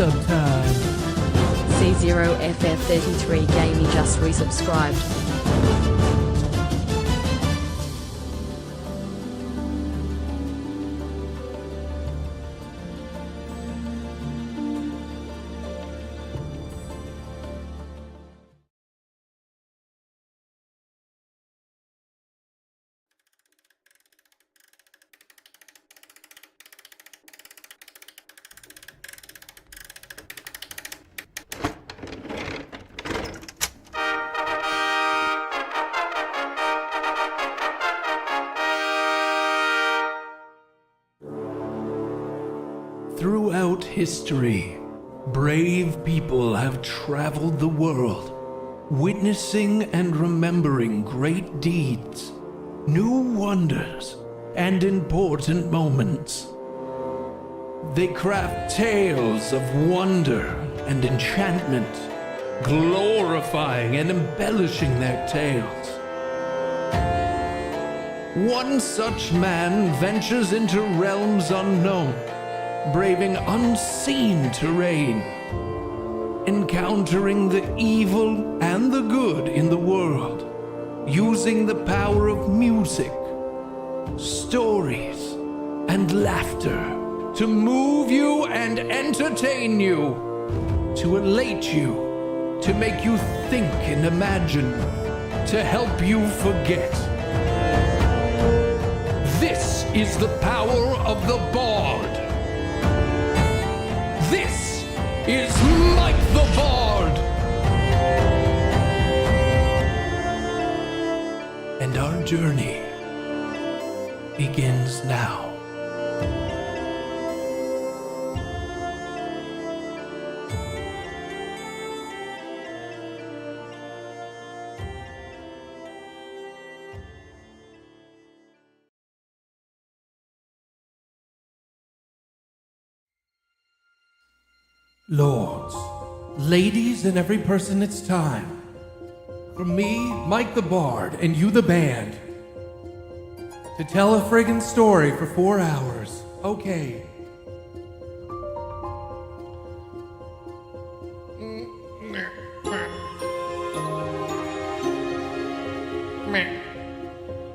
sub time. C0FF33 Gamey just resubscribed. Throughout history, brave people have traveled the world, witnessing and remembering great deeds, new wonders, and important moments. They craft tales of wonder and enchantment, glorifying and embellishing their tales. One such man ventures into realms unknown, braving unseen terrain, encountering the evil and the good in the world, using the power of music, stories, and laughter to move you and entertain you, to elate you, to make you think and imagine, to help you forget. This is the power of the Bard. This is Mike the Bard! And our journey begins now. Lords, ladies, and every person, it's time. From me, Mike the Bard, and you the band, to tell a friggin' story for 4 hours. Okay.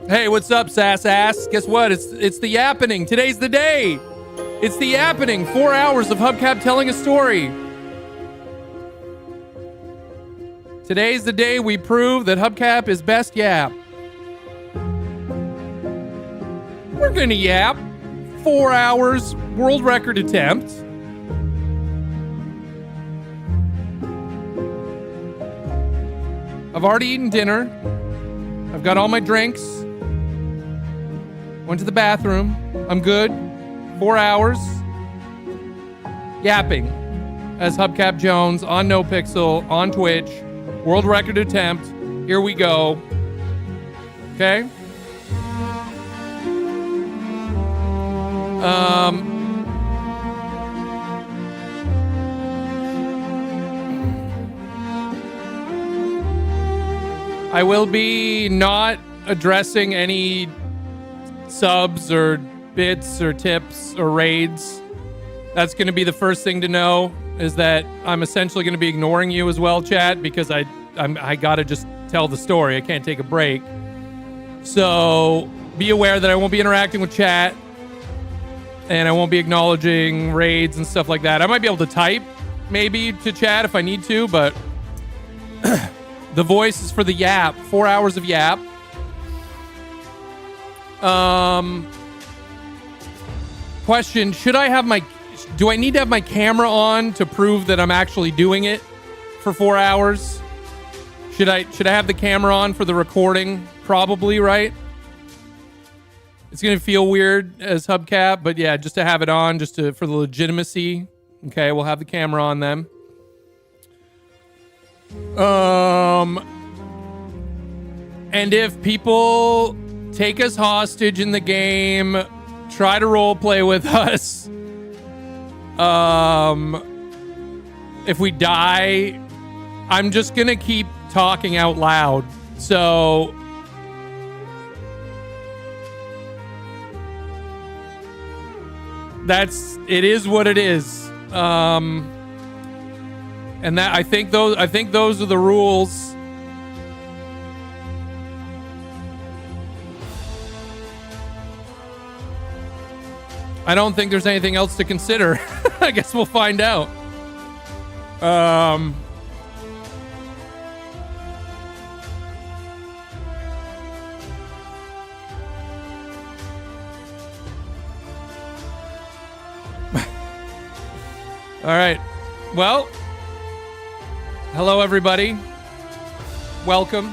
Hey, what's up, sass ass? Guess what? It's the yappening. Today's the day. It's the yappening. 4 hours of Hubcap telling a story. Today's the day we prove that Hubcap is best yap. We're gonna yap. 4 hours, world record attempt. I've already eaten dinner. I've got all my drinks. Went to the bathroom. I'm good. 4 hours. Yapping as Hubcap Jones on NoPixel on Twitch. World record attempt. Here we go. Okay. I will be not addressing any subs or bits or tips or raids. That's going to be the first thing to know, is that I'm essentially going to be ignoring you as well, chat, because I got to just tell the story. I can't take a break. So be aware that I won't be interacting with chat, and I won't be acknowledging raids and stuff like that. I might be able to type maybe to chat if I need to, but the voice is for the yap. 4 hours of yap. Question, do I need to have my camera on to prove that I'm actually doing it for 4 hours? Should I have the camera on for the recording? Probably, right? It's going to feel weird as Hubcap, but yeah, just to have it on, for the legitimacy. Okay, we'll have the camera on then. And if people take us hostage in the game, try to roleplay with us. If we die, I'm just gonna keep talking out loud. So it is what it is. And that I think those are the rules. I don't think there's anything else to consider. I guess we'll find out. All right. Well, hello, everybody. Welcome.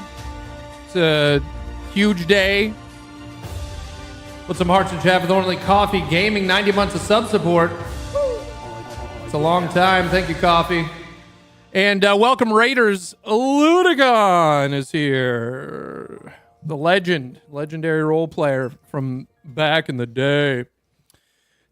It's a huge day. Put some hearts in chat with Only Coffee Gaming. 90 months of sub support. It's a long time. Thank you, Coffee. And welcome, Raiders. Ludigon is here. The legendary role player from back in the day.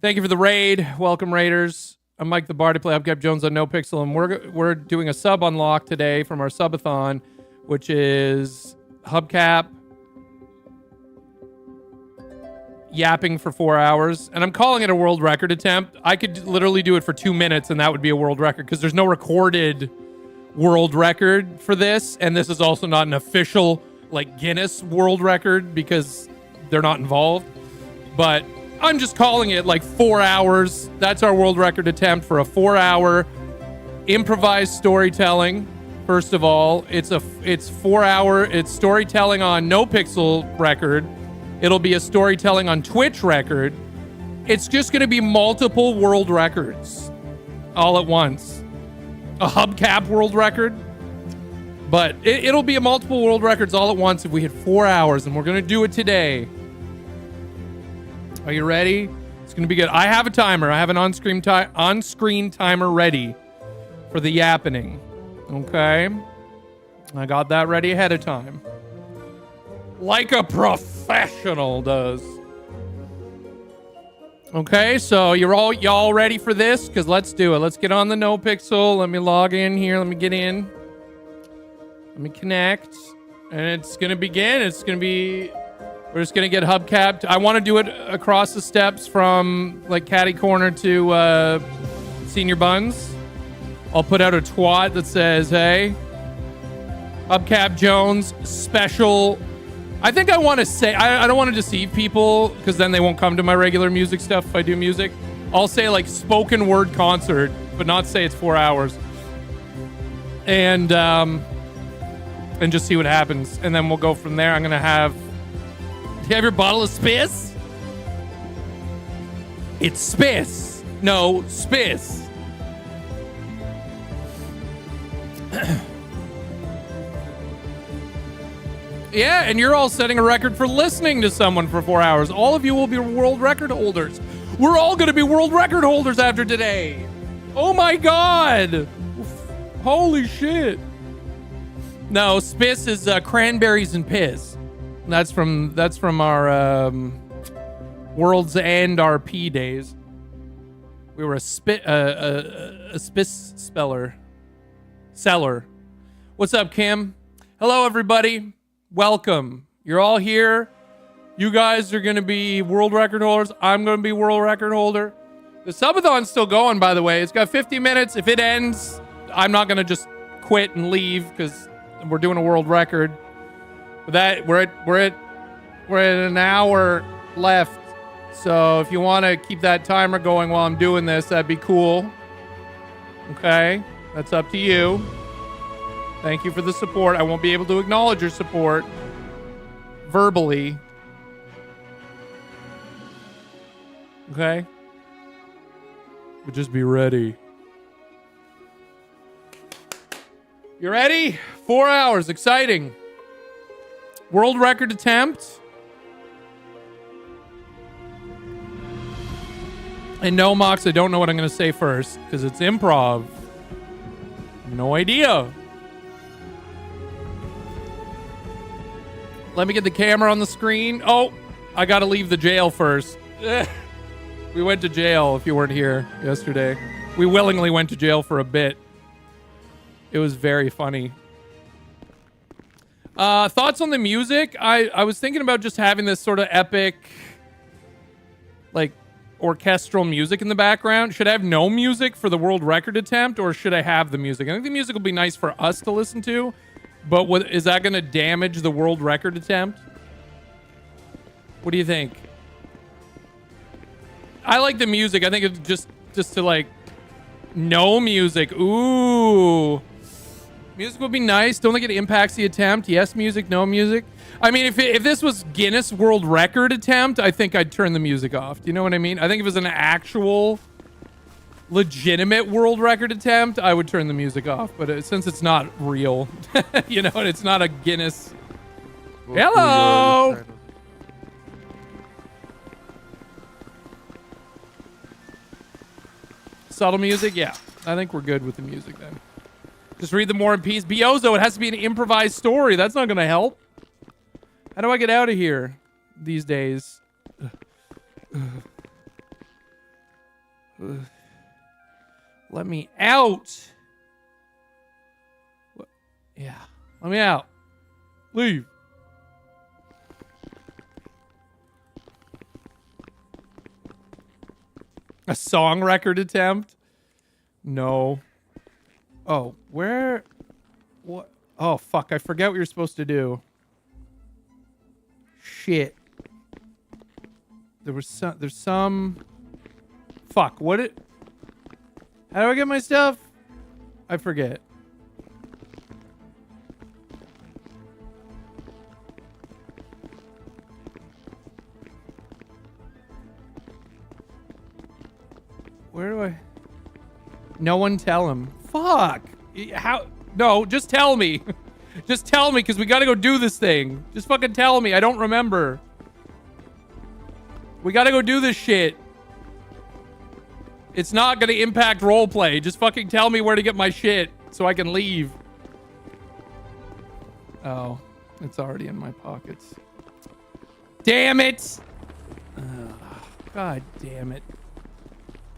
Thank you for the raid. Welcome, Raiders. I'm Mike the Bard to play Hubcap Jones on NoPixel, and we're doing a sub unlock today from our subathon, which is Hubcap yapping for 4 hours, and I'm calling it a world record attempt. I could literally do it for 2 minutes, and that would be a world record because there's no recorded world record for this, and this is also not an official like Guinness world record because they're not involved. But I'm just calling it like 4 hours. That's our world record attempt for a 4-hour improvised storytelling. First of all, it's 4 hour. It's storytelling on NoPixel record. It'll be a storytelling on Twitch record. It's just going to be multiple world records all at once. A Hubcap world record. But it'll be a multiple world records all at once if we hit 4 hours, and we're going to do it today. Are you ready? It's going to be good. I have a timer. I have an on-screen timer ready for the yappening. Okay? I got that ready ahead of time. Like a professional does. Okay, so y'all ready for this? Because let's do it. Let's get on the NoPixel. Let me log in here. Let me get in. Let me connect. And it's going to begin. It's going to be... We're just going to get hubcapped. I want to do it across the steps from like Caddy Corner to Senior Buns. I'll put out a twat that says, hey, Hubcap Jones special. I think I want to say, I don't want to deceive people because then they won't come to my regular music stuff if I do music. I'll say like spoken word concert, but not say it's 4 hours. And just see what happens. And then we'll go from there. I'm going to have... Do you have your bottle of Spiss? It's Spiss. No, Spiss. Yeah, and you're all setting a record for listening to someone for 4 hours. All of you will be world record holders. We're all going to be world record holders after today. Oh my God. Holy shit. No, Spiss is cranberries and piss. That's from our World's End RP days. We were a Spiss seller. What's up, Kim? Hello, everybody. Welcome. You're all here. You guys are going to be world record holders. I'm going to be world record holder. The subathon's still going, by the way. It's got 50 minutes. If it ends, I'm not going to just quit and leave because we're doing a world record. That we're at an hour left, so if you want to keep that timer going while I'm doing this, that'd be cool. Okay, that's up to you. Thank you for the support. I won't be able to acknowledge your support verbally. Okay, but just be ready. You ready? 4 hours, exciting. World record attempt. And no, Mox, I don't know what I'm going to say first because it's improv. No idea. Let me get the camera on the screen. Oh, I got to leave the jail first. We went to jail if you weren't here yesterday. We willingly went to jail for a bit. It was very funny. Thoughts on the music? I was thinking about just having this sort of epic, like orchestral music in the background. Should I have no music for the world record attempt, or should I have the music? I think the music will be nice for us to listen to, but is that going to damage the world record attempt? What do you think? I like the music. I think it's just to like no music. Ooh. Music would be nice. Don't think it impacts the attempt. Yes, music, no music. I mean, if this was Guinness World Record attempt, I think I'd turn the music off. Do you know what I mean? I think if it was an actual legitimate world record attempt, I would turn the music off. But since it's not real, you know, and it's not a Guinness. Hello. Subtle music, yeah. I think we're good with the music then. Just read the War and Peace. Biozo, it has to be an improvised story. That's not going to help. How do I get out of here these days? Let me out. Yeah, let me out. Leave. A song record attempt? No. Oh, where? What? Oh, fuck. I forget what you're supposed to do. Shit. There's some. Fuck. What it? How do I get my stuff? I forget. Where do I? No one tell him. Fuck. How? No, just tell me. Just tell me, because we got to go do this thing. Just fucking tell me. I don't remember. We got to go do this shit. It's not going to impact roleplay. Just fucking tell me where to get my shit so I can leave. Oh, it's already in my pockets. Damn it. God damn it.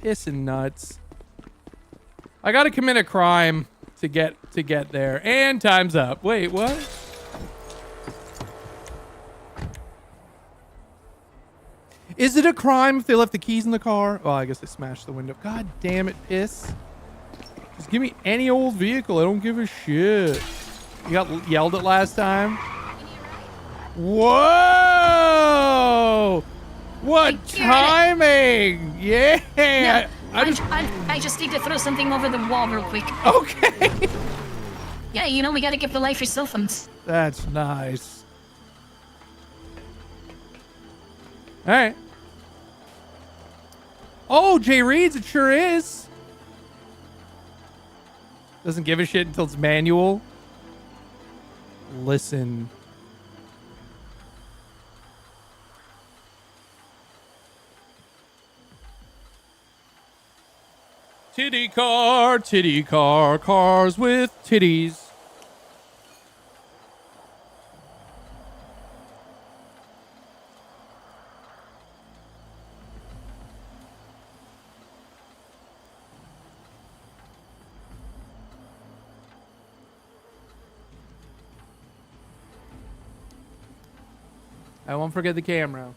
Pissing nuts. I gotta commit a crime to get there. And time's up. Wait, what? Is it a crime if they left the keys in the car? Oh, I guess they smashed the window. God damn it, piss. Just give me any old vehicle. I don't give a shit. You got yelled at last time? Whoa! What timing! Yeah! No, I just need to throw something over the wall real quick. Okay. Yeah, you know, we gotta give the life cell phones. That's nice. All right. Oh, Jay Reed's, it sure is. Doesn't give a shit until it's manual. Listen. Titty car, cars with titties. I won't forget the camera.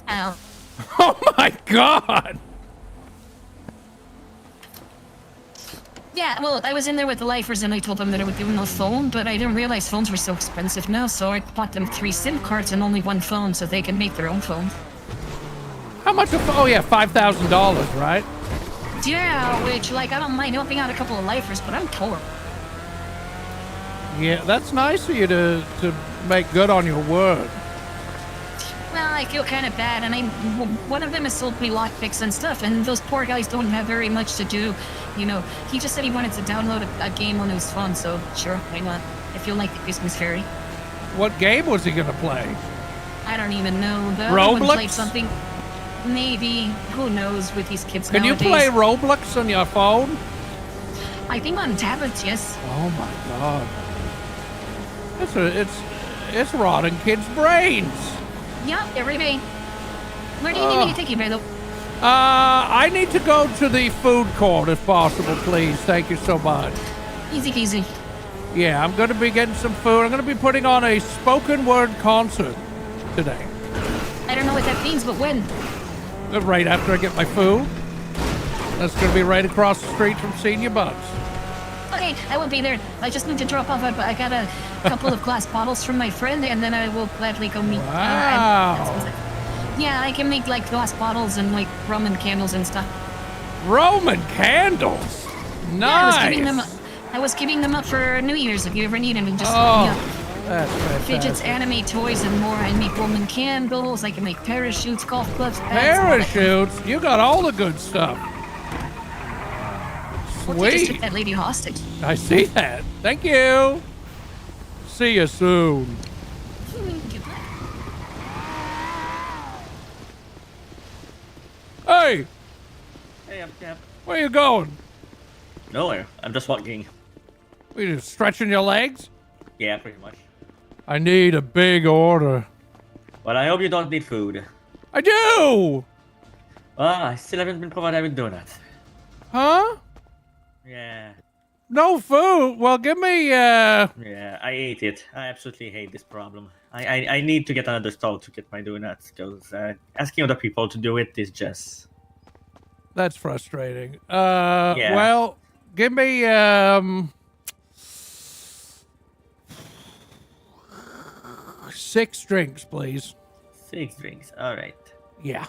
Ow. Oh my god! Yeah, well, I was in there with the lifers and I told them that I would give them a phone, but I didn't realize phones were so expensive now, so I bought them 3 SIM cards and only 1 phone so they can make their own phone. How much a phone? Oh yeah, $5,000, right? Yeah, which, like, I don't mind helping out a couple of lifers, but I'm poor. Yeah, that's nice of you to make good on your word. Well, I feel kind of bad, and one of them has sold me lockpicks and stuff, and those poor guys don't have very much to do. You know, he just said he wanted to download a game on his phone, so sure, why not? I feel like the Christmas fairy. What game was he gonna play? I don't even know. The Roblox? other one played something. Maybe. Who knows with these kids Can nowadays. you play Roblox on your phone? I think on tablets, yes. Oh my god. It's rotting kids' brains. Yeah, every day. Where do you need me to take you, Beto? I need to go to the food court if possible, please. Thank you so much. Easy peasy. Yeah, I'm going to be getting some food. I'm going to be putting on a spoken word concert today. I don't know what that means, but when? Right after I get my food. That's going to be right across the street from Senior Bucks. Okay, I will be there. I just need to drop off. I got a couple of glass bottles from my friend, and then I will gladly go meet. Wow. Yeah, I can make like glass bottles and like Roman candles and stuff. Roman candles? Nice. Yeah, I was giving them up for New Year's if you ever need them. And just That's fantastic. fidgets, anime toys, and more. I make Roman candles. I can make parachutes, golf clubs, bags, Parachutes? You got all the good stuff. Well, they just Sweet. took that lady hostage. I see that. Thank you. See you soon. Hey, Hey, Hubcap. where you going? Nowhere. I'm just walking. You just stretching your legs? Yeah, pretty much. I need a big order. Well, I hope you don't need food. I do! Well, I still haven't been provided with donuts. Huh? Yeah. No food? Well, give me, Yeah, I ate it. I absolutely hate this problem. I need to get another stall to get my donuts, because asking other people to do it is just... That's frustrating. Yeah. Well, give me, 6 drinks, please. 6 drinks. Alright. Yeah.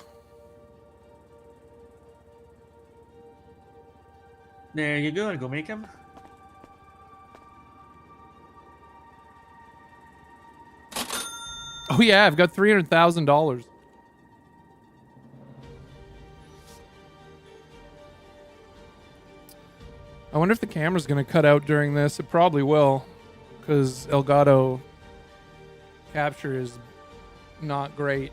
There you go. I'll go make them. Oh, yeah, I've got $300,000. I wonder if the camera's going to cut out during this. It probably will, because Elgato capture is not great.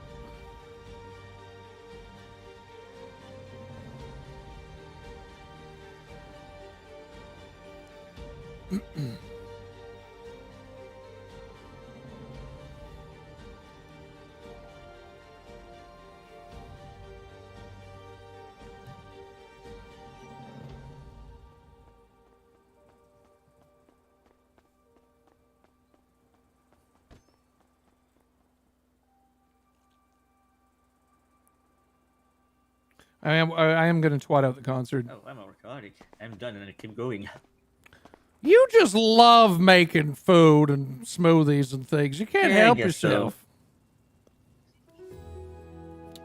I am going to twat out the concert. Oh, I'm alcoholic. I'm done and I keep going. You just love making food and smoothies and things. You can't Yeah, I help guess so. yourself.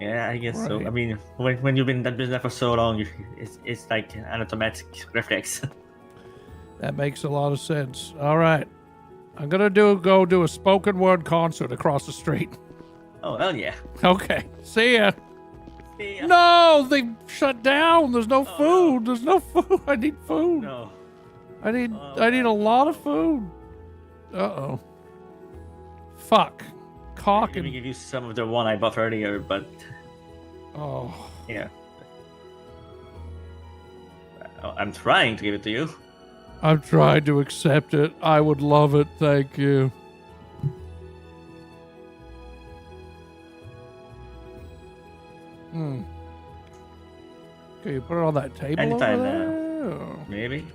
Yeah, I guess so. Right. I mean, when you've been in that business for so long, it's like an automatic reflex. That makes a lot of sense. All right. I'm going to go do a spoken word concert across the street. Oh, hell yeah. Okay. See ya. See ya. No, they shut down. There's no Oh, food. There's no food. I need food. No. I need Oh, a lot of food. Uh-oh. Fuck. Cock Let me and... give you some of the one I bought earlier, but Oh. yeah. I'm trying to give it to you. I've tried to accept it. I would love it. Thank you. Okay, you put it on that table Anytime over now. there? Oh. Maybe.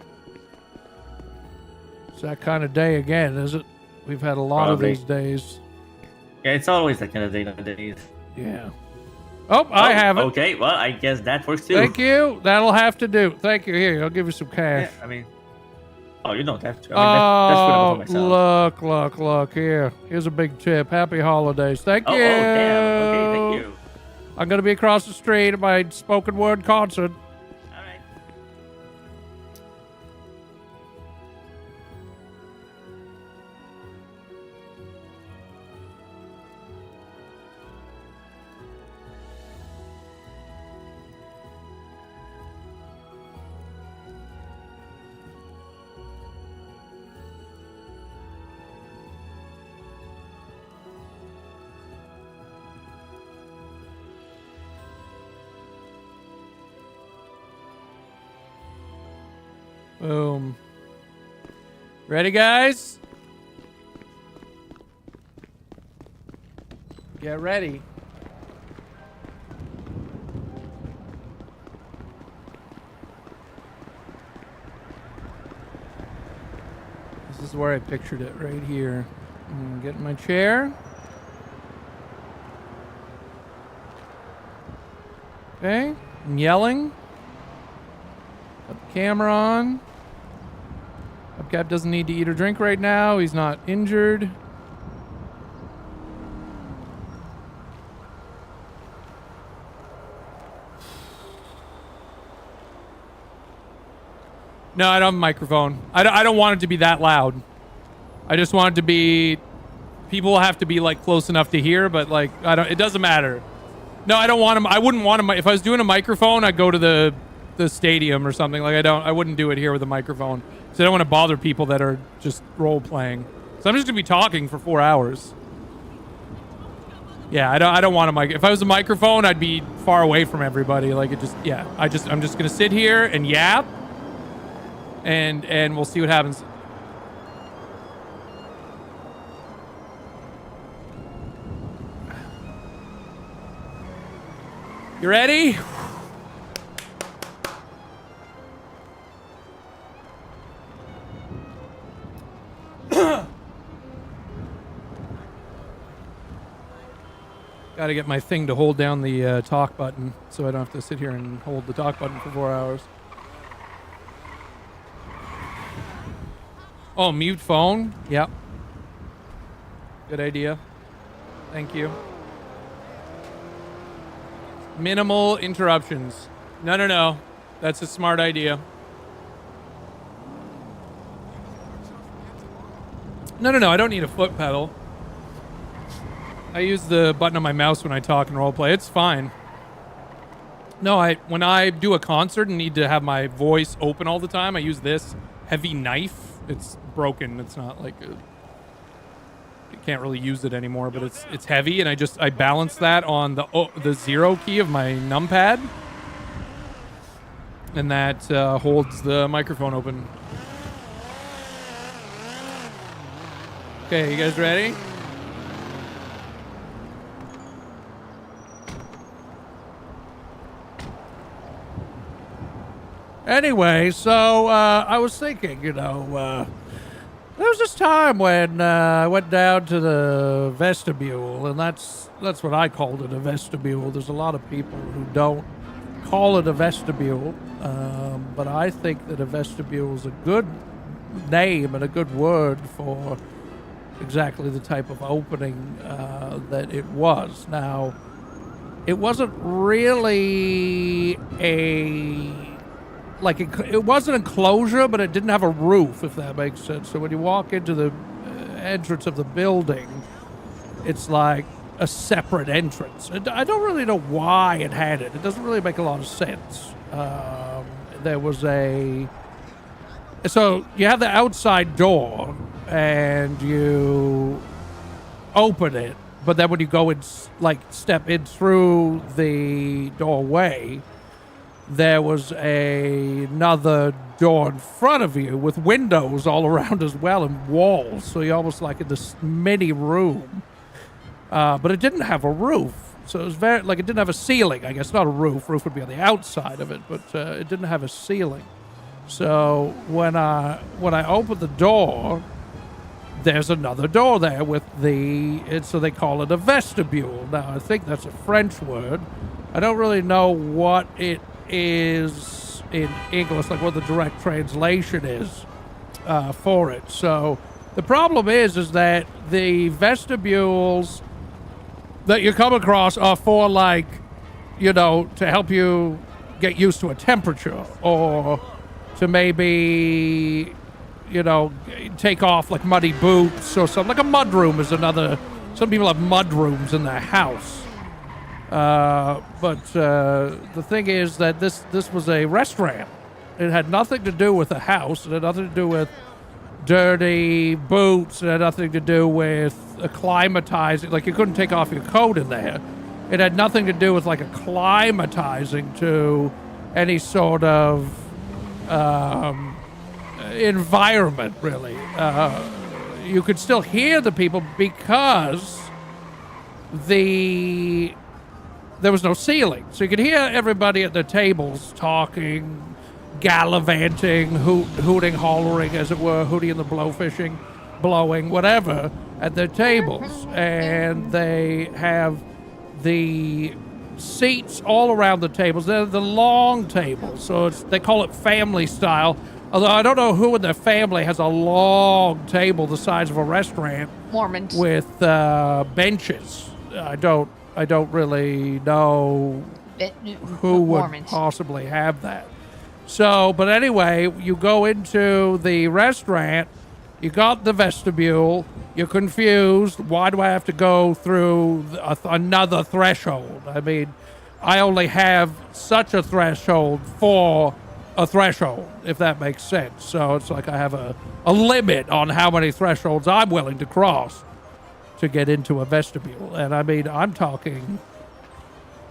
It's that kind of day again, is it? We've had a lot Probably. of these days. Yeah, it's always that kind of day nowadays. Yeah. Oh, I have it. Okay, well, I guess that works too. Thank you. That'll have to do. Thank you. Here, I'll give you some Yeah, cash. I mean, oh, you don't have to. I mean, that's what I bought for myself. Look. Here. Here's a big tip. Happy holidays. Thank Oh, you. damn. Okay, thank you. I'm going to be across the street at my spoken word concert. All right. Boom. Ready, guys? Get ready. is where I pictured it, right here. Get in my chair. Okay, I'm yelling. Got the camera on. Hubcap doesn't need to eat or drink right now. He's not injured. No, I don't have a microphone. I don't want it to be that loud. I just want it to be... People have to be, like, close enough to hear, but, like, it doesn't matter. No, I don't want him. I wouldn't want him. If I was doing a microphone, I'd go to the stadium or something. Like, I wouldn't do it here with a microphone. So I don't want to bother people that are just role-playing. So I'm just going to be talking for 4 hours. Yeah, I don't want a mic. If I was a microphone, I'd be far away from everybody. Like, it just... Yeah, I'm just going to sit here and yap. And we'll see what happens. You ready? Got to get my thing to hold down the talk button so I don't have to sit here and hold the talk button for 4 hours. Oh, mute phone? Yep. Good idea. Thank you. Minimal interruptions. No. That's a smart idea. No. I don't need a foot pedal. I use the button on my mouse when I talk and roleplay. It's fine. No, when I do a concert and need to have my voice open all the time, I use this heavy knife. It's broken. It's not like I can't really use it anymore, but it's heavy, and I balance that on the 0 key of my numpad, and that holds the microphone open. Okay, you guys ready? Anyway, so I was thinking, there was this time when I went down to the vestibule, and that's what I called it, a vestibule. There's a lot of people who don't call it a vestibule, but I think that a vestibule is a good name and a good word for exactly the type of opening that it was. Now, it wasn't really it was an enclosure, but it didn't have a roof, if that makes sense. So when you walk into the entrance of the building, it's like a separate entrance. And I don't really know why it had it. It doesn't really make a lot of sense. There was so you have the outside door, and you open it, but then when you go and step in through the doorway, there was another door in front of you with windows all around as well and walls. So you're almost like in this mini room. But it didn't have a roof. So it was it didn't have a ceiling. I guess not a roof. Roof would be on the outside of it, but it didn't have a ceiling. So when I opened the door, there's another door there with so they call it a vestibule. Now, I think that's a French word. I don't really know what it is in English, like what the direct translation is for it. So the problem is that the vestibules that you come across are for to help you get used to a temperature, or to maybe, take off like muddy boots or something. Like a mud room is another. Some people have mud rooms in their house. But the thing is that this was a restaurant. It had nothing to do with a house. It had nothing to do with dirty boots. It had nothing to do with acclimatizing. Like, you couldn't take off your coat in there. It had nothing to do with acclimatizing to any sort of environment, really. You could still hear the people because there was no ceiling. So you could hear everybody at their tables talking, gallivanting, hooting, hollering, as it were, Hootie and the Blowfishing, blowing, whatever, at their tables. And they have the seats all around the tables. They're the long tables, so they call it family style. Although I don't know who in their family has a long table the size of a restaurant Mormons. with benches. I don't really know who would Mormons. possibly have that. So, but anyway, you go into the restaurant, you got the vestibule, you're confused. Why do I have to go through another threshold? I mean, I only have such a threshold for a threshold, if that makes sense. So it's like I have a limit on how many thresholds I'm willing to cross to get into a vestibule. And I mean, I'm talking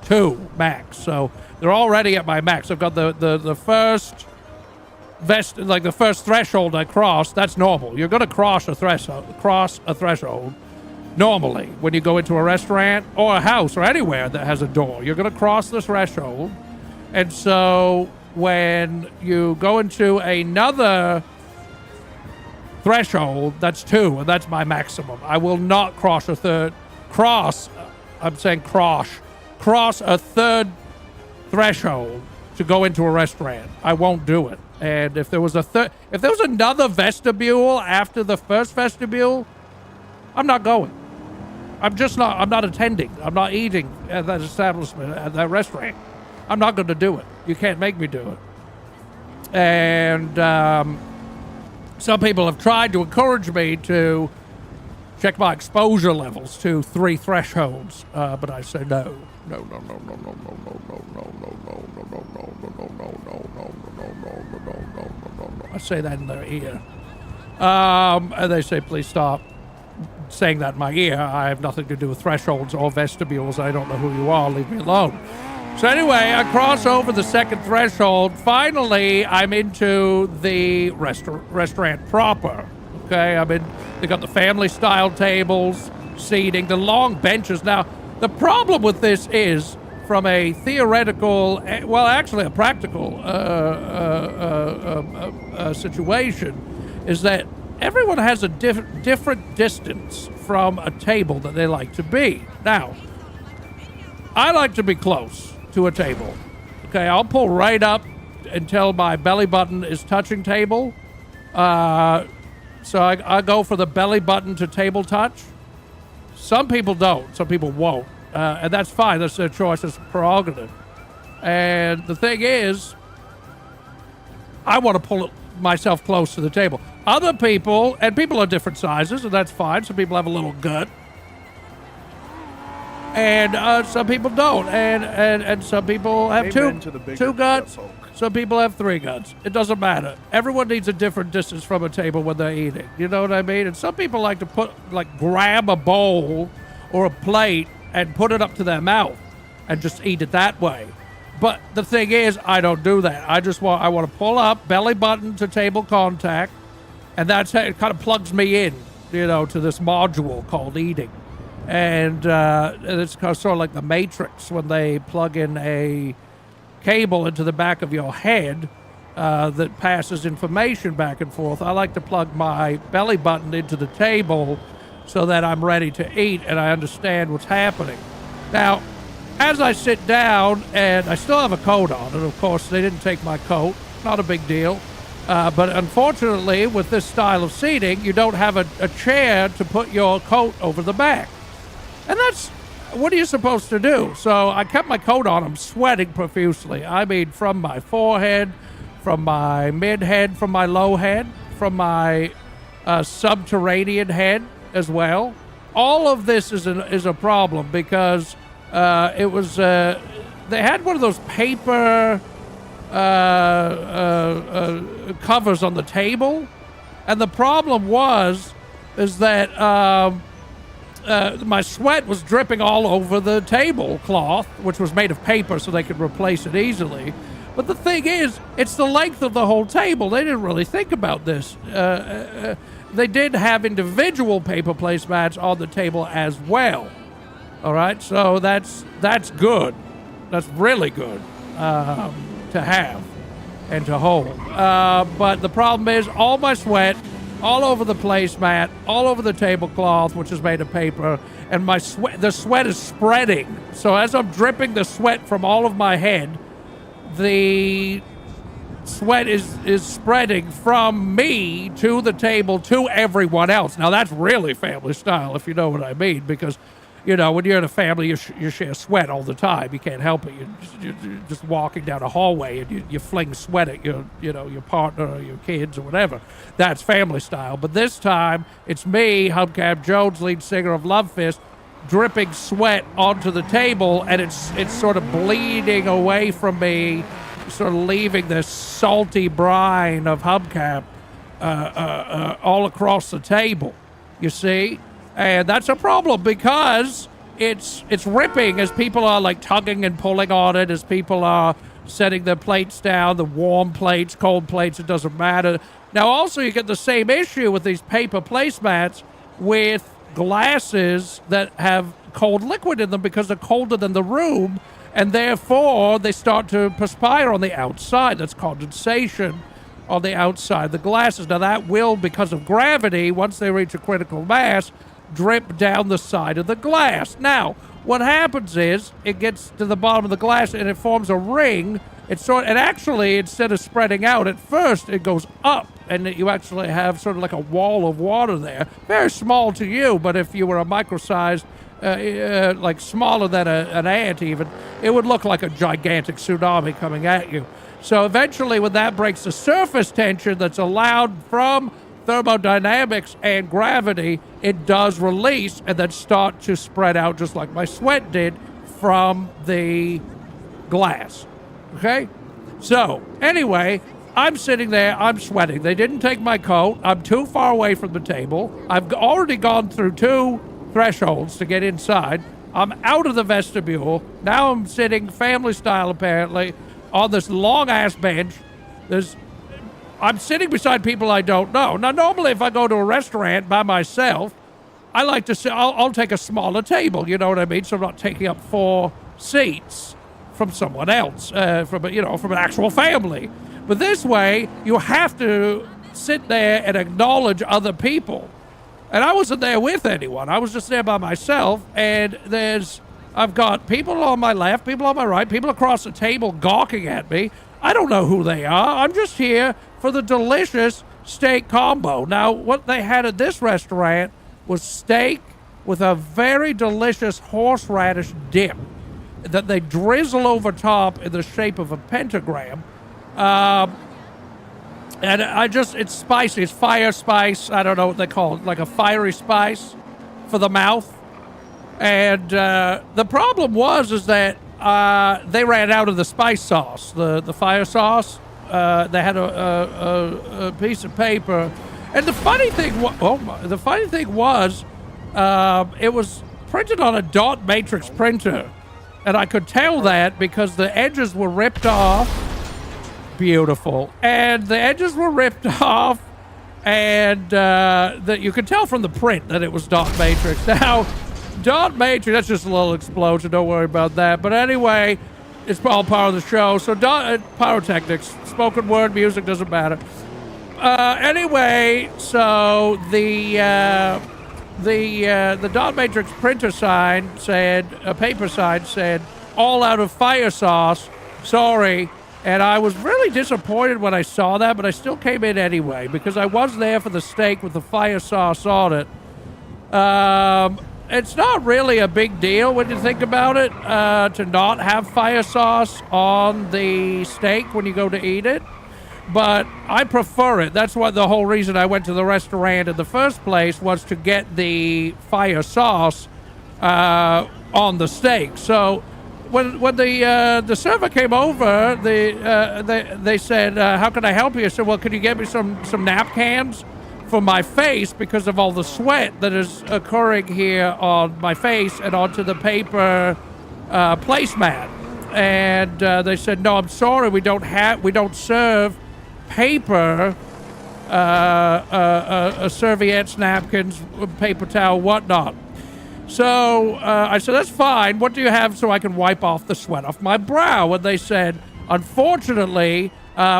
2 max. So they're already at my max. I've got the first the first threshold I cross. That's normal. You're going to cross a threshold normally when you go into a restaurant or a house or anywhere that has a door. You're going to cross the threshold. And so when you go into another threshold, that's 2, and that's my maximum. I will not cross a third cross a third threshold to go into a restaurant. I won't do it. And if there was another vestibule after the first vestibule, I'm not going. I'm not attending. I'm not eating at that establishment, at that restaurant. I'm not going to do it. You can't make me do it. And some people have tried to encourage me to check my exposure levels to 3 thresholds, but I say no. No. I say that in their ear. And they say, please stop saying that in my ear. I have nothing to do with thresholds or vestibules. I don't know who you are. Leave me alone. So anyway, I cross over the second threshold. Finally, I'm into the restaurant proper. Okay, they got the family-style tables, seating, the long benches. Now, the problem with this is, from a theoretical, well, actually a practical situation, is that everyone has a different distance from a table that they like to be. Now, I like to be close to a table. Okay, I'll pull right up until my belly button is touching table. So I go for the belly button to table touch. Some people don't. Some people won't. And that's fine. That's their choice. That's prerogative. And the thing is, I want to pull myself close to the table. Other people, and people are different sizes, and that's fine. Some people have a little gut. And some people don't. And some people have two guts. Some people have 3 guts. It doesn't matter. Everyone needs a different distance from a table when they're eating. You know what I mean? And some people like to grab a bowl or a plate and put it up to their mouth and just eat it that way. But the thing is, I don't do that. I want to pull up, belly button to table contact, and that's how it kind of plugs me in, to this module called eating. And it's kind of sort of like the Matrix when they plug in a cable into the back of your head that passes information back and forth. I like to plug my belly button into the table so that I'm ready to eat and I understand what's happening. Now, as I sit down, and I still have a coat on, and of course they didn't take my coat, not a big deal. But unfortunately, with this style of seating, you don't have a chair to put your coat over the back. And what are you supposed to do? So I kept my coat on. I'm sweating profusely. I mean, from my forehead, from my mid-head, from my low head, from my subterranean head as well. All of this is a problem because it was they had one of those paper covers on the table, and the problem is that my sweat was dripping all over the tablecloth, which was made of paper so they could replace it easily. But the thing is, it's the length of the whole table. They didn't really think about this. They did have individual paper placemats on the table as well. All right, so that's good. That's really good to have. and to hold. But the problem is all my sweat, all over the placemat, all over the tablecloth, which is made of paper, and the sweat is spreading. So as I'm dripping the sweat from all of my head, the sweat is spreading from me to the table to everyone else. Now that's really family style, if you know what I mean, because you know, when you're in a family, you share sweat all the time. You can't help it. You're just walking down a hallway and you fling sweat at your partner or your kids or whatever. That's family style. But this time, it's me, Hubcap Jones, lead singer of Love Fist, dripping sweat onto the table, and it's sort of bleeding away from me, sort of leaving this salty brine of Hubcap all across the table, you see? And that's a problem because it's ripping as people are like tugging and pulling on it, as people are setting their plates down, the warm plates, cold plates, it doesn't matter. Now also you get the same issue with these paper placemats with glasses that have cold liquid in them because they're colder than the room, and therefore they start to perspire on the outside. That's condensation on the outside of the glasses. Now that will, because of gravity, once they reach a critical mass, drip down the side of the glass. Now, what happens is it gets to the bottom of the glass and it forms a ring. And actually, instead of spreading out at first, it goes up, and you actually have sort of like a wall of water there. Very small to you, but if you were a micro-sized, like smaller than an ant even, it would look like a gigantic tsunami coming at you. So eventually, when that breaks the surface tension that's allowed from thermodynamics and gravity, it does release and then start to spread out just like my sweat did from the glass. Okay? So, anyway, I'm sitting there, I'm sweating. They didn't take my coat. I'm too far away from the table. I've already gone through 2 thresholds to get inside. I'm out of the vestibule. Now I'm sitting, family style apparently, on this long-ass bench. I'm sitting beside people I don't know. Now, normally if I go to a restaurant by myself, I like to sit, I'll take a smaller table, you know what I mean? So I'm not taking up 4 seats from someone else, from an actual family. But this way, you have to sit there and acknowledge other people. And I wasn't there with anyone. I was just there by myself, and I've got people on my left, people on my right, people across the table gawking at me. I don't know who they are. I'm just here for the delicious steak combo. Now, what they had at this restaurant was steak with a very delicious horseradish dip that they drizzle over top in the shape of a pentagram. And it's spicy. It's fire spice. I don't know what they call it, like a fiery spice for the mouth. And the problem is that they ran out of the spice sauce, the fire sauce. They had a piece of paper, and the funny thing was, it was printed on a dot matrix printer, and I could tell that because the edges were ripped off. Beautiful, and the edges were ripped off, and that you could tell from the print that it was dot matrix. Now, dot matrix, that's just a little explosion. Don't worry about that. But anyway, it's all part of the show. So pyrotechnics, spoken word, music, doesn't matter. Anyway, so the dot matrix printer sign said, a paper sign said, all out of fire sauce. Sorry. And I was really disappointed when I saw that, but I still came in anyway because I was there for the steak with the fire sauce on it. It's not really a big deal when you think about it, to not have fire sauce on the steak when you go to eat it. But I prefer it. That's why the whole reason I went to the restaurant in the first place was to get the fire sauce on the steak. So when the server came over, they said, "How can I help you?" I said, "Well, could you get me some napkins for my face because of all the sweat that is occurring here on my face and onto the paper placemat?" And they said, "No, I'm sorry, we don't serve paper, serviettes, napkins, paper towel, whatnot." So I said, "That's fine. What do you have so I can wipe off the sweat off my brow?" And they said, "Unfortunately,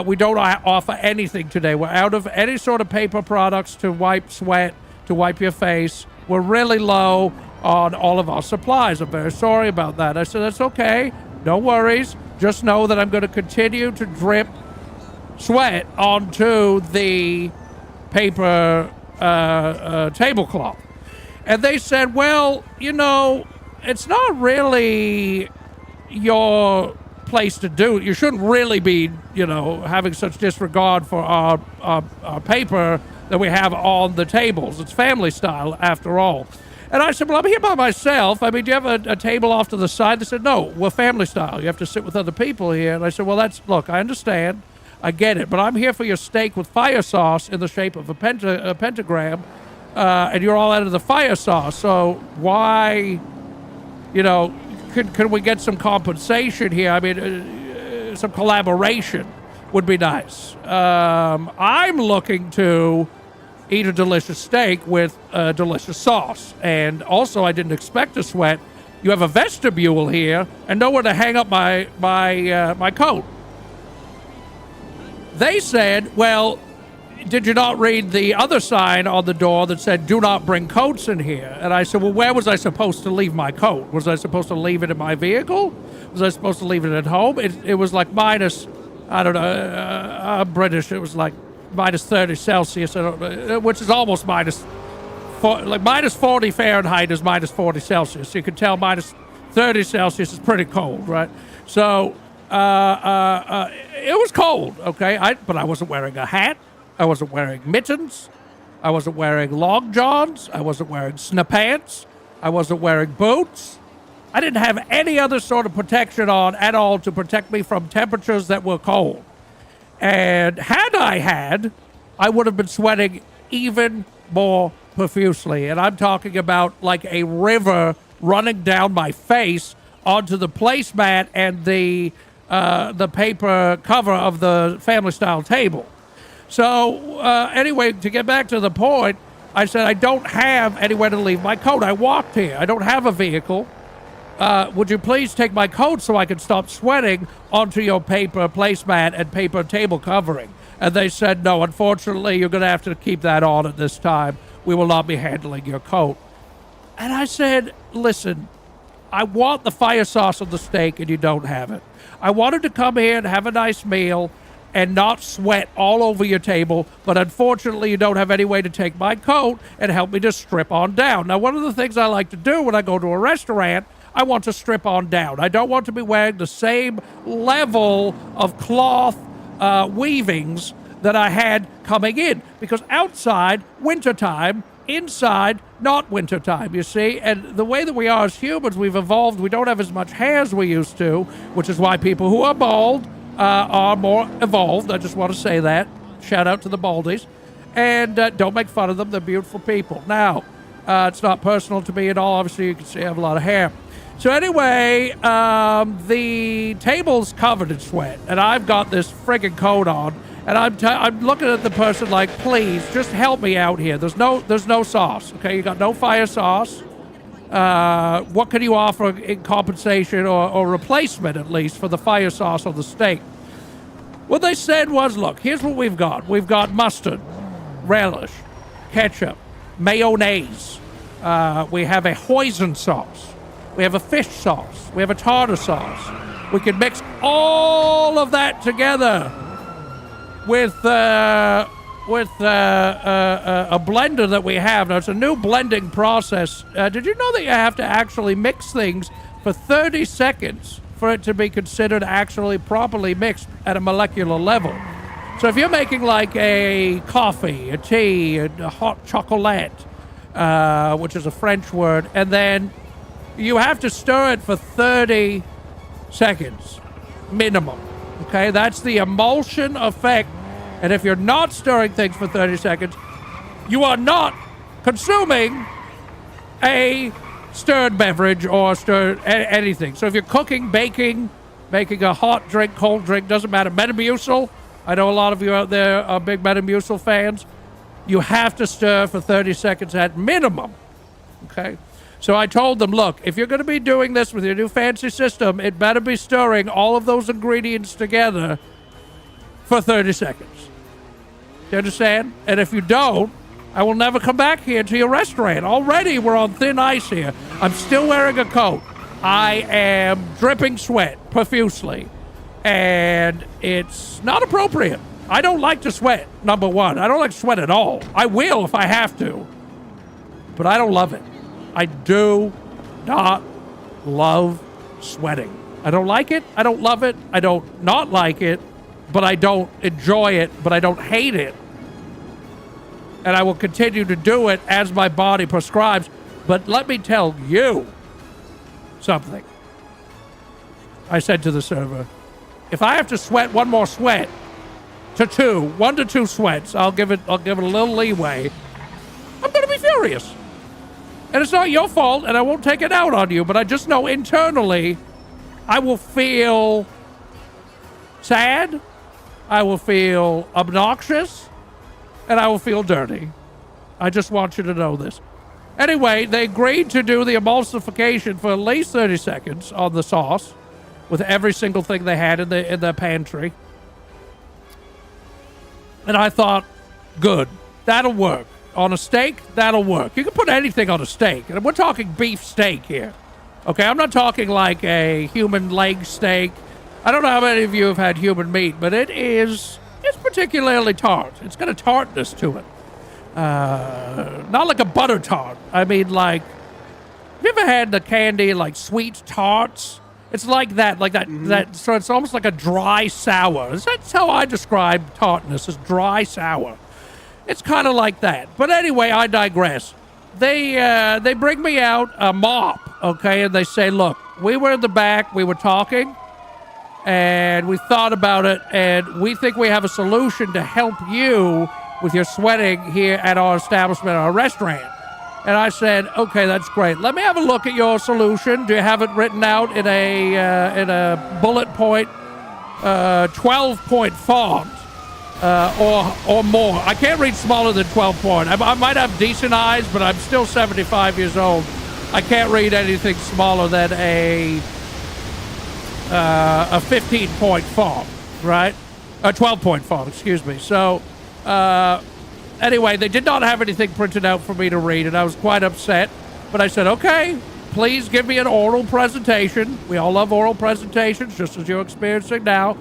We don't offer anything today. We're out of any sort of paper products to wipe sweat, to wipe your face. We're really low on all of our supplies. I'm very sorry about that. I said, that's okay. No worries. Just know that I'm going to continue to drip sweat onto the paper tablecloth. And they said, well, it's not really your place to do it. You shouldn't really be, having such disregard for our paper that we have on the tables. It's family style, after all. And I said, well, I'm here by myself. I mean, do you have a table off to the side? They said, no, we're family style. You have to sit with other people here. And I said, well, look, I understand. I get it. But I'm here for your steak with fire sauce in the shape of a pentagram. And you're all out of the fire sauce. So why, could we get some compensation here? I mean, some collaboration would be nice. I'm looking to eat a delicious steak with a delicious sauce. And also, I didn't expect to sweat. You have a vestibule here and nowhere to hang up my coat. They said, well, did you not read the other sign on the door that said, do not bring coats in here? And I said, well, where was I supposed to leave my coat? Was I supposed to leave it in my vehicle? Was I supposed to leave it at home? It was like minus, I don't know, I'm British. It was like minus 30 Celsius, which is almost minus 40 Fahrenheit is minus 40 Celsius. So you can tell minus 30 Celsius is pretty cold, right? So it was cold, okay? But I wasn't wearing a hat. I wasn't wearing mittens. I wasn't wearing long johns. I wasn't wearing snapants. I wasn't wearing boots. I didn't have any other sort of protection on at all to protect me from temperatures that were cold. And had I had, I would have been sweating even more profusely. And I'm talking about like a river running down my face onto the placemat and the paper cover of the family-style table. So anyway, to get back to the point, I said, I don't have anywhere to leave my coat. I walked here. I don't have a vehicle. Would you please take my coat so I can stop sweating onto your paper placemat and paper table covering? And they said, no, unfortunately, you're going to have to keep that on at this time. We will not be handling your coat. And I said, listen, I want the fire sauce on the steak and you don't have it. I wanted to come here and have a nice meal and not sweat all over your table, but unfortunately you don't have any way to take my coat and help me to strip on down. Now, one of the things I like to do when I go to a restaurant, I want to strip on down. I don't want to be wearing the same level of cloth weavings that I had coming in, because outside, wintertime, inside, not wintertime, you see? And the way that we are as humans, we've evolved. We don't have as much hair as we used to, which is why people who are bald are more evolved. I just want to say that. Shout out to the baldies. And don't make fun of them. They're beautiful people. Now, it's not personal to me at all. Obviously, you can see I have a lot of hair. So anyway, the table's covered in sweat, and I've got this friggin' coat on, and I'm looking at the person like, please, just help me out here. There's no sauce, okay? You got no fire sauce. What can you offer in compensation or replacement, at least, for the fire sauce on the steak? What they said was, look, here's what we've got. We've got mustard, relish, ketchup, mayonnaise. We have a hoisin sauce. We have a fish sauce. We have a tartar sauce. We can mix all of that together with a blender that we have. Now, it's a new blending process. Did you know that you have to actually mix things for 30 seconds for it to be considered actually properly mixed at a molecular level? So if you're making like a coffee, a tea, a hot chocolate, which is a French word, and then you have to stir it for 30 seconds minimum. Okay, that's the emulsion effect. And if you're not stirring things for 30 seconds, you are not consuming a stirred beverage or stirred anything. So if you're cooking, baking, making a hot drink, cold drink, doesn't matter. Metamucil, I know a lot of you out there are big Metamucil fans. You have to stir for 30 seconds at minimum. Okay? So I told them, look, if you're going to be doing this with your new fancy system, it better be stirring all of those ingredients together for 30 seconds. Do you understand? And if you don't, I will never come back here to your restaurant. Already we're on thin ice here. I'm still wearing a coat. I am dripping sweat profusely. And it's not appropriate. I don't like to sweat, number one. I don't like to sweat at all. I will if I have to. But I don't love it. I do not love sweating. I don't like it. I don't love it. I don't not like it. But I don't enjoy it. But I don't hate it. And I will continue to do it as my body prescribes. But let me tell you something. I said to the server, if I have to sweat one more sweat to 1 to 2 sweats, I'll give it a little leeway. I'm going to be furious. And it's not your fault, and I won't take it out on you, but I just know internally I will feel sad, I will feel obnoxious, and I will feel dirty. I just want you to know this. Anyway, they agreed to do the emulsification for at least 30 seconds on the sauce with every single thing they had in the pantry. And I thought, good, that'll work. On a steak, that'll work. You can put anything on a steak. And we're talking beef steak here. Okay, I'm not talking like a human leg steak. I don't know how many of you have had human meat, but it's particularly tart. It's got a tartness to it. Not like a butter tart. I mean, like, have you ever had the candy, like, sweet tarts? It's like that, so it's almost like a dry sour. That's how I describe tartness, as dry sour. It's kind of like that. But anyway, I digress. They bring me out a mop, okay, and they say, look, we were in the back, we were talking, and we thought about it, and we think we have a solution to help you with your sweating here at our establishment, our restaurant. And I said, okay, that's great. Let me have a look at your solution. Do you have it written out in a bullet point, 12-point font? Or more. I can't read smaller than 12 point. I might have decent eyes, but I'm still 75 years old. I can't read anything smaller than a 15-point font, right? A 12-point font, excuse me. So, anyway, they did not have anything printed out for me to read, and I was quite upset. But I said, okay, please give me an oral presentation. We all love oral presentations, just as you're experiencing now.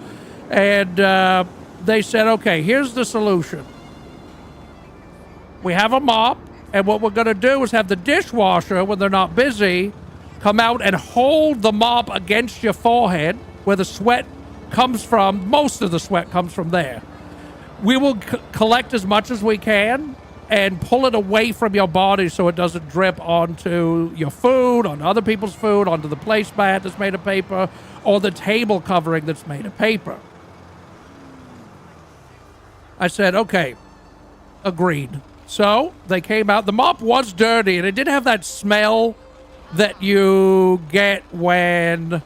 And they said, okay, here's the solution. We have a mop, and what we're going to do is have the dishwasher, when they're not busy, come out and hold the mop against your forehead where the sweat comes from. Most of the sweat comes from there. We will collect as much as we can and pull it away from your body so it doesn't drip onto your food, on other people's food, onto the placemat that's made of paper, or the table covering that's made of paper. I said, okay, agreed. So they came out. The mop was dirty, and it did have that smell that you get when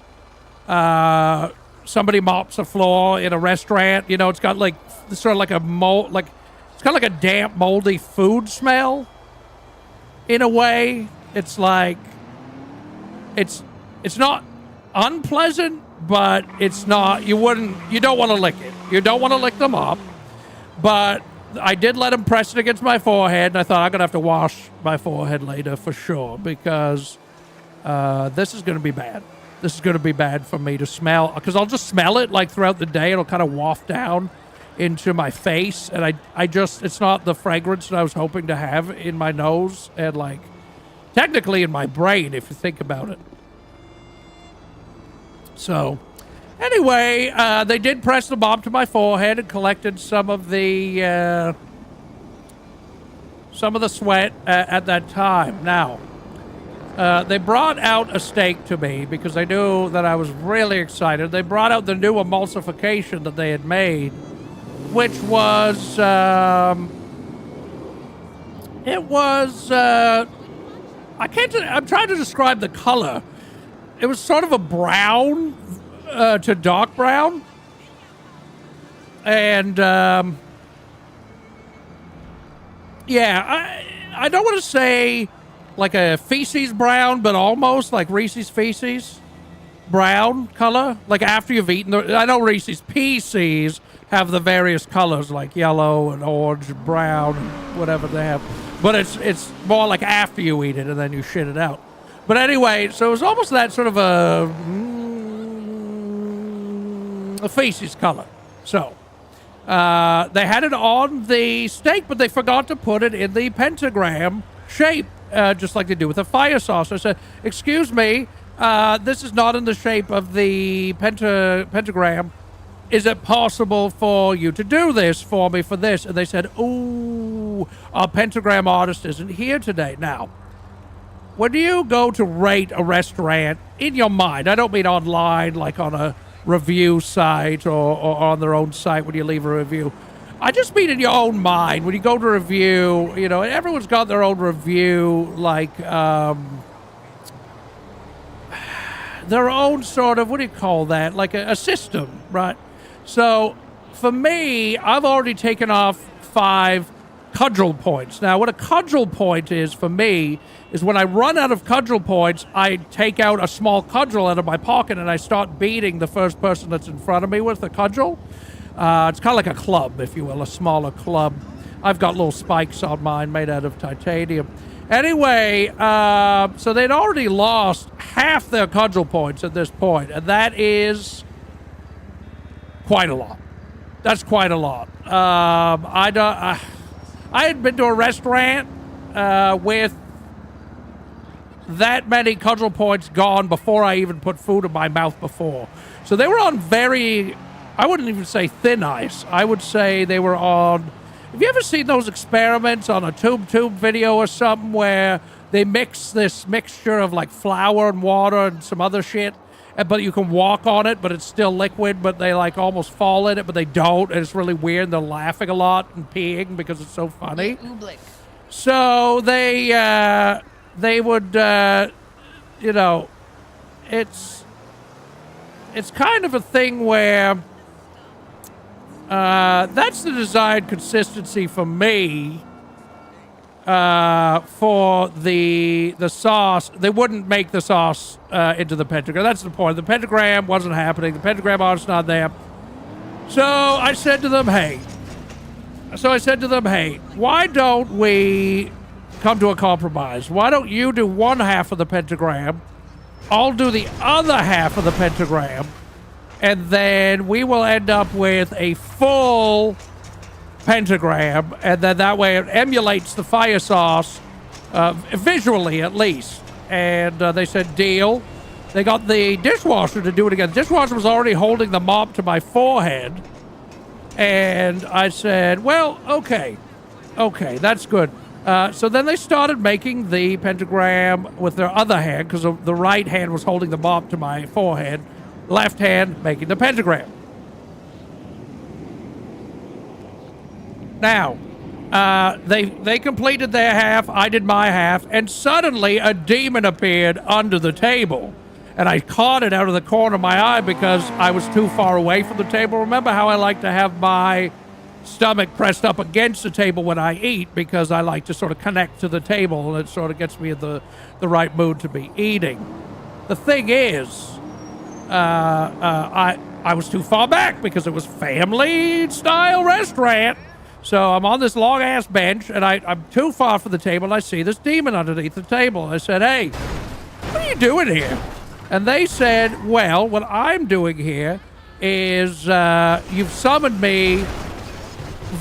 somebody mops a floor in a restaurant. You know, it's got like sort of like a mold, like it's kind of like a damp, moldy food smell. In a way, it's like it's not unpleasant, but it's not. You don't want to lick it. You don't want to lick the mop. But I did let him press it against my forehead, and I thought I'm going to have to wash my forehead later for sure, because this is going to be bad. This is going to be bad for me to smell, because I'll just smell it like throughout the day. It'll kind of waft down into my face, and it's not the fragrance that I was hoping to have in my nose and, like, technically in my brain, if you think about it. So anyway, they did press the mop to my forehead and collected some of the sweat at that time. Now, they brought out a steak to me because they knew that I was really excited. They brought out the new emulsification that they had made, which was, I'm trying to describe the color. It was sort of a brown to dark brown, and I don't want to say like a feces brown, but almost like Reese's feces brown color, like after you've eaten I know Reese's Pieces, have the various colors like yellow and orange and brown and whatever they have. But it's more like after you eat it and then you shit it out. But anyway, so it was almost that sort of a feces color. So they had it on the steak, but they forgot to put it in the pentagram shape, just like they do with the fire sauce. I said, excuse me, this is not in the shape of the pentagram. Is it possible for you to do this for me for this? And they said, ooh, our pentagram artist isn't here today. Now, when you go to rate a restaurant in your mind, I don't mean online, like on a review site or on their own site when you leave a review. I just mean in your own mind. When you go to review, you know, everyone's got their own review, like their own sort of, what do you call that? Like a system, right? So, for me, I've already taken off 5 cudgel points. Now, what a cudgel point is for me is when I run out of cudgel points, I take out a small cudgel out of my pocket and I start beating the first person that's in front of me with the cudgel. It's kind of like a club, if you will, a smaller club. I've got little spikes on mine made out of titanium. Anyway, so they'd already lost half their cudgel points at this point, and that is quite a lot. That's quite a lot. I had been to a restaurant with that many cudgel points gone before I even put food in my mouth before. So they were on very, I wouldn't even say thin ice. I would say they were on, have you ever seen those experiments on a tube video or something where they mix this mixture of like flour and water and some other shit? But you can walk on it, but it's still liquid, but they like almost fall in it, but they don't, and it's really weird. They're laughing a lot and peeing because it's so funny. So they would, you know, it's kind of a thing where that's the desired consistency for me. For the sauce, they wouldn't make the sauce into the pentagram. That's the point. The pentagram wasn't happening. The pentagram art's not there. So I said to them, hey, why don't we come to a compromise? Why don't you do one half of the pentagram? I'll do the other half of the pentagram. And then we will end up with a full pentagram, and then that way it emulates the fire sauce visually at least. And they said deal. They got the dishwasher to do it again. The dishwasher was already holding the mop to my forehead, and I said, well, okay, that's good. So then they started making the pentagram with their other hand, because the right hand was holding the mop to my forehead, left hand making the pentagram. Now, they completed their half, I did my half, and suddenly a demon appeared under the table. And I caught it out of the corner of my eye because I was too far away from the table. Remember how I like to have my stomach pressed up against the table when I eat, because I like to sort of connect to the table, and it sort of gets me in the right mood to be eating. The thing is, I was too far back because it was family-style restaurant. So I'm on this long-ass bench, and I'm too far from the table, and I see this demon underneath the table. I said, hey, what are you doing here? And they said, well, what I'm doing here is you've summoned me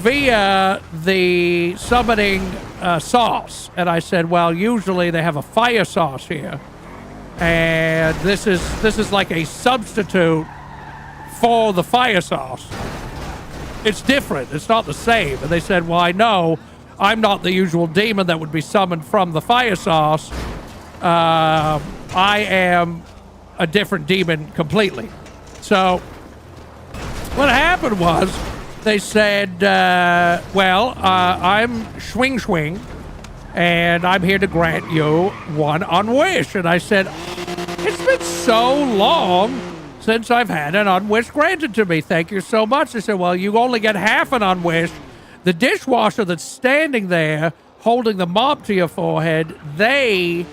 via the summoning sauce. And I said, well, usually they have a fire sauce here. And this is like a substitute for the fire sauce. It's different. It's not the same. And they said, well, I know I'm not the usual demon that would be summoned from the fire sauce. I am a different demon completely. So what happened was they said, well, I'm Swing Swing, and I'm here to grant you one unwish. And I said, it's been so long since I've had an unwish granted to me. Thank you so much. They said, well, you only get half an unwish. The dishwasher that's standing there holding the mop to your forehead, they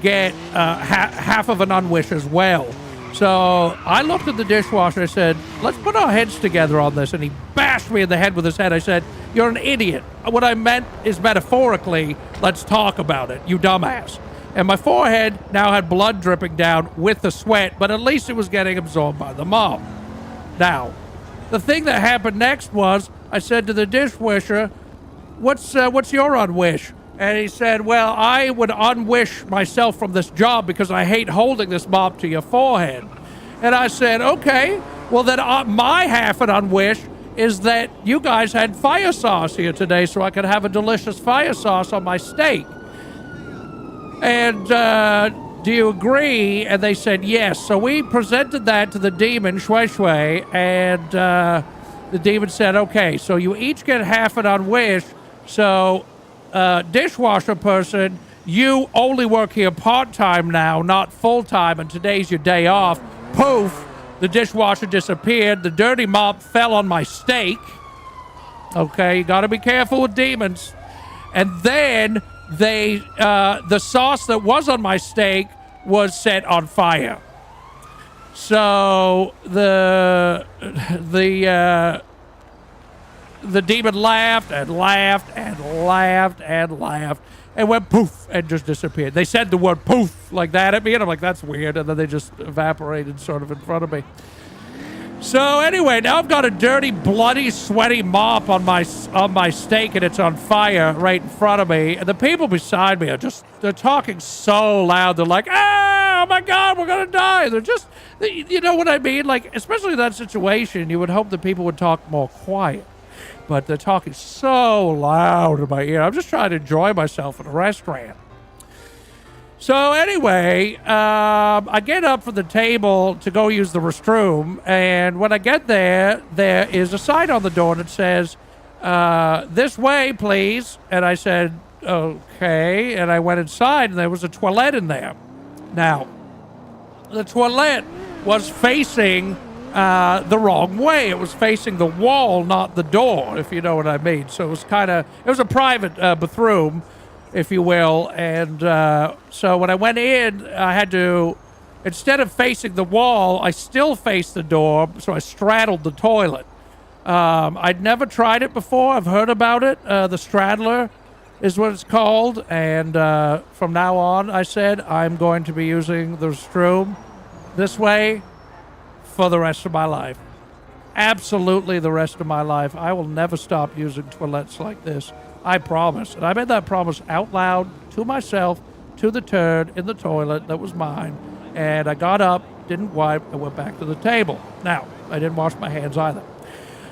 get half of an unwish as well. So I looked at the dishwasher. I said, let's put our heads together on this. And he bashed me in the head with his head. I said, you're an idiot. What I meant is metaphorically, let's talk about it, you dumbass. And my forehead now had blood dripping down with the sweat, but at least it was getting absorbed by the mop. Now, the thing that happened next was I said to the dishwasher, what's your unwish? And he said, well, I would unwish myself from this job because I hate holding this mop to your forehead. And I said, okay, well, then my half an unwish is that you guys had fire sauce here today so I could have a delicious fire sauce on my steak. And do you agree? And they said yes. So we presented that to the demon, Shui Shui, and the demon said, okay, so you each get half an unwish. So dishwasher person, you only work here part-time now, not full-time, and today's your day off. Poof, the dishwasher disappeared. The dirty mop fell on my steak. Okay, you gotta be careful with demons. And then the sauce that was on my steak was set on fire. So the demon laughed and laughed and laughed and laughed and went poof and just disappeared. They said the word poof like that at me, and I'm like, that's weird. And then they just evaporated sort of in front of me. So anyway, now I've got a dirty, bloody, sweaty mop on my steak, and it's on fire right in front of me. And the people beside me they're talking so loud. They're like, oh my God, we're going to die. They're just, you know what I mean? Like, especially in that situation, you would hope that people would talk more quiet. But they're talking so loud in my ear. I'm just trying to enjoy myself at a restaurant. So anyway, I get up from the table to go use the restroom, and when I get there, there is a sign on the door that says, this way, please. And I said, okay, and I went inside, and there was a toilet in there. Now, the toilet was facing the wrong way. It was facing the wall, not the door, if you know what I mean. So it was a private bathroom, if you will. And so when I went in, I had to, instead of facing the wall, I still faced the door, so I straddled the toilet. I'd never tried it before. I've heard about it. The straddler is what it's called. And from now on, I said, I'm going to be using the restroom this way for the rest of my life. Absolutely the rest of my life. I will never stop using toilets like this. I promise. And I made that promise out loud to myself, to the turd in the toilet that was mine. And I got up, didn't wipe, and went back to the table. Now, I didn't wash my hands either.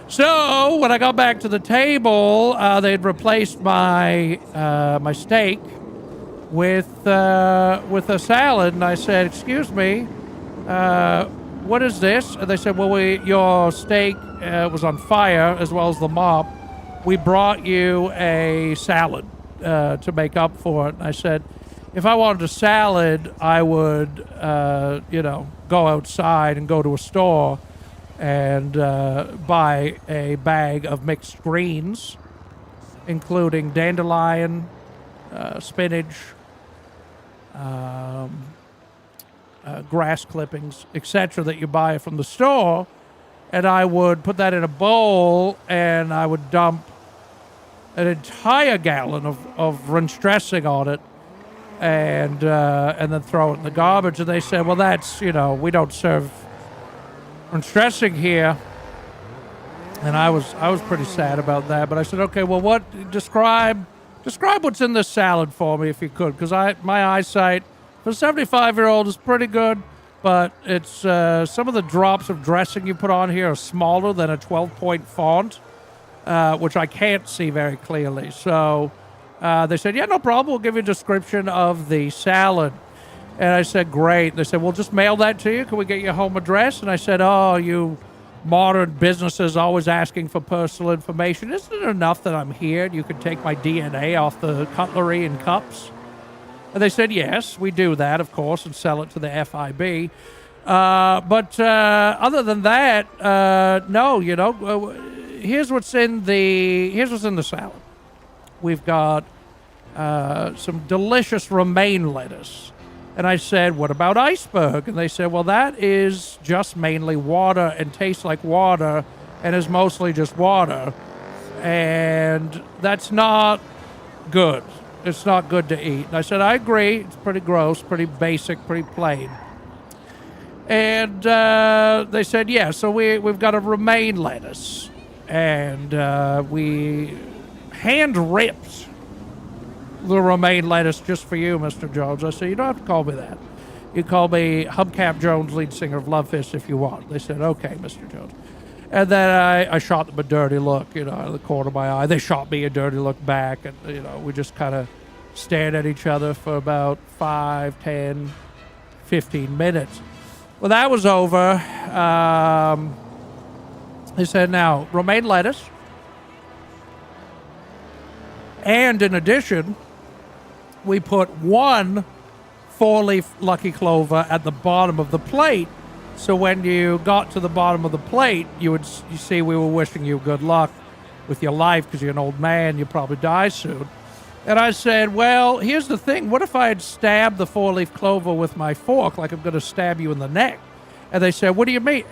So when I got back to the table, they'd replaced my steak with a salad. And I said, excuse me, what is this? And they said, well, your steak was on fire as well as the mop. We brought you a salad to make up for it. And I said, if I wanted a salad, I would, go outside and go to a store and buy a bag of mixed greens, including dandelion, spinach, grass clippings, etc., that you buy from the store, and I would put that in a bowl, and I would dump an entire gallon of ranch dressing on it, and then throw it in the garbage. And they said, well, that's, we don't serve ranch dressing here. And I was pretty sad about that, but I said, okay, well, describe what's in this salad for me if you could, because my eyesight for a 75-year-old is pretty good, but it's some of the drops of dressing you put on here are smaller than a 12-point font, which I can't see very clearly. So they said, yeah, no problem. We'll give you a description of the salad. And I said, great. They said, we'll just mail that to you. Can we get your home address? And I said, oh, you modern businesses always asking for personal information. Isn't it enough that I'm here and you can take my DNA off the cutlery and cups? And they said, yes, we do that, of course, and sell it to the FIB. But other than that, no, here's what's in the salad. We've got some delicious romaine lettuce, And I said, what about iceberg? And they said, well, that is just mainly water and tastes like water and is mostly just water. And that's not good. It's not good to eat. And I said, I agree. It's pretty gross, pretty basic, pretty plain. And they said, yeah, so we've got a romaine lettuce. And we hand-ripped the romaine lettuce just for you, Mr. Jones. I said, you don't have to call me that. You call me Hubcap Jones, lead singer of Love Fist, if you want. They said, okay, Mr. Jones. And then I shot them a dirty look, out of the corner of my eye. They shot me a dirty look back, and, we just kind of stared at each other for about 5, 10, 15 minutes. Well, that was over. They said, now, romaine lettuce. And in addition, we put one 4-leaf Lucky Clover at the bottom of the plate. So when you got to the bottom of the plate, you see we were wishing you good luck with your life because you're an old man. You'll probably die soon. And I said, well, here's the thing. What if I had stabbed the 4-leaf clover with my fork like I'm going to stab you in the neck? And they said, what do you mean?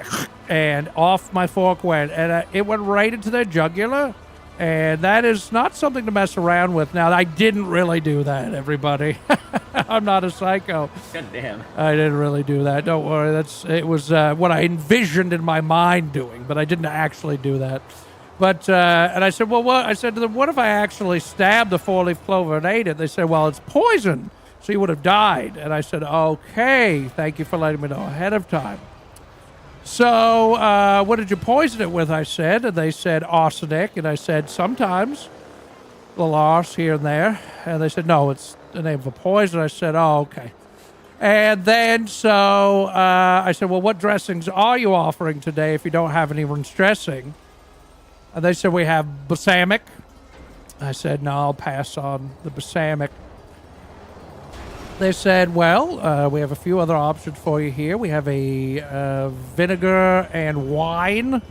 And off my fork went. And it went right into their jugular. And that is not something to mess around with. Now, I didn't really do that, everybody. I'm not a psycho. God damn. I didn't really do that. Don't worry. It was what I envisioned in my mind doing, but I didn't actually do that. But and I said, well, what? I said to them, what if I actually stabbed the 4-leaf clover and ate it? They said, well, it's poison, so you would have died. And I said, okay, thank you for letting me know ahead of time. So, what did you poison it with, I said. And they said, arsenic. And I said, sometimes, a little arse here and there. And they said, no, it's the name of a poison. I said, oh, okay. And then, so, I said, well, what dressings are you offering today if you don't have any dressing? And they said, we have balsamic. I said, no, I'll pass on the balsamic. They said, well, we have a few other options for you here. We have a vinegar and wine.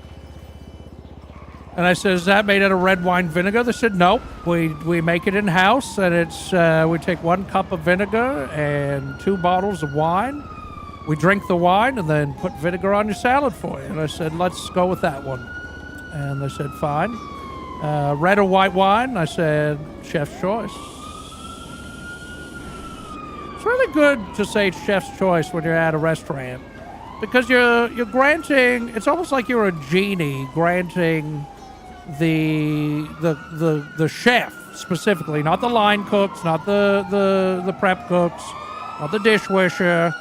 And I said, is that made out of red wine vinegar? They said, nope. We make it in-house, and it's we take 1 cup of vinegar and 2 bottles of wine. We drink the wine and then put vinegar on your salad for you. And I said, let's go with that one. And they said, fine. Red or white wine? I said, chef's choice. It's really good to say chef's choice when you're at a restaurant because you're granting. It's almost like you're a genie granting the chef specifically, not the line cooks, not the prep cooks, not the dishwasher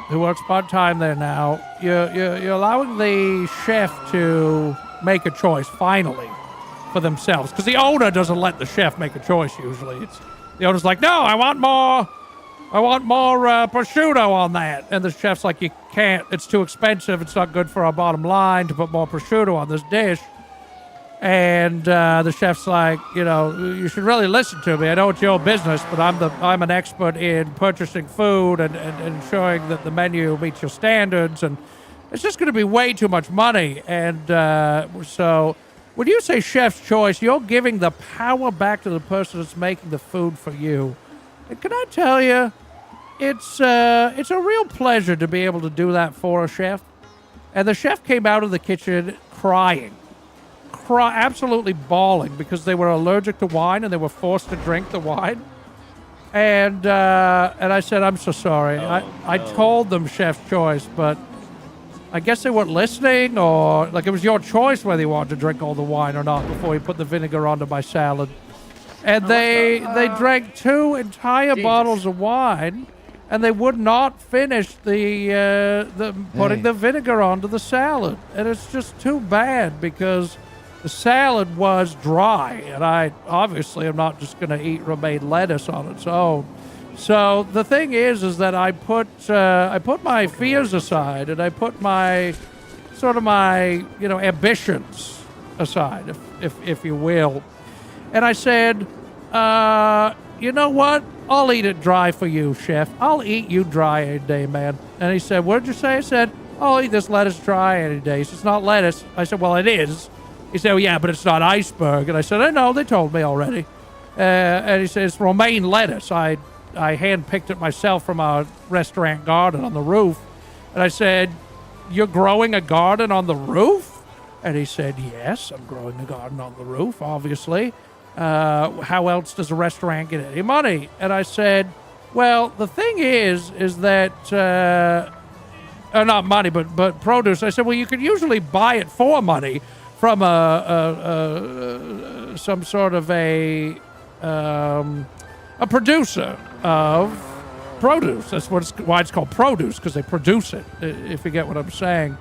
who works part time there now. You're allowing the chef to make a choice finally for themselves because the owner doesn't let the chef make a choice usually. The owner's like, no, I want more prosciutto on that. And the chef's like, you can't. It's too expensive. It's not good for our bottom line to put more prosciutto on this dish. And the chef's like, you should really listen to me. I know it's your business, but I'm an expert in purchasing food and ensuring that the menu meets your standards. And it's just going to be way too much money. And so when you say chef's choice, you're giving the power back to the person that's making the food for you. And can I tell you, it's a real pleasure to be able to do that for a chef. And the chef came out of the kitchen crying, absolutely bawling because they were allergic to wine and they were forced to drink the wine. And I said, I'm so sorry. I told them chef's choice, but I guess they weren't listening, or like it was your choice whether you wanted to drink all the wine or not before you put the vinegar onto my salad. And they drank 2 entire bottles of wine, and they would not finish the putting the vinegar onto the salad. And it's just too bad because the salad was dry, and I obviously am not just going to eat romaine lettuce on its own. So the thing is that I put my fears aside, and I put my ambitions aside, if you will, and I said, you know what? I'll eat it dry for you, chef. I'll eat you dry any day, man. And he said, what did you say? I said, I'll eat this lettuce dry any day. He said, it's not lettuce. I said, well, it is. He said, well, yeah, but it's not iceberg. And I said, I know, they told me already. And he said, it's romaine lettuce. I I hand-picked it myself from our restaurant garden on the roof. And I said, "You're growing a garden on the roof?" And he said, "Yes, I'm growing a garden on the roof, obviously. How else does a restaurant get any money?" And I said, "Well, the thing is that, not money, but produce." I said, "Well, you can usually buy it for money from some sort of a producer of produce. That's why it's called produce, because they produce it, if you get what I'm saying."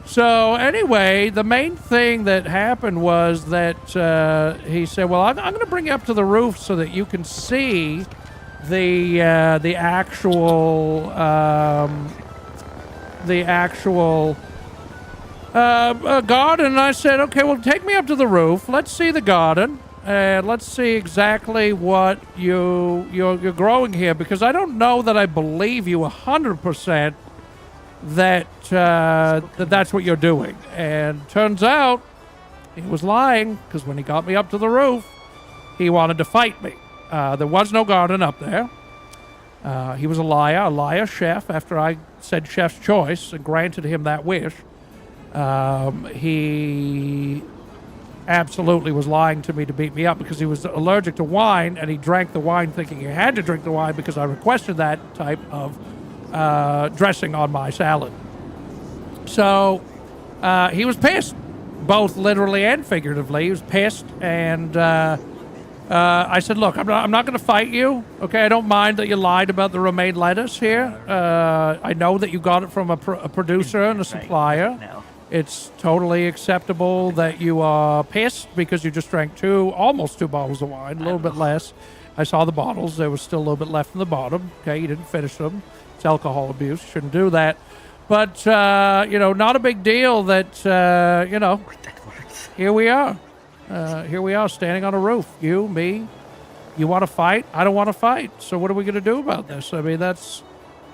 So anyway, the main thing that happened was that he said, "Well, I'm going to bring you up to the roof so that you can see the actual garden." And I said, "Okay, well, take me up to the roof. Let's see the garden, and let's see exactly what you're growing here, because I don't know that I believe you 100% that that's what you're doing." And turns out he was lying, because when he got me up to the roof, he wanted to fight me. There was no garden up there. He was a liar chef. After I said chef's choice and granted him that wish, he absolutely was lying to me to beat me up, because he was allergic to wine, and he drank the wine thinking he had to drink the wine because I requested that type of dressing on my salad. So he was pissed, both literally and figuratively. He was pissed, and I said, "Look, I'm not going to fight you. Okay, I don't mind that you lied about the romaine lettuce here. I know that you got it from a producer and a supplier. Now. It's totally acceptable that you are pissed because you just drank almost two bottles of wine, a little bit less. I saw the bottles. There was still a little bit left in the bottom. Okay, you didn't finish them. It's alcohol abuse. You shouldn't do that. But, not a big deal that, here we are. Here we are standing on a roof. You, me. You want to fight? I don't want to fight. So what are we going to do about this? I mean, that's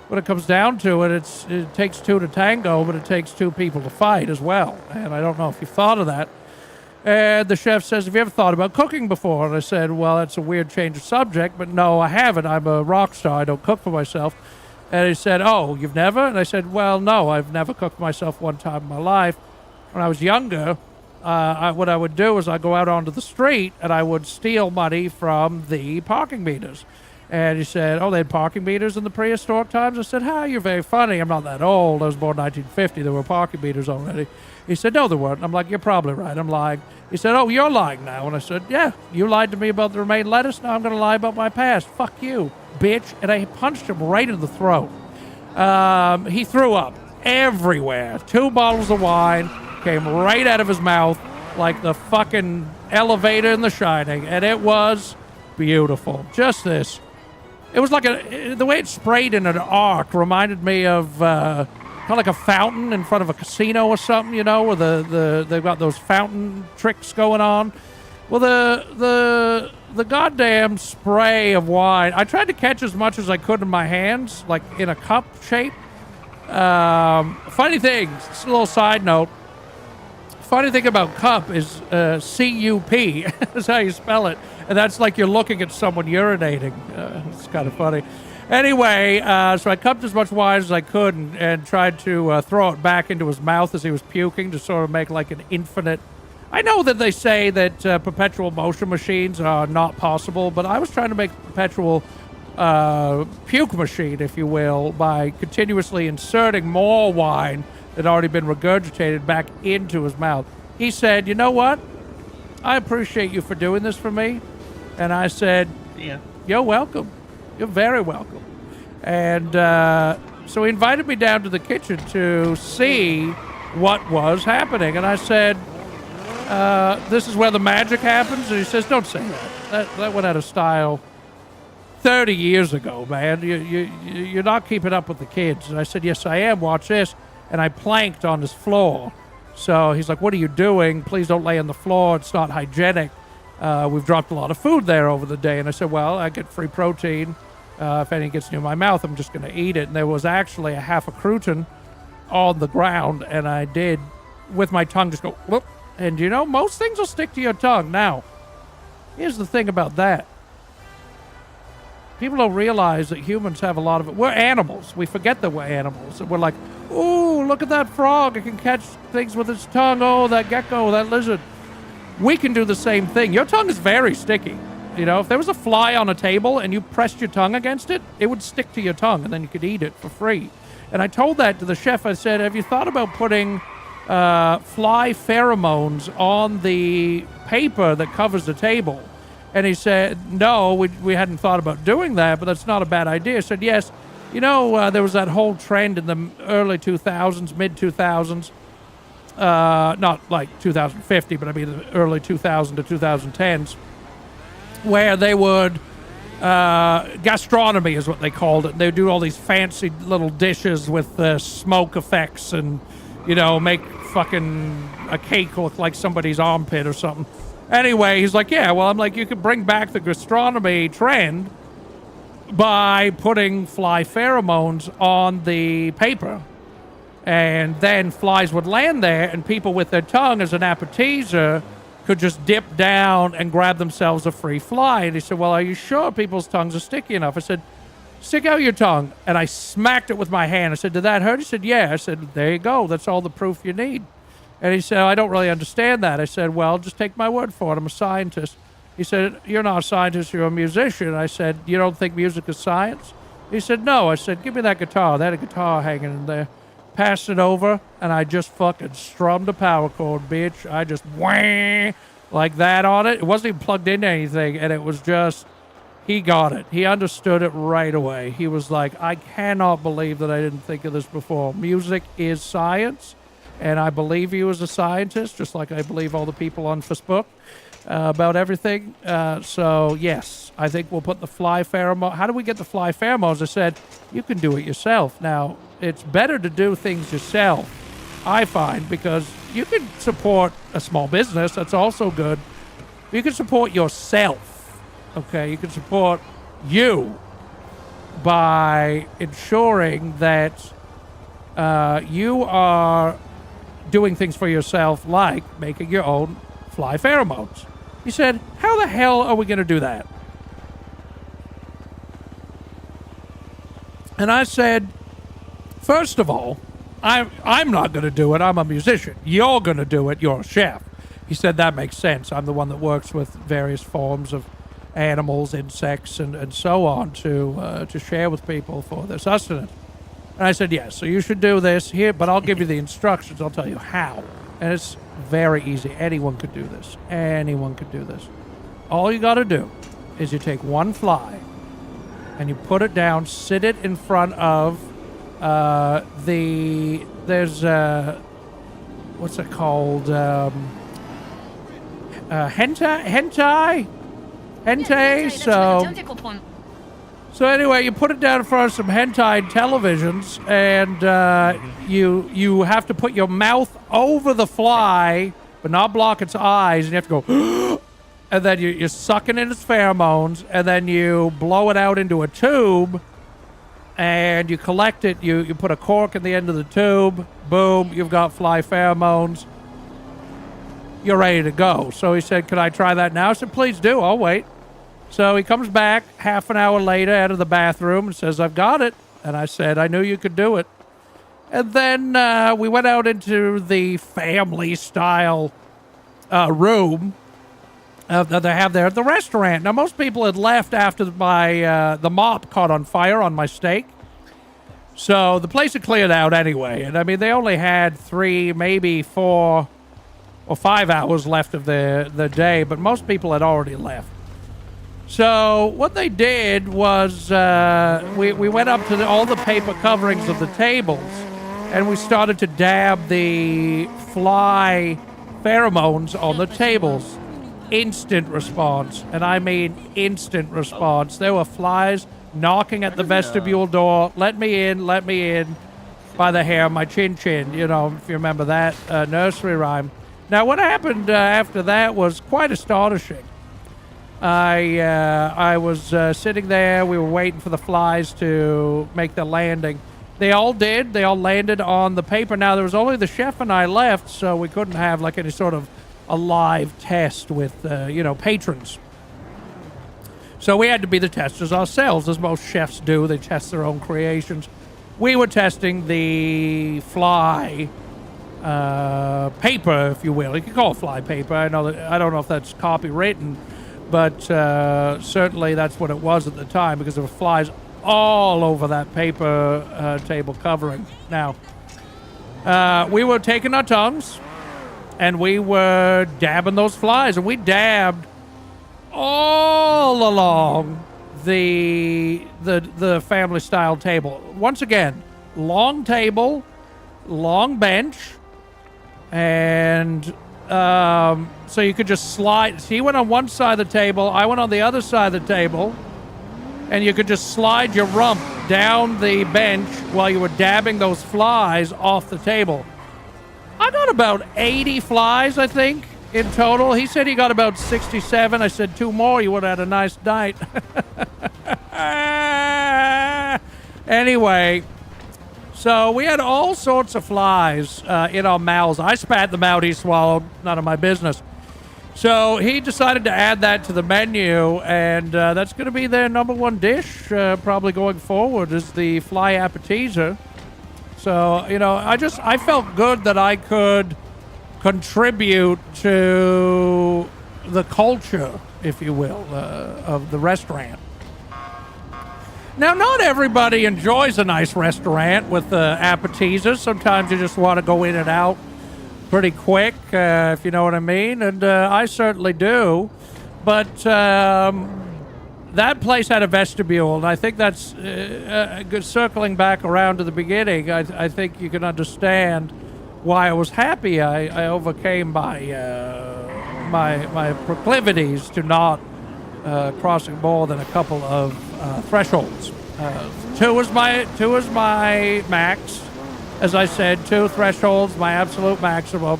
when it comes down to it. It takes two to tango, but it takes two people to fight as well. And I don't know if you thought of that. And the chef says, "Have you ever thought about cooking before?" And I said, "Well, that's a weird change of subject, but no, I haven't. I'm a rock star. I don't cook for myself." And he said, "Oh, you've never?" And I said, "Well, no, I've never cooked for myself one time in my life. When I was younger, what I would do is I'd go out onto the street and I would steal money from the parking meters." And he said, "Oh, they had parking meters in the prehistoric times?" I said, "You're very funny. I'm not that old. I was born in 1950. There were parking meters already." He said, "No, there weren't." I'm like, "You're probably right. I'm lying." He said, "Oh, you're lying now." And I said, "Yeah, you lied to me about the romaine lettuce. Now I'm going to lie about my past. Fuck you, bitch." And I punched him right in the throat. He threw up everywhere. 2 bottles of wine came right out of his mouth like the fucking elevator in The Shining. And it was beautiful. Just this. It was like the way it sprayed in an arc reminded me of kind of like a fountain in front of a casino or something, where they've got those fountain tricks going on. Well, the goddamn spray of wine, I tried to catch as much as I could in my hands, like in a cup shape. Funny thing, just a little side note. Funny thing about cup is C-U-P. That's how you spell it. And that's like you're looking at someone urinating. It's kind of funny. Anyway, so I cupped as much wine as I could and tried to throw it back into his mouth as he was puking to sort of make like an infinite... I know that they say that perpetual motion machines are not possible, but I was trying to make a perpetual puke machine, if you will, by continuously inserting more wine that had already been regurgitated back into his mouth. He said, "You know what? I appreciate you for doing this for me." And I said, Yeah. "You're welcome. You're very welcome." And so he invited me down to the kitchen to see what was happening. And I said, "This is where the magic happens?" And he says, "Don't say that. That went out of style 30 years ago, man. You're not keeping up with the kids." And I said, "Yes, I am. Watch this." And I planked on his floor. So he's like, "What are you doing? Please don't lay on the floor. It's not hygienic. We've dropped a lot of food there over the day." And I said, "Well, I get free protein. If anything gets near my mouth, I'm just going to eat it." And there was actually a half a crouton on the ground. And I did, with my tongue, just go, whoop. And most things will stick to your tongue. Now, here's the thing about that. people don't realize that humans have a lot of it. We're animals. We forget that we're animals. And we're like, ooh, look at that frog. It can catch things with its tongue. Oh, that gecko, that lizard. We can do the same thing. Your tongue is very sticky. You know, if there was a fly on a table and you pressed your tongue against it, it would stick to your tongue and then you could eat it for free. And I told that to the chef. I said, have you thought about putting fly pheromones on the paper that covers the table? And he said, no, we hadn't thought about doing that, but that's not a bad idea. I said, yes. You know, there was that whole trend in the early 2000s, mid-2000s, not like 2050, but I mean the early 2000 to 2010s, where they would, gastronomy is what they called it. They would do all these fancy little dishes with smoke effects and, you know, make fucking a cake look like somebody's armpit or something. Anyway, he's like, yeah, well, I'm like, you could bring back the gastronomy trend by putting fly pheromones on the paper. And then flies would land there, and people with their tongue as an appetizer could just dip down and grab themselves a free fly. And he said, well, are you sure people's tongues are sticky enough? I said, stick out your tongue. And I smacked it with my hand. I said, did that hurt? He said, yeah. I said, there you go. That's all the proof you need. And he said, I don't really understand that. I said, well, just take my word for it. I'm a scientist. He said, you're not a scientist, you're a musician. I said, you don't think music is science? He said, no. I said, give me that guitar. They had a guitar hanging in there. Passed it over, and I just fucking strummed a power chord, bitch. I just whang like that on it. It wasn't even plugged into anything, and it was just, he got it. He understood it right away. He was like, I cannot believe that I didn't think of this before. Music is science, and I believe you as a scientist, just like I believe all the people on Facebook about everything. So, yes, I think we'll put the fly pheromone. How do we get the fly pheromones? I said, you can do it yourself. Now, it's better to do things yourself, I find, because you can support a small business. That's also good. You can support yourself, okay? You can support you by ensuring that you are doing things for yourself, like making your own fly pheromones. He said, how the hell are we going to do that? And I said, first of all, I'm not going to do it. I'm a musician. You're going to do it. You're a chef. He said, that makes sense. I'm the one that works with various forms of animals, insects, and so on to share with people for their sustenance. And I said, yes, so you should do this here, but I'll give you the instructions. I'll tell you how. And it's very easy. Anyone could do this. Anyone could do this. All you got to do is you take one fly and you put it down, sit it in front of there's what's it called? Hentai. So anyway, you put it down in front of some hentai televisions, and you have to put your mouth over the fly, but not block its eyes, and you have to go, and then you're sucking in its pheromones, and then you blow it out into a tube, and you collect it. You put a cork in the end of the tube. Boom, you've got fly pheromones. You're ready to go. So he said, could I try that now? I said, please do. I'll wait. So he comes back half an hour later out of the bathroom and says, I've got it. And I said, I knew you could do it. And then we went out into the family-style room that they have there at the restaurant. Now, most people had left after the mop caught on fire on my steak. So the place had cleared out anyway. And, I mean, they only had 3, maybe 4 or 5 hours left of the day, but most people had already left. So what they did was we went up to all the paper coverings of the tables, and we started to dab the fly pheromones on the tables. Instant response, and I mean instant response. There were flies knocking at the vestibule door. Let me in, by the hair of my chin. You know, if you remember that nursery rhyme. Now, what happened after that was quite astonishing. I was sitting there. We were waiting for the flies to make the landing. They all did. They all landed on the paper. Now, there was only the chef and I left, so we couldn't have like any sort of a live test with, patrons. So we had to be the testers ourselves, as most chefs do. They test their own creations. We were testing the fly paper, if you will. You can call it fly paper. I don't know if that's copywritten, but certainly that's what it was at the time, because there were flies all over that paper table covering. Now, we were taking our tongues and we were dabbing those flies, and we dabbed all along the family style table. Once again, long table, long bench, and so you could just slide. So he went on one side of the table, I went on the other side of the table, and you could just slide your rump down the bench while you were dabbing those flies off the table. I got about 80 flies, I think, in total. He said he got about 67. I said 2 more, you would have had a nice night. Anyway, so we had all sorts of flies in our mouths. I spat them out, he swallowed, none of my business. So he decided to add that to the menu, and that's going to be their number one dish probably going forward, is the fly appetizer. So, you know, I felt good that I could contribute to the culture, if you will, of the restaurant. Now, not everybody enjoys a nice restaurant with appetizers. Sometimes you just want to go in and out pretty quick, if you know what I mean, and I certainly do. But that place had a vestibule, and I think that's good. Circling back around to the beginning, I think you can understand why I was happy. I overcame my proclivities to not crossing more than a couple of thresholds. 2 is my max. As I said, 2 thresholds, my absolute maximum.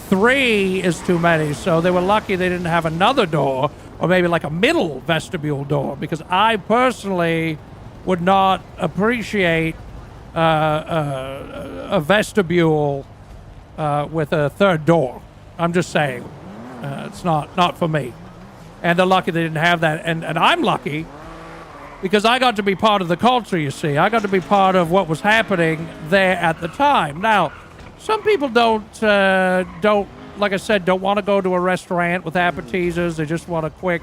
3 is too many, so they were lucky they didn't have another door, or maybe like a middle vestibule door, because I personally would not appreciate a vestibule with a third door. I'm just saying, it's not for me. And they're lucky they didn't have that, and I'm lucky because I got to be part of the culture, you see. I got to be part of what was happening there at the time. Now, some people don't, like I said, don't want to go to a restaurant with appetizers. They just want a quick,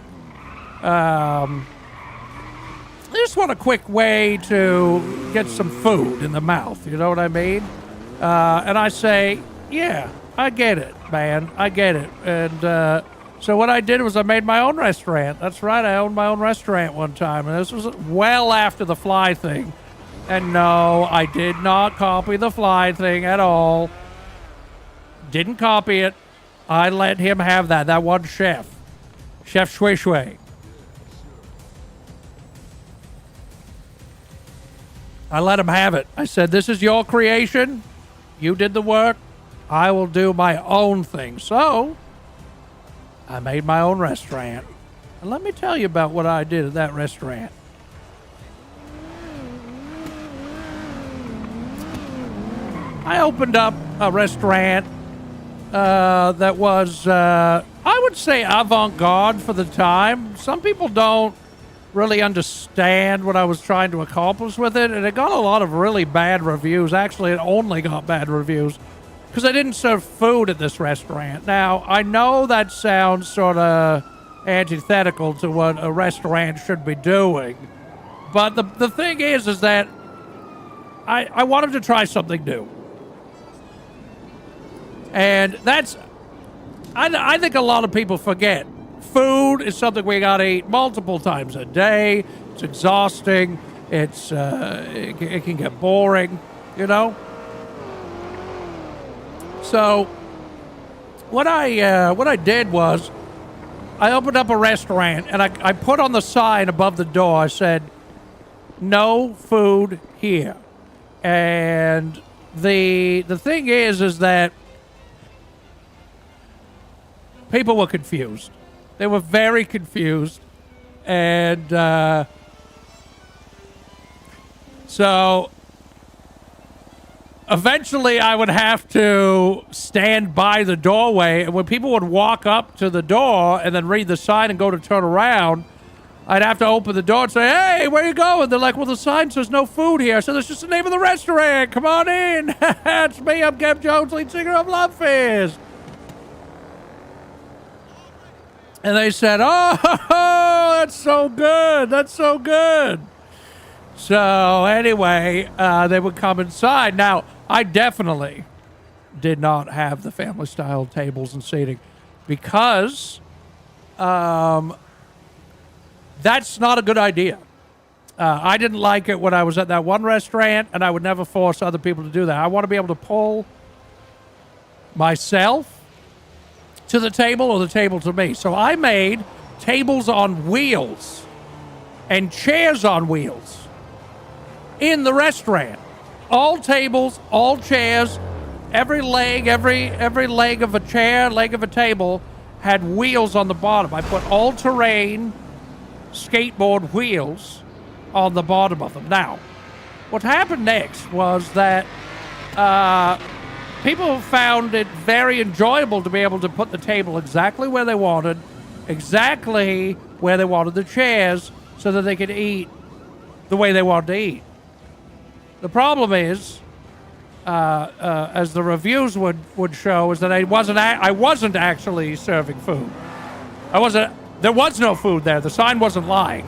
way to get some food in the mouth. You know what I mean? And I say, yeah, I get it, man. I get it. And so what I did was I made my own restaurant. That's right, I owned my own restaurant one time. And this was well after the fly thing. And no, I did not copy the fly thing at all. Didn't copy it. I let him have that one chef. Chef Shui Shui. I let him have it. I said, this is your creation. You did the work. I will do my own thing. So I made my own restaurant. And let me tell you about what I did at that restaurant. I opened up a restaurant that was, I would say, avant-garde for the time. Some people don't really understand what I was trying to accomplish with it, and it got a lot of really bad reviews. Actually, it only got bad reviews because I didn't serve food at this restaurant. Now, I know that sounds sort of antithetical to what a restaurant should be doing, but the thing is that I wanted to try something new. And that's, I think a lot of people forget. Food is something we gotta eat multiple times a day. It's exhausting. It's, it can get boring, you know? So what I did was I opened up a restaurant and I put on the sign above the door, I said, no food here. And the thing is that people were confused. They were very confused. And so eventually I would have to stand by the doorway, and when people would walk up to the door and then read the sign and go to turn around, I'd have to open the door and say, hey, where you going? They're like, well, the sign says no food here. So that's just the name of the restaurant. Come on in. It's me. I'm Kev Jones, lead singer of Love Fist. And they said, oh, that's so good. That's so good. So anyway, they would come inside. Now, I definitely did not have the family-style tables and seating because that's not a good idea. I didn't like it when I was at that one restaurant, and I would never force other people to do that. I want to be able to pull myself to the table or the table to me. So I made tables on wheels and chairs on wheels in the restaurant. All tables, all chairs, every leg of a chair, leg of a table had wheels on the bottom. I put all-terrain skateboard wheels on the bottom of them. Now, what happened next was that people found it very enjoyable to be able to put the table exactly where they wanted, exactly where they wanted the chairs, so that they could eat the way they wanted to eat. The problem is, as the reviews would show, is that I wasn't actually serving food. There was no food there. The sign wasn't lying.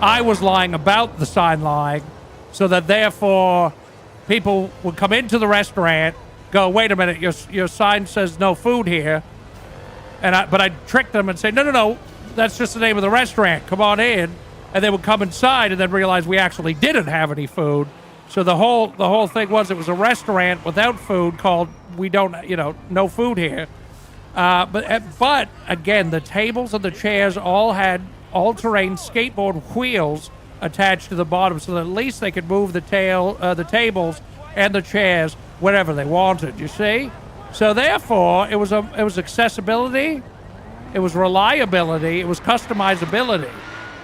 I was lying about the sign lying, so that therefore people would come into the restaurant, go, wait a minute, your sign says no food here, but I'd trick them and say, no, that's just the name of the restaurant. Come on in, and they would come inside and then realize we actually didn't have any food. So the whole thing was it was a restaurant without food called we don't, no food here. But again, the tables and the chairs all had all-terrain skateboard wheels attached to the bottom, so that at least they could move the tables and the chairs wherever they wanted. You see, so therefore it was accessibility, it was reliability, it was customizability.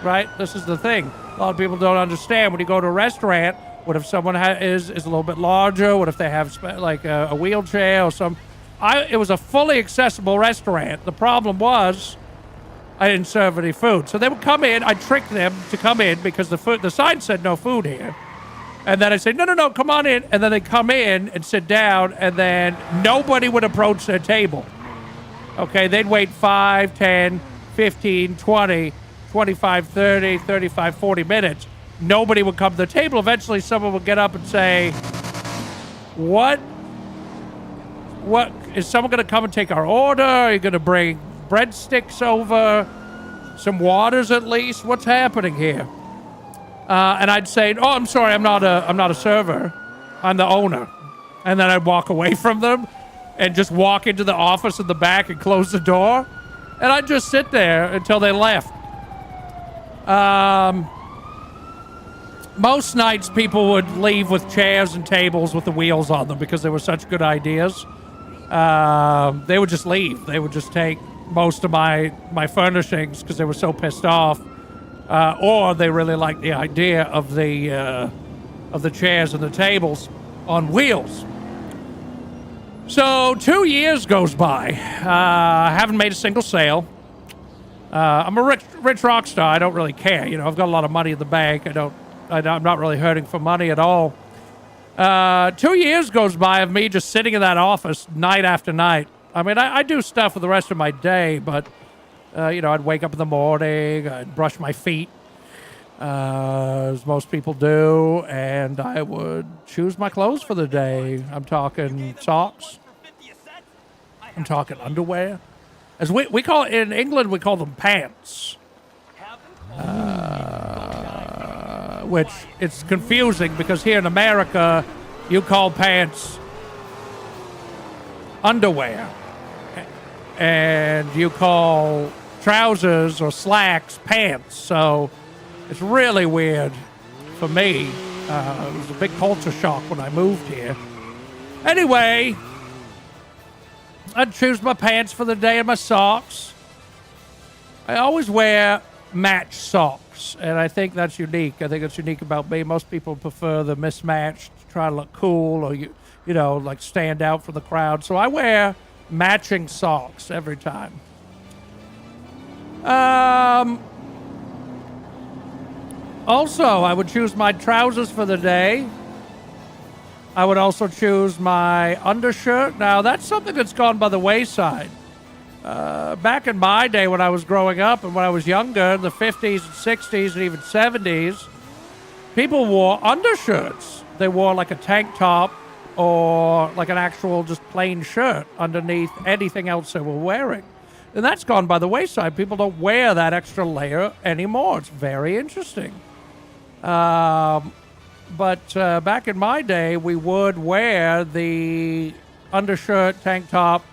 Right? This is the thing. A lot of people don't understand when you go to a restaurant. What if someone is a little bit larger? What if they have like a wheelchair or some? It was a fully accessible restaurant. The problem was I didn't serve any food. So they would come in. I tricked them to come in because the sign said no food here. And then I said, no, come on in. And then they come in and sit down, and then nobody would approach their table. Okay, they'd wait 5, 10, 15, 20, 25, 30, 35, 40 minutes. Nobody would come to the table. Eventually, someone would get up and say, what is someone going to come and take our order? Are you going to bring breadsticks over? Some waters at least? What's happening here? And I'd say, oh, I'm sorry, I'm not a server. I'm the owner. And then I'd walk away from them and just walk into the office in the back and close the door. And I'd just sit there until they left. Most nights people would leave with chairs and tables with the wheels on them because they were such good ideas. They would just leave. They would just take most of my furnishings because they were so pissed off. Or they really liked the idea of the chairs and the tables on wheels. So 2 years goes by. I haven't made a single sale. I'm a rich rock star. I don't really care. I've got a lot of money in the bank. I'm not really hurting for money at all. 2 years goes by of me just sitting in that office night after night. I mean, I do stuff for the rest of my day, but, I'd wake up in the morning, I'd brush my feet, as most people do, and I would choose my clothes for the day. I'm talking socks. I'm talking underwear. As we call it in England, we call them pants. Which it's confusing because here in America, you call pants underwear, and you call trousers or slacks pants. So it's really weird for me. It was a big culture shock when I moved here. Anyway, I'd choose my pants for the day and my socks. I always wear matched socks, and I think that's unique. I think that's unique about me. Most people prefer the mismatched, try to look cool, or like stand out from the crowd. So I wear matching socks every time. Also, I would choose my trousers for the day. I would also choose my undershirt. Now, that's something that's gone by the wayside. Back in my day when I was growing up and when I was younger, in the 50s and 60s and even 70s, people wore undershirts. They wore like a tank top or like an actual just plain shirt underneath anything else they were wearing. And that's gone by the wayside. People don't wear that extra layer anymore. It's very interesting. But back in my day, we would wear the undershirt, tank top,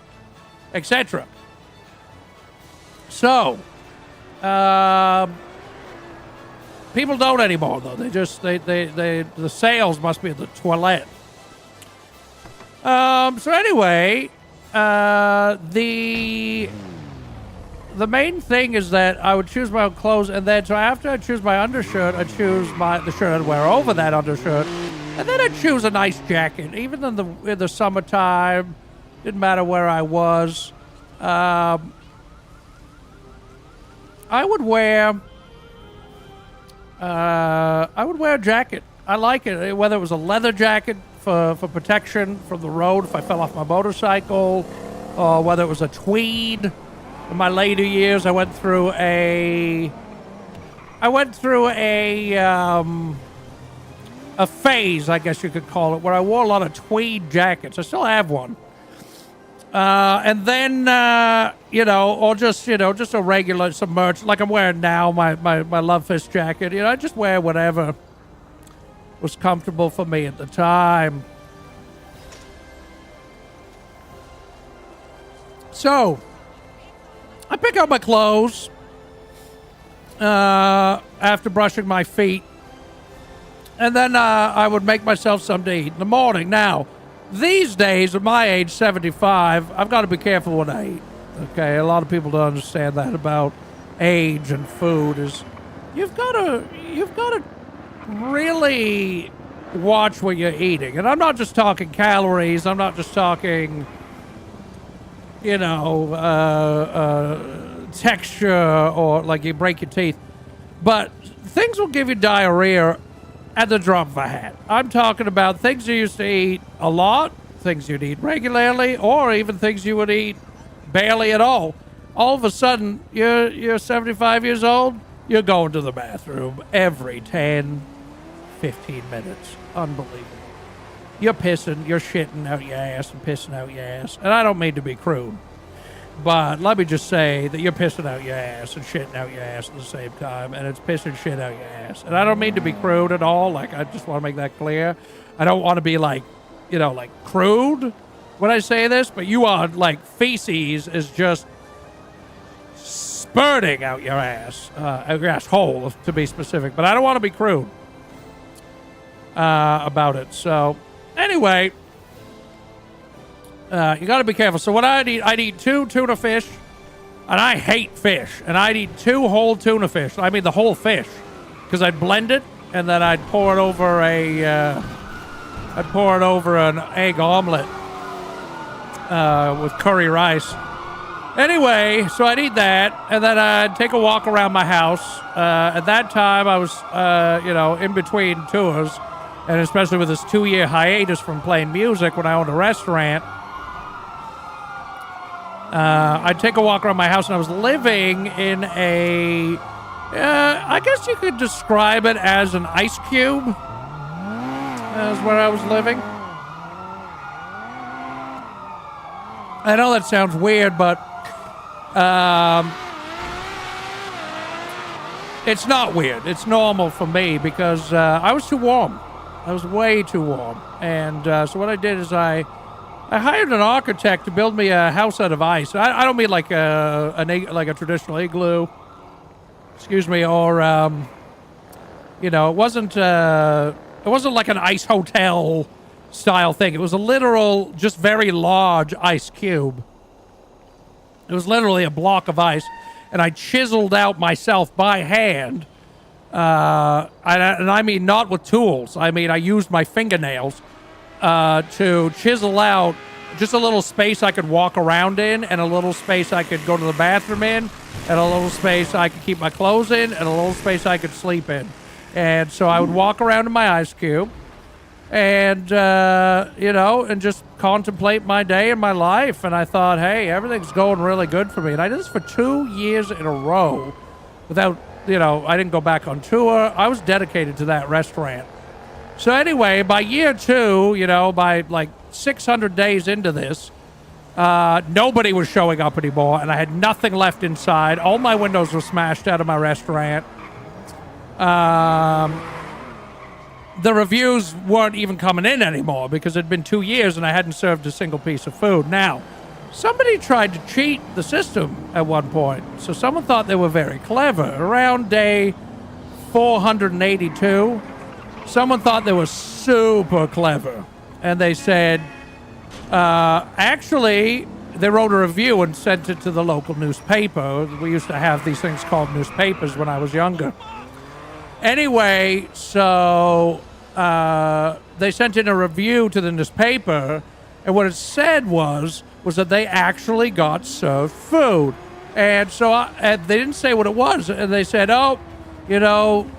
etc. So, people don't anymore, though. The sales must be at the toilet. So anyway, the main thing is that I would choose my own clothes, and then so after I choose my undershirt, I choose the shirt I'd wear over that undershirt, and then I'd choose a nice jacket. Even in the summertime, didn't matter where I was. I would wear a jacket. I like it, whether it was a leather jacket for protection from the road if I fell off my motorcycle, or whether it was a tweed. In my later years, I went through a phase, I guess you could call it, where I wore a lot of tweed jackets. I still have one. And then, or just a regular, some merch, like I'm wearing now, my Love Fist jacket. I just wear whatever was comfortable for me at the time. So, I pick out my clothes after brushing my feet, and then I would make myself something to eat in the morning. Now, these days, at my age, 75, I've got to be careful what I eat. Okay, a lot of people don't understand that about age and food. Is you've got to really watch what you're eating, and I'm not just talking calories. I'm not just talking, texture or like you break your teeth, but things will give you diarrhea at the drop of a hat. I'm talking about things you used to eat a lot, things you'd eat regularly, or even things you would eat barely at all. All of a sudden, you're 75 years old, you're going to the bathroom every 10, 15 minutes. Unbelievable. You're pissing, you're shitting out your ass and pissing out your ass. And I don't mean to be crude, but let me just say that you're pissing out your ass and shitting out your ass at the same time, and it's pissing shit out your ass. And I don't mean to be crude at all. Like, I just want to make that clear. I don't want to be like crude when I say this, but you are like feces is just spurting out your ass, your asshole to be specific. But I don't want to be crude about it. So anyway, you got to be careful. So what I'd eat 2 tuna fish, and I hate fish, and I'd eat 2 whole tuna fish. I mean the whole fish, because I'd blend it, and then I'd pour it over an egg omelet with curry rice. Anyway, so I'd eat that, and then I'd take a walk around my house. At that time, I was, in between tours, and especially with this 2-year hiatus from playing music when I owned a restaurant, I'd take a walk around my house, and I was living in I guess you could describe it as an ice cube. That's where I was living. I know that sounds weird, but it's not weird. It's normal for me because I was too warm. I was way too warm. And so what I did is I hired an architect to build me a house out of ice. I don't mean like a traditional igloo. Excuse me, or it wasn't like an ice hotel style thing. It was a literal, just very large ice cube. It was literally a block of ice, and I chiseled out myself by hand. And I mean not with tools. I mean I used my fingernails to chisel out just a little space I could walk around in, and a little space I could go to the bathroom in, and a little space I could keep my clothes in, and a little space I could sleep in. And so I would walk around in my ice cube and, and just contemplate my day and my life. And I thought, hey, everything's going really good for me. And I did this for 2 years in a row without, I didn't go back on tour. I was dedicated to that restaurant. So anyway, by year 2, by like 600 days into this, nobody was showing up anymore, and I had nothing left inside. All my windows were smashed out of my restaurant. The reviews weren't even coming in anymore because it had been 2 years and I hadn't served a single piece of food. Now, somebody tried to cheat the system at one point. So someone thought they were very clever. Around day 482, someone thought they were super clever. And they said, actually, they wrote a review and sent it to the local newspaper. We used to have these things called newspapers when I was younger. Anyway, so they sent in a review to the newspaper, and what it said was that they actually got served food. And so they didn't say what it was. And they said,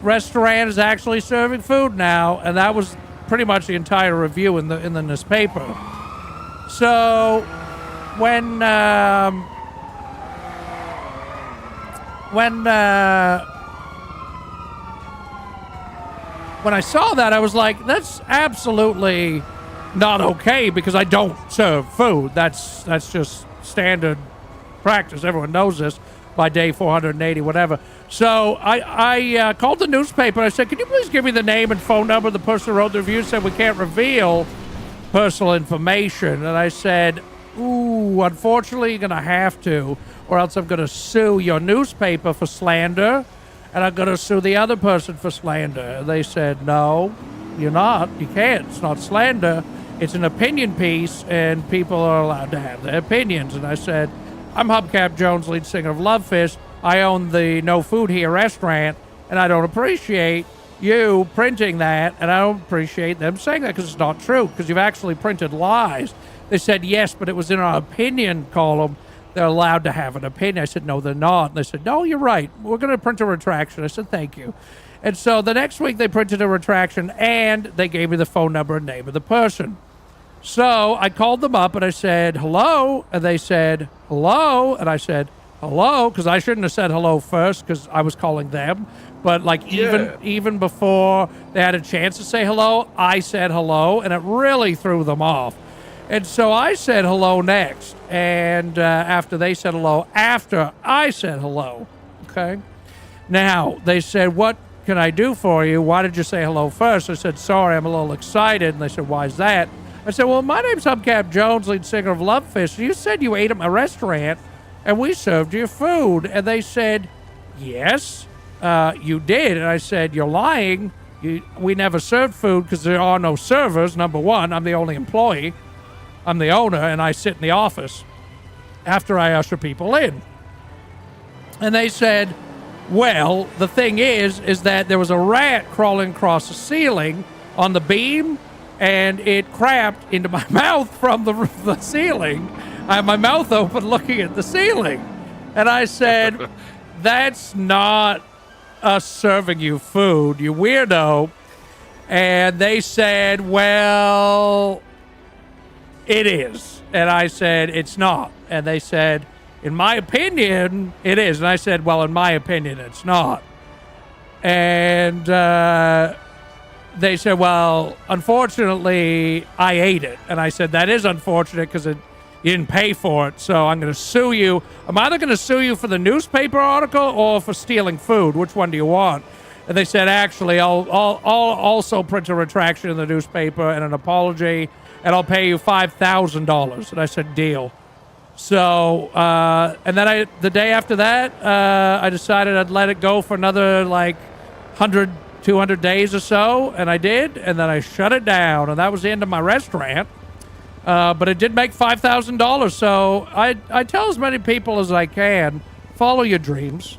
restaurant is actually serving food now. And that was pretty much the entire review in the newspaper. So when I saw that, I was like, that's absolutely not okay because I don't serve food. That's just standard practice. Everyone knows this by day 480, whatever. So I called the newspaper. I said, can you please give me the name and phone number of the person who wrote the review? Said we can't reveal personal information. And I said, ooh, unfortunately, you're going to have to, or else I'm going to sue your newspaper for slander, and I'm going to sue the other person for slander. And they said, no, you're not. You can't. It's not slander. It's an opinion piece, and people are allowed to have their opinions. And I said, I'm Hubcap Jones, lead singer of Lovefish. I own the No Food Here restaurant, and I don't appreciate you printing that, and I don't appreciate them saying that because it's not true, because you've actually printed lies. They said, yes, but it was in our opinion column. They're allowed to have an opinion. I said, no, they're not. And they said, no, you're right. We're going to print a retraction. I said, thank you. And so the next week they printed a retraction, and they gave me the phone number and name of the person. So I called them up, and I said, hello? And they said, hello? And I said, hello? Because I shouldn't have said hello first because I was calling them. But even before they had a chance to say hello, I said hello, and it really threw them off. And so I said hello next. And after they said hello, after I said hello. Okay? Now, they said, what can I do for you? Why did you say hello first? I said, sorry, I'm a little excited. And they said, why is that? I said, well, my name's Hubcap Jones, lead singer of Lovefish. You said you ate at my restaurant, and we served you food. And they said, yes, you did. And I said, you're lying. We never served food because there are no servers, number one. I'm the only employee. I'm the owner, and I sit in the office after I usher people in. And they said, well, the thing is that there was a rat crawling across the ceiling on the beam, and it crapped into my mouth from the ceiling. I had my mouth open looking at the ceiling. And I said, that's not us serving you food, you weirdo. And they said, well, it is. And I said, it's not. And they said, in my opinion, it is. And I said, well, in my opinion, it's not. And they said, well, unfortunately, I ate it. And I said, that is unfortunate because you didn't pay for it. So I'm going to sue you. I'm either going to sue you for the newspaper article or for stealing food. Which one do you want? And they said, actually, I'll also print a retraction in the newspaper and an apology, and I'll pay you $5,000. And I said, deal. So, and then the day after that, I decided I'd let it go for another 100, 200 days or so, and I did, and then I shut it down, and that was the end of my restaurant. But it did make $5,000, so I tell as many people as I can, follow your dreams.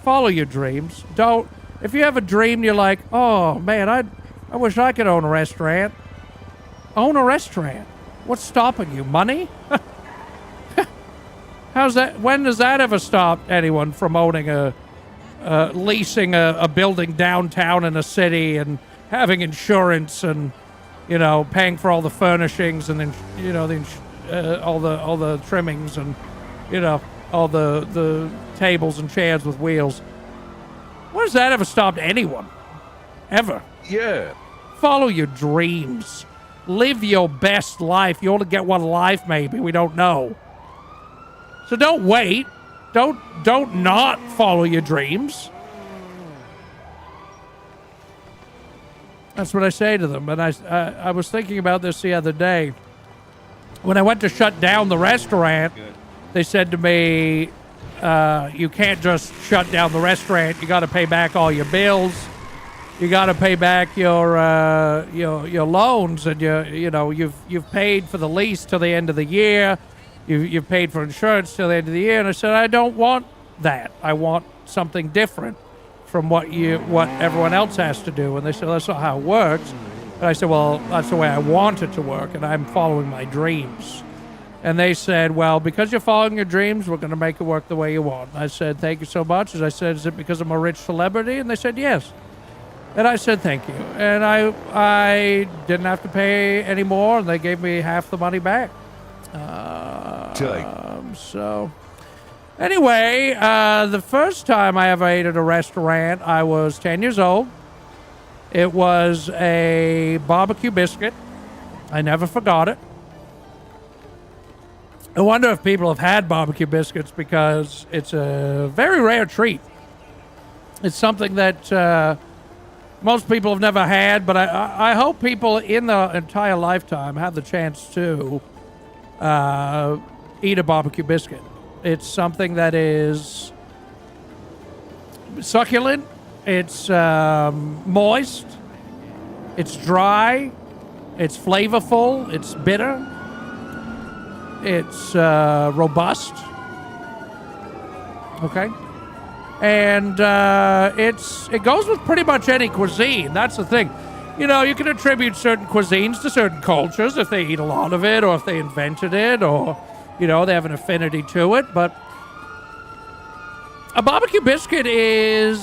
Follow your dreams. Don't, if you have a dream, you're like, oh, man, I wish I could own a restaurant. Own a restaurant. What's stopping you? Money? How's that? When does that ever stop anyone from owning a leasing a building downtown in a city and having insurance and, you know, paying for all the furnishings and then, you know, all the trimmings and, you know, all the tables and chairs with wheels. When has that ever stopped anyone? Ever? Yeah. Follow your dreams. Live your best life. You only get one life, maybe. We don't know. So don't wait. Don't not follow your dreams. That's what I say to them. And I was thinking about this the other day. When I went to shut down the restaurant, they said to me, you can't just shut down the restaurant. You got to pay back all your bills. You got to pay back your loans, and you've paid for the lease till the end of the year. You've paid for insurance till the end of the year. And I said, I don't want that. I want something different from what everyone else has to do. And they said, that's not how it works. And I said, well, that's the way I want it to work, and I'm following my dreams. And they said, well, because you're following your dreams, we're going to make it work the way you want. And I said, thank you so much. And I said, is it because I'm a rich celebrity? And they said, yes. And I said, thank you. And I didn't have to pay any more, and they gave me half the money back. So, anyway, the first time I ever ate at a restaurant, I was 10 years old. It was a barbecue biscuit. I never forgot it. I wonder if people have had barbecue biscuits because it's a very rare treat. It's something that most people have never had, but I hope people in their entire lifetime have the chance to eat a barbecue biscuit. It's something that is succulent, it's moist, it's dry, it's flavorful, it's bitter, it's robust. Okay? And it goes with pretty much any cuisine. That's the thing. You know, you can attribute certain cuisines to certain cultures if they eat a lot of it, or if they invented it, or, you know, they have an affinity to it. But a barbecue biscuit is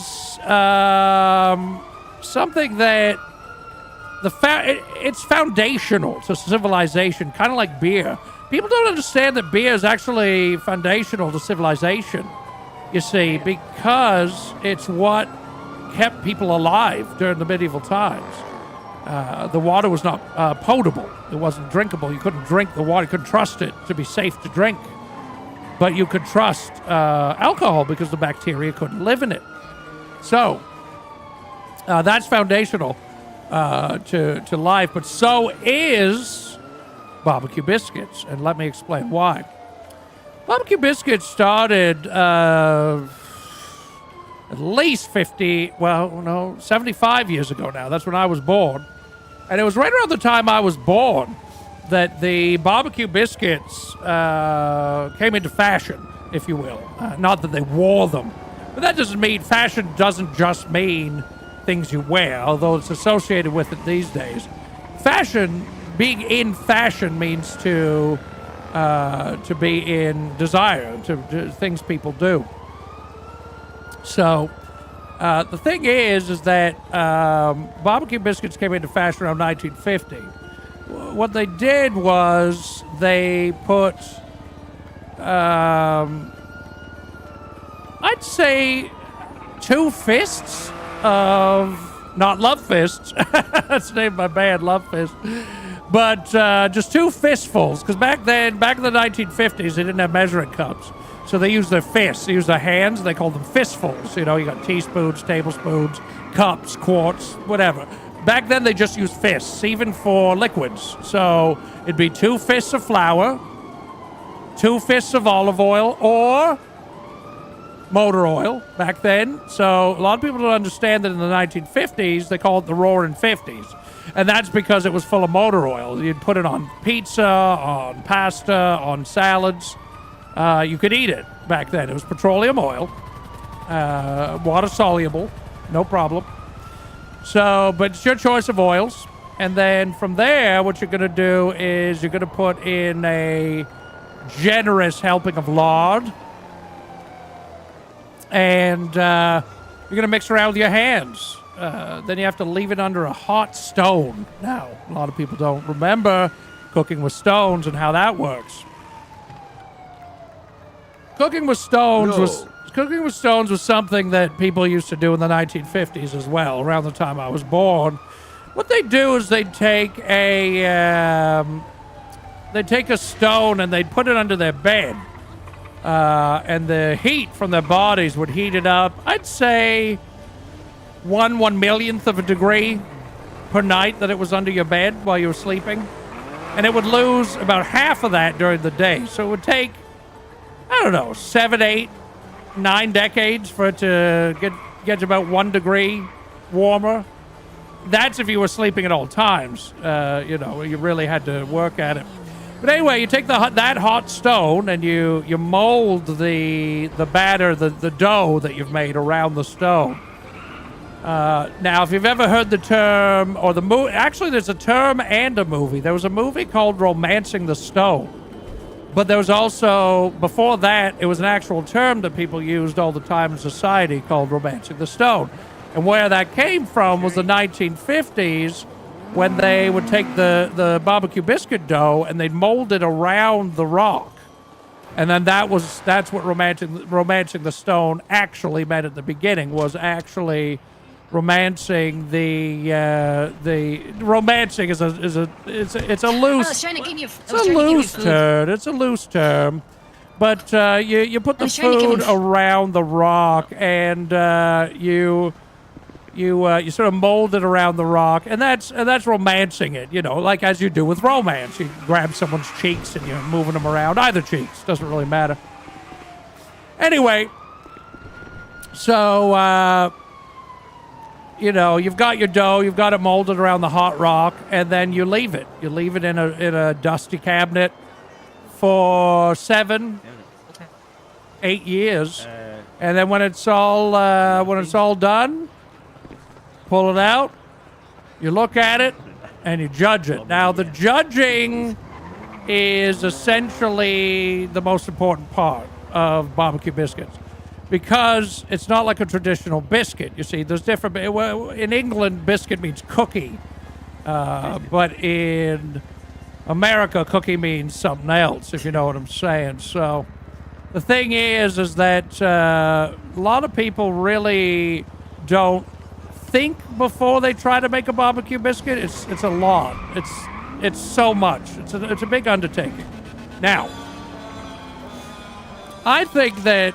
something that it's foundational to civilization, kind of like beer. People don't understand that beer is actually foundational to civilization. You see, because it's what kept people alive during the medieval times. The water was not potable. It wasn't drinkable. You couldn't drink the water. You couldn't trust it to be safe to drink. But you could trust alcohol because the bacteria couldn't live in it. So, that's foundational to life. But so is barbecue biscuits. And let me explain why. Barbecue biscuits started at least 75 years ago now. That's when I was born. And it was right around the time I was born that the barbecue biscuits came into fashion, if you will. Not that they wore them. But that doesn't mean, fashion doesn't just mean things you wear, although it's associated with it these days. Fashion, being in fashion means to be in desire, to things people do. So, the thing is that barbecue biscuits came into fashion around 1950. What they did was they put, I'd say, 2 fists of, not Love Fists, that's the name of my band, Love Fist, but just 2 fistfuls, because back in the 1950s, they didn't have measuring cups. So they used their fists, they used their hands, they called them fistfuls. You know, you got teaspoons, tablespoons, cups, quarts, whatever. Back then, they just used fists, even for liquids. So it'd be 2 fists of flour, 2 fists of olive oil, or motor oil back then. So a lot of people don't understand that in the 1950s, they call it the Roaring 50s. And that's because it was full of motor oil. You'd put it on pizza, on pasta, on salads. You could eat it back then. It was petroleum oil, water soluble, no problem. So, but it's your choice of oils. And then from there, what you're going to do is you're going to put in a generous helping of lard. And You're going to mix around with your hands. Then you have to leave it under a hot stone. Now, a lot of people don't remember cooking with stones and how that works. Cooking with stones was something that people used to do in the 1950s as well, around the time I was born. What they do is they'd take a stone and they'd put it under their bed. And the heat from their bodies would heat it up. I'd say 1/1,000,000th of a degree per night that it was under your bed while you were sleeping. And it would lose about half of that during the day. So it would take, I don't know, 7, 8, 9 decades for it to get to about 1 degree warmer. That's if you were sleeping at all times. You really had to work at it. But anyway, you take that hot stone and you mold the batter, the dough that you've made around the stone. Now, if you've ever heard the term, or the movie, actually there's a term and a movie. There was a movie called Romancing the Stone. But there was also, before that, it was an actual term that people used all the time in society called Romancing the Stone. And where that came from was the 1950s, when they would take the barbecue biscuit dough and they'd mold it around the rock. And then that's what romancing the stone actually meant at the beginning, was actually romancing romancing is a loose, I was trying to give you. It's a loose term. But you put the food around the rock and you sort of mold it around the rock, and that's romancing it, like as you do with romance. You grab someone's cheeks and you're moving them around, either cheeks, doesn't really matter. Anyway, so you've got your dough, you've got it molded around the hot rock, and then you leave it. You leave it in a dusty cabinet for 7, 8 years, and then when it's all done, pull it out, you look at it, and you judge it. Now, the judging is essentially the most important part of barbecue biscuits, because it's not like a traditional biscuit. You see, there's different. In England, biscuit means cookie, but in America, cookie means something else, if you know what I'm saying. So the thing is that a lot of people really don't think before they try to make a barbecue biscuit. It's a lot. It's so much. It's a big undertaking. Now, I think that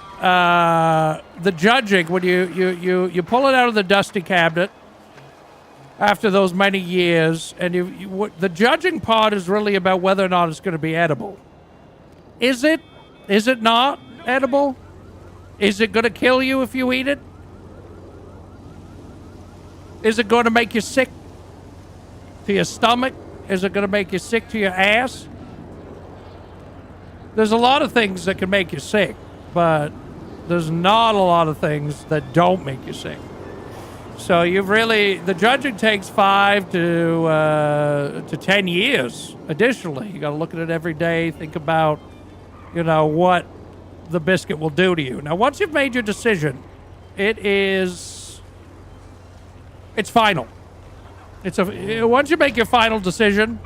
the judging, when you pull it out of the dusty cabinet after those many years, and the judging part is really about whether or not it's going to be edible. Is it not edible? Is it going to kill you if you eat it? Is it going to make you sick to your stomach? Is it going to make you sick to your ass? There's a lot of things that can make you sick, but there's not a lot of things that don't make you sick. So the judging takes 5 to 10 years. Additionally, you got to look at it every day, think about, what the biscuit will do to you. Now, once you've made your decision, it's final. Once you make your final decision,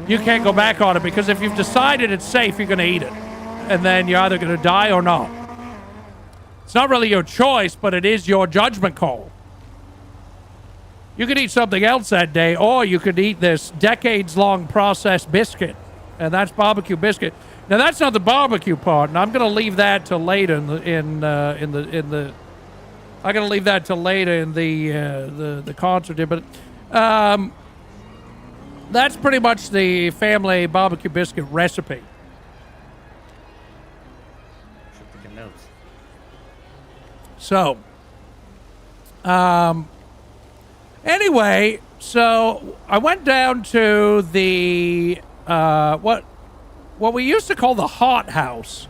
you can't go back on it, because if you've decided it's safe, you're going to eat it. And then you're either going to die or not. It's not really your choice, but it is your judgment call. You could eat something else that day, or you could eat this decades-long processed biscuit, and that's barbecue biscuit. Now, that's not the barbecue part, and I'm going to leave that till later in the concert here, but that's pretty much the family barbecue biscuit recipe. Should take notes. So, anyway, so I went down to the what we used to call the hot house.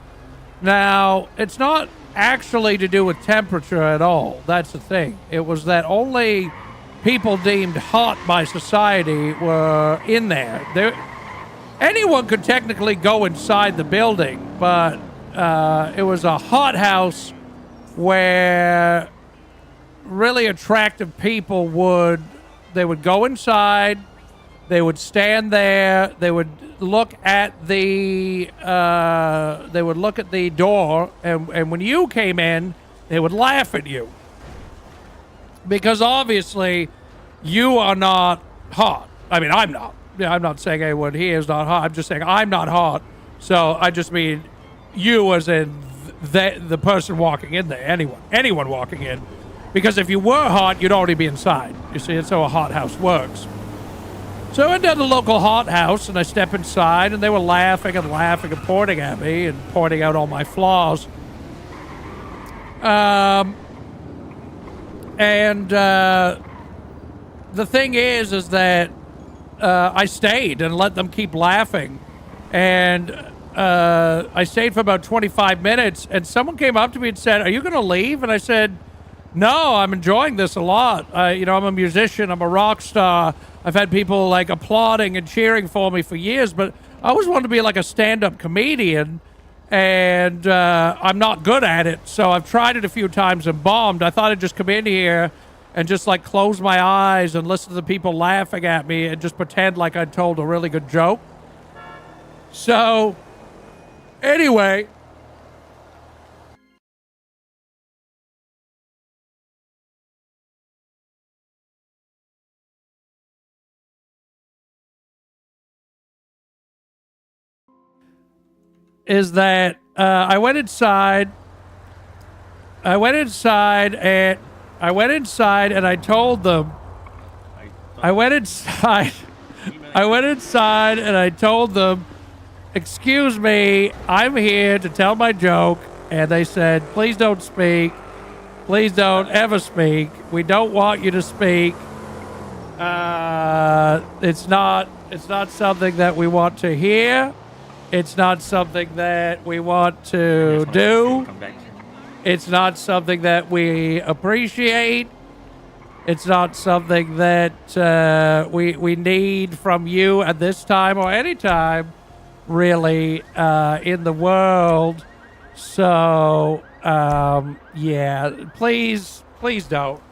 Now, it's not actually to do with temperature at all. That's the thing. It was that only people deemed hot by society were in there. Anyone could technically go inside the building, but it was a hot house where really attractive people would go inside, they would stand there, they would look at the door, and when you came in, they would laugh at you. Because obviously, you are not hot. I mean, I'm not. Yeah, I'm not saying anyone here is not hot. I'm just saying I'm not hot. So I just mean you as in the person walking in there. Anyone walking in. Because if you were hot, you'd already be inside. You see, that's how a hot house works. So I went down to the local hot house, and I step inside, and they were laughing and pointing at me and pointing out all my flaws. The thing is that I stayed and let them keep laughing. And I stayed for about 25 minutes, and someone came up to me and said, "Are you going to leave?" And I said, "No, I'm enjoying this a lot. I'm a musician. I'm a rock star. I've had people like applauding and cheering for me for years, but I always wanted to be like a stand-up comedian, and I'm not good at it. So I've tried it a few times and bombed. I thought I'd just come in here and just like close my eyes and listen to the people laughing at me and just pretend like I'd told a really good joke." So anyway, is that I went inside and I told them, "Excuse me, I'm here to tell my joke." And they said, "Please don't speak. Please don't ever speak. We don't want you to speak. It's not something that we want to hear. It's not something that we want to do. It's not something that we appreciate. It's not something that we need from you at this time or any time, really, in the world. So, yeah, please don't.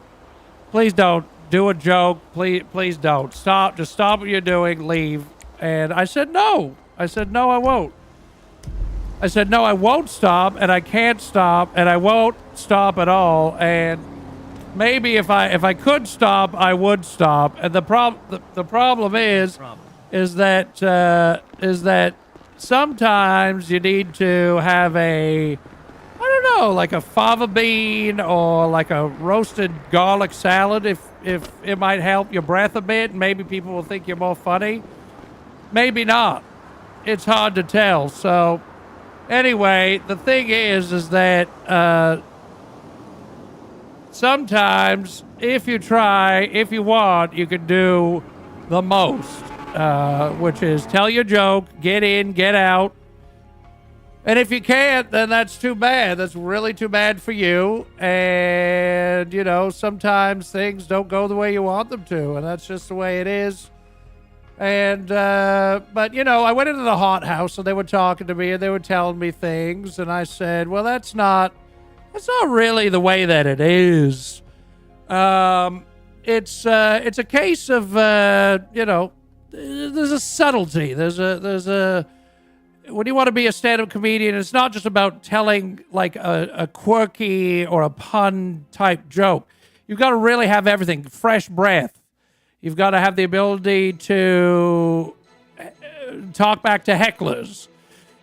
Please don't do a joke. Please don't. Stop. Just stop what you're doing. Leave." And I said, "No. I said, no, I won't. I said, no, I won't stop, and I can't stop, and I won't stop at all. And maybe if I could stop, I would stop." And the problem is that sometimes you need to have I don't know, like a fava bean or like a roasted garlic salad if it might help your breath a bit. Maybe people will think you're more funny. Maybe not. It's hard to tell. So anyway, the thing is that sometimes if you try, if you want, you can do the most, which is tell your joke, get in, get out. And if you can't, then that's too bad. That's really too bad for you. And, sometimes things don't go the way you want them to, and that's just the way it is. And, but, I went into the hot house, and they were talking to me, and they were telling me things, and I said, well, that's not really the way that it is. It's a case of, there's a subtlety. There's a, when you want to be a stand-up comedian, it's not just about telling, like, a quirky or a pun-type joke. You've got to really have everything. Fresh breath. You've got to have the ability to talk back to hecklers.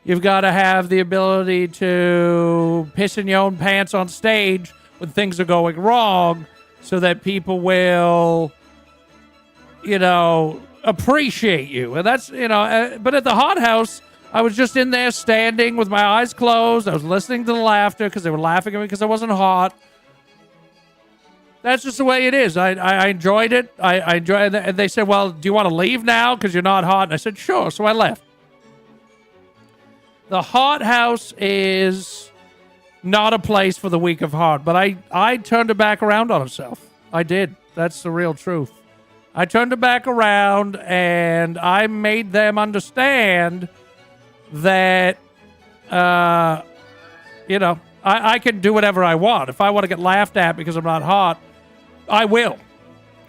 You've got to have the ability to piss in your own pants on stage when things are going wrong so that people will, appreciate you. And that's, but at the hot house, I was just in there standing with my eyes closed. I was listening to the laughter because they were laughing at me because I wasn't hot. That's just the way it is. I enjoyed it. I enjoyed it. And they said, well, do you want to leave now because you're not hot? And I said, sure. So I left. The hot house is not a place for the weak of heart. But I turned it back around on itself. I did. That's the real truth. I turned it back around and I made them understand that, I can do whatever I want. If I want to get laughed at because I'm not hot, I will.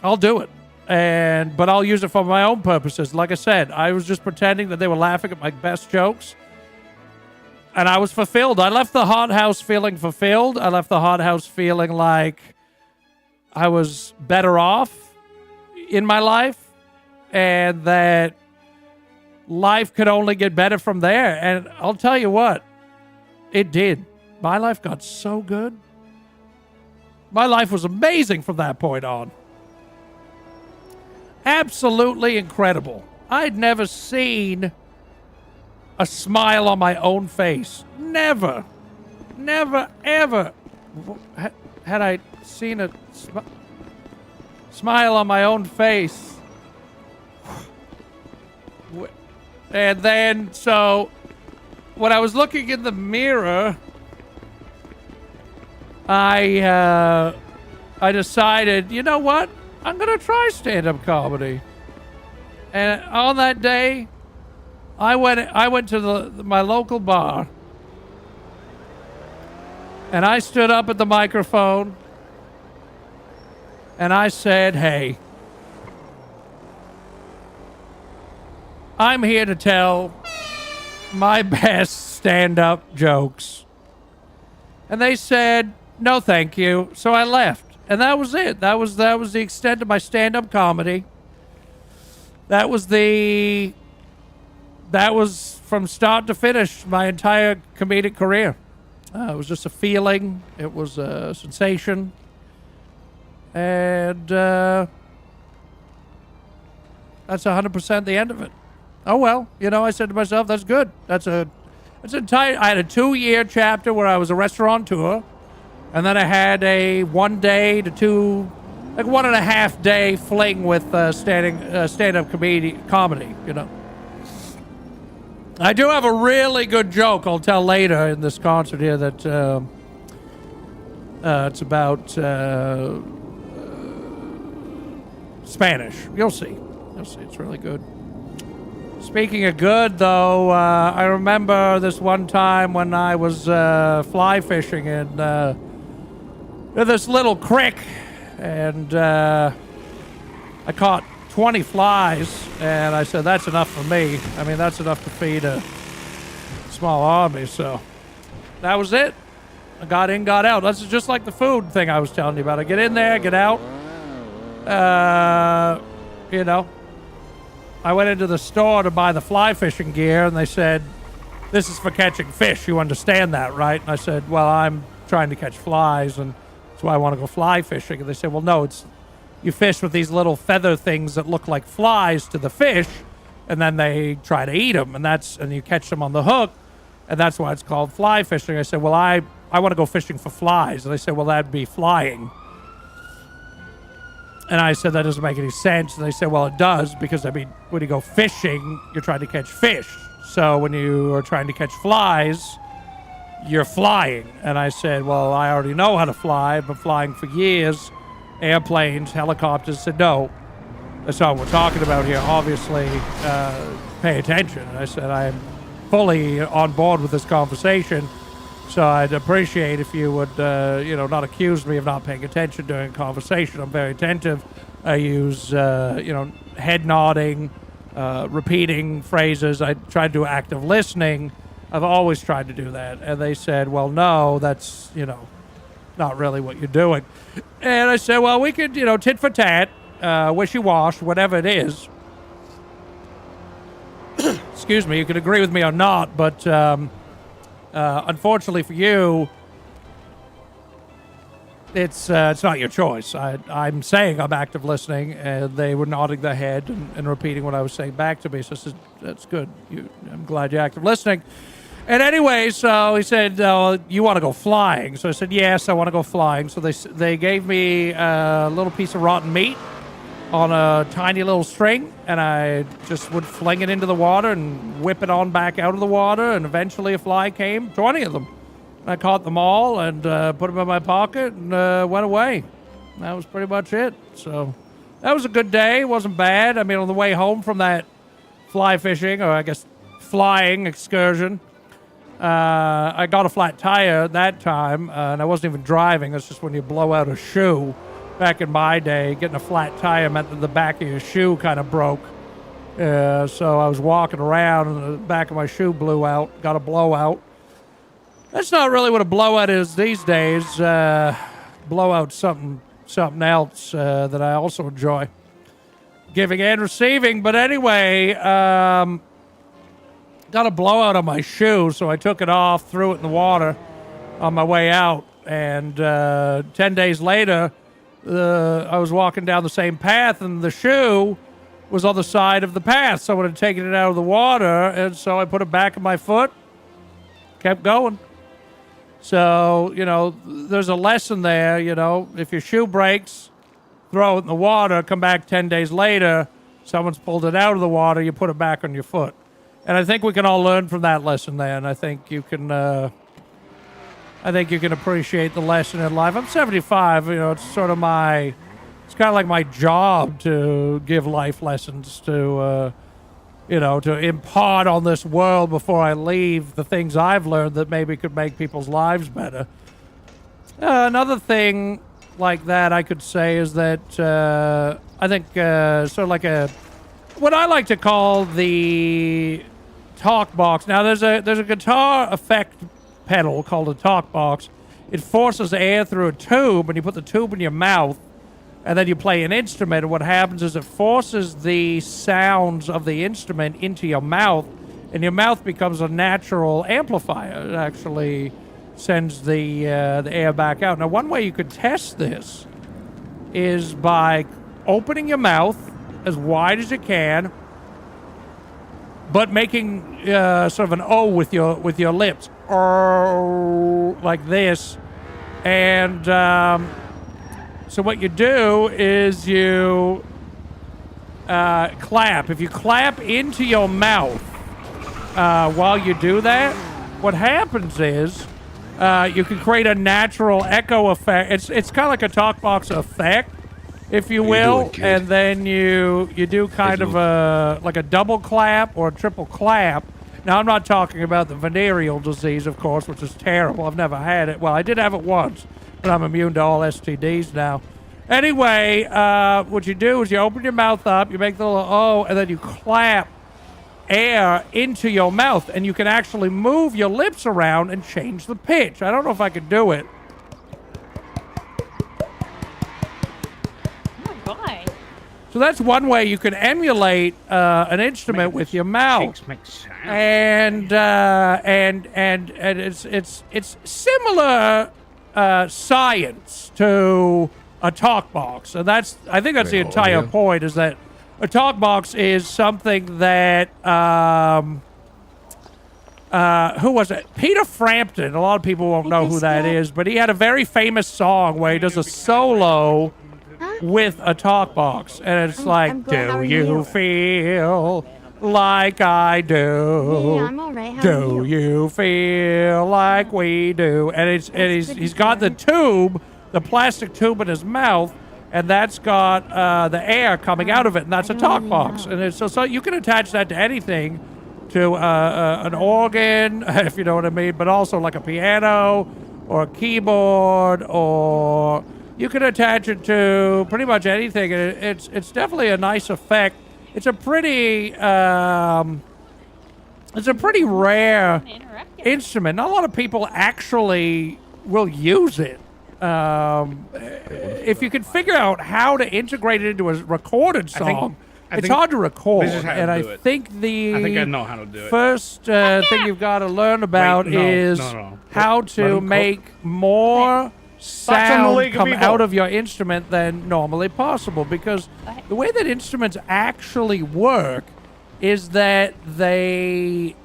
I'll do it. But I'll use it for my own purposes. Like I said, I was just pretending that they were laughing at my best jokes. And I was fulfilled. I left the hot house feeling fulfilled. I left the hot house feeling like I was better off in my life. And that life could only get better from there. And I'll tell you what, it did. My life got so good. My life was amazing from that point on. Absolutely incredible. I'd never seen a smile on my own face. Never. Never, ever had I seen a smile on my own face. And then, so, when I was looking in the mirror, I decided, you know what? I'm going to try stand-up comedy. And on that day, I went to my local bar. And I stood up at the microphone. And I said, hey, I'm here to tell my best stand-up jokes. And they said, no, thank you. So I left. And that was it. That was the extent of my stand-up comedy. That was from start to finish my entire comedic career. It was just a feeling. It was a sensation. And that's 100% the end of it. Oh, well, I said to myself, that's good. I had a 2-year chapter where I was a restaurateur. And then I had a 1 day to 1.5 day fling with stand-up comedy. I do have a really good joke I'll tell later in this concert here that it's about Spanish. You'll see. It's really good. Speaking of good, though, I remember this one time when I was fly fishing in this little creek, and I caught 20 flies, and I said, that's enough for me. I mean, that's enough to feed a small army, so that was it. I got in, got out. That's just like the food thing I was telling you about. I get in there, get out. I went into the store to buy the fly fishing gear, and they said, this is for catching fish. You understand that, right? And I said, well, I'm trying to catch flies, and that's why I want to go fly fishing. And they said, well, no, you fish with these little feather things that look like flies to the fish, and then they try to eat them, and you catch them on the hook, and that's why it's called fly fishing. I said, well, I want to go fishing for flies. And they said, well, that'd be flying. And I said, that doesn't make any sense. And they said, well, it does, because, when you go fishing, you're trying to catch fish. So when you are trying to catch flies, you're flying. And I said, well, I already know how to fly. I've been flying for years. Airplanes, helicopters. Said, no, that's not what we're talking about here. Obviously, pay attention. And I said, I'm fully on board with this conversation. So I'd appreciate if you would, not accuse me of not paying attention during a conversation. I'm very attentive. I use, head nodding, repeating phrases. I try to do active listening. I've always tried to do that. And they said, well, no, that's, not really what you're doing. And I said, well, we could, tit for tat, wishy-wash, whatever it is. Excuse me, you could agree with me or not, but unfortunately for you, it's not your choice. I'm saying I'm active listening, and they were nodding their head and repeating what I was saying back to me. So I said, that's good. I'm glad you're active listening. And anyway, so he said, you want to go flying? So I said, yes, I want to go flying. So they gave me a little piece of rotten meat on a tiny little string, and I just would fling it into the water and whip it on back out of the water, and eventually a fly came, 20 of them. I caught them all and put them in my pocket and went away. That was pretty much it. So that was a good day. It wasn't bad. I mean, on the way home from that fly fishing, or I guess flying excursion, I got a flat tire that time, and I wasn't even driving. It's just when you blow out a shoe, back in my day, getting a flat tire meant that the back of your shoe kind of broke. So I was walking around and the back of my shoe blew out, got a blowout. That's not really what a blowout is these days. Blowout's something else that I also enjoy. Giving and receiving. But anyway, got a blowout on my shoe, so I took it off, threw it in the water on my way out. And 10 days later, I was walking down the same path, and the shoe was on the side of the path. Someone had taken it out of the water, and so I put it back in my foot, kept going. So, you know, there's a lesson there, you know. If your shoe breaks, throw it in the water, come back 10 days later, someone's pulled it out of the water, you put it back on your foot. And I think we can all learn from that lesson there, and I think you can appreciate the lesson in life. I'm 75, you know, it's sort of it's kind of like my job to give life lessons to, you know, to impart on this world before I leave the things I've learned that maybe could make people's lives better. Another thing like that I could say is that I think sort of like what I like to call the talk box. Now there's a guitar effect pedal called a talk box. It forces air through a tube, and you put the tube in your mouth, and then you play an instrument, and what happens is it forces the sounds of the instrument into your mouth, and your mouth becomes a natural amplifier. It actually sends the air back out. Now, one way you could test this is by opening your mouth as wide as you can, but making sort of an O with your lips, like this, and so what you do is you clap. If you clap into your mouth while you do that, what happens is you can create a natural echo effect. It's kind of like a talk box effect, if you will, and then you do kind of like a double clap or a triple clap. Now, I'm not talking about the venereal disease, of course, which is terrible. I've never had it. Well, I did have it once, but I'm immune to all STDs now. Anyway, what you do is you open your mouth up, you make the little O, and then you clap air into your mouth, and you can actually move your lips around and change the pitch. I don't know if I could do it. Oh my god. So that's one way you can emulate an instrument with your mouth. And it's similar science to a talk box, and I think that's the entire point. Is that a talk box is something that who was it? Peter Frampton. A lot of people won't know who that is, but he had a very famous song where he does a solo with a talk box, and it's like, "Do you feel like I do? Yeah, I'm all right. How Do are you? you feel like we do?" And he's got the tube, the plastic tube in his mouth, and that's got the air coming out of it, and that's a talk box. And it's, so you can attach that to anything, to an organ, if you know what I mean, but also like a piano or a keyboard, or you can attach it to pretty much anything. It's definitely a nice effect. It's a pretty rare instrument. Not a lot of people actually will use it. If you can figure out how to integrate it into a recorded song, it's hard to record. And I think I know how to do it. First thing you've got to learn about is how to make more sound come out of your instrument than normally possible, because the way that instruments actually work is that the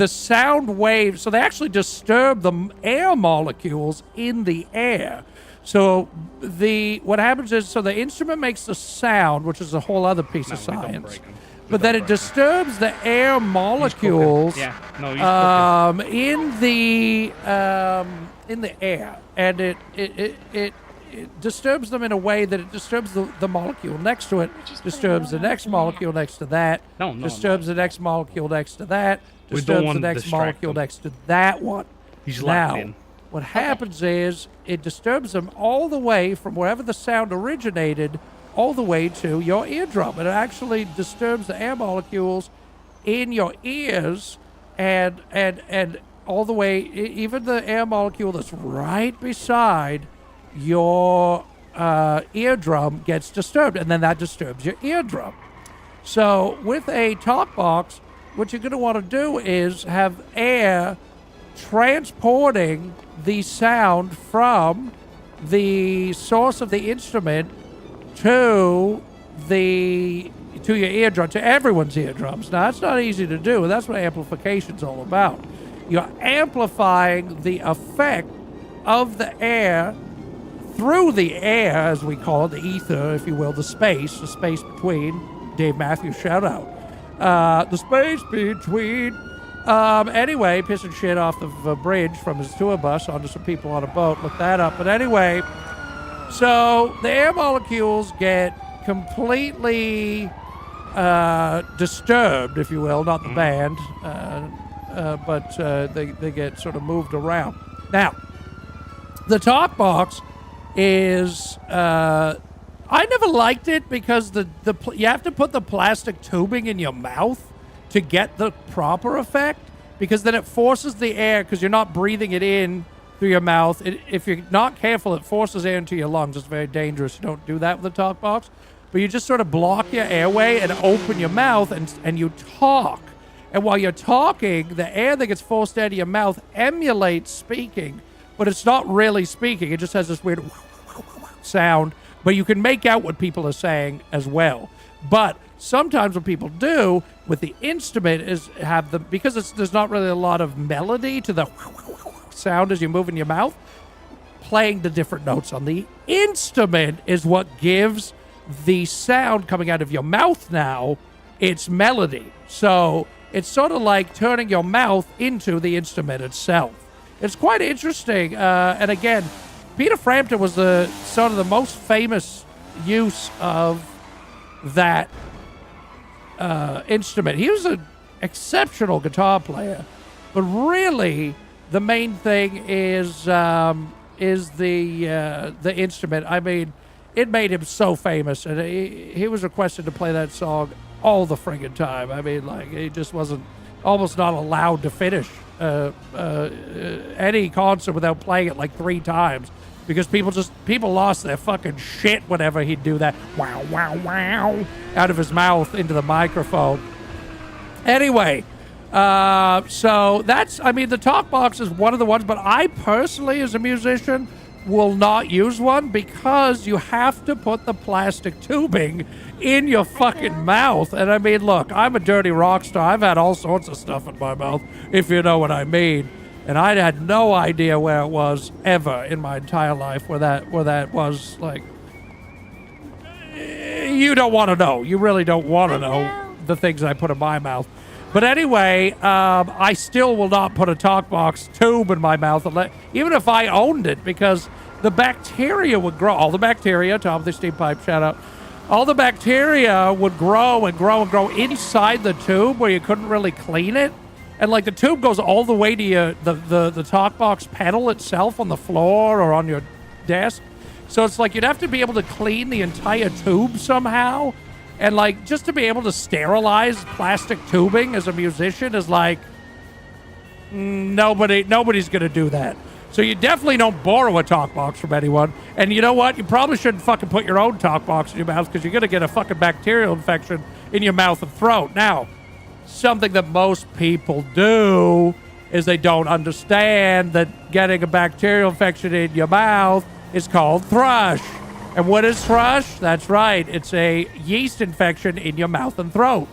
sound waves, so they actually disturb the air molecules in the air. So what happens is, so the instrument makes the sound, which is a whole other piece of science, but then it disturbs the air molecules in the air, and it disturbs them in a way that it disturbs the molecule next to it, disturbs the next molecule next to that, disturbs the next molecule next to that, disturbs the next molecule next to that one. He's laughing. What happens is it disturbs them all the way from wherever the sound originated all the way to your eardrum. And it actually disturbs the air molecules in your ears and all the way, even the air molecule that's right beside your eardrum gets disturbed, and then that disturbs your eardrum. So with a talk box, what you're going to want to do is have air transporting the sound from the source of the instrument to your eardrum, to everyone's eardrums. Now, that's not easy to do, and that's what amplification's all about. You're amplifying the effect of the air through the air, as we call it, the ether, if you will, the space between. Dave Matthews, shout out. The space between. Anyway, pissing shit off the bridge from his tour bus onto some people on a boat. Look that up. But anyway, so the air molecules get completely disturbed, if you will, not the band, but they get sort of moved around. Now, the talk box is I never liked it because you have to put the plastic tubing in your mouth to get the proper effect, because then it forces the air, because you're not breathing it in through your mouth. If you're not careful, it forces air into your lungs. It's very dangerous. You don't do that with the talk box. But you just sort of block your airway and open your mouth and you talk. And while you're talking, the air that gets forced out of your mouth emulates speaking, but it's not really speaking. It just has this weird sound, but you can make out what people are saying as well. But sometimes what people do with the instrument is have them, because there's not really a lot of melody to the sound as you move in your mouth, playing the different notes on the instrument is what gives the sound coming out of your mouth now its melody. So it's sort of like turning your mouth into the instrument itself. It's quite interesting. And again, Peter Frampton was sort of the most famous use of that instrument. He was an exceptional guitar player, but really the main thing is the instrument. I mean, it made him so famous, and he was requested to play that song all the friggin' time. I mean, like, he just wasn't almost not allowed to finish any concert without playing it like 3 times, because people lost their fucking shit whenever he'd do that wow wow wow out of his mouth into the microphone. Anyway, so that's, I mean, the talk box is one of the ones, but I personally, as a musician, will not use one, because you have to put the plastic tubing in your fucking mouth. And I mean, look, I'm a dirty rock star. I've had all sorts of stuff in my mouth, if you know what I mean. And I had no idea where it was ever in my entire life, where that was. Like, you don't want to know. You really don't want to know the things I put in my mouth. But anyway, I still will not put a talk box tube in my mouth, even if I owned it, because the bacteria would grow. All the bacteria, Tom the Steam Pipe, shout out. All the bacteria would grow and grow and grow inside the tube where you couldn't really clean it. And like the tube goes all the way to the talk box pedal itself on the floor or on your desk. So it's like you'd have to be able to clean the entire tube somehow. And like, just to be able to sterilize plastic tubing as a musician is like, nobody's going to do that. So you definitely don't borrow a talk box from anyone. And you know what? You probably shouldn't fucking put your own talk box in your mouth, because you're going to get a fucking bacterial infection in your mouth and throat. Now, something that most people do is they don't understand that getting a bacterial infection in your mouth is called thrush. And what is thrush? That's right. It's a yeast infection in your mouth and throat.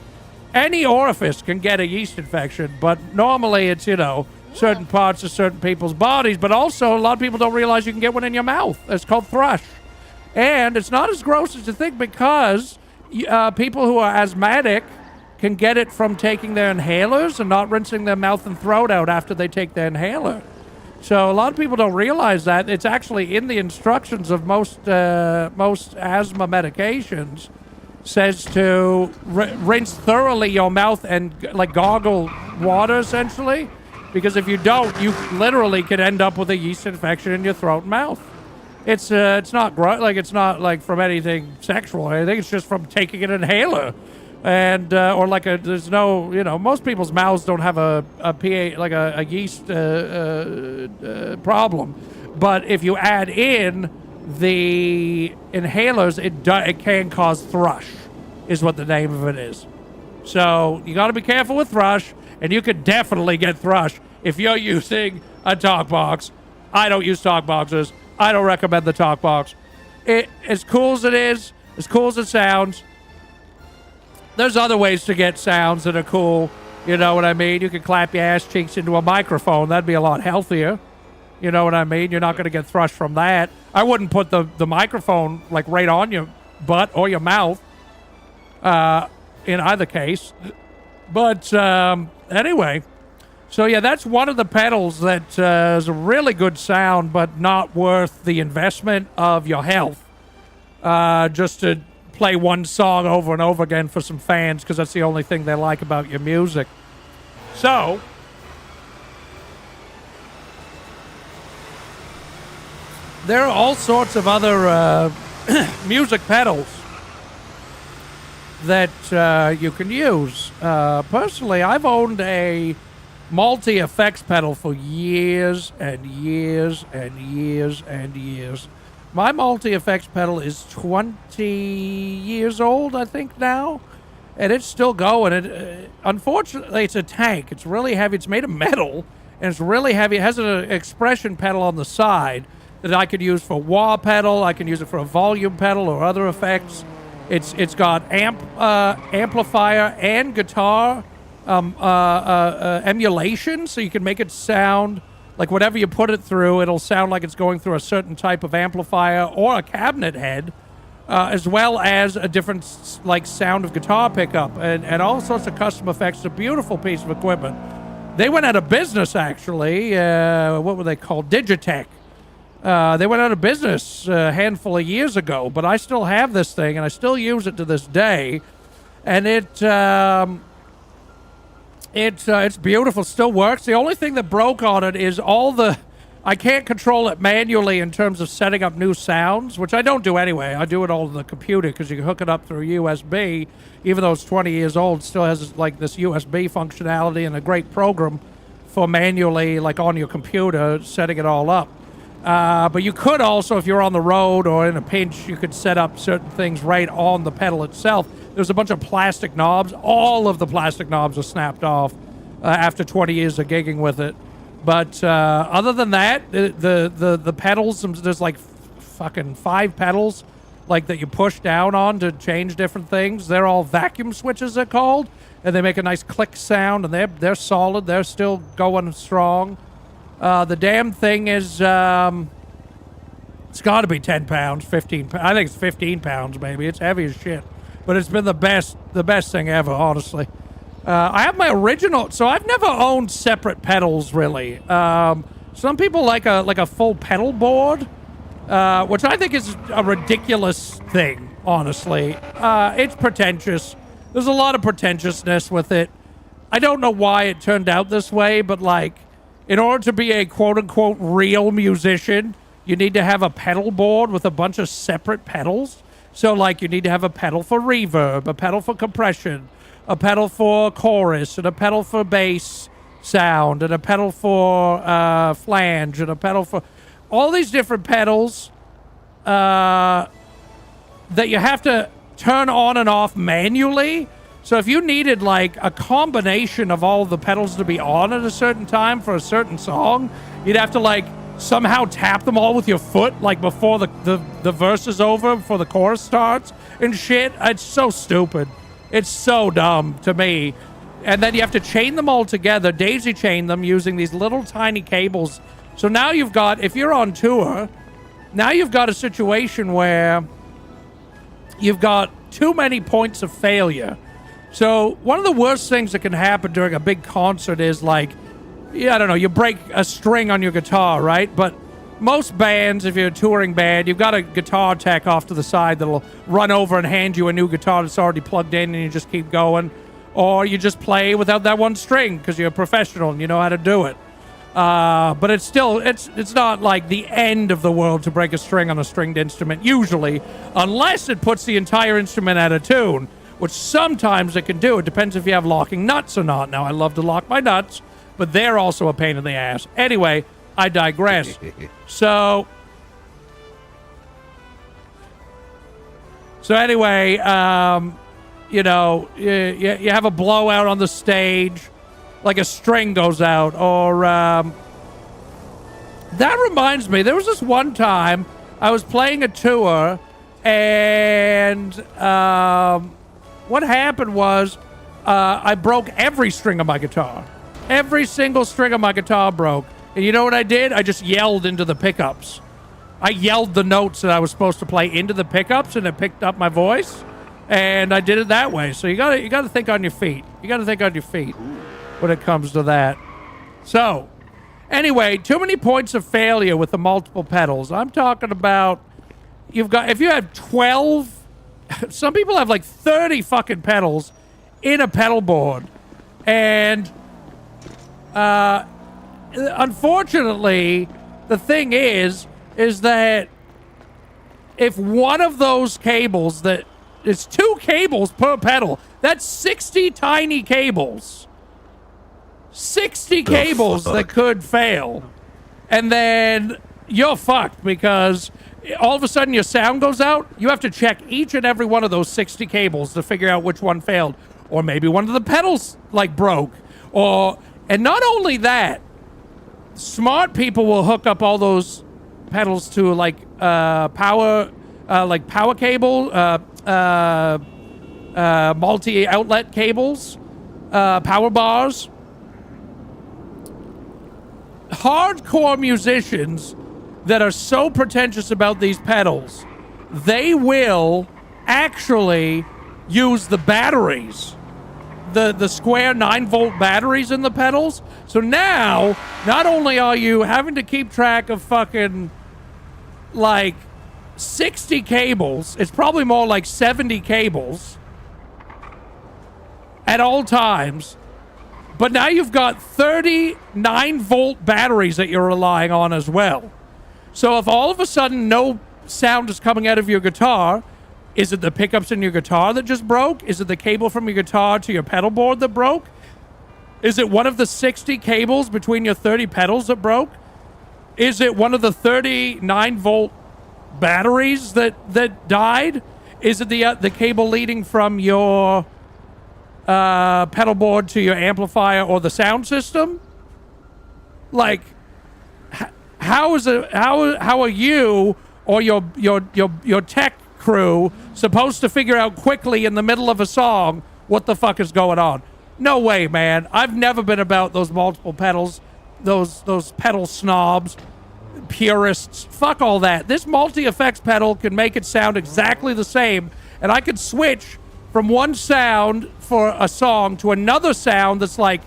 Any orifice can get a yeast infection, but normally it's, certain parts of certain people's bodies. But also, a lot of people don't realize you can get one in your mouth. It's called thrush. And it's not as gross as you think, because people who are asthmatic can get it from taking their inhalers and not rinsing their mouth and throat out after they take their inhaler. So a lot of people don't realize that. It's actually in the instructions of most asthma medications, says to rinse thoroughly your mouth and like gargle water essentially, because if you don't, you literally could end up with a yeast infection in your throat and mouth. It's not it's not like from anything sexual or anything. It's just from taking an inhaler, and or like there's no, most people's mouths don't have a pH, like a yeast problem, but if you add in the inhalers, it can cause thrush, is what the name of it is. So you got to be careful with thrush, and you could definitely get thrush if you're using a talk box. I don't use talk boxes. I don't recommend the talk box. As cool as it is, as cool as it sounds, there's other ways to get sounds that are cool. You know what I mean? You can clap your ass cheeks into a microphone. That'd be a lot healthier. You know what I mean? You're not going to get thrush from that. I wouldn't put the microphone like right on your butt or your mouth in either case. But anyway, so yeah, that's one of the pedals that is a really good sound, but not worth the investment of your health. Just to play one song over and over again for some fans, because that's the only thing they like about your music. So there are all sorts of other music pedals that you can use. Personally, I've owned a multi-effects pedal for years and years and years and years. My multi-effects pedal is 20 years old, I think, now, and it's still going. Unfortunately, it's a tank. It's really heavy. It's made of metal, and it's really heavy. It has an expression pedal on the side that I could use for wah pedal. I can use it for a volume pedal or other effects. It's got amplifier and guitar emulation, so you can make it sound like whatever you put it through, it'll sound like it's going through a certain type of amplifier or a cabinet head, as well as a different sound of guitar pickup and all sorts of custom effects. It's a beautiful piece of equipment. They went out of business, actually. What were they called? Digitech. They went out of business a handful of years ago, but I still have this thing, and I still use it to this day. And it's beautiful, still works. The only thing that broke on it is I can't control it manually in terms of setting up new sounds, which I don't do anyway. I do it all on the computer because you can hook it up through USB. Even though it's 20 years old, it still has like this USB functionality and a great program for manually, like on your computer, setting it all up. But you could also, if you're on the road or in a pinch, you could set up certain things right on the pedal itself. There's a bunch of plastic knobs. All of the plastic knobs are snapped off after 20 years of gigging with it. But other than that, the pedals, there's like fucking 5 pedals like that you push down on to change different things. They're all vacuum switches, they're called, and they make a nice click sound, and they're solid. They're still going strong. The damn thing is, it's got to be 10 pounds, 15 pounds. I think it's 15 pounds, maybe. It's heavy as shit. But it's been the best thing ever, honestly. I have my original, so I've never owned separate pedals, really. Some people like a full pedal board, which I think is a ridiculous thing, honestly. It's pretentious. There's a lot of pretentiousness with it. I don't know why it turned out this way, but like, in order to be a quote-unquote real musician, you need to have a pedal board with a bunch of separate pedals. So, like, you need to have a pedal for reverb, a pedal for compression, a pedal for chorus, and a pedal for bass sound, and a pedal for flange, and a pedal for... all these different pedals that you have to turn on and off manually. So if you needed, like, a combination of all the pedals to be on at a certain time for a certain song, you'd have to, like, somehow tap them all with your foot, like, before the verse is over, before the chorus starts and shit. It's so stupid. It's so dumb to me. And then you have to chain them all together, daisy chain them using these little tiny cables. So now you've got, if you're on tour, now you've got a situation where you've got too many points of failure. So one of the worst things that can happen during a big concert is, like, I don't know, you break a string on your guitar, right? But most bands, if you're a touring band, you've got a guitar tech off to the side that'll run over and hand you a new guitar that's already plugged in, and you just keep going. or you just play without that one string because you're a professional and you know how to do it. But it's still, it's not like the end of the world to break a string on a stringed instrument, usually, unless it puts the entire instrument out of tune, which sometimes it can do. It depends if you have locking nuts or not. Now, I love to lock my nuts, but they're also a pain in the ass. Anyway, I digress. So anyway, you know, you have a blowout on the stage, like a string goes out, or that reminds me, there was this one time I was playing a tour, and what happened was I broke every string of my guitar. Every single string of my guitar broke. And you know what I did? I just yelled into the pickups. I yelled the notes that I was supposed to play into the pickups, and it picked up my voice. And I did it that way. So you gotta think on your feet. You gotta think on your feet when it comes to that. So, anyway, too many points of failure with the multiple pedals. I'm talking about if you have 12, some people have like 30 fucking pedals in a pedal board. And unfortunately, the thing is that if one of those cables it's 2 cables per pedal, that's 60 tiny cables. 60 cables that could fail. And then you're fucked because all of a sudden your sound goes out. You have to check each and every one of those 60 cables to figure out which one failed. Or maybe one of the pedals like broke. And not only that, smart people will hook up all those pedals to like power cable, multi-outlet cables, power bars. Hardcore musicians that are so pretentious about these pedals, they will actually use the batteries, the square 9-volt batteries in the pedals. So now, not only are you having to keep track of fucking like 60 cables, it's probably more like 70 cables at all times, but now you've got 39-volt batteries that you're relying on as well. So if all of a sudden no sound is coming out of your guitar, is it the pickups in your guitar that just broke? Is it the cable from your guitar to your pedal board that broke? Is it one of the 60 cables between your 30 pedals that broke? Is it one of the 39-volt batteries that died? Is it the cable leading from your pedal board to your amplifier or the sound system? Like, how are you or your tech crew supposed to figure out quickly in the middle of a song what the fuck is going on? No way, man. I've never been about those multiple pedals, those pedal snobs, purists. Fuck all that. This multi-effects pedal can make it sound exactly the same, and I could switch from one sound for a song to another sound that's like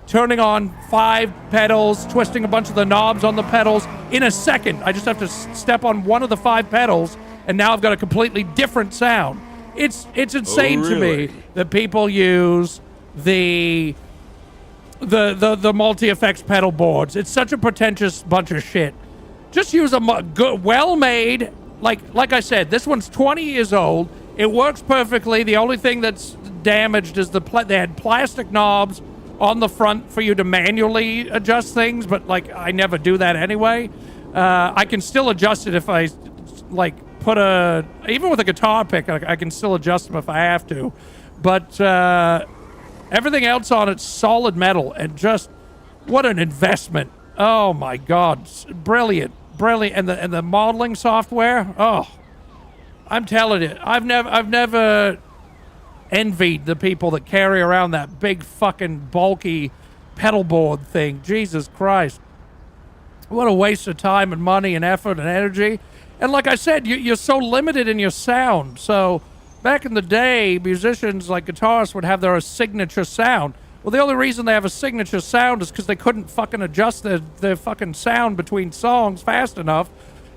turning on 5 pedals, twisting a bunch of the knobs on the pedals in a second. I just have to step on one of the 5 pedals, and now I've got a completely different sound. It's insane to me that people use the multi-effects pedal boards. It's such a pretentious bunch of shit. Just use a good, well-made, like I said, this one's 20 years old. It works perfectly. The only thing that's damaged is they had plastic knobs on the front for you to manually adjust things, but like I never do that anyway. I can still adjust it if I like even with a guitar pick, I can still adjust them if I have to. But everything else on it's solid metal, and just what an investment. Oh my God, brilliant. And the modeling software. Oh, I'm telling you, I've never envied the people that carry around that big fucking bulky pedal board thing. Jesus Christ. What a waste of time and money and effort and energy. And like I said, you're so limited in your sound. So back in the day, musicians like guitarists would have their signature sound. Well, the only reason they have a signature sound is because they couldn't fucking adjust their fucking sound between songs fast enough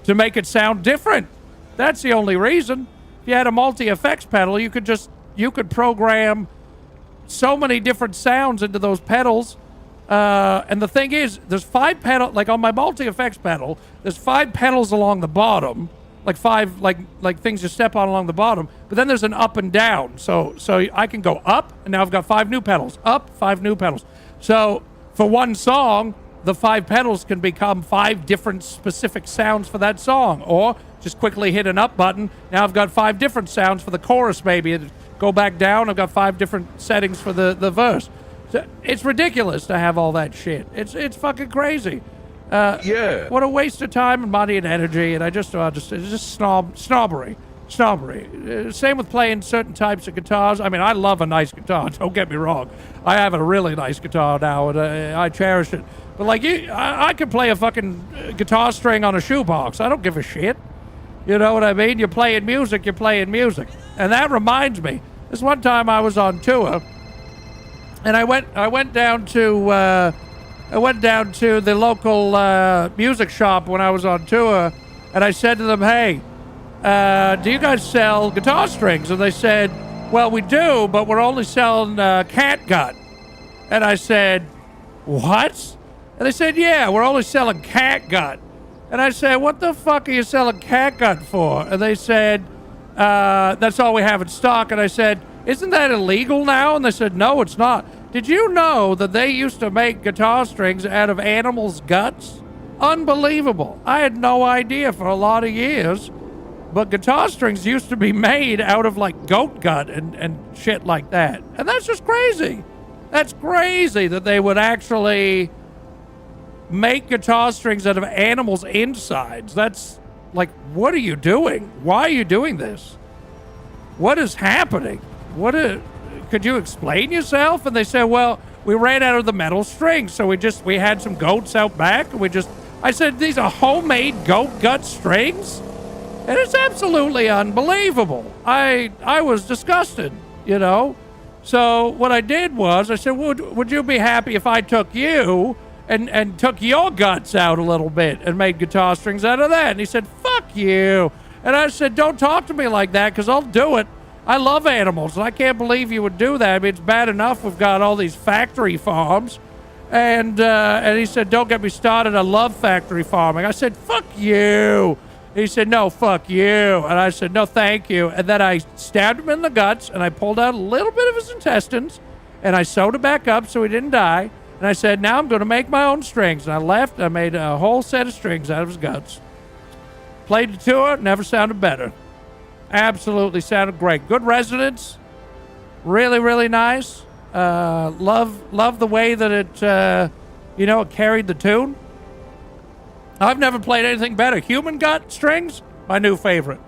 to make it sound different. That's the only reason. If you had a multi-effects pedal, you could program so many different sounds into those pedals. And the thing is, there's 5 pedal, like on my multi-effects pedal, there's 5 pedals along the bottom, like 5, like things you step on along the bottom. But then there's an up and down. So I can go up, and now I've got 5 new pedals. Up, 5 new pedals. So for one song, the 5 pedals can become 5 different specific sounds for that song. Or just quickly hit an up button. Now I've got 5 different sounds for the chorus, maybe. Go back down, I've got 5 different settings for the verse. So it's ridiculous to have all that shit. It's fucking crazy. Yeah. What a waste of time and money and energy. And it's just snobbery. Same with playing certain types of guitars. I mean, I love a nice guitar. Don't get me wrong. I have a really nice guitar now, and I cherish it. But like I could play a fucking guitar string on a shoebox. I don't give a shit. You know what I mean? You're playing music. And that reminds me. This one time I was on tour. And I went down to the local music shop when I was on tour, and I said to them, "Hey, do you guys sell guitar strings?" And they said, "Well, we do, but we're only selling catgut." And I said, "What?" And they said, "Yeah, we're only selling catgut." And I said, "What the fuck are you selling catgut for?" And they said, "That's all we have in stock." And I said, "Isn't that illegal now?" And they said, "No, it's not." Did you know that they used to make guitar strings out of animals' guts? Unbelievable. I had no idea for a lot of years. But guitar strings used to be made out of like goat gut and shit like that. And that's just crazy. That's crazy that they would actually make guitar strings out of animals' insides. That's like, what are you doing? Why are you doing this? What is happening? Could you explain yourself? And they said, well, we ran out of the metal strings, so we had some goats out back, and I said, these are homemade goat gut strings? And it's absolutely unbelievable. I was disgusted, you know? So what I did was, I said, would you be happy if I took you and took your guts out a little bit and made guitar strings out of that? And he said, fuck you. And I said, don't talk to me like that, because I'll do it. I love animals, and I can't believe you would do that. I mean, it's bad enough we've got all these factory farms. And he said, don't get me started. I love factory farming. I said, fuck you. He said, no, fuck you. And I said, no, thank you. And then I stabbed him in the guts, and I pulled out a little bit of his intestines, and I sewed it back up so he didn't die. And I said, now I'm going to make my own strings. And I left. I made a whole set of strings out of his guts. Played the tour, never sounded better. Absolutely sounded great. Good resonance. Really, really nice. Love the way that it, it carried the tune. I've never played anything better. Human gut strings, my new favorite.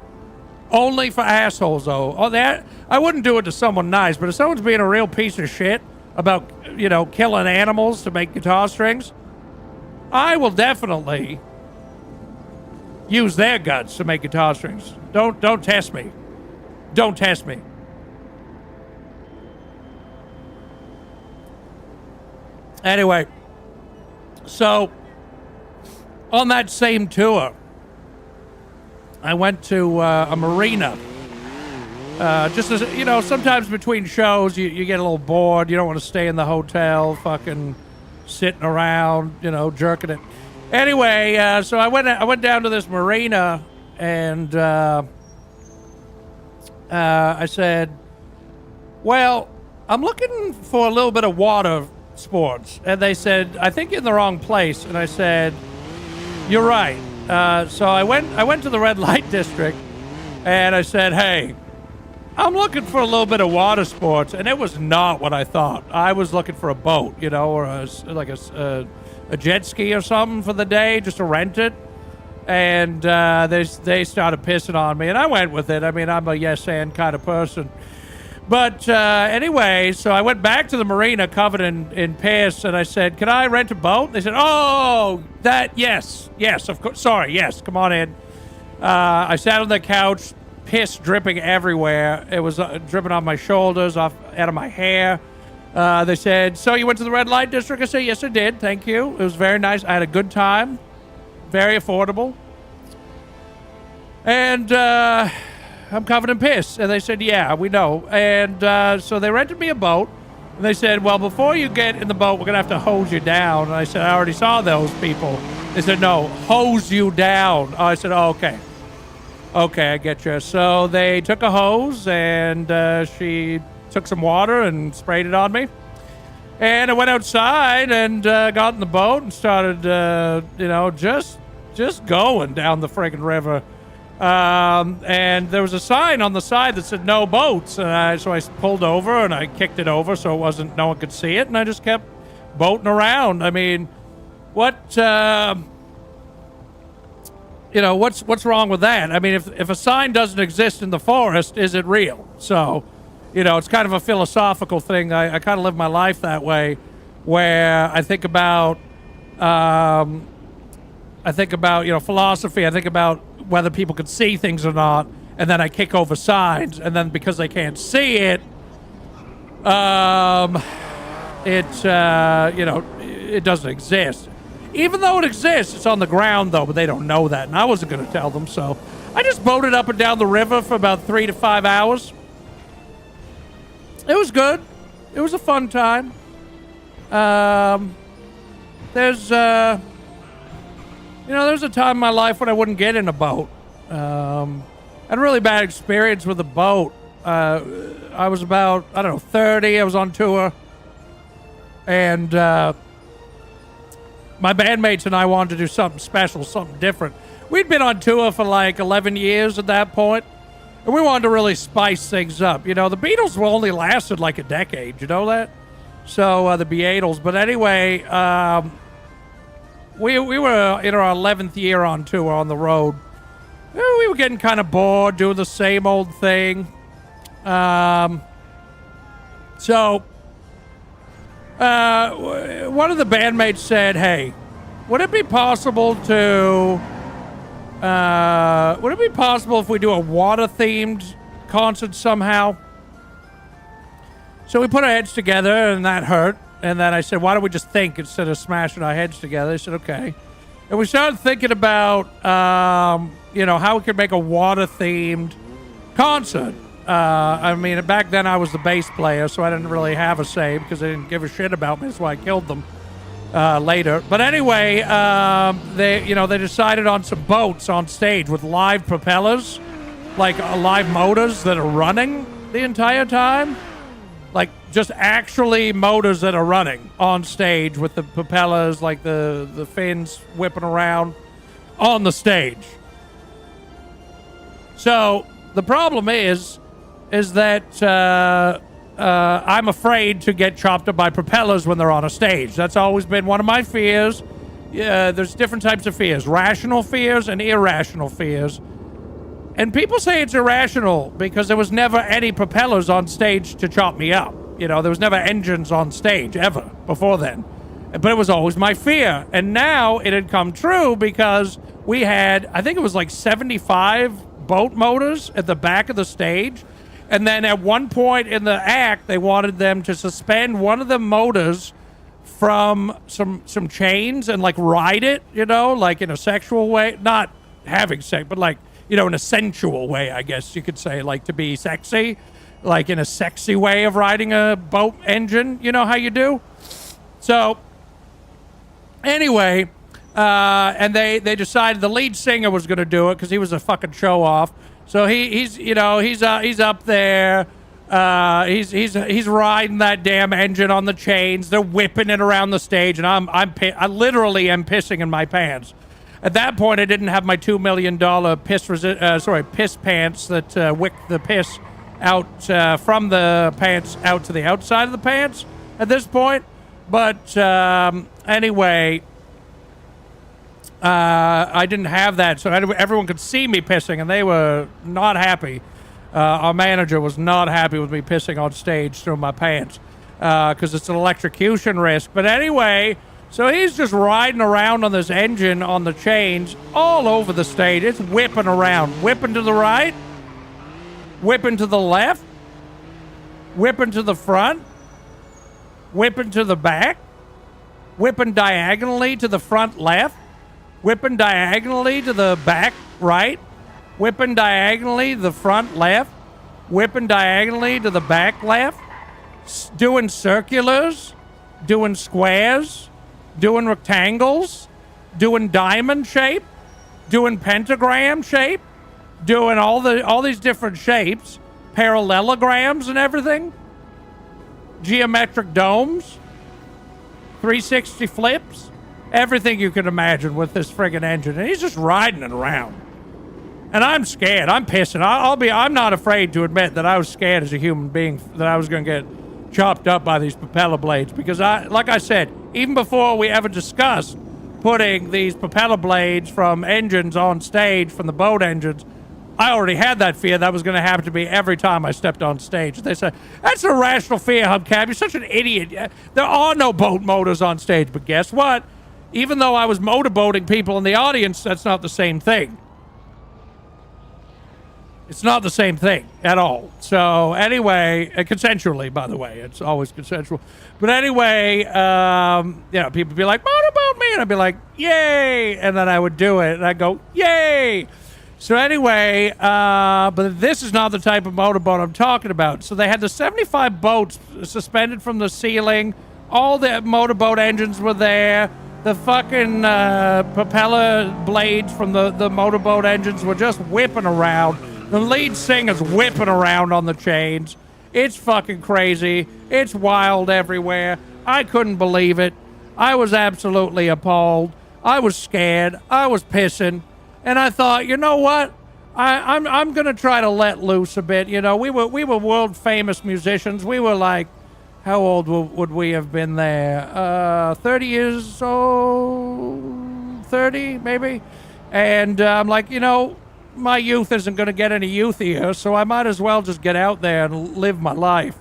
Only for assholes, though. Oh, that I wouldn't do it to someone nice, but if someone's being a real piece of shit about, killing animals to make guitar strings, I will definitely use their guts to make guitar strings. Don't test me. Don't test me. Anyway, so on that same tour, I went to a marina. Just as sometimes between shows, you get a little bored. You don't want to stay in the hotel, fucking sitting around, jerking it. Anyway, so I went down to this marina, and I said, well, I'm looking for a little bit of water sports. And they said, I think you're in the wrong place. And I said, you're right. So I went to the red light district, and I said, hey, I'm looking for a little bit of water sports. And it was not what I thought. I was looking for a boat, or a jet ski or something for the day, just to rent it. And they started pissing on me, and I went with it. I mean, I'm a yes and kind of person. But anyway, so I went back to the marina covered in piss, and I said, can I rent a boat? They said, oh, yes, of course, sorry, yes, come on in. I sat on the couch, piss dripping everywhere. It was dripping on my shoulders, out of my hair. They said, so you went to the red light district? I said, yes, I did. Thank you. It was very nice. I had a good time. Very affordable. And I'm covered in piss. And they said, yeah, we know. And so they rented me a boat. And they said, well, before you get in the boat, we're going to have to hose you down. And I said, I already saw those people. They said, no, hose you down. I said, oh, okay. Okay, I get you. So they took a hose, and she took some water and sprayed it on me. And I went outside and got in the boat and started, just going down the friggin' river. And there was a sign on the side that said no boats. And so I pulled over and I kicked it over so no one could see it. And I just kept boating around. I mean, what's wrong with that? I mean, if a sign doesn't exist in the forest, is it real? So, it's kind of a philosophical thing. I kind of live my life that way, where I think about philosophy. I think about whether people could see things or not, and then I kick over signs, and then because they can't see it, it doesn't exist. Even though it exists, it's on the ground though, but they don't know that, and I wasn't going to tell them. So I just boated up and down the river for about 3 to 5 hours. It was good. It was a fun time. There's a time in my life when I wouldn't get in a boat. I had a really bad experience with a boat. I was about, 30. I was on tour. And my bandmates and I wanted to do something special, something different. We'd been on tour for like 11 years at that point. And we wanted to really spice things up. The Beatles only lasted like a decade. You know that? So, the Beatles. But anyway, we were in our 11th year on tour on the road. We were getting kind of bored doing the same old thing. So, one of the bandmates said, hey, would it be possible if we do a water-themed concert somehow? So we put our heads together, and that hurt. And then I said, why don't we just think instead of smashing our heads together? They said, okay. And we started thinking about, how we could make a water-themed concert. Back then I was the bass player, so I didn't really have a say because they didn't give a shit about me. That's why I killed them later. But anyway, they decided on some boats on stage with live propellers, like live motors that are running the entire time. Like just actually motors that are running on stage with the propellers, like the fins whipping around on the stage. So the problem is that I'm afraid to get chopped up by propellers when they're on a stage. That's always been one of my fears. There's different types of fears, rational fears and irrational fears. And people say it's irrational because there was never any propellers on stage to chop me up. There was never engines on stage ever before then. But it was always my fear. And now it had come true because we had, I think it was like 75 boat motors at the back of the stage. And then at one point in the act, they wanted them to suspend one of the motors from some chains and like ride it, like in a sexual way. Not having sex, but like, in a sensual way, I guess you could say, like to be sexy, like in a sexy way of riding a boat engine. You know how you do? So anyway, and they decided the lead singer was going to do it because he was a fucking show off. So he's up there. He's riding that damn engine on the chains. They're whipping it around the stage, and I literally am pissing in my pants. At that point, I didn't have my $2 million piss pants that wick the piss out from the pants out to the outside of the pants at this point. But anyway, I didn't have that, so everyone could see me pissing, and they were not happy. Our manager was not happy with me pissing on stage through my pants because it's an electrocution risk. But anyway, so he's just riding around on this engine on the chains all over the stage. It's whipping around, whipping to the right, whipping to the left, whipping to the front, whipping to the back, whipping diagonally to the front left, whipping diagonally to the back right, whipping diagonally to the front left, whipping diagonally to the back left, doing circulars, doing squares, doing rectangles, doing diamond shape, doing pentagram shape, doing all these different shapes, parallelograms and everything, geometric domes, 360 flips, everything you can imagine with this friggin' engine. And he's just riding it around. And I'm scared. I'm pissing. I'm not afraid to admit that I was scared as a human being that I was going to get chopped up by these propeller blades, because like I said, even before we ever discussed putting these propeller blades from engines on stage, from the boat engines, I already had that fear that was going to happen to me every time I stepped on stage. They said, that's an irrational fear, Hubcap. You're such an idiot. There are no boat motors on stage. But guess what? Even though I was motorboating people in the audience, that's not the same thing. It's not the same thing at all. So anyway, consensually, by the way, it's always consensual. But anyway, people would be like, motorboat me, and I'd be like, yay, and then I would do it, and I'd go, yay. So anyway, but this is not the type of motorboat I'm talking about. So they had the 75 boats suspended from the ceiling. All the motorboat engines were there. The fucking propeller blades from the motorboat engines were just whipping around. The lead singer's whipping around on the chains. It's fucking crazy. It's wild everywhere. I couldn't believe it. I was absolutely appalled. I was scared. I was pissing. And I thought, you know what? I'm gonna try to let loose a bit. You know, we were world famous musicians. We were like, how old would we have been there? 30 years old, 30 maybe. And I'm like, you know, my youth isn't going to get any youthier, so I might as well just get out there and live my life.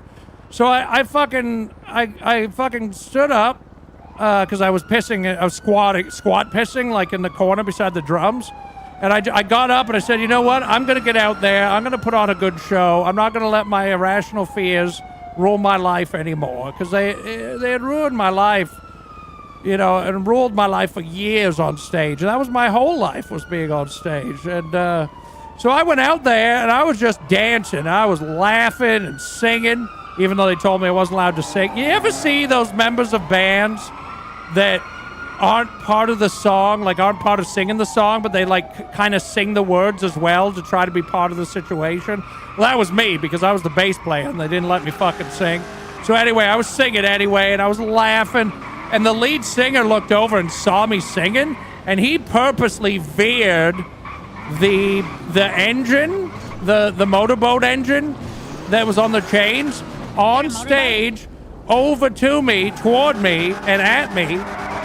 So I fucking stood up because I was pissing. I was squat pissing like in the corner beside the drums. And I got up and I said, you know what? I'm going to get out there. I'm going to put on a good show. I'm not going to let my irrational fears rule my life anymore, because they had ruined my life, you know, and ruled my life for years on stage. And that was my whole life, was being on stage. And so I went out there and I was just dancing. I was laughing and singing, even though they told me I wasn't allowed to sing. You ever see those members of bands that aren't part of the song, like aren't part of singing the song, but they like kind of sing the words as well to try to be part of the situation? Well, that was me, because I was the bass player and they didn't let me fucking sing. So anyway, I was singing anyway, and I was laughing. And the lead singer looked over and saw me singing, and he purposely veered the engine, the motorboat engine that was on the chains, on stage, over to me, toward me, and at me.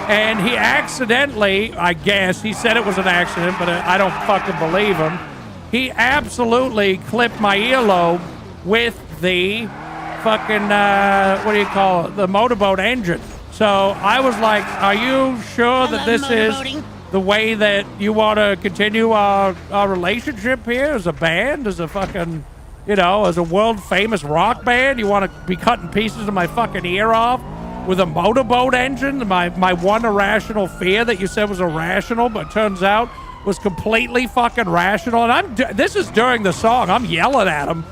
And he accidentally, I guess, he said it was an accident, but I don't fucking believe him. He absolutely clipped my earlobe with the fucking, what do you call it, the motorboat engine. So I was like, are you sure that this is the way that you want to continue our relationship here as a band, as a fucking, you know, as a world famous rock band? You want to be cutting pieces of my fucking ear off with a motorboat engine? My one irrational fear that you said was irrational, but turns out was completely fucking rational. And this is during the song. I'm yelling at him.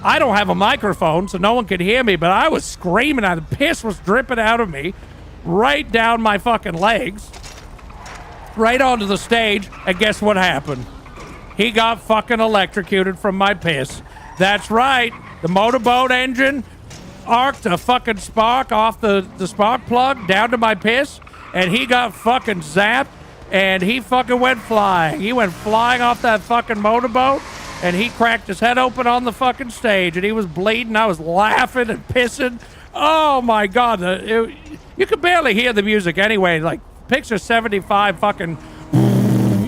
I don't have a microphone, so no one could hear me, but I was screaming at him. Piss was dripping out of me, right down my fucking legs, right onto the stage. And guess what happened? He got fucking electrocuted from my piss. That's right. The motorboat engine arced a fucking spark off the spark plug down to my piss, and he got fucking zapped, and he fucking went flying. He went flying off that fucking motorboat, and he cracked his head open on the fucking stage, and he was bleeding. I was laughing and pissing. Oh my God. You could barely hear the music anyway. Like, picture 75 fucking,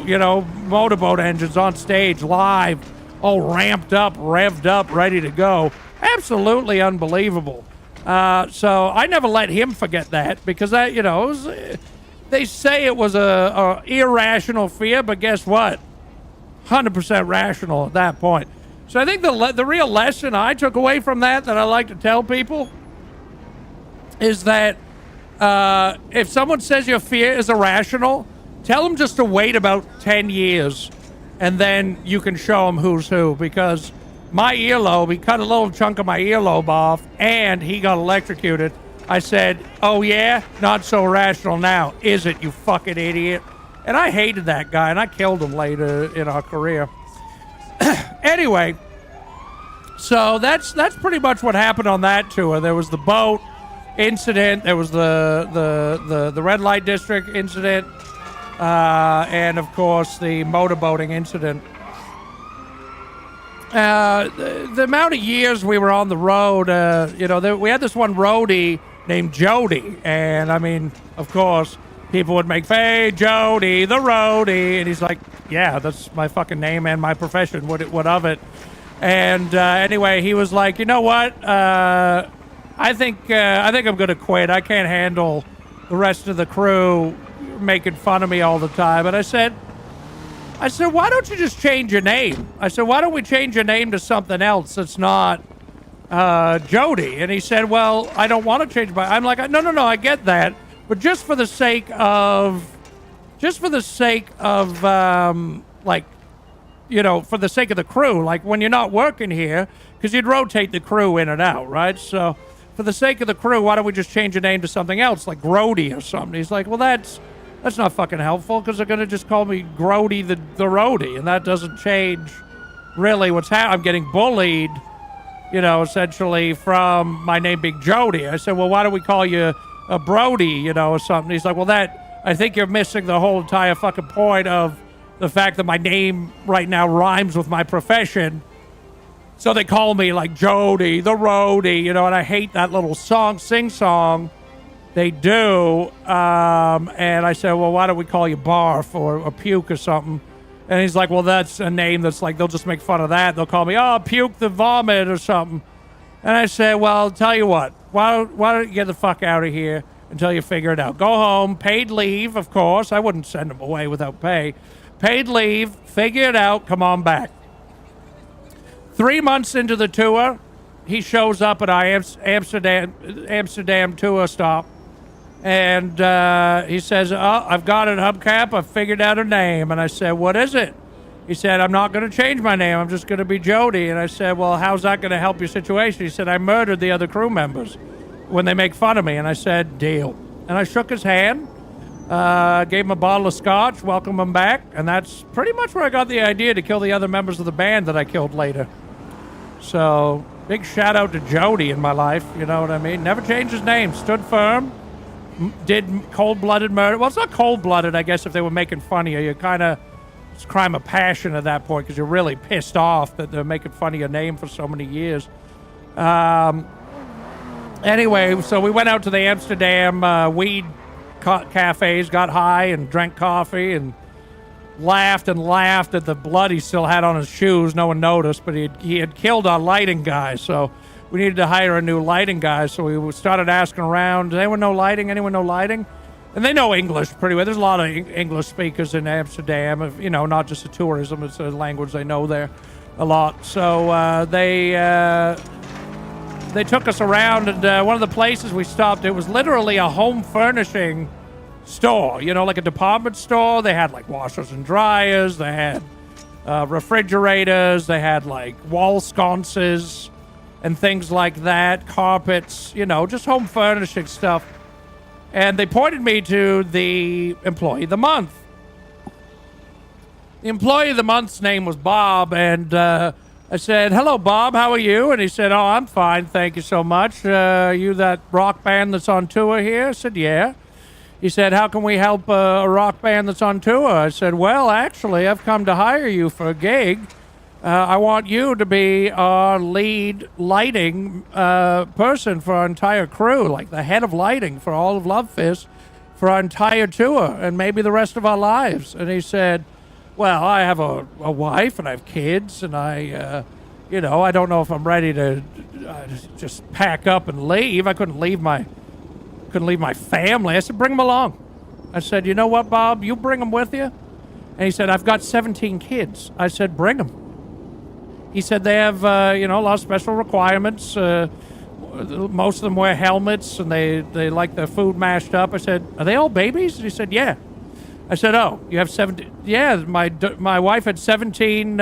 you know, motorboat engines on stage live, all ramped up, revved up, ready to go. Absolutely unbelievable. So I never let him forget that, because that, you know, they say it was a irrational fear, but guess what? 100% rational at that point. So I think the real lesson I took away from that I like to tell people is that if someone says your fear is irrational, tell them just to wait about 10 years, and then you can show them who's who, because my earlobe. He cut a little chunk of my earlobe off, and he got electrocuted. I said, oh yeah? Not so rational now, is it, you fucking idiot? And I hated that guy, and I killed him later in our career. Anyway, so that's pretty much what happened on that tour. There was the boat incident, there was the red light district incident, and of course the motorboating incident. The amount of years we were on the road, we had this one roadie named Jody, and I mean, of course, people would make, hey, Jody, the roadie, and he's like, yeah, that's my fucking name and my profession, what of it? And anyway, he was like, you know what, I think I'm gonna quit. I can't handle the rest of the crew making fun of me all the time. And I said, why don't you just change your name? I said, why don't we change your name to something else that's not Jody? And he said, well, I don't want to change my... I'm like, no, I get that. But just for the sake of... for the sake of the crew, like when you're not working here, because you'd rotate the crew in and out, right? So for the sake of the crew, why don't we just change your name to something else, like Grody or something? He's like, well, that's not fucking helpful, because they're going to just call me Grody the roadie, and that doesn't change really what's happening. I'm getting bullied, essentially from my name being Jody. I said, well, why don't we call you a Brody, or something? He's like, well, I think you're missing the whole entire fucking point of the fact that my name right now rhymes with my profession. So they call me like Jody, the roadie, and I hate that little sing-song they do. And I said, well, why don't we call you Barf or Puke or something? And he's like, well, that's a name that's like, they'll just make fun of that. They'll call me, Puke the Vomit or something. And I said, well, tell you what, why don't you get the fuck out of here until you figure it out? Go home, paid leave, of course. I wouldn't send him away without pay. Paid leave, figure it out, come on back. 3 months into the tour, he shows up at our Amsterdam tour stop. And he says, I've got it, Hubcap. I've figured out a name. And I said, what is it? He said, I'm not going to change my name. I'm just going to be Jody. And I said, well, how's that going to help your situation? He said, I murdered the other crew members when they make fun of me. And I said, deal. And I shook his hand, gave him a bottle of scotch, welcomed him back. And that's pretty much where I got the idea to kill the other members of the band that I killed later. So big shout out to Jody in my life. You know what I mean? Never changed his name. Stood firm. Did cold-blooded murder. Well, it's not cold-blooded, I guess, if they were making fun of you. You kind of... It's a crime of passion at that point because you're really pissed off that they're making fun of your name for so many years. Anyway, so we went out to the Amsterdam weed cafes, got high and drank coffee and laughed at the blood he still had on his shoes. No one noticed, but he had killed our lighting guy, so we needed to hire a new lighting guy. So we started asking around, does anyone know lighting? Anyone know lighting? And they know English pretty well. There's a lot of English speakers in Amsterdam, not just the tourism. It's a language they know there a lot. So they took us around, and one of the places we stopped, it was literally a home furnishing store, like a department store. They had like washers and dryers. They had refrigerators. They had like wall sconces and things like that, carpets, just home furnishing stuff. And they pointed me to the Employee of the Month. The Employee of the Month's name was Bob, and I said, hello, Bob, how are you? And he said, oh, I'm fine, thank you so much. You that rock band that's on tour here? I said, yeah. He said, how can we help a rock band that's on tour? I said, well, actually, I've come to hire you for a gig. I want you to be our lead lighting person for our entire crew, like the head of lighting for all of Love Fist for our entire tour and maybe the rest of our lives. And he said, well, I have a wife and I have kids and I don't know if I'm ready to just pack up and leave. I couldn't leave my family. I said, bring them along. I said, you know what, Bob, you bring them with you? And he said, I've got 17 kids. I said, bring them. He said they have, a lot of special requirements. Most of them wear helmets, and they like their food mashed up. I said, are they all babies? And he said, yeah. I said, oh, you have 17? Yeah, my wife had 17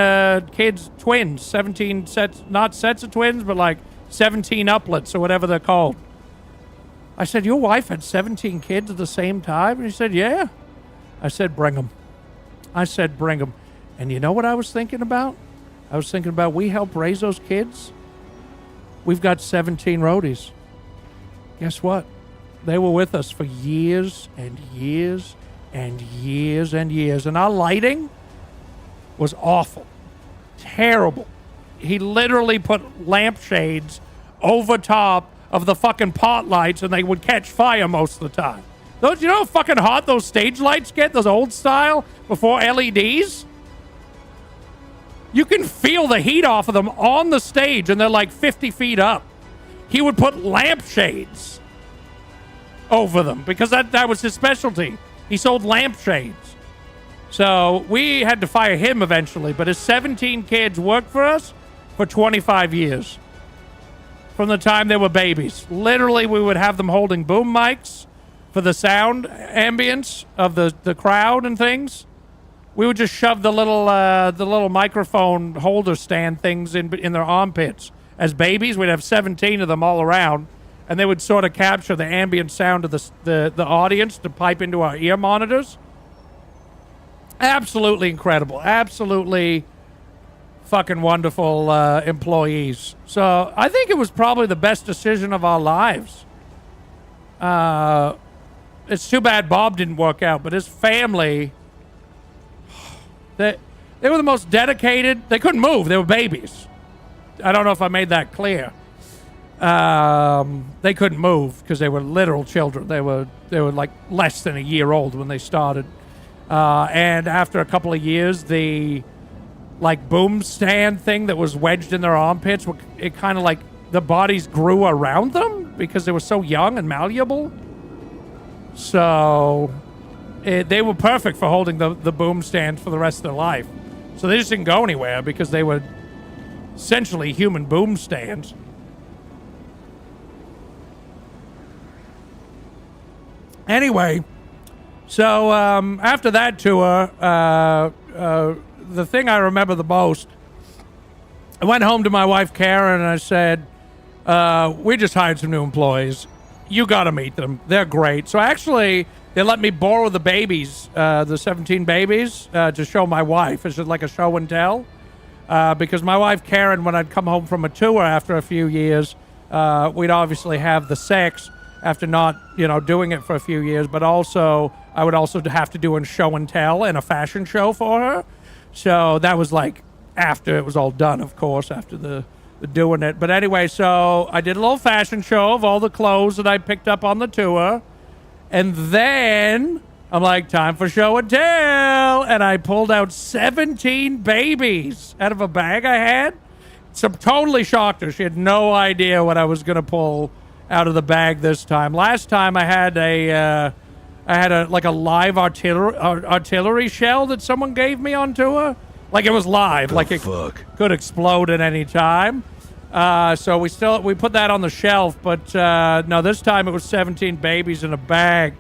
kids, twins, 17 sets, not sets of twins, but like 17 uplets or whatever they're called. I said, your wife had 17 kids at the same time? And he said, yeah. I said, bring them. And you know what I was thinking about? I was thinking about we help raise those kids. We've got 17 roadies. Guess what? They were with us for years and years and years and years. And our lighting was awful. Terrible. He literally put lampshades over top of the fucking pot lights and they would catch fire most of the time. Those, you know how fucking hot those stage lights get? Those old style before LEDs? You can feel the heat off of them on the stage and they're like 50 feet up. He would put lampshades over them because that was his specialty. He sold lampshades. So we had to fire him eventually, but his 17 kids worked for us for 25 years. From the time they were babies. Literally, we would have them holding boom mics for the sound ambience of the crowd and things. We would just shove the little microphone holder stand things in their armpits. As babies, we'd have 17 of them all around, and they would sort of capture the ambient sound of the audience to pipe into our ear monitors. Absolutely incredible. Absolutely fucking wonderful employees. So I think it was probably the best decision of our lives. It's too bad Bob didn't work out, but his family, they were the most dedicated. They couldn't move. They were babies. I don't know if I made that clear. They couldn't move because they were literal children. They were like less than a year old when they started. And after a couple of years, the like boom stand thing that was wedged in their armpits, it kind of like the bodies grew around them because they were so young and malleable. So they were perfect for holding the boom stand for the rest of their life. So they just didn't go anywhere because they were essentially human boom stands. Anyway, so after that tour, the thing I remember the most, I went home to my wife Karen and I said, we just hired some new employees. You got to meet them. They're great. So actually, they let me borrow the babies, the 17 babies, to show my wife. It's just like a show and tell. Because my wife Karen, when I'd come home from a tour after a few years, we'd obviously have the sex after not, doing it for a few years. But also, I would also have to do a show and tell and a fashion show for her. So that was like after it was all done, of course, after the doing it. But anyway, so I did a little fashion show of all the clothes that I picked up on the tour. And then I'm like, time for show and tell. And I pulled out 17 babies out of a bag I had. So totally shocked her. She had no idea what I was going to pull out of the bag this time. Last time I had a live artillery shell that someone gave me on tour. Like it was live, like it could explode at any time. So we put that on the shelf, but no, this time it was 17 babies in a bag,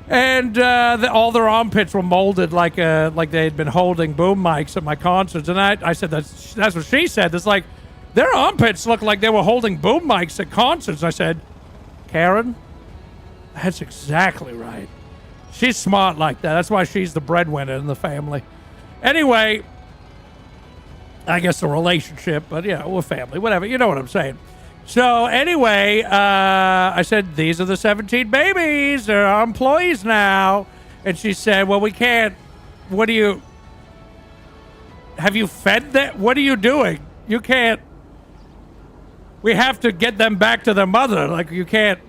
and all their armpits were molded like they had been holding boom mics at my concerts. And I said that's what she said. It's like their armpits looked like they were holding boom mics at concerts. I said, Karen, that's exactly right. She's smart like that. That's why she's the breadwinner in the family. Anyway, I guess a relationship, but yeah, we're family, whatever. You know what I'm saying. So anyway, I said, these are the 17 babies. They're our employees now. And she said, well, we can't. Have you fed them? What are you doing? You can't. We have to get them back to their mother. Like, we can't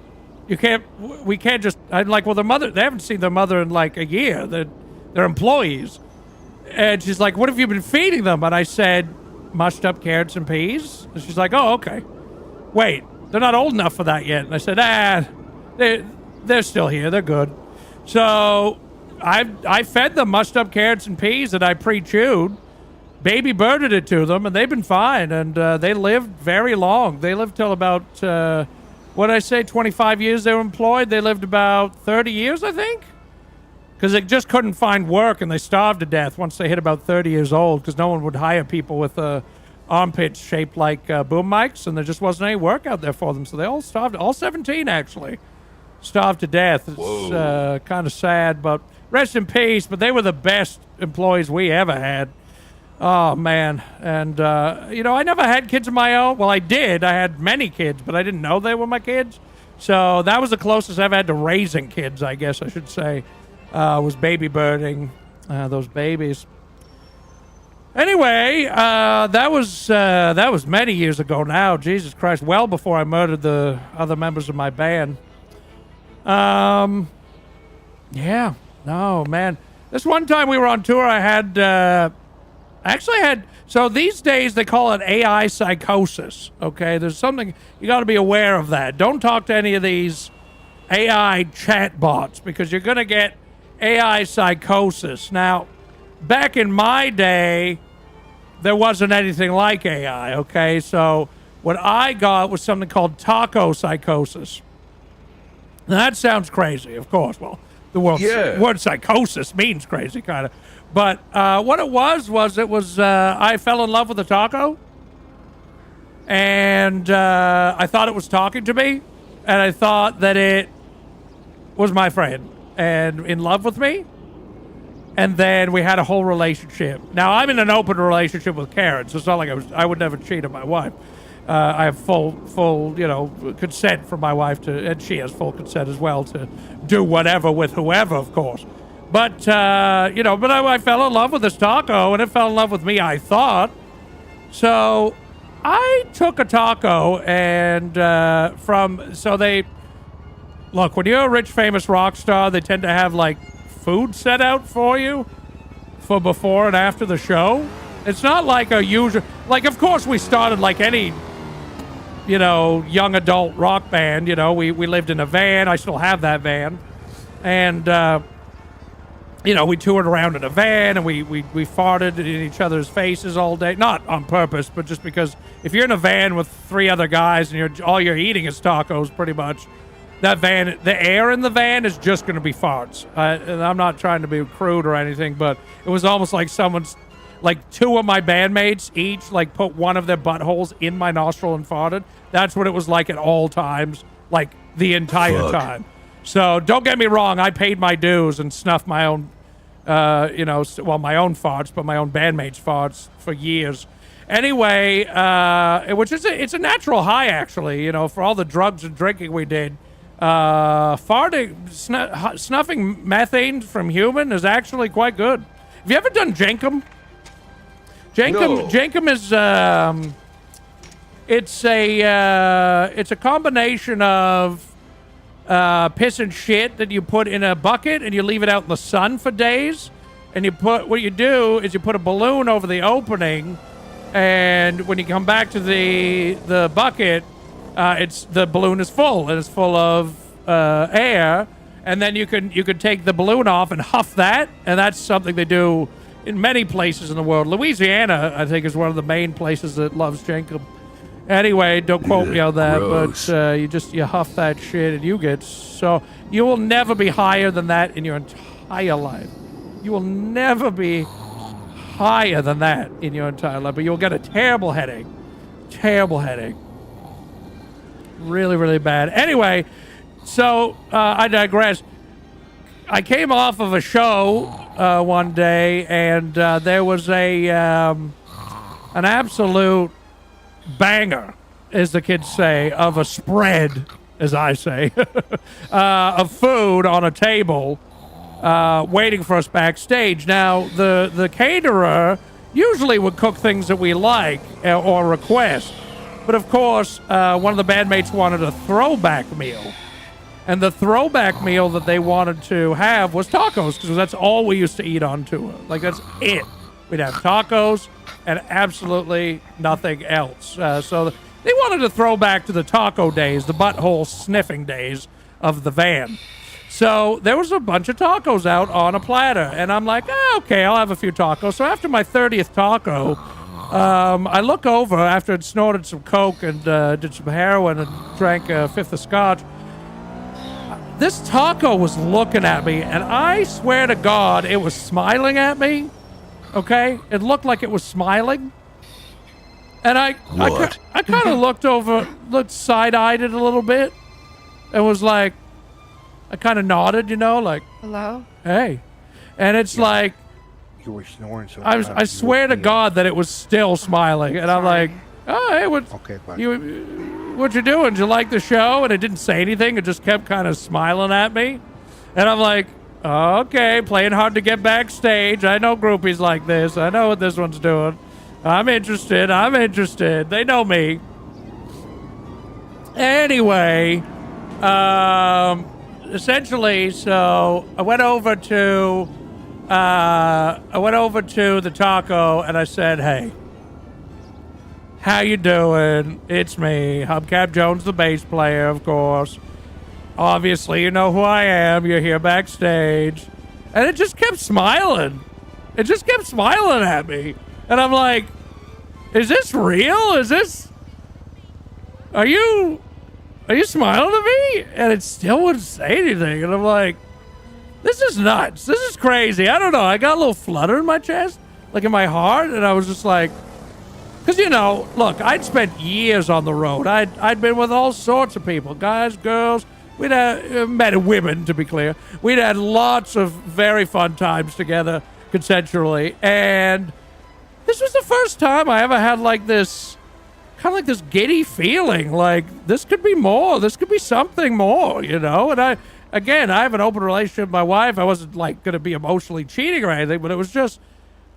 just. I'm like, well, their mother, they haven't seen their mother in like a year. They're employees. And she's like, what have you been feeding them? And I said, mushed up carrots and peas. And she's like, oh, okay. Wait, they're not old enough for that yet. And I said, they're still here. They're good. So I fed them mushed up carrots and peas that I pre-chewed. Baby birded it to them, and they've been fine. And they lived very long. They lived till about, what did I say, 25 years they were employed? They lived about 30 years, I think. because they just couldn't find work and they starved to death once they hit about 30 years old because no one would hire people with armpits shaped like boom mics, and there just wasn't any work out there for them. So they all starved, all 17 actually, starved to death. It's kind of sad, but rest in peace. But they were the best employees we ever had. Oh, man. And, I never had kids of my own. Well, I did. I had many kids, but I didn't know they were my kids. So that was the closest I've had to raising kids, I guess I should say, was baby birding those babies. Anyway, that was many years ago now. Jesus Christ, well before I murdered the other members of my band. Yeah. No, man. This one time we were on tour, I had... so these days they call it AI psychosis, okay? There's something, you got to be aware of that. Don't talk to any of these AI chatbots because you're going to get AI psychosis. Now, back in my day, there wasn't anything like AI, okay? So what I got was something called taco psychosis. Now, that sounds crazy, of course. Well, the word psychosis means crazy, kind of. But what it was I fell in love with a taco, and I thought it was talking to me, and I thought that it was my friend and in love with me, and then we had a whole relationship. Now, I'm in an open relationship with Karen, so it's not like I would never cheat on my wife. I have full, consent from my wife and she has full consent as well to do whatever with whoever, of course. But, I fell in love with this taco, and it fell in love with me, I thought. So I took a taco and look, when you're a rich, famous rock star, they tend to have, food set out for you for before and after the show. It's not like a usual, of course we started like any, young adult rock band. We lived in a van. I still have that van. And, we toured around in a van, and we farted in each other's faces all day. Not on purpose, but just because if you're in a van with 3 other guys and all you're eating is tacos, pretty much, that van, the air in the van is just going to be farts. And I'm not trying to be crude or anything, but it was almost like someone's, 2 of my bandmates each, put one of their buttholes in my nostril and farted. That's what it was like at all times, the entire time. So don't get me wrong. I paid my dues and snuffed my own, my own farts, but my own bandmates' farts for years. Anyway, it's a natural high, actually. For all the drugs and drinking we did, snuffing methane from human is actually quite good. Have you ever done Jenkum? Jenkum is it's a combination of piss and shit that you put in a bucket and you leave it out in the sun for days. And what you do is you put a balloon over the opening, and when you come back to the bucket, the balloon is full, and it's full of air. And then you can take the balloon off and huff that, and that's something they do in many places in the world. Louisiana, I think, is one of the main places that loves Jenkum. Anyway, don't quote me on that, gross. but you huff that shit and you will never be higher than that in your entire life. You will never be higher than that in your entire life, but you'll get a terrible headache. Terrible headache. Really, really bad. Anyway, so I digress. I came off of a show one day, and there was an absolute banger, as the kids say, of a spread, as I say, of food on a table waiting for us backstage. Now, the caterer usually would cook things that we like or request. But, of course, one of the bandmates wanted a throwback meal. And the throwback meal that they wanted to have was tacos, because that's all we used to eat on tour. That's it. We'd have tacos and absolutely nothing else. So they wanted to throw back to the taco days, the butthole sniffing days of the van. So there was a bunch of tacos out on a platter. And I'm like, okay, I'll have a few tacos. So after my 30th taco, I look over after I'd snorted some coke and did some heroin and drank a fifth of scotch. this taco was looking at me, and I swear to God, it was smiling at me. Okay? It looked like it was smiling. And I kind of looked side-eyed it a little bit, and was like, I kind of nodded, you know, like, Hello? hey. And it's like, You were snoring so I swear to God that it was still smiling. And I'm like, oh, hey, Okay, fine. what you doing? Did you like the show? And it didn't say anything. It just kept kind of smiling at me. And I'm like, okay, playing hard to get backstage. I know groupies like this. I know what this one's doing. I'm interested. They know me. Anyway, essentially, so I went over to the taco and I said, hey, how you doing? It's me, Hubcap Jones, the bass player, of course. Obviously, you know who I am. You're here backstage. And it just kept smiling. It just kept smiling at me. And I'm like, is this real? Are you smiling at me? And it still wouldn't say anything. And I'm like, this is nuts. This is crazy. I don't know. I got a little flutter in my chest, like in my heart. And I was just like, because, you know, look, I'd spent years on the road. I'd been with all sorts of people, guys, girls. We'd had men and women, to be clear. We'd had lots of very fun times together consensually. And this was the first time I ever had like this, kind of like this giddy feeling. Like, this could be more. This could be something more, you know? And I have an open relationship with my wife. I wasn't like going to be emotionally cheating or anything, but it was just,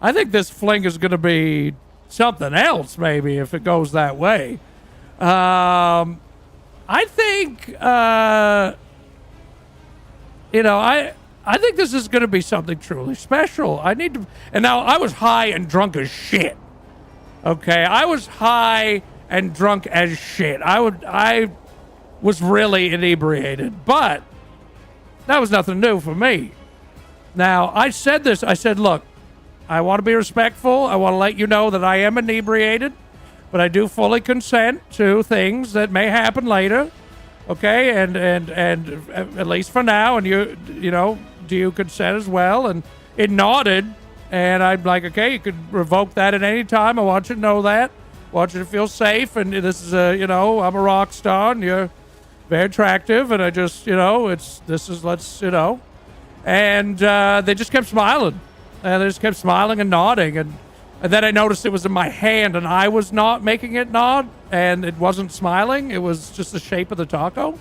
I think this fling is going to be something else, maybe, if it goes that way. I think, I think this is going to be something truly special. And now I was high and drunk as shit. Okay, I was high and drunk as shit. I was really inebriated, but that was nothing new for me. Now, I said this. I said, look, I want to be respectful. I want to let you know that I am inebriated, but I do fully consent to things that may happen later. Okay, and at least for now, and you know, do you consent as well? And it nodded, and I'm like, okay, you could revoke that at any time. I want you to know that. I want you to feel safe, and this is I'm a rock star, and you're very attractive, and I just, and they just kept smiling. And they just kept smiling and nodding. And then I noticed it was in my hand, and I was not making it nod, and it wasn't smiling. It was just the shape of the taco.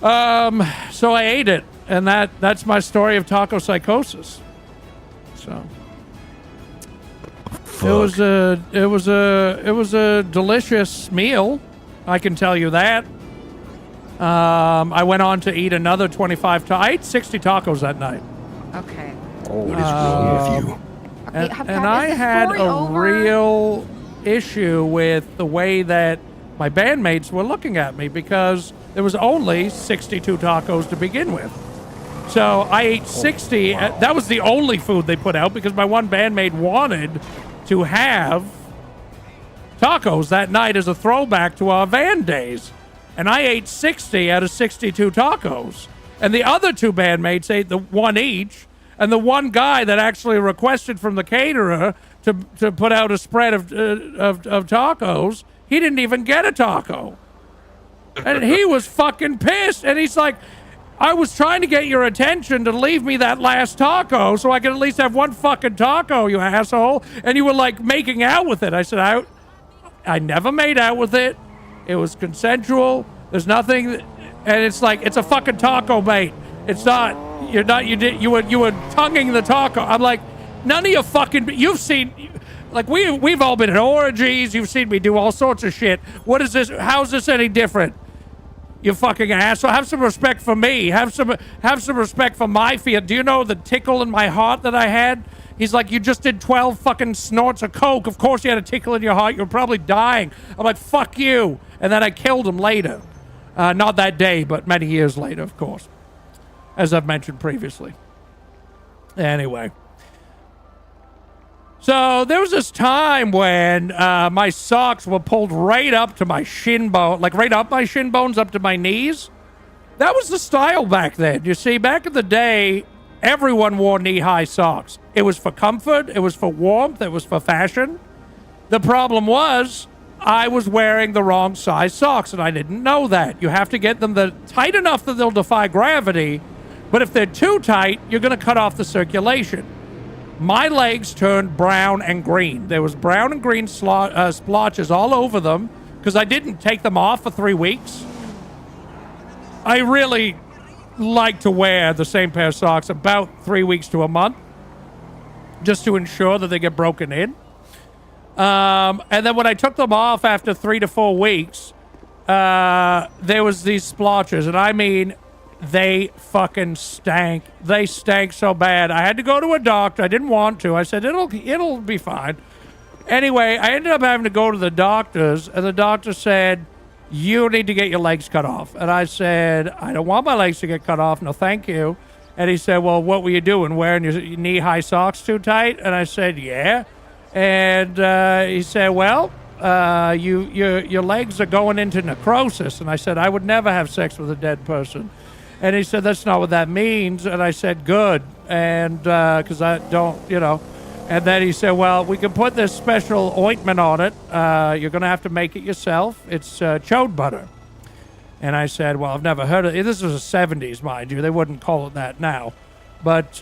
So I ate it, and that's my story of taco psychosis. So it was a delicious meal, I can tell you that. I went on to eat another 25. I ate 60 tacos that night. Okay. What is wrong with you? And I had a real issue with the way that my bandmates were looking at me, because there was only 62 tacos to begin with. So I ate 60. Wow. That was the only food they put out, because my one bandmate wanted to have tacos that night as a throwback to our van days. And I ate 60 out of 62 tacos. And the other two bandmates ate the one each. And the one guy that actually requested from the caterer to put out a spread of tacos, he didn't even get a taco. And he was fucking pissed. And he's like, I was trying to get your attention to leave me that last taco so I could at least have one fucking taco, you asshole. And you were like making out with it. I said, I never made out with it. It was consensual. There's nothing. And it's like, it's a fucking taco, mate. It's not. You were tonguing the taco. I'm like, none of you fucking. You've seen, like we've all been in orgies. You've seen me do all sorts of shit. What is this? How's this any different? You fucking asshole. Have some respect for me. Have some respect for my feet. Do you know the tickle in my heart that I had? He's like, you just did 12 fucking snorts of coke. Of course you had a tickle in your heart. You're probably dying. I'm like, fuck you. And then I killed him later. Not that day, but many years later, of course, as I've mentioned previously. Anyway. So there was this time when my socks were pulled right up to my shin bone, like right up my shin bones, up to my knees. That was the style back then. You see, back in the day, everyone wore knee-high socks. It was for comfort, it was for warmth, it was for fashion. The problem was I was wearing the wrong size socks, and I didn't know that. You have to get them tight enough that they'll defy gravity, but if they're too tight, you're going to cut off the circulation. My legs turned brown and green. There was brown and green splotches all over them because I didn't take them off for 3 weeks. I really like to wear the same pair of socks about 3 weeks to a month just to ensure that they get broken in. And then when I took them off after 3 to 4 weeks, there was these splotches, and I mean, they fucking stank. They stank so bad. I had to go to a doctor. I didn't want to. I said, it'll be fine. Anyway, I ended up having to go to the doctor's, and the doctor said, you need to get your legs cut off. And I said, I don't want my legs to get cut off. No, thank you. And he said, well, what were you doing? Wearing your knee-high socks too tight? And I said, yeah. And he said, well, your legs are going into necrosis. And I said, I would never have sex with a dead person. And he said, that's not what that means. And I said, good. And because I don't, And then he said, well, we can put this special ointment on it. You're going to have to make it yourself. It's chode butter. And I said, well, I've never heard of it. This was the 70s, mind you. They wouldn't call it that now. But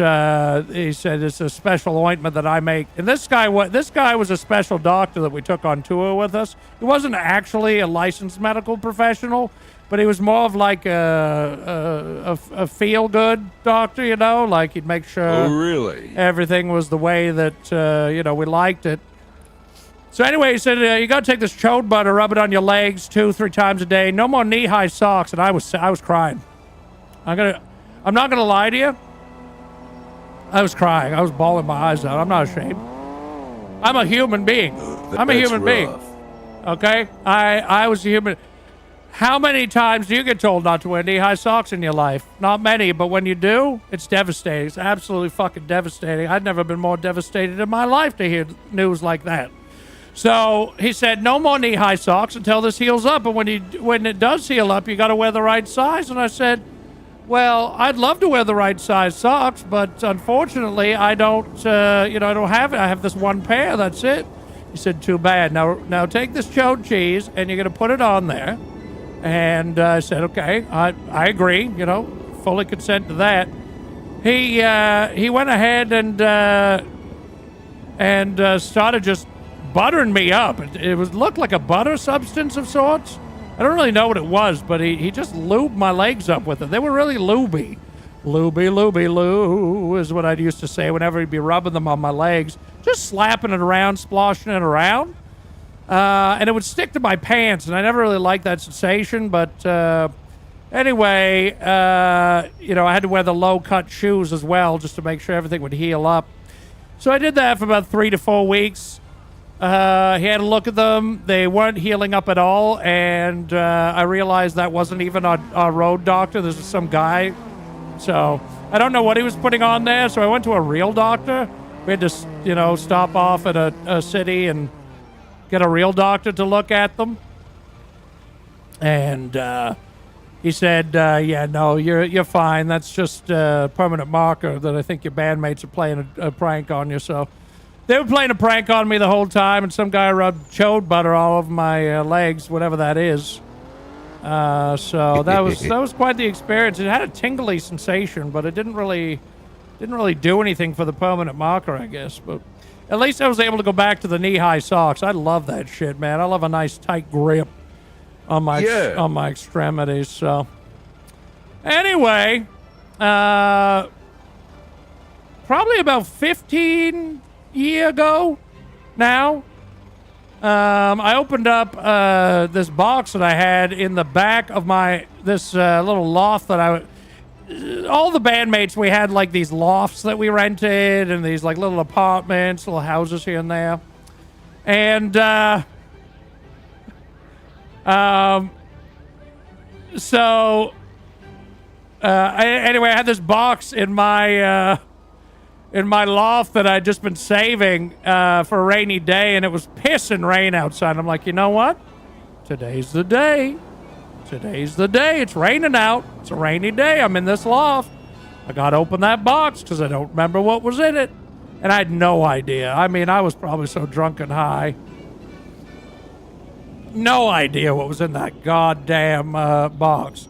he said it's a special ointment that I make. And this guy was a special doctor that we took on tour with us. He wasn't actually a licensed medical professional, but he was more of like a feel-good doctor, like he'd make sure everything was the way that, we liked it. So anyway, he said, you got to take this chode butter, rub it on your legs 2-3 times a day. No more knee-high socks. And I was crying. I'm not going to lie to you. I was crying. I was bawling my eyes out. I'm not ashamed. I'm a human being. I'm a human being. Okay? I was a human. How many times do you get told not to wear knee-high socks in your life? Not many, but when you do, it's devastating. It's absolutely fucking devastating. I'd never been more devastated in my life to hear news like that. So he said, no more knee-high socks until this heals up. And when it does heal up, you got to wear the right size. And I said, well, I'd love to wear the right size socks, but unfortunately, I don't, I don't have it. I have this one pair. That's it. He said, too bad. Now take this chode cheese, and you're going to put it on there. And I said, okay, I agree, fully consent to that. He went ahead and started just buttering me up. It looked like a butter substance of sorts. I don't really know what it was, but he just lubed my legs up with it. They were really lubey. Lube is what I used to say whenever he'd be rubbing them on my legs. Just slapping it around, splashing it around. And it would stick to my pants, and I never really liked that sensation. But anyway, I had to wear the low-cut shoes as well just to make sure everything would heal up. So I did that for about 3 to 4 weeks. He had a look at them. They weren't healing up at all, and I realized that wasn't even our road doctor. This is some guy. So I don't know what he was putting on there, so I went to a real doctor. We had to, stop off at a city and get a real doctor to look at them. And he said, yeah, no, you're fine. That's just a permanent marker that I think your bandmates are playing a prank on you. So they were playing a prank on me the whole time, and some guy rubbed chode butter all over my legs, whatever that is. So that was quite the experience. It had a tingly sensation, but it didn't really do anything for the permanent marker, I guess. But at least I was able to go back to the knee-high socks. I love that shit, man. I love a nice tight grip on my extremities. So anyway, probably about 15 years ago now, I opened up this box that I had in the back of this little loft that all the bandmates, we had like these lofts that we rented and these like little apartments, little houses here and there. And anyway, I had this box in my loft that I'd just been saving for a rainy day, and it was pissing rain outside. I'm like, you know what? Today's the day. Today's the day. It's raining out. It's a rainy day. I'm in this loft. I got to open that box because I don't remember what was in it. And I had no idea. I mean, I was probably so drunk and high. No idea what was in that goddamn box.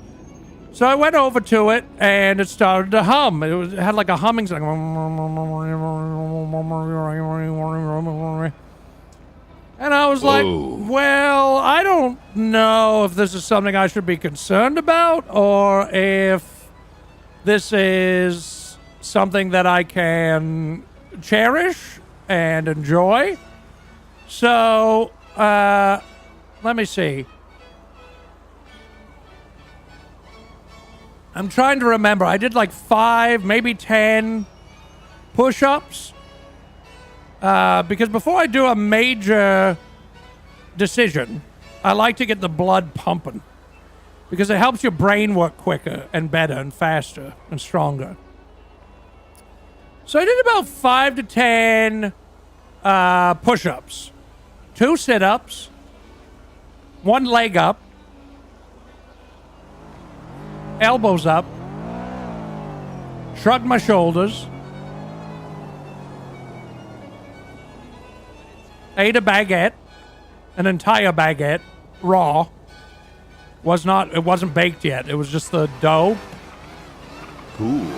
So I went over to it, and it started to hum. It had like a humming sound. And I was like, well, I don't know if this is something I should be concerned about or if this is something that I can cherish and enjoy. So, let me see. I'm trying to remember. I did like 5, maybe 10 push-ups. Because before I do a major decision, I like to get the blood pumping. Because it helps your brain work quicker and better and faster and stronger. So I did about 5 to 10 push-ups. 2 sit-ups. 1 leg up. Elbows up. Shrugged my shoulders. Ate a baguette. An entire baguette. Raw. It wasn't baked yet. It was just the dough. Ooh.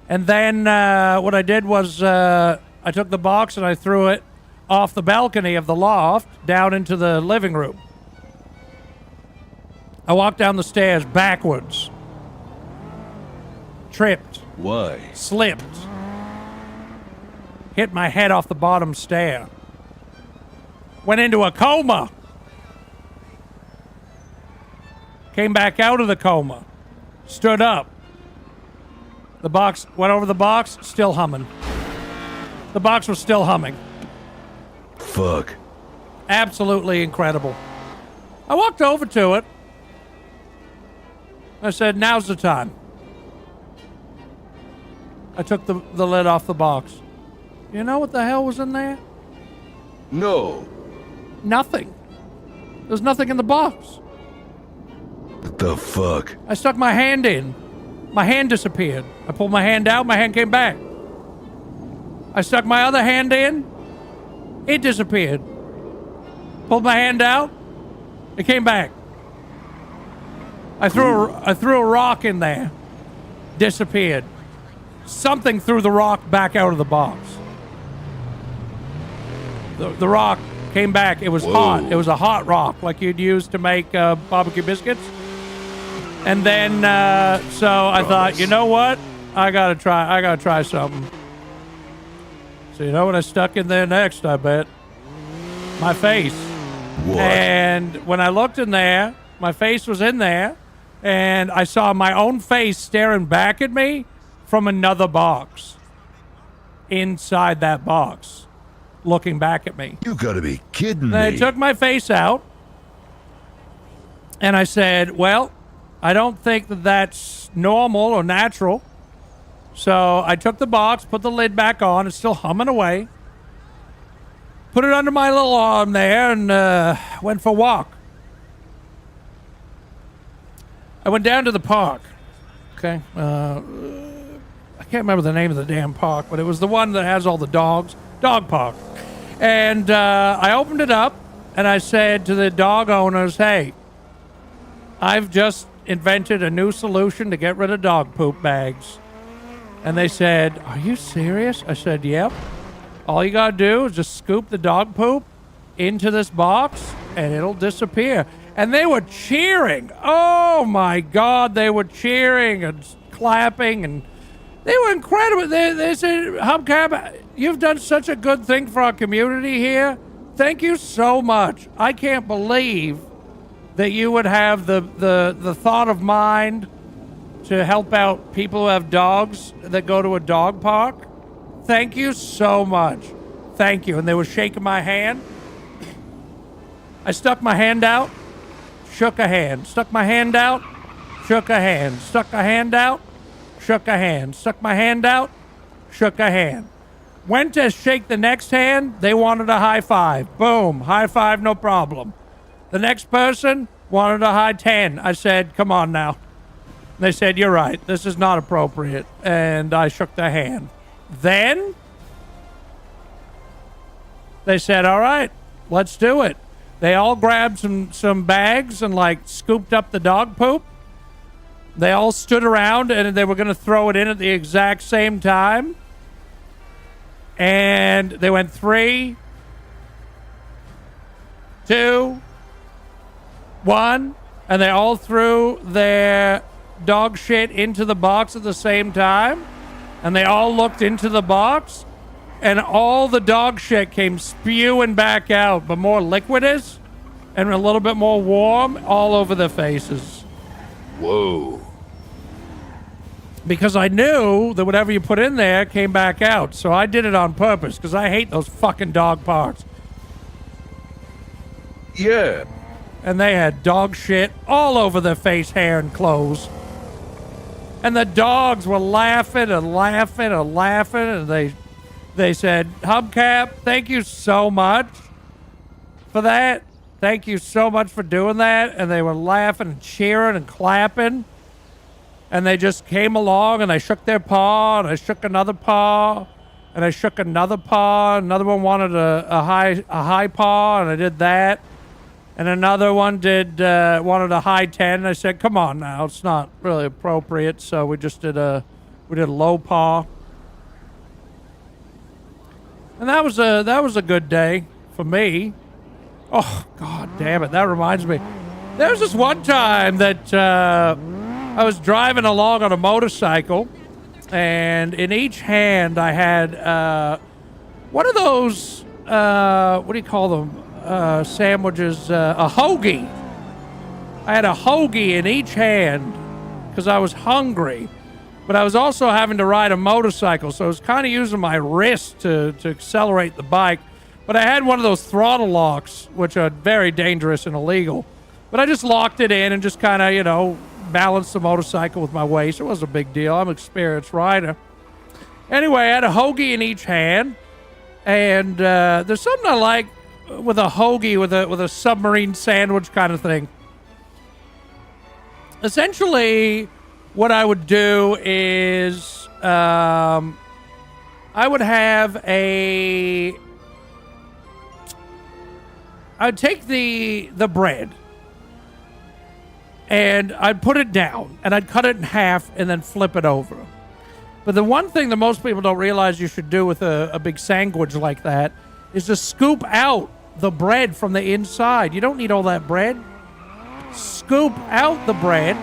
And then what I did was I took the box and I threw it off the balcony of the loft down into the living room. I walked down the stairs backwards. Tripped. Why? Slipped. Hit my head off the bottom stair. Went into a coma. Came back out of the coma. Stood up. The box, went over the box, still humming. The box was still humming. Fuck. Absolutely incredible. I walked over to it. I said, now's the time. I took the lid off the box. You know what the hell was in there? No. Nothing. There's nothing in the box. What the fuck? I stuck my hand in. My hand disappeared. I pulled my hand out, my hand came back. I stuck my other hand in. It disappeared. Pulled my hand out. It came back. I threw a rock in there. Disappeared. Something threw the rock back out of the box. The rock came back. It was hot. It was a hot rock like you'd use to make barbecue biscuits. And then, so I thought, you know what? I gotta try something. So you know what I stuck in there next, I bet? My face. What? And when I looked in there, my face was in there, and I saw my own face staring back at me from another box. Inside that box. Looking back at me. You gotta be kidding And I me. took my face out, and I said, well, I don't think that that's normal or natural. So I took the box, put the lid back on. It's still humming away. Put it under my little arm there and went for a walk. I went down to the park. Okay. I can't remember the name of the damn park, but it was the one that has all the dogs. Dog park. And I opened it up, and I said to the dog owners, hey, I've just invented a new solution to get rid of dog poop bags. And they said, are you serious? I said, yep. All you gotta do is just scoop the dog poop into this box and it'll disappear. And they were cheering. Oh my God, they were cheering and clapping, and they were incredible. They said, Hubcap, you've done such a good thing for our community here. Thank you so much. I can't believe that you would have the thought of mind to help out people who have dogs that go to a dog park. Thank you so much. Thank you. And they were shaking my hand. I stuck my hand out, shook a hand. Stuck my hand out, shook a hand. Stuck a hand out, shook a hand. Stuck my hand out, shook a hand. Went to shake the next hand. They wanted a high five. Boom. High five, no problem. The next person wanted a high 10. I said, come on now. They said, you're right. This is not appropriate. And I shook their hand. Then they said, all right, let's do it. They all grabbed some bags and like scooped up the dog poop. They all stood around and they were going to throw it in at the exact same time. And they went 3, 2, 1, and they all threw their dog shit into the box at the same time. And they all looked into the box, and all the dog shit came spewing back out, but more liquidous and a little bit more warm all over their faces. Whoa. Because I knew that whatever you put in there came back out. So I did it on purpose because I hate those fucking dog parts. Yeah. And they had dog shit all over their face, hair, and clothes. And the dogs were laughing and laughing and laughing. And they said, Hubcap, thank you so much for that. Thank you so much for doing that. And they were laughing and cheering and clapping. And they just came along and I shook their paw and I shook another paw and I shook another paw. Another one wanted a high paw and I did that. And another one wanted a high 10. I said, come on now, it's not really appropriate. So we just did a low paw. And that was a good day for me. Oh, God damn it. That reminds me. There was this one time that I was driving along on a motorcycle, and in each hand I had one of those, what do you call them, sandwiches, a hoagie. I had a hoagie in each hand because I was hungry, but I was also having to ride a motorcycle, so I was kind of using my wrist to accelerate the bike. But I had one of those throttle locks, which are very dangerous and illegal. But I just locked it in and just kind of, balanced the motorcycle with my waist. It wasn't a big deal. I'm an experienced rider. Anyway, I had a hoagie in each hand. And there's something I like with a hoagie, with a submarine sandwich kind of thing. Essentially, what I would do is I would have I'd take the bread and I'd put it down and I'd cut it in half and then flip it over. But the one thing that most people don't realize you should do with a big sandwich like that is to scoop out the bread from the inside. You don't need all that bread. Scoop out the bread.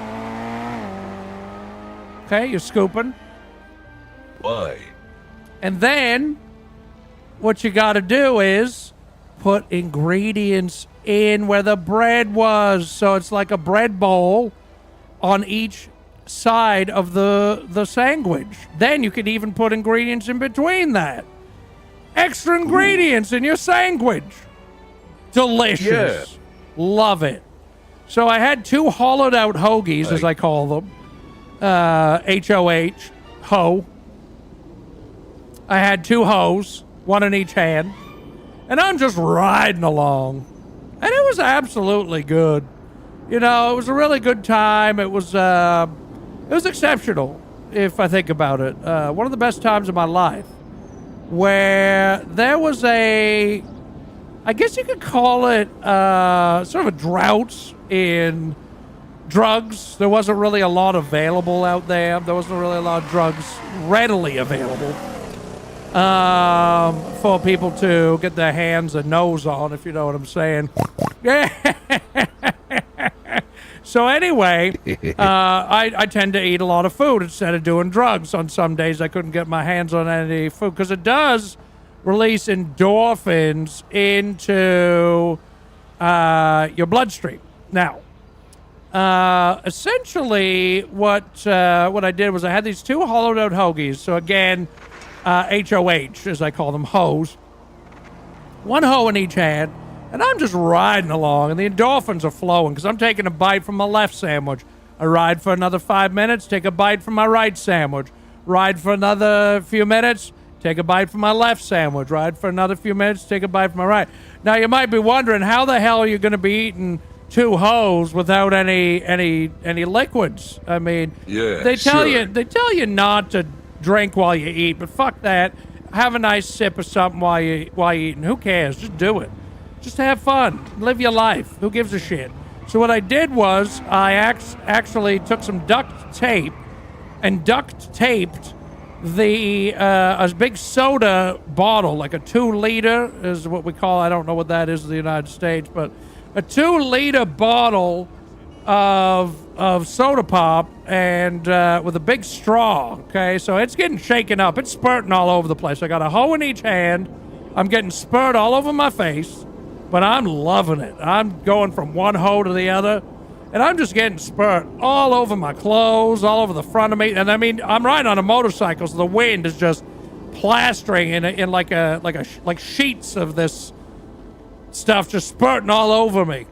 Okay, you're scooping. Why? And then what you got to do is put ingredients in where the bread was. So it's like a bread bowl on each side of the sandwich. Then you can even put ingredients in between that. Extra ingredients in your sandwich. Delicious. Yeah. Love it. So I had 2 hollowed out hoagies, as I call them. H-O-H. Ho. I had 2 hoes, one in each hand. And I'm just riding along. And it was absolutely good. It was a really good time. It was exceptional, if I think about it. One of the best times of my life. Where there was I guess you could call it sort of a drought in drugs. There wasn't really a lot available out there. There wasn't really a lot of drugs readily available for people to get their hands and nose on, if you know what I'm saying. So anyway, I tend to eat a lot of food instead of doing drugs. On some days I couldn't get my hands on any food because it does release endorphins into your bloodstream. Now, essentially what I did was I had these 2 hollowed out hoagies. So again, H-O-H, as I call them, hoes. 1 hoe in each hand. And I'm just riding along, and the endorphins are flowing because I'm taking a bite from my left sandwich. I ride for another 5 minutes, take a bite from my right sandwich. Ride for another few minutes, take a bite from my left sandwich, ride for another few minutes, take a bite from my right. Now you might be wondering, how the hell are you going to be eating 2 hoes without any liquids? I mean, Yeah, they tell sure. you not to drink while you eat, but fuck that. Have a nice sip of something while you eating. Who cares? Just do it. Just have fun. Live your life. Who gives a shit? So what I did was I actually took some duct tape and duct taped a big soda bottle, like a 2-liter is what we call. I don't know what that is in the United States, but a 2-liter bottle of soda pop and with a big straw. Okay, so it's getting shaken up. It's spurting all over the place. I got a hoe in each hand. I'm getting spurred all over my face, but I'm loving it. I'm going from one hoe to the other, and I'm just getting spurt all over my clothes, all over the front of me. And I mean, I'm riding on a motorcycle, so the wind is just plastering in like sheets of this stuff just spurting all over me.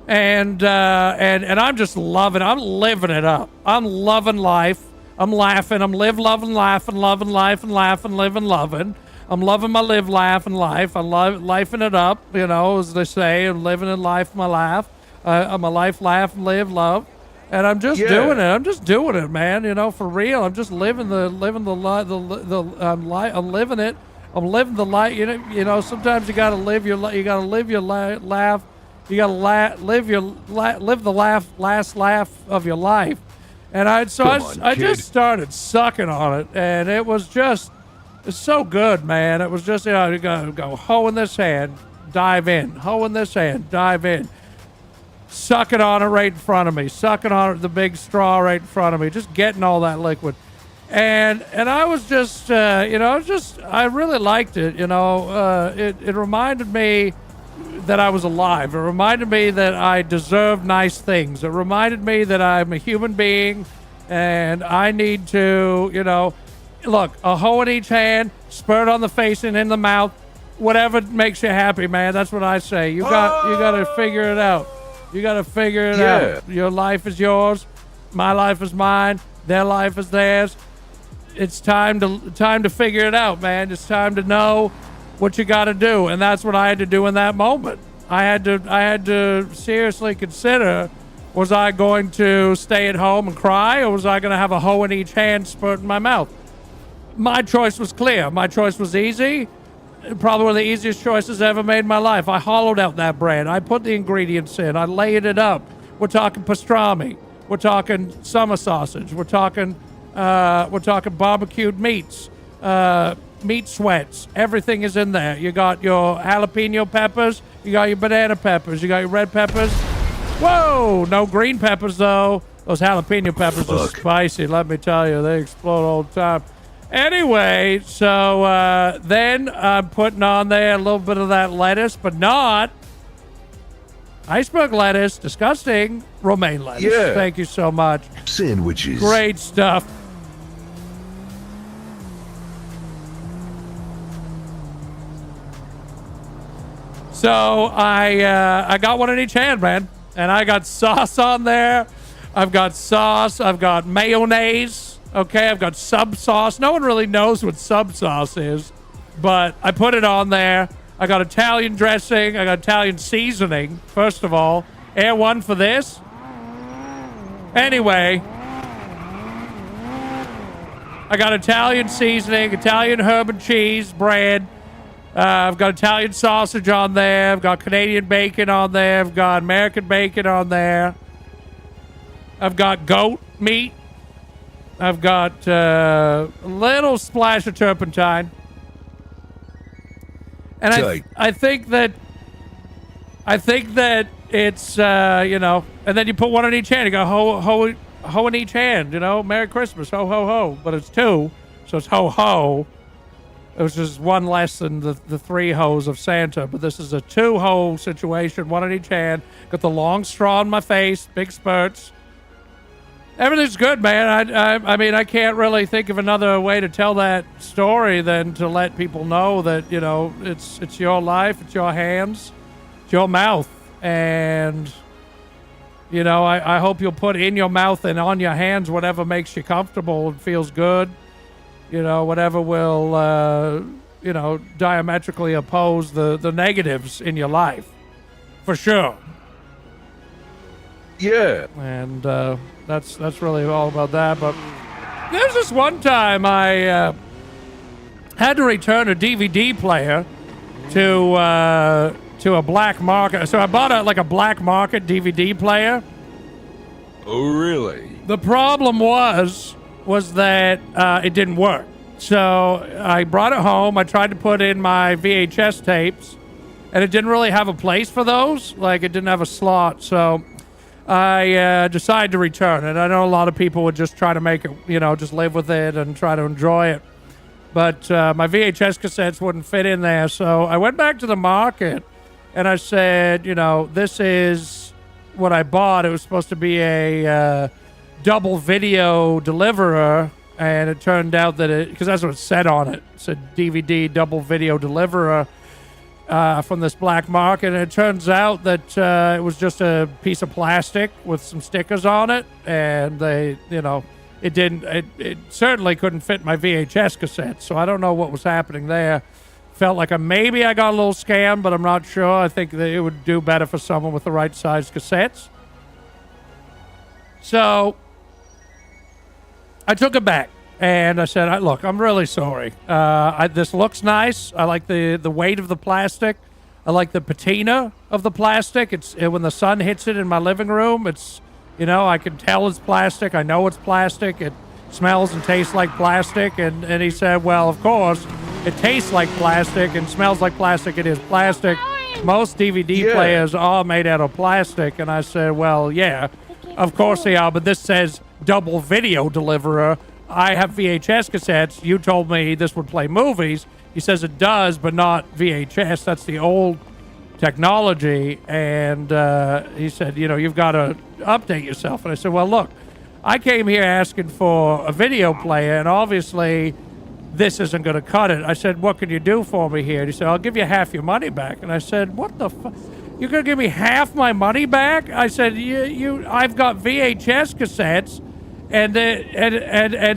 And I'm just loving it. I'm living it up. I'm loving life. I'm laughing. I'm loving, laughing, loving life and laughing, living, loving. I'm loving my live, laugh, and life. I'm lifing it up, you know, as they say. I'm living in life, my laugh. I'm a life, laugh, and live, love. And I'm just doing it. I'm just doing it, man. You know, for real. I'm just living the I'm living it. I'm living the life. You know. Sometimes you gotta live your laugh. You gotta live the last laugh of your life. And I just started sucking on it, and it was just. It's so good, man. It was just, you know, you gotta go hoe in this hand, dive in. Hoe in this hand, dive in. Sucking on it right in front of me. Sucking on it, the big straw right in front of me. Just getting all that liquid. And I was just, you know, I really liked it. You know, it reminded me that I was alive. It reminded me that I deserve nice things. It reminded me that I'm a human being and I need to, you know, look, a hoe in each hand, spurt on the face and in the mouth, whatever makes you happy, man. That's what I say. You got to figure it out. You got to figure it out. Your life is yours. My life is mine. Their life is theirs. It's time to figure it out, man. It's time to know what you got to do, and that's what I had to do in that moment. I had to seriously consider: was I going to stay at home and cry, or was I going to have a hoe in each hand, spurt in my mouth? My choice was clear. My choice was easy. Probably one of the easiest choices I ever made in my life. I hollowed out that bread. I put the ingredients in. I layered it up. We're talking pastrami. We're talking summer sausage. We're talking barbecued meats, meat sweats. Everything is in there. You got your jalapeno peppers. You got your banana peppers. You got your red peppers. Whoa! No green peppers though. Those jalapeno peppers are spicy. Let me tell you, they explode all the time. Anyway, so then I'm putting on there a little bit of that lettuce, but not iceberg lettuce. Disgusting. Romaine lettuce. Yeah. Thank you so much. Sandwiches. Great stuff. So I got one in each hand, man, and I got sauce on there. I've got sauce. I've got mayonnaise. Okay, I've got sub sauce. No one really knows what sub sauce is, but I put it on there. I got Italian dressing. I got Italian seasoning, first of all. Air one for this. Anyway, I got Italian seasoning, Italian herb and cheese, bread. I've got Italian sausage on there. I've got Canadian bacon on there. I've got American bacon on there. I've got goat meat. I've got a little splash of turpentine. And I think that it's, you know, and then you put one in each hand. You got ho in each hand, you know, Merry Christmas, ho, ho, ho. But it's two, so it's ho, ho. It was just one less than the 3 hoes of Santa, but this is a 2-hoe situation, one in each hand. Got the long straw in my face, big spurts. Everything's good, man. I mean, I can't really think of another way to tell that story than to let people know that, you know, it's your life, it's your hands, it's your mouth. And, you know, I hope you'll put in your mouth and on your hands whatever makes you comfortable and feels good. whatever will, diametrically oppose the negatives in your life. For sure. Yeah. And that's really all about that. But there's this one time I had to return a DVD player to a black market. So I bought a black market DVD player. Oh, really? The problem was that it didn't work. So I brought it home. I tried to put in my VHS tapes, and it didn't really have a place for those. Like, it didn't have a slot. So I decided to return it. I know a lot of people would just try to make it, just live with it and try to enjoy it. But my VHS cassettes wouldn't fit in there. So I went back to the market, and I said, this is what I bought. It was supposed to be a double video deliverer, and it turned out that because that's what it said on it. It said DVD double video deliverer from this black market, and it turns out that it was just a piece of plastic with some stickers on it, and they, it certainly couldn't fit my VHS cassette, so I don't know what was happening there. Felt like maybe I got a little scammed, but I'm not sure. I think that it would do better for someone with the right size cassettes. So I took it back, and I said, look, I'm really sorry. This looks nice. I like the weight of the plastic. I like the patina of the plastic. When the sun hits it in my living room, it's, I can tell it's plastic. I know it's plastic. It smells and tastes like plastic. And he said, well, of course, it tastes like plastic and smells like plastic. It is plastic. Most DVD players are made out of plastic. And I said, well, yeah, of course they are, but this says double video deliverer. I have VHS cassettes. You told me this would play movies. He says it does, but not VHS. That's the old technology. And he said, you've got to update yourself. And I said, well, look, I came here asking for a video player, and obviously this isn't going to cut it. I said, what can you do for me here? And he said, I'll give you half your money back. And I said, what the fuck? You're going to give me half my money back? I said, I've got VHS cassettes, and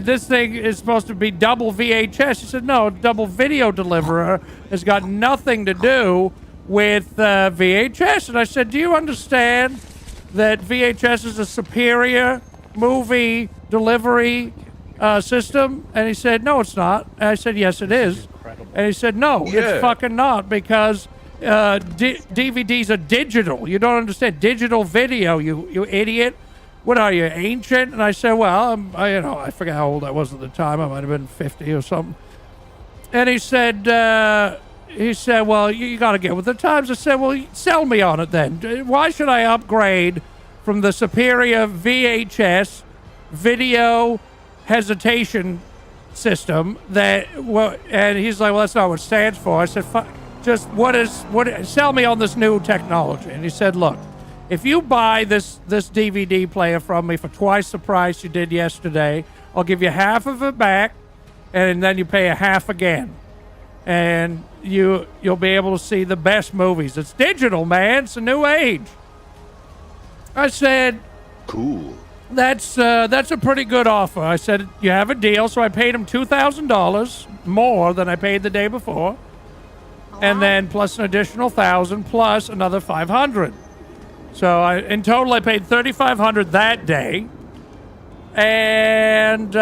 this thing is supposed to be double VHS. He said, no, double video deliverer has got nothing to do with VHS. And I said, do you understand that VHS is a superior movie delivery system? And he said, no, it's not. And I said, yes, it is. And he said, no, it's fucking not, because DVDs are digital. You don't understand digital video, you idiot. What are you, ancient? And I said, well, I forget how old I was at the time. I might have been 50 or something. And he said, well, you got to get with the times. I said, well, sell me on it then. Why should I upgrade from the superior VHS video hesitation system and he's like, well, that's not what it stands for. I said, sell me on this new technology. And he said, look, if you buy this DVD player from me for twice the price you did yesterday, I'll give you half of it back, and then you pay a half again. And you'll be able to see the best movies. It's digital, man. It's a new age. I said, Cool. That's a pretty good offer. I said, you have a deal. So I paid him $2,000 more than I paid the day before. And then plus an additional $1,000 plus another $500. So in total, I paid $3,500 that day. And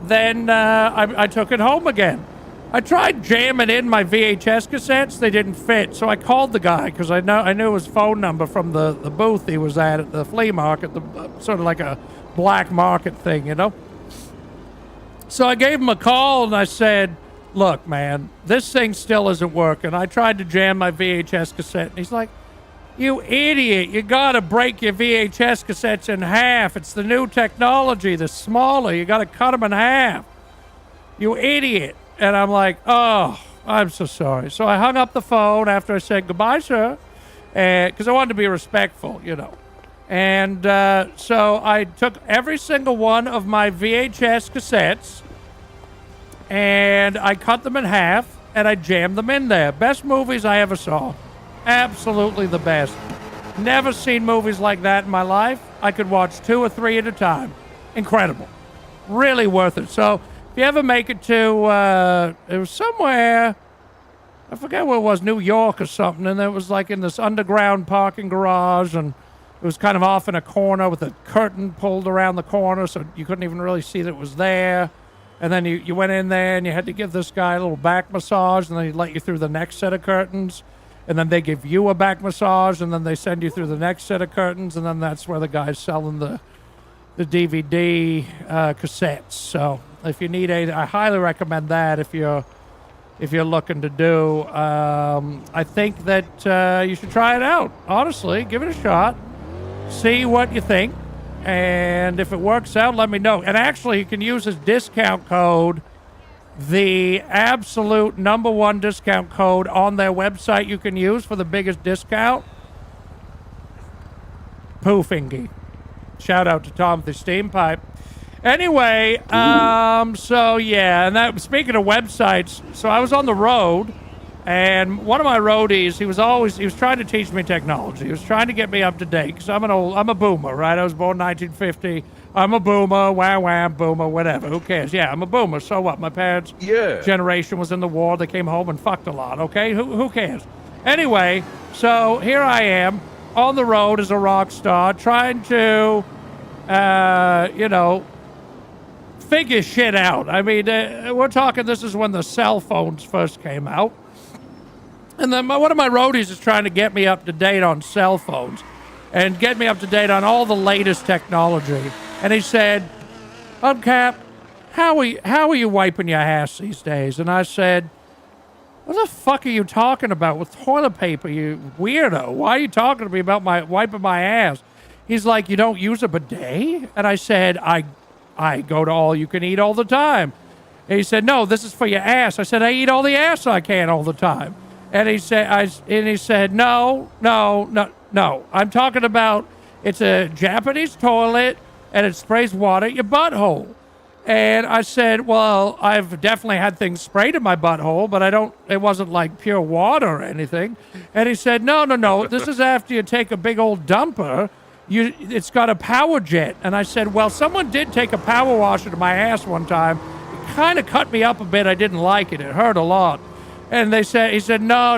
then I took it home again. I tried jamming in my VHS cassettes. They didn't fit. So I called the guy because I knew his phone number from the booth he was at the flea market, sort of like a black market thing, So I gave him a call and I said, look, man, this thing still isn't working. I tried to jam my VHS cassette. And he's like, you idiot. You got to break your VHS cassettes in half. It's the new technology. They're smaller. You got to cut them in half. You idiot. And I'm like, oh, I'm so sorry. So I hung up the phone after I said goodbye, sir, because I wanted to be respectful, And so I took every single one of my VHS cassettes and I cut them in half and I jammed them in there. Best movies I ever saw. Absolutely the best. Never seen movies like that in my life. I could watch 2 or 3 at a time. Incredible. Really worth it. So if you ever make it to, it was somewhere, I forget where it was, New York or something, and it was like in this underground parking garage, and it was kind of off in a corner with a curtain pulled around the corner, so you couldn't even really see that it was there. And then you went in there, and you had to give this guy a little back massage, and then he'd let you through the next set of curtains. And then they give you a back massage, and then they send you through the next set of curtains, and then that's where the guy's selling the DVD cassettes. So if you need I highly recommend that if you're looking to do. I think that you should try it out. Honestly, give it a shot. See what you think. And if it works out, let me know. And actually, you can use his discount code, the absolute #1 discount code on their website you can use for the biggest discount. Poofingy. Shout out to Tom the Steampipe. Anyway, so yeah, and that, speaking of websites, so I was on the road, and one of my roadies, he was trying to teach me technology. He was trying to get me up to date, because I'm a boomer, right? I was born 1950. I'm a boomer, wham, boomer, whatever. Who cares? Yeah, I'm a boomer. So what? My parents' generation was in the war. They came home and fucked a lot, okay? Who cares? Anyway, so here I am on the road as a rock star, trying to, figure shit out. I mean, we're talking, this is when the cell phones first came out. And then one of my roadies is trying to get me up to date on cell phones and get me up to date on all the latest technology. And he said, Hubcap, how are you wiping your ass these days? And I said, what the fuck are you talking about with toilet paper, you weirdo? Why are you talking to me about wiping my ass? He's like, you don't use a bidet? And I said, I go to all you can eat all the time. And he said, no, this is for your ass. I said, I eat all the ass I can all the time. And he said, no. I'm talking about, it's a Japanese toilet, and it sprays water at your butthole. And I said, well, I've definitely had things sprayed in my butthole, but it wasn't like pure water or anything. And he said, no, this is after you take a big old dumper. It's got a power jet. And I said, well, someone did take a power washer to my ass one time. It kind of cut me up a bit. I didn't like it. It hurt a lot. And he said, no.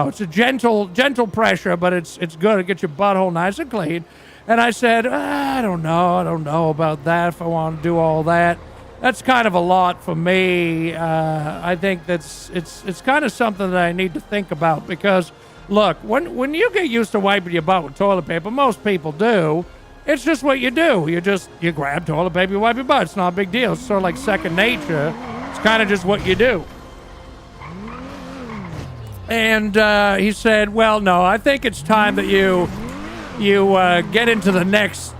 It's a gentle pressure, but it's good. It gets your butthole nice and clean. And I said, I don't know about that, if I want to do all that. That's kind of a lot for me. I think it's kind of something that I need to think about, because, look, when you get used to wiping your butt with toilet paper, most people do, it's just what you do. You grab toilet paper, you wipe your butt. It's not a big deal. It's sort of like second nature. It's kind of just what you do. And he said, well, no, I think it's time that you get into the next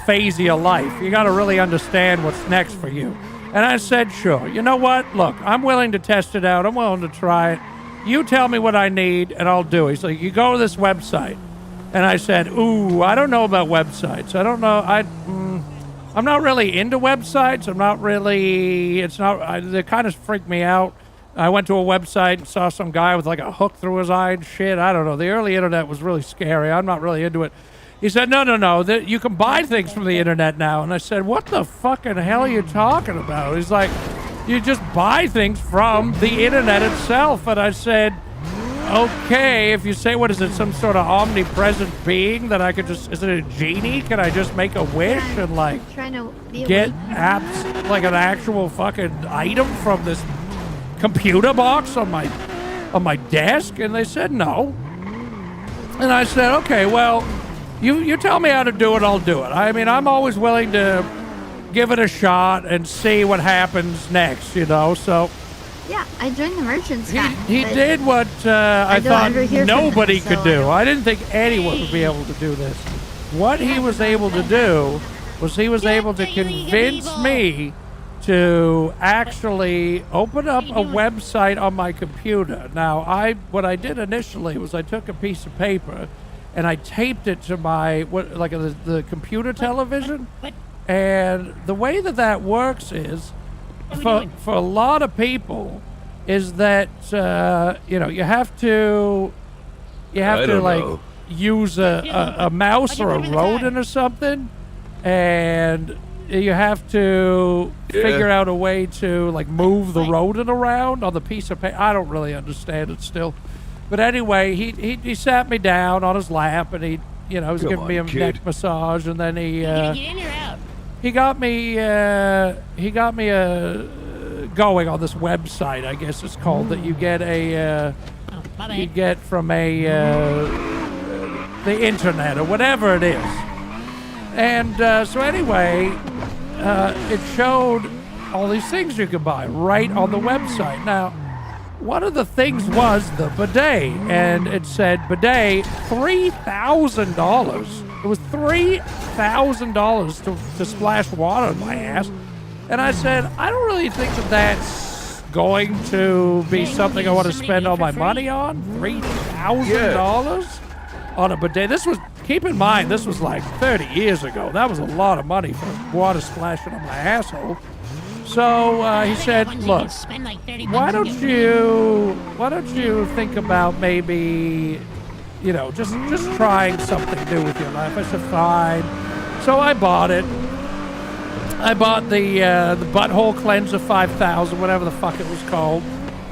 phase of your life. You got to really understand what's next for you. And I said, sure. You know what? Look, I'm willing to test it out. I'm willing to try it. You tell me what I need, and I'll do it. He's like, you go to this website. And I said, ooh, I don't know about websites. I don't know. I'm not really into websites. They kind of freak me out. I went to a website and saw some guy with like a hook through his eye and shit. I don't know. The early internet was really scary. I'm not really into it. He said, no. You can buy things from the internet now. And I said, what the fucking hell are you talking about? He's like, you just buy things from the internet itself. And I said, okay, if you say, what is it, some sort of omnipresent being that I could just, is it a genie? Can I just make a wish and like get apps, like an actual fucking item from this computer box on my desk? And they said no. And I said, okay, well, you tell me how to do it, I'll do it. I mean, I'm always willing to give it a shot and see what happens next, so yeah, I joined the merchants. He did what I thought nobody could do. I didn't think anyone would be able to do this. What he was able to do was he was able to convince me to actually open up a website on my computer. Now, what I did initially was I took a piece of paper and I taped it to my the computer television. And the way that works is, for a lot of people, is that you have to use a mouse or a rodent or something, and you have to figure out a way to like move the rodent around on the piece of paper. I don't really understand it still, but anyway, he sat me down on his lap and he was giving me a neck massage, and then he Get in or out? he got me going on this website, I guess it's called, that you get you get from the internet or whatever it is. And so anyway, it showed all these things you could buy right on the website. Now, one of the things was the bidet, and it said bidet $3,000. It was $3,000 to splash water in my ass. And I said, I don't really think that that's going to be something I want to spend all my money on. $3,000 on a bidet. This was, keep in mind, this was like 30 years ago. That was a lot of money for water splashing on my asshole. So he said, look, why don't you think about maybe, just trying something new with your life? I said, fine. So I bought it. I bought the butthole cleanser 5,000, whatever the fuck it was called,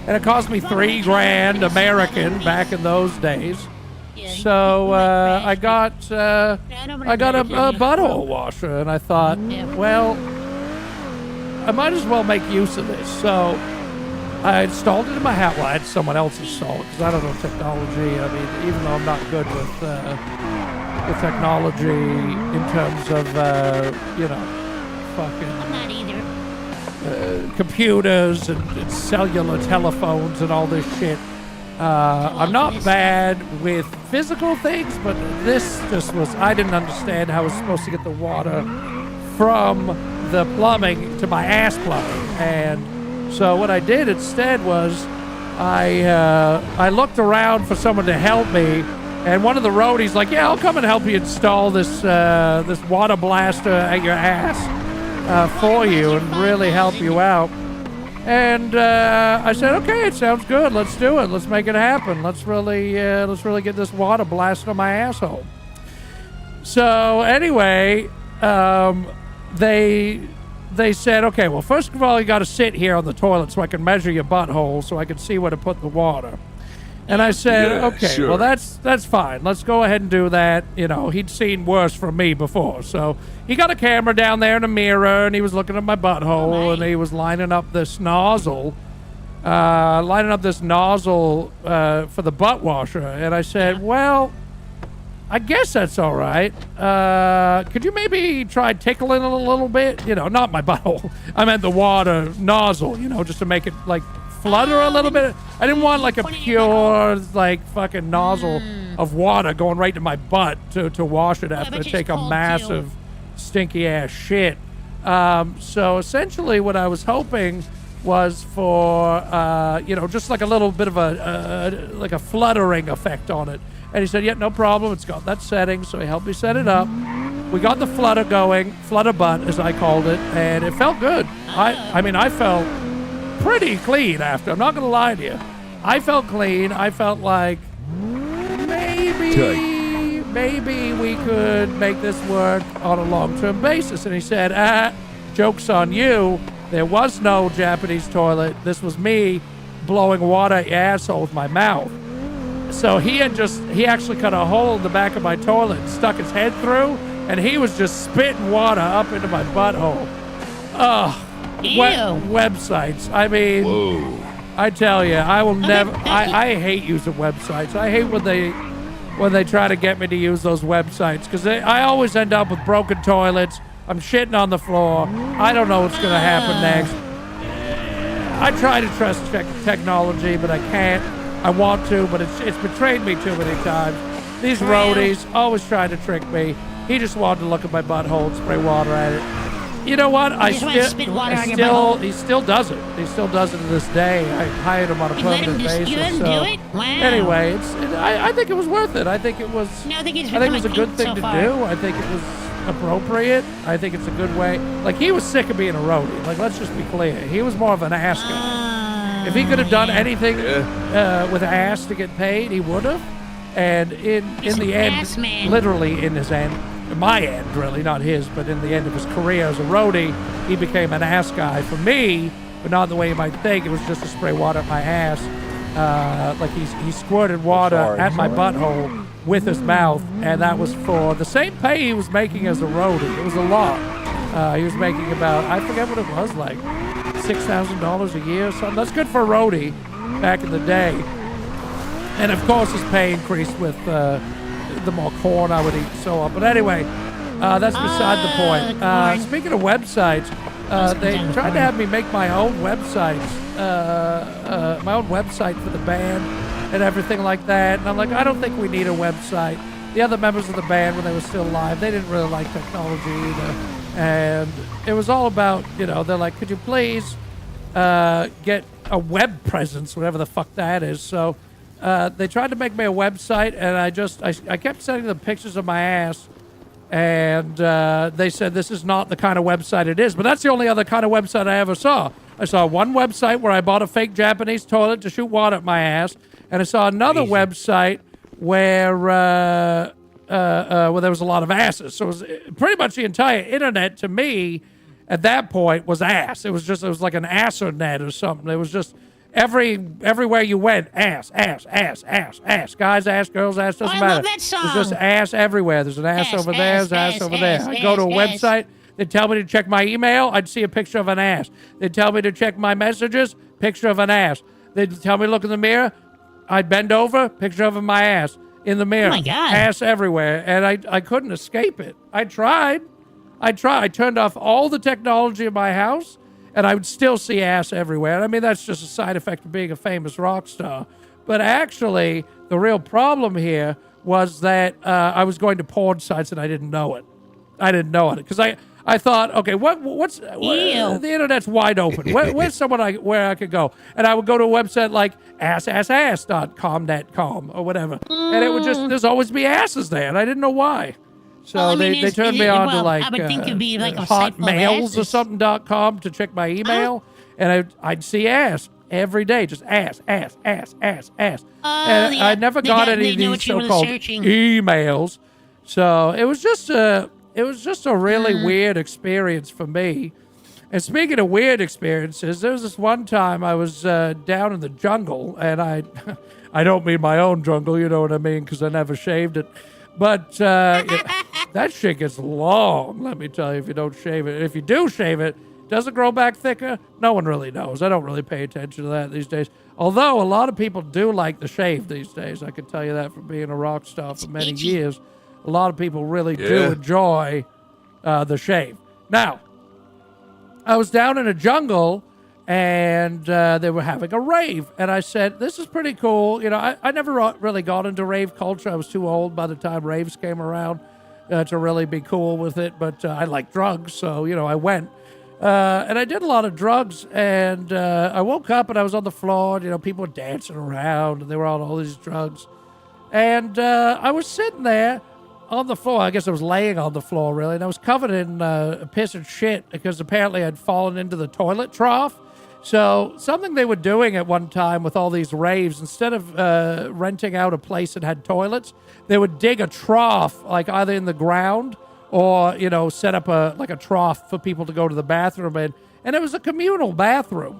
and it cost me $3,000 American back in those days. So I got a butthole washer, and I thought, well, I might as well make use of this. So I installed it in my house. Well, I had someone else install it because I don't know technology. I mean, even though I'm not good with technology in terms of fucking I'm not either. computers and cellular telephones and all this shit. I'm not bad with physical things, but this just was, I didn't understand how I was supposed to get the water from the plumbing to my ass plumbing. And so what I did instead was I looked around for someone to help me, and one of the roadies like, yeah, I'll come and help you install this this water blaster at your ass for you and really help you out. And I said, okay, it sounds good. Let's do it. Let's make it happen. Let's really get this water blasted on my asshole. So anyway, they said, okay, well, first of all, you got to sit here on the toilet so I can measure your butthole so I can see where to put the water. And I said, okay, sure. well, that's fine. Let's go ahead and do that. He'd seen worse from me before. So he got a camera down there and a mirror, and he was looking at my butthole, and he was lining up this nozzle for the butt washer. And I said, well, I guess that's all right. Could you maybe try tickling it a little bit? Not my butthole. I meant the water nozzle, just to make it, like, flutter a little bit. I didn't want, like, a pure, like, fucking nozzle of water going right to my butt to wash it after I take a massive, stinky-ass shit. So, essentially, what I was hoping was for, just like a little bit of a fluttering effect on it. And he said, yeah, no problem. It's got that setting. So he helped me set it up. We got the flutter going, flutter butt, as I called it, and it felt good. I felt pretty clean after. I'm not going to lie to you. I felt clean. I felt like maybe we could make this work on a long-term basis. And he said, joke's on you. There was no Japanese toilet. This was me blowing water at your asshole with my mouth. So he actually cut a hole in the back of my toilet and stuck his head through, and he was just spitting water up into my butthole. Ugh. Websites. I mean, whoa. I tell you, I will never. I hate using websites. I hate when they try to get me to use those websites because I always end up with broken toilets. I'm shitting on the floor. I don't know what's going to happen next. I try to trust technology, but I can't. I want to, but it's betrayed me too many times. These roadies always try to trick me. He just wanted to look at my butthole and spray water at it. You know what? He still does it. He still does it to this day. I hired him on a permanent basis. You let him do it? Wow. Anyway, I think it was worth it. I think it was a good thing to do. I think it was appropriate. I think it's a good way. Like, he was sick of being a roadie. Like, let's just be clear. He was more of an ass guy. If he could have done anything with ass to get paid, he would have. And in the end, literally in his end, my end, really, not his, but in the end of his career as a roadie, he became an ass guy for me, but not the way you might think. It was just to spray water at my ass. Like he squirted water at my butthole with his mouth, and that was for the same pay he was making as a roadie. It was a lot. He was making about, I forget what it was, like $6,000 a year or something. That's good for a roadie back in the day. And of course his pay increased with the more corn I would eat and so on. But anyway, that's beside the point. Speaking of websites, they tried to have me make my own websites, my own website for the band and everything like that. And I'm like, I don't think we need a website. The other members of the band, when they were still alive, they didn't really like technology either. And it was all about, you know, they're like, could you please get a web presence, whatever the fuck that is. So they tried to make me a website, and I kept sending them pictures of my ass. And they said this is not the kind of website it is. But that's the only other kind of website I ever saw. I saw one website where I bought a fake Japanese toilet to shoot water at my ass. And I saw another website where there was a lot of asses. So it was pretty much the entire internet to me at that point was ass. It was like an assernet or something. It was just everywhere you went, ass. Guys ass, girls ass, doesn't matter. I love that song. There's just ass everywhere. There's an ass over there, there's an ass over there. I'd go to a website, they'd tell me to check my email, I'd see a picture of an ass. They'd tell me to check my messages, picture of an ass. They'd tell me to look in the mirror, I'd bend over, picture of my ass in the mirror. Oh my God. Ass everywhere. And I couldn't escape it. I tried. I turned off all the technology in my house, and I would still see ass everywhere. I mean, that's just a side effect of being a famous rock star. But actually, the real problem here was that I was going to porn sites and I didn't know it. Because I thought, okay, the internet's wide open. Where's someone where I could go? And I would go to a website like assass.com.com or whatever. And it would there's always be asses there, and I didn't know why. So they turned me on to like, I would think it'd be like a site full of hotmails or asses. something.com to check my email. And I'd see ass every day, just ass. And I never got any of these so-called emails. So it was just a really weird experience for me. And speaking of weird experiences, there was this one time I was down in the jungle, and I don't mean my own jungle, you know what I mean, because I never shaved it. But that shit gets long, let me tell you, if you don't shave it. If you do shave it, does it grow back thicker? No one really knows. I don't really pay attention to that these days. Although a lot of people do like the shave these days. I can tell you that from being a rock star for many years. A lot of people really do enjoy the shave. Now, I was down in a jungle, and they were having a rave. And I said, this is pretty cool. You know, I never really got into rave culture. I was too old by the time raves came around to really be cool with it. But I like drugs, so, you know, I went. And I did a lot of drugs, and I woke up, and I was on the floor, and, you know, people were dancing around, and they were on all these drugs. And I was sitting there on the floor. I guess I was laying on the floor, really, and I was covered in piss and shit because apparently I'd fallen into the toilet trough. So something they were doing at one time with all these raves, instead of renting out a place that had toilets, they would dig a trough, like either in the ground or, you know, set up a trough for people to go to the bathroom in. And it was a communal bathroom,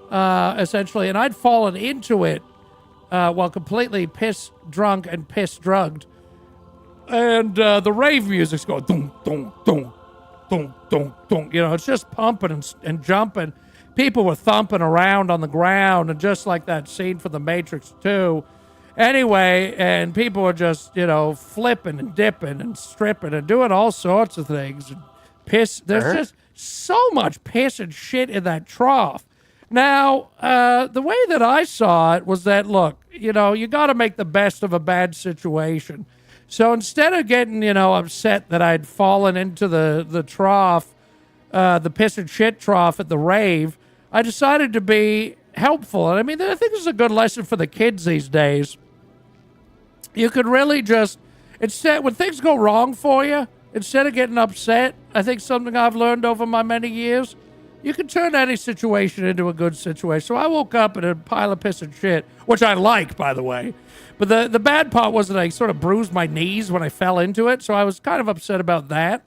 essentially. And I'd fallen into it while completely piss drunk and piss drugged. And the rave music's going, dum, dum, dum, dum, dum, dum. You know, it's just pumping and jumping. People were thumping around on the ground, and just like that scene from The Matrix 2. Anyway, and people were just, you know, flipping and dipping and stripping and doing all sorts of things. And piss. There's just so much piss and shit in that trough. Now, the way that I saw it was that, look, you know, you got to make the best of a bad situation. So instead of getting, you know, upset that I'd fallen into the trough, the piss and shit trough at the rave, I decided to be helpful. And I mean, I think this is a good lesson for the kids these days. You could really just, instead, when things go wrong for you, instead of getting upset, I think something I've learned over my many years You can turn any situation into a good situation. So I woke up in a pile of piss and shit, which I like, by the way. But the bad part was that I sort of bruised my knees when I fell into it, so I was kind of upset about that.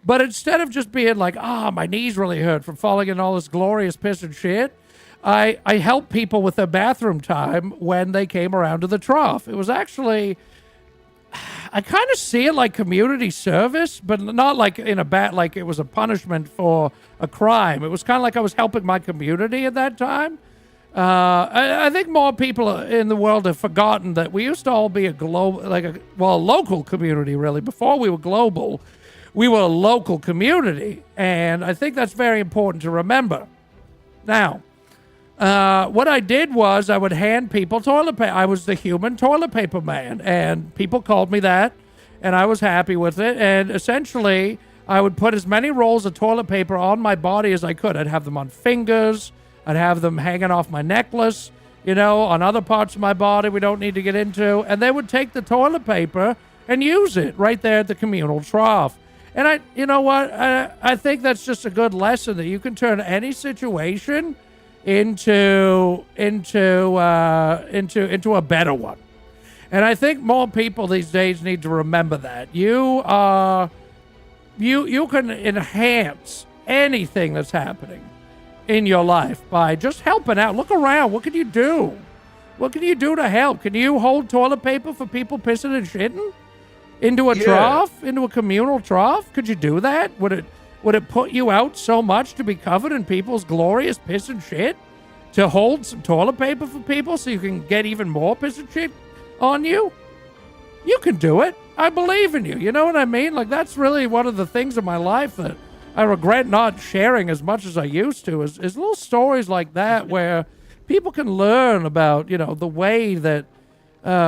But instead of just being like, my knees really hurt from falling in all this glorious piss and shit, I helped people with their bathroom time when they came around to the trough. It was actually... I kind of see it like community service, but not like in a like it was a punishment for a crime. It was kind of like I was helping my community at that time. I think more people in the world have forgotten that we used to all be a local community, really. Before we were global, we were a local community. And I think that's very important to remember. Now, what I did was I would hand people toilet paper. I was the human toilet paper man, and people called me that, and I was happy with it. And essentially, I would put as many rolls of toilet paper on my body as I could. I'd have them on fingers. I'd have them hanging off my necklace, on other parts of my body we don't need to get into. And they would take the toilet paper and use it right there at the communal trough. And I think that's just a good lesson that you can turn any situation into a better one. And I think more people these days need to remember that. You can enhance anything that's happening in your life by just helping out. Look around. What can you do? What can you do to help? Can you hold toilet paper for people pissing and shitting into a trough, into a communal trough? Could you do that? Would it put you out so much to be covered in people's glorious piss and shit? To hold some toilet paper for people so you can get even more piss and shit on you? You can do it. I believe in you. You know what I mean? Like, that's really one of the things in my life that I regret not sharing as much as I used to, is little stories like that where people can learn about, the way that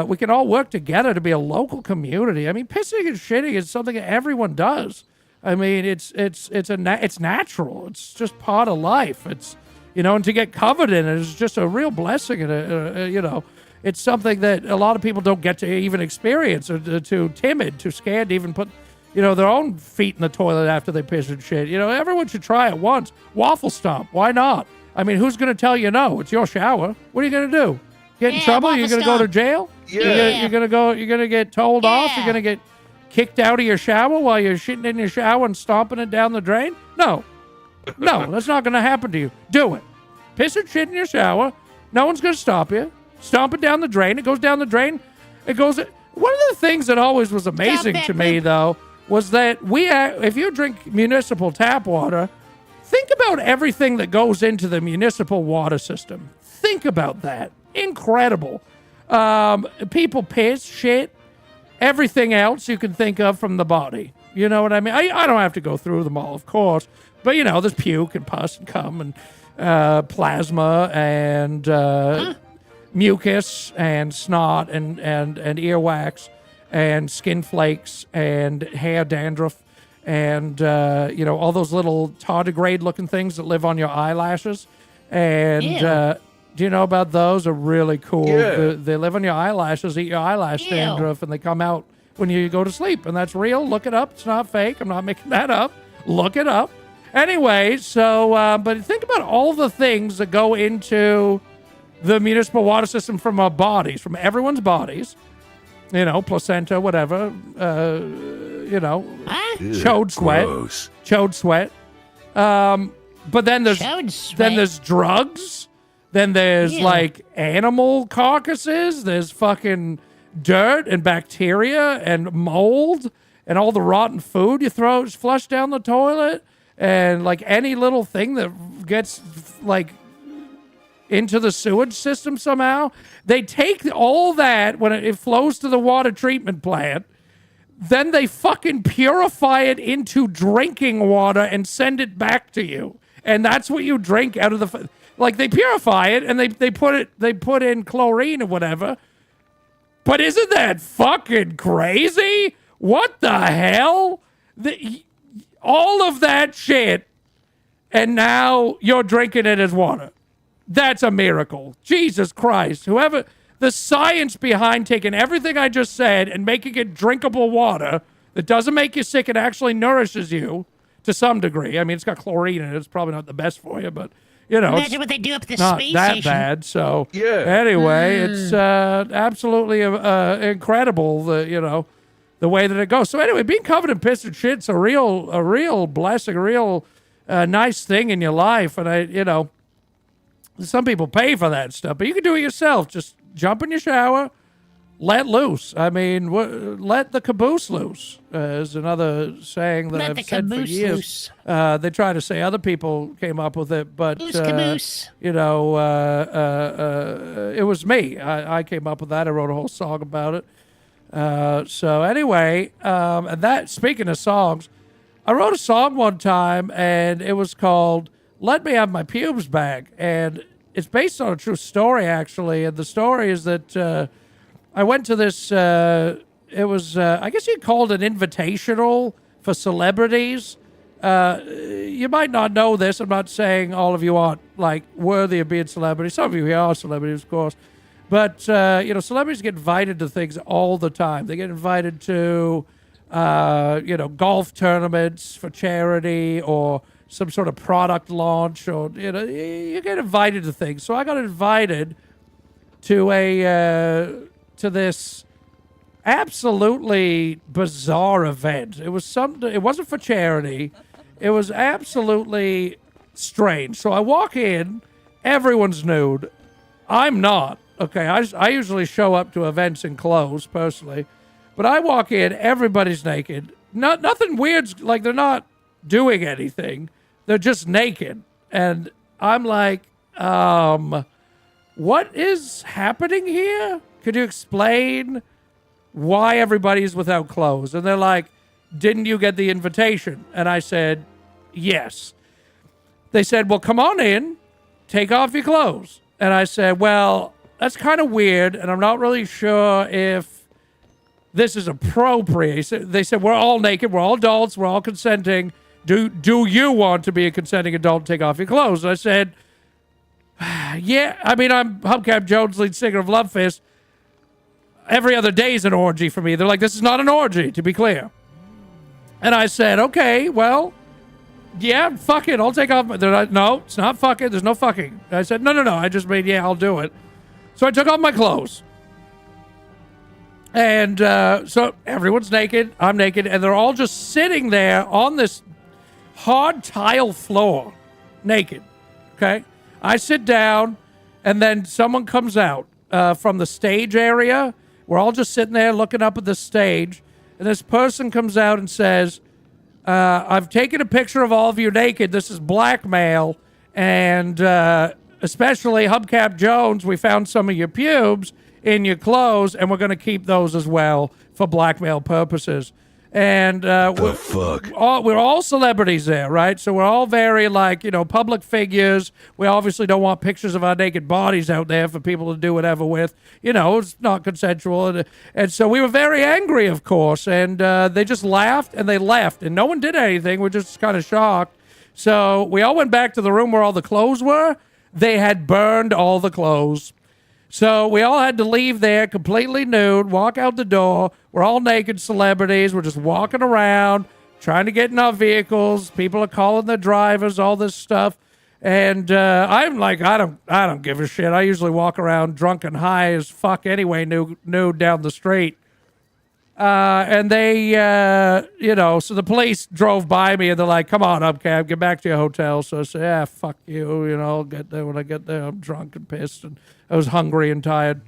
we can all work together to be a local community. I mean, pissing and shitting is something that everyone does. I mean, it's natural. It's just part of life. It's, and to get covered in it is just a real blessing. And, it's something that a lot of people don't get to even experience, or too timid, too scared to even put, their own feet in the toilet after they piss and shit. Everyone should try it once. Waffle stomp. Why not? I mean, who's going to tell you no? It's your shower. What are you going to do? Get in trouble? You're going to go to jail? Yeah. You're going to get told off? You're going to get kicked out of your shower while you're shitting in your shower and stomping it down the drain? No, that's not going to happen to you. Do it. Piss and shit in your shower. No one's going to stop you. Stomp it down the drain. It goes down the drain. One of the things that always was amazing to me, though, was that if you drink municipal tap water, think about everything that goes into the municipal water system. Think about that. Incredible. People piss, shit, everything else you can think of from the body. You know what I mean? I don't have to go through them all, of course. But, there's puke and pus and cum and plasma and mucus and snot and earwax and skin flakes and hair dandruff and, all those little tardigrade looking things that live on your eyelashes. And do you know about those? They're really cool. Yeah. They live on your eyelashes, eat your eyelash dandruff, and they come out when you go to sleep. And that's real. Look it up. It's not fake. I'm not making that up. Look it up. Anyway, so, but think about all the things that go into the municipal water system from our bodies, from everyone's bodies. Placenta, whatever. Chode sweat. Gross. Chode sweat. But then there's drugs. Then there's like animal carcasses. There's fucking dirt and bacteria and mold and all the rotten food you flush down the toilet, and like any little thing that gets like into the sewage system somehow. They take all that when it flows to the water treatment plant. Then they fucking purify it into drinking water and send it back to you. And that's what you drink out of the... Like, they purify it, and they put in chlorine or whatever. But isn't that fucking crazy? What the hell? All of that shit, and now you're drinking it as water. That's a miracle. Jesus Christ. The science behind taking everything I just said and making it drinkable water that doesn't make you sick and actually nourishes you, to some degree. I mean, it's got chlorine in it. It's probably not the best for you, but you know, Imagine what they do up at the not space that station. bad. So Yeah. anyway, it's absolutely incredible. The way that it goes. So anyway, being covered in piss and shit's a real blessing, a real nice thing in your life. And some people pay for that stuff, but you can do it yourself. Just jump in your shower, let loose. I mean, let the caboose loose is another saying that Let I've the said for caboose years. loose. They try to say other people came up with it, but Loose caboose. it was me. I came up with that. I wrote a whole song about it. So anyway, and that, speaking of songs, I wrote a song one time and it was called Let Me Have My Pubes Back. And it's based on a true story, actually. And the story is that I went to this, it was, I guess you'd call it an invitational for celebrities. You might not know this. I'm not saying all of you aren't like worthy of being celebrities. Some of you are celebrities, of course. But, celebrities get invited to things all the time. They get invited to, golf tournaments for charity or some sort of product launch, or, you get invited to things. So I got invited to to this absolutely bizarre event. It wasn't for charity. It was absolutely strange. So I walk in, everyone's nude. I'm not. Okay, I usually show up to events in clothes, personally. But I walk in, everybody's naked. Nothing weird, like they're not doing anything. They're just naked. And I'm like, what is happening here? Could you explain why everybody's without clothes? And they're like, didn't you get the invitation? And I said, yes. They said, well, come on in, take off your clothes. And I said, well, that's kind of weird, and I'm not really sure if this is appropriate. They said, we're all naked, we're all adults, we're all consenting. Do you want to be a consenting adult and take off your clothes? And I said, yeah, I mean, I'm Hubcap Jones, lead singer of Love Fist. Every other day is an orgy for me. They're like, this is not an orgy, to be clear. And I said, okay, well, yeah, fuck it, I'll take off my... They're like, no, it's not fucking, there's no fucking. I said, no, I just mean, yeah, I'll do it. So I took off my clothes. And so everyone's naked, I'm naked, and they're all just sitting there on this hard tile floor, naked, okay? I sit down, and then someone comes out from the stage area. We're all just sitting there looking up at the stage, and this person comes out and says, I've taken a picture of all of you naked. This is blackmail, and especially Hubcap Jones, we found some of your pubes in your clothes, and we're going to keep those as well for blackmail purposes. And we're all celebrities there, right? So we're all very, public figures. We obviously don't want pictures of our naked bodies out there for people to do whatever with. It's not consensual. And so we were very angry, of course. And they just laughed, and they left. And no one did anything. We're just kind of shocked. So we all went back to the room where all the clothes were. They had burned all the clothes. So we all had to leave there completely nude, walk out the door. We're all naked celebrities. We're just walking around, trying to get in our vehicles. People are calling the drivers, all this stuff. And I'm like, I don't give a shit. I usually walk around drunk and high as fuck anyway, nude down the street. And they, so the police drove by me and they're like, come on, Hubcap, get back to your hotel. So I said, yeah, fuck you. I'll get there when I get there. I'm drunk and pissed and I was hungry and tired.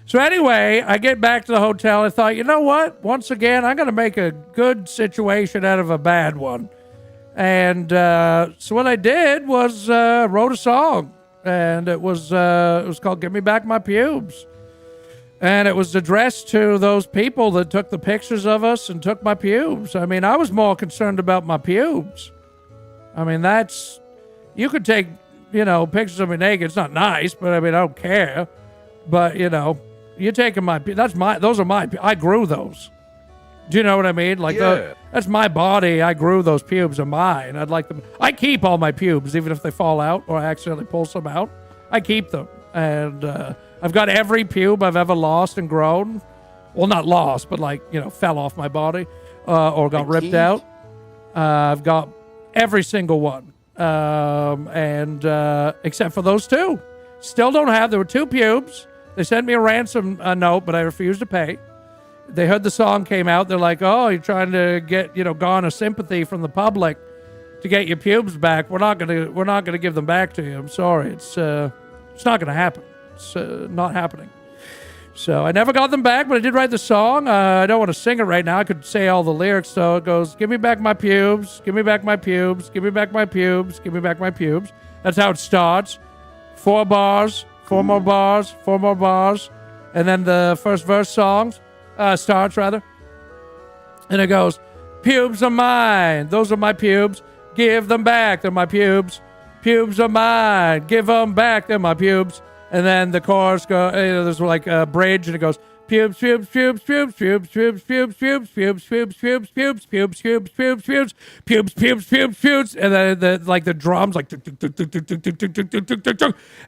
So anyway, I get back to the hotel. I thought, you know what? Once again, I'm going to make a good situation out of a bad one. And so what I did was wrote a song. And it was called Give Me Back My Pubes. And it was addressed to those people that took the pictures of us and took my pubes. I mean, I was more concerned about my pubes. I mean, you could take, pictures of me naked. It's not nice, but I mean, I don't care. But, you're taking those are my, I grew those. Do you know what I mean? That's my body. I grew those pubes are mine. I'd like them. I keep all my pubes, even if they fall out or I accidentally pull some out. I keep them. And, I've got every pube I've ever lost and grown. Well, not lost, but fell off my body or got ripped out. I've got every single one. And except for those two. Still don't have. There were 2 pubes. They sent me a ransom note, but I refused to pay. They heard the song came out. They're like, "Oh, you're trying to get, garner sympathy from the public to get your pubes back. We're not gonna give them back to you. I'm sorry. It's not gonna happen. It's not happening." So I never got them back, but I did write the song. I don't want to sing it right now. I could say all the lyrics. So it goes, "Give me back my pubes. Give me back my pubes. Give me back my pubes. Give me back my pubes." That's how it starts. 4 bars, 4 more bars, 4 more bars, and then the first verse starts rather, and it goes, "Pubes are mine. Those are my pubes. Give them back. They're my pubes. Pubes are mine. Give them back. They're my pubes." And then the chorus goes, there's like a bridge, and it goes, "Pubes, pubes, pubes, pubes, pubes, pubes, pubes, pubes, pubes, pubes, pubes, pubes, pubes, pubes, pubes, pubes, pubes, pubes, pubes, pubes," and then the drums like,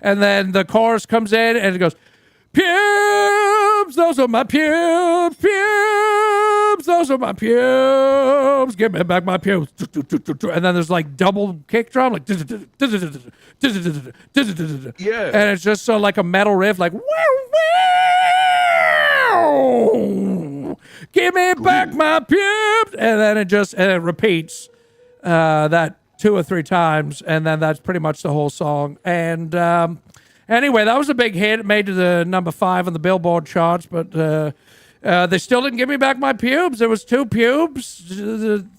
and then the chorus comes in, and it goes, "Pubes, those are my pubes, pubes, those are my pubes, give me back my pubes," and then there's like double kick drum, like, and it's just so like a metal riff, like, "Wow, wow, give me back my pubes," and then it repeats that 2 or 3 times, and then that's pretty much the whole song. And anyway, that was a big hit. It made to the number 5 on the Billboard charts, but they still didn't give me back my pubes. There was 2 pubes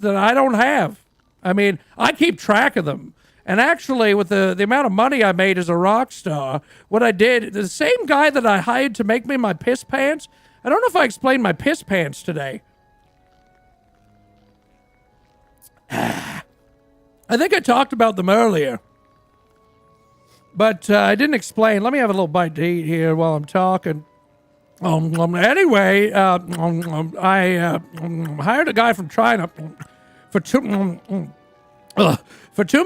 that I don't have. I mean, I keep track of them. And actually, with the amount of money I made as a rock star, what I did, the same guy that I hired to make me my piss pants, I don't know if I explained my piss pants today. I think I talked about them earlier. But I didn't explain. Let me have a little bite to eat here while I'm talking. Anyway, I hired a guy from China for $2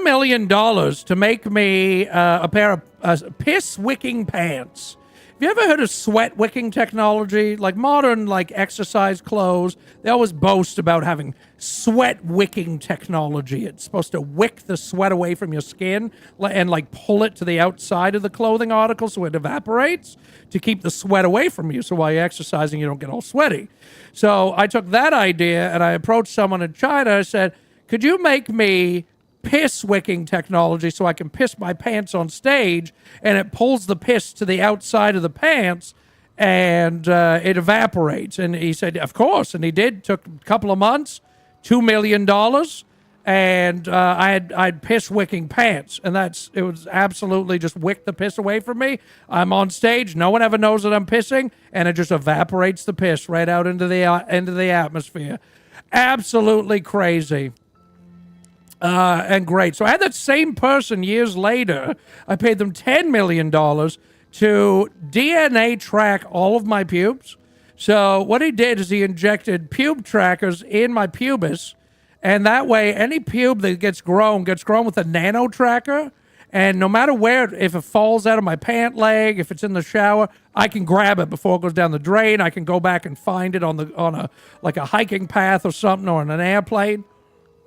million to make me a pair of piss-wicking pants. Have you ever heard of sweat-wicking technology? Like modern, like exercise clothes, they always boast about having sweat-wicking technology. It's supposed to wick the sweat away from your skin and like pull it to the outside of the clothing article so it evaporates to keep the sweat away from you. So while you're exercising, you don't get all sweaty. So I took that idea and I approached someone in China. I said, "Could you make me piss-wicking technology so I can piss my pants on stage and it pulls the piss to the outside of the pants and it evaporates?" And he said, "Of course." And he did. Took a couple of months, $2 million, and I had piss-wicking pants. And it was absolutely just wick the piss away from me. I'm on stage. No one ever knows that I'm pissing, and it just evaporates the piss right out into the atmosphere. Absolutely crazy. And great. So I had that same person years later. I paid them $10 million to DNA track all of my pubes. So what he did is he injected pube trackers in my pubis, and that way any pube that gets grown with a nano tracker, and no matter where, if it falls out of my pant leg, if it's in the shower, I can grab it before it goes down the drain. I can go back and find it on a hiking path or something, or on an airplane.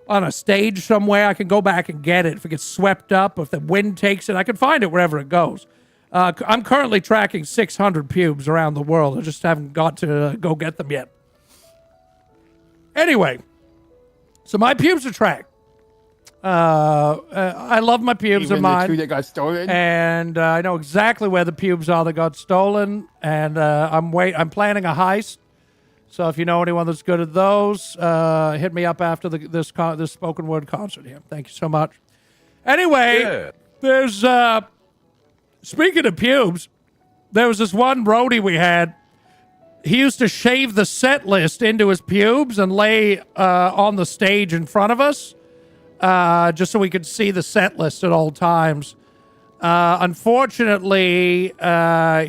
On a stage somewhere, I can go back and get it. If it gets swept up, if the wind takes it, I can find it wherever it goes. I'm currently tracking 600 pubes around the world. I just haven't got to go get them yet. Anyway, so my pubes are tracked. I love my pubes. They're mine. Even the two that got stolen? And I know exactly where the pubes are that got stolen. And I'm planning a heist. So if you know anyone that's good at those, hit me up after this spoken word concert here. Thank you so much. Anyway, there's speaking of pubes, there was this one roadie we had. He used to shave the set list into his pubes and lay on the stage in front of us, just so we could see the set list at all times. Unfortunately,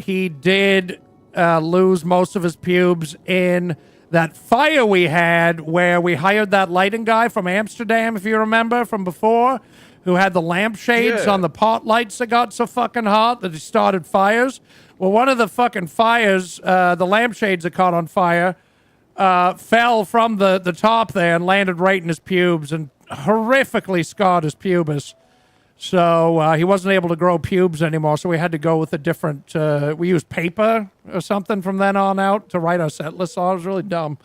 he did lose most of his pubes in that fire we had where we hired that lighting guy from Amsterdam, if you remember from before, who had the lampshades on the pot lights that got so fucking hot that he started fires. Well, one of the fucking fires, the lampshades that caught on fire, fell from the top there and landed right in his pubes and horrifically scarred his pubis. So he wasn't able to grow pubes anymore, so we had to go with a different... we used paper or something from then on out to write our set list on. It was really dumb.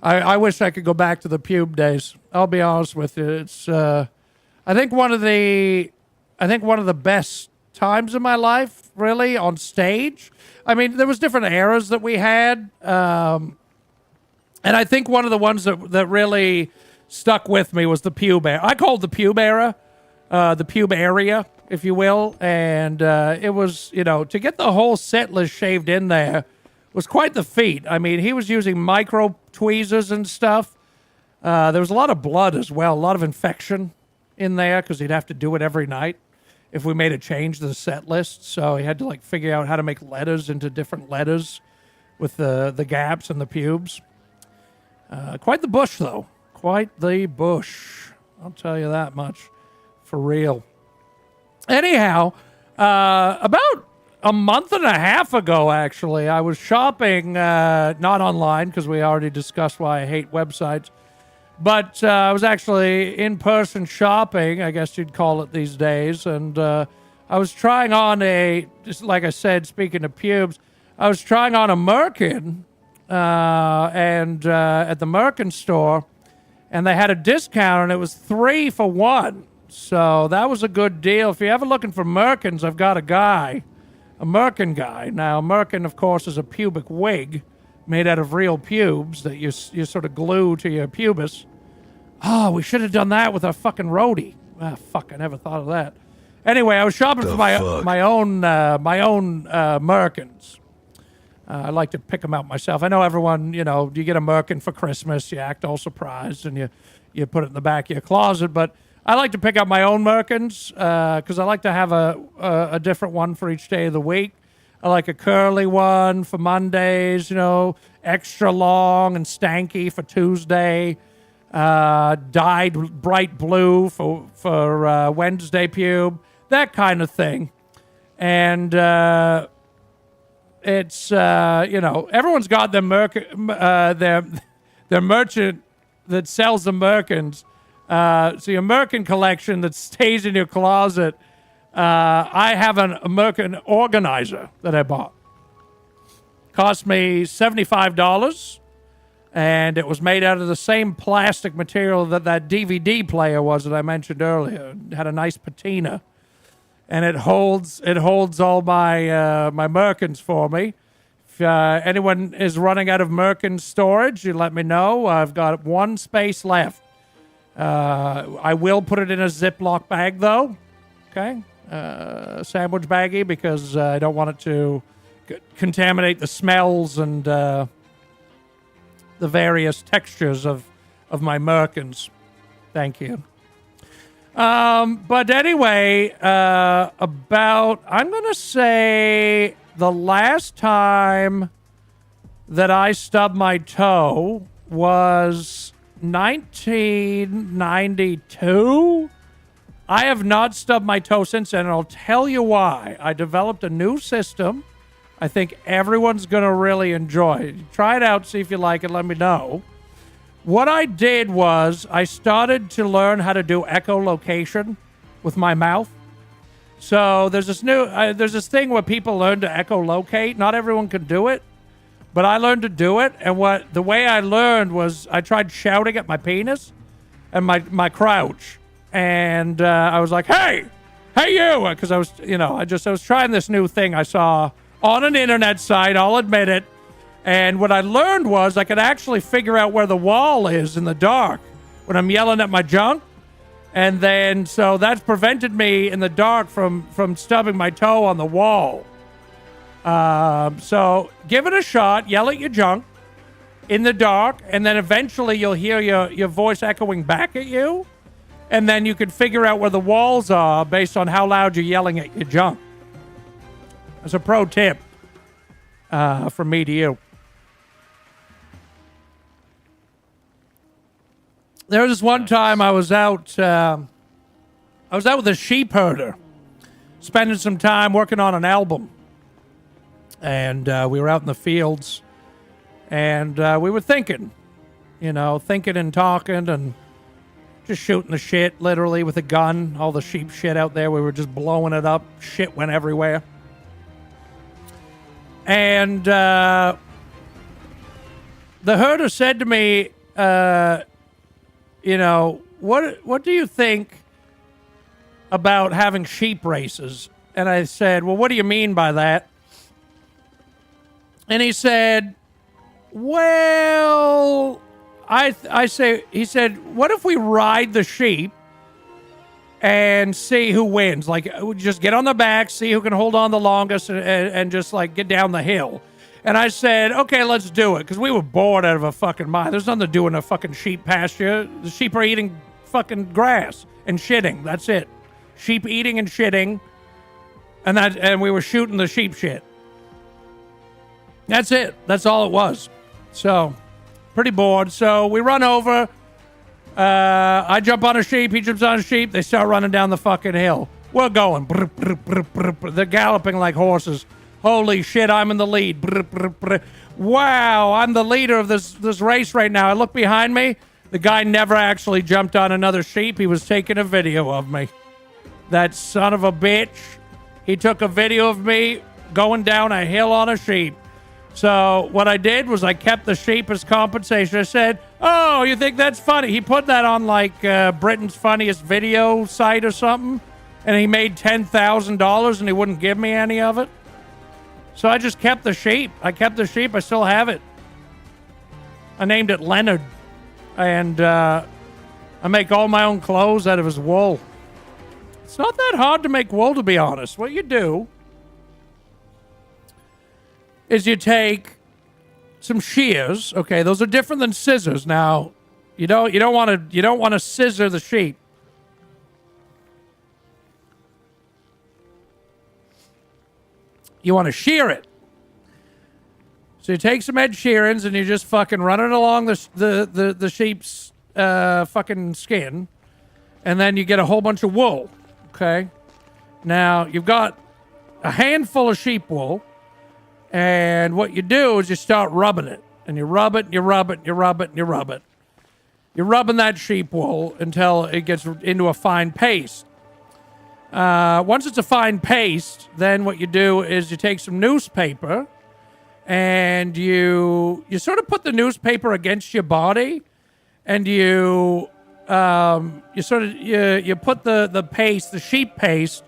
I wish I could go back to the pube days. I'll be honest with you. It's I think one of the best times in my life, really, on stage. I mean, there was different eras that we had, and I think one of the ones that really stuck with me was the pube era. I called the pube era, the pube area, if you will, and it was, to get the whole set list shaved in there was quite the feat. I mean, he was using micro tweezers and stuff. There was a lot of blood as well, a lot of infection in there because he'd have to do it every night if we made a change to the set list. So he had to figure out how to make letters into different letters with the gaps and the pubes. Quite the bush, though. Quite the bush. I'll tell you that much. For real. Anyhow, about a month and a half ago, actually, I was shopping, not online, because we already discussed why I hate websites, but I was actually in-person shopping, I guess you'd call it these days, and I was trying on just like I said, speaking of pubes, I was trying on a Merkin, and at the Merkin store, and they had a discount, and it was 3 for 1. So that was a good deal. If you're ever looking for Merkins, I've got a Merkin guy. Now, Merkin, of course, is a pubic wig made out of real pubes that you sort of glue to your pubis. Oh, we should have done that with our fucking roadie. Ah, fuck, I never thought of that. Anyway, I was shopping for my own Merkins. I like to pick them out myself. I know everyone, you get a Merkin for Christmas, you act all surprised, and you put it in the back of your closet, but I like to pick up my own Merkins because I like to have a different one for each day of the week. I like a curly one for Mondays, extra long and stanky for Tuesday, dyed bright blue for Wednesday pube, that kind of thing. And it's, everyone's got their merchant that sells the Merkins. So your Merkin collection that stays in your closet, I have a Merkin organizer that I bought. Cost me $75, and it was made out of the same plastic material that DVD player was that I mentioned earlier. It had a nice patina, and it holds all my my Merkins for me. If anyone is running out of Merkin storage, you let me know. I've got 1 space left. I will put it in a Ziploc bag, though. Okay? Sandwich baggie, because I don't want it to contaminate the smells and the various textures of my Merkins. Thank you. But anyway, I'm going to say the last time that I stubbed my toe was 1992. I have not stubbed my toe since then, and I'll tell you why. I developed a new system I think everyone's going to really enjoy. Try it out, see if you like it, let me know. What I did was I started to learn how to do echolocation with my mouth. So there's this thing where people learn to echolocate. Not everyone can do it, but I learned to do it. And the way I learned was I tried shouting at my penis and my crouch. And I was like, hey you, because I was trying this new thing I saw on an internet site, I'll admit it. And what I learned was I could actually figure out where the wall is in the dark when I'm yelling at my junk. And then, so that's prevented me in the dark from stubbing my toe on the wall. So give it a shot, yell at your junk in the dark, and then eventually you'll hear your voice echoing back at you. And then you can figure out where the walls are based on how loud you're yelling at your junk. That's a pro tip from me to you. There was this one time I was out with a sheep herder, spending some time working on an album. And we were out in the fields. And we were thinking and talking and just shooting the shit, literally, with a gun. All the sheep shit out there, we were just blowing it up. Shit went everywhere. And the herder said to me, what do you think about having sheep races? And I said, well, what do you mean by that? And he said, well, he said, what if we ride the sheep and see who wins? Like, just get on the back, see who can hold on the longest, and just, like, get down the hill. And I said, okay, let's do it, because we were bored out of a fucking mind. There's nothing to do in a fucking sheep pasture. The sheep are eating fucking grass and shitting. That's it. Sheep eating and shitting, and we were shooting the sheep shit. That's it. That's all it was. So, pretty bored. So we run over. I jump on a sheep. He jumps on a sheep. They start running down the fucking hill. We're going. Brr, brr, brr, brr, brr. They're galloping like horses. Holy shit, I'm in the lead. Brr, brr, brr. Wow, I'm the leader of this race right now. I look behind me. The guy never actually jumped on another sheep. He was taking a video of me. That son of a bitch. He took a video of me going down a hill on a sheep. So what I did was I kept the sheep as compensation. I said, oh, you think that's funny? He put that on like Britain's funniest video site or something. And he made $10,000 and he wouldn't give me any of it. So I just kept the sheep. I still have it. I named it Leonard. And I make all my own clothes out of his wool. It's not that hard to make wool, to be honest. What you do is you take some shears. Okay, those are different than scissors. Now, you don't want to scissor the sheep. You want to shear it. So you take some Ed Sheerans and you just fucking run it along the sheep's fucking skin, and then you get a whole bunch of wool. Okay, now you've got a handful of sheep wool. And what you do is you start rubbing it. And you rub it, and you rub it, and you rub it, and you rub it. You're rubbing that sheep wool until it gets into a fine paste. Once it's a fine paste, then what you do is you take some newspaper and you sort of put the newspaper against your body, and you put the paste, the sheep paste,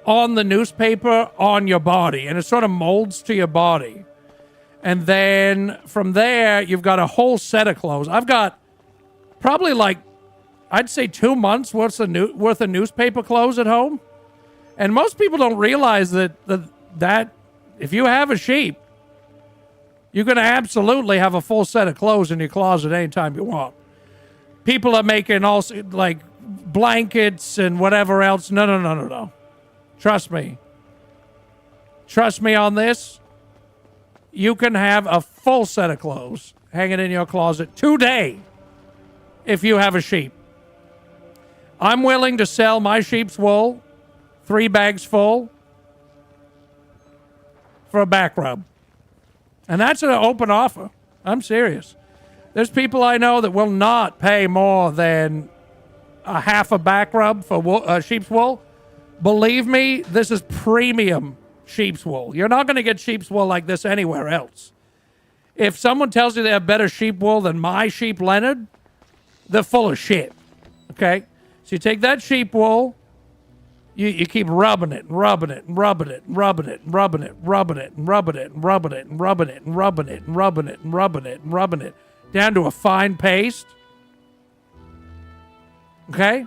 on the newspaper on your body, and it sort of molds to your body. And then from there, you've got a whole set of clothes. I've got probably like, I'd say 2 months worth of newspaper clothes at home. And most people don't realize that if you have a sheep, you're going to absolutely have a full set of clothes in your closet anytime you want. People are making also like blankets and whatever else. No. Trust me. Trust me on this. You can have a full set of clothes hanging in your closet today if you have a sheep. I'm willing to sell my sheep's wool, 3 bags full, for a back rub. And that's an open offer. I'm serious. There's people I know that will not pay more than a half a back rub for sheep's wool. Believe me, this is premium sheep's wool. You're not going to get sheep's wool like this anywhere else. If someone tells you they have better sheep wool than my sheep Leonard, they're full of shit. Okay? So you take that sheep wool, you keep rubbing it, and rubbing it, and rubbing it, and rubbing it, and rubbing it, and rubbing it, and rubbing it, and rubbing it, and rubbing it, and rubbing it, and rubbing it, and rubbing it, and rubbing it, down to a fine paste. Okay?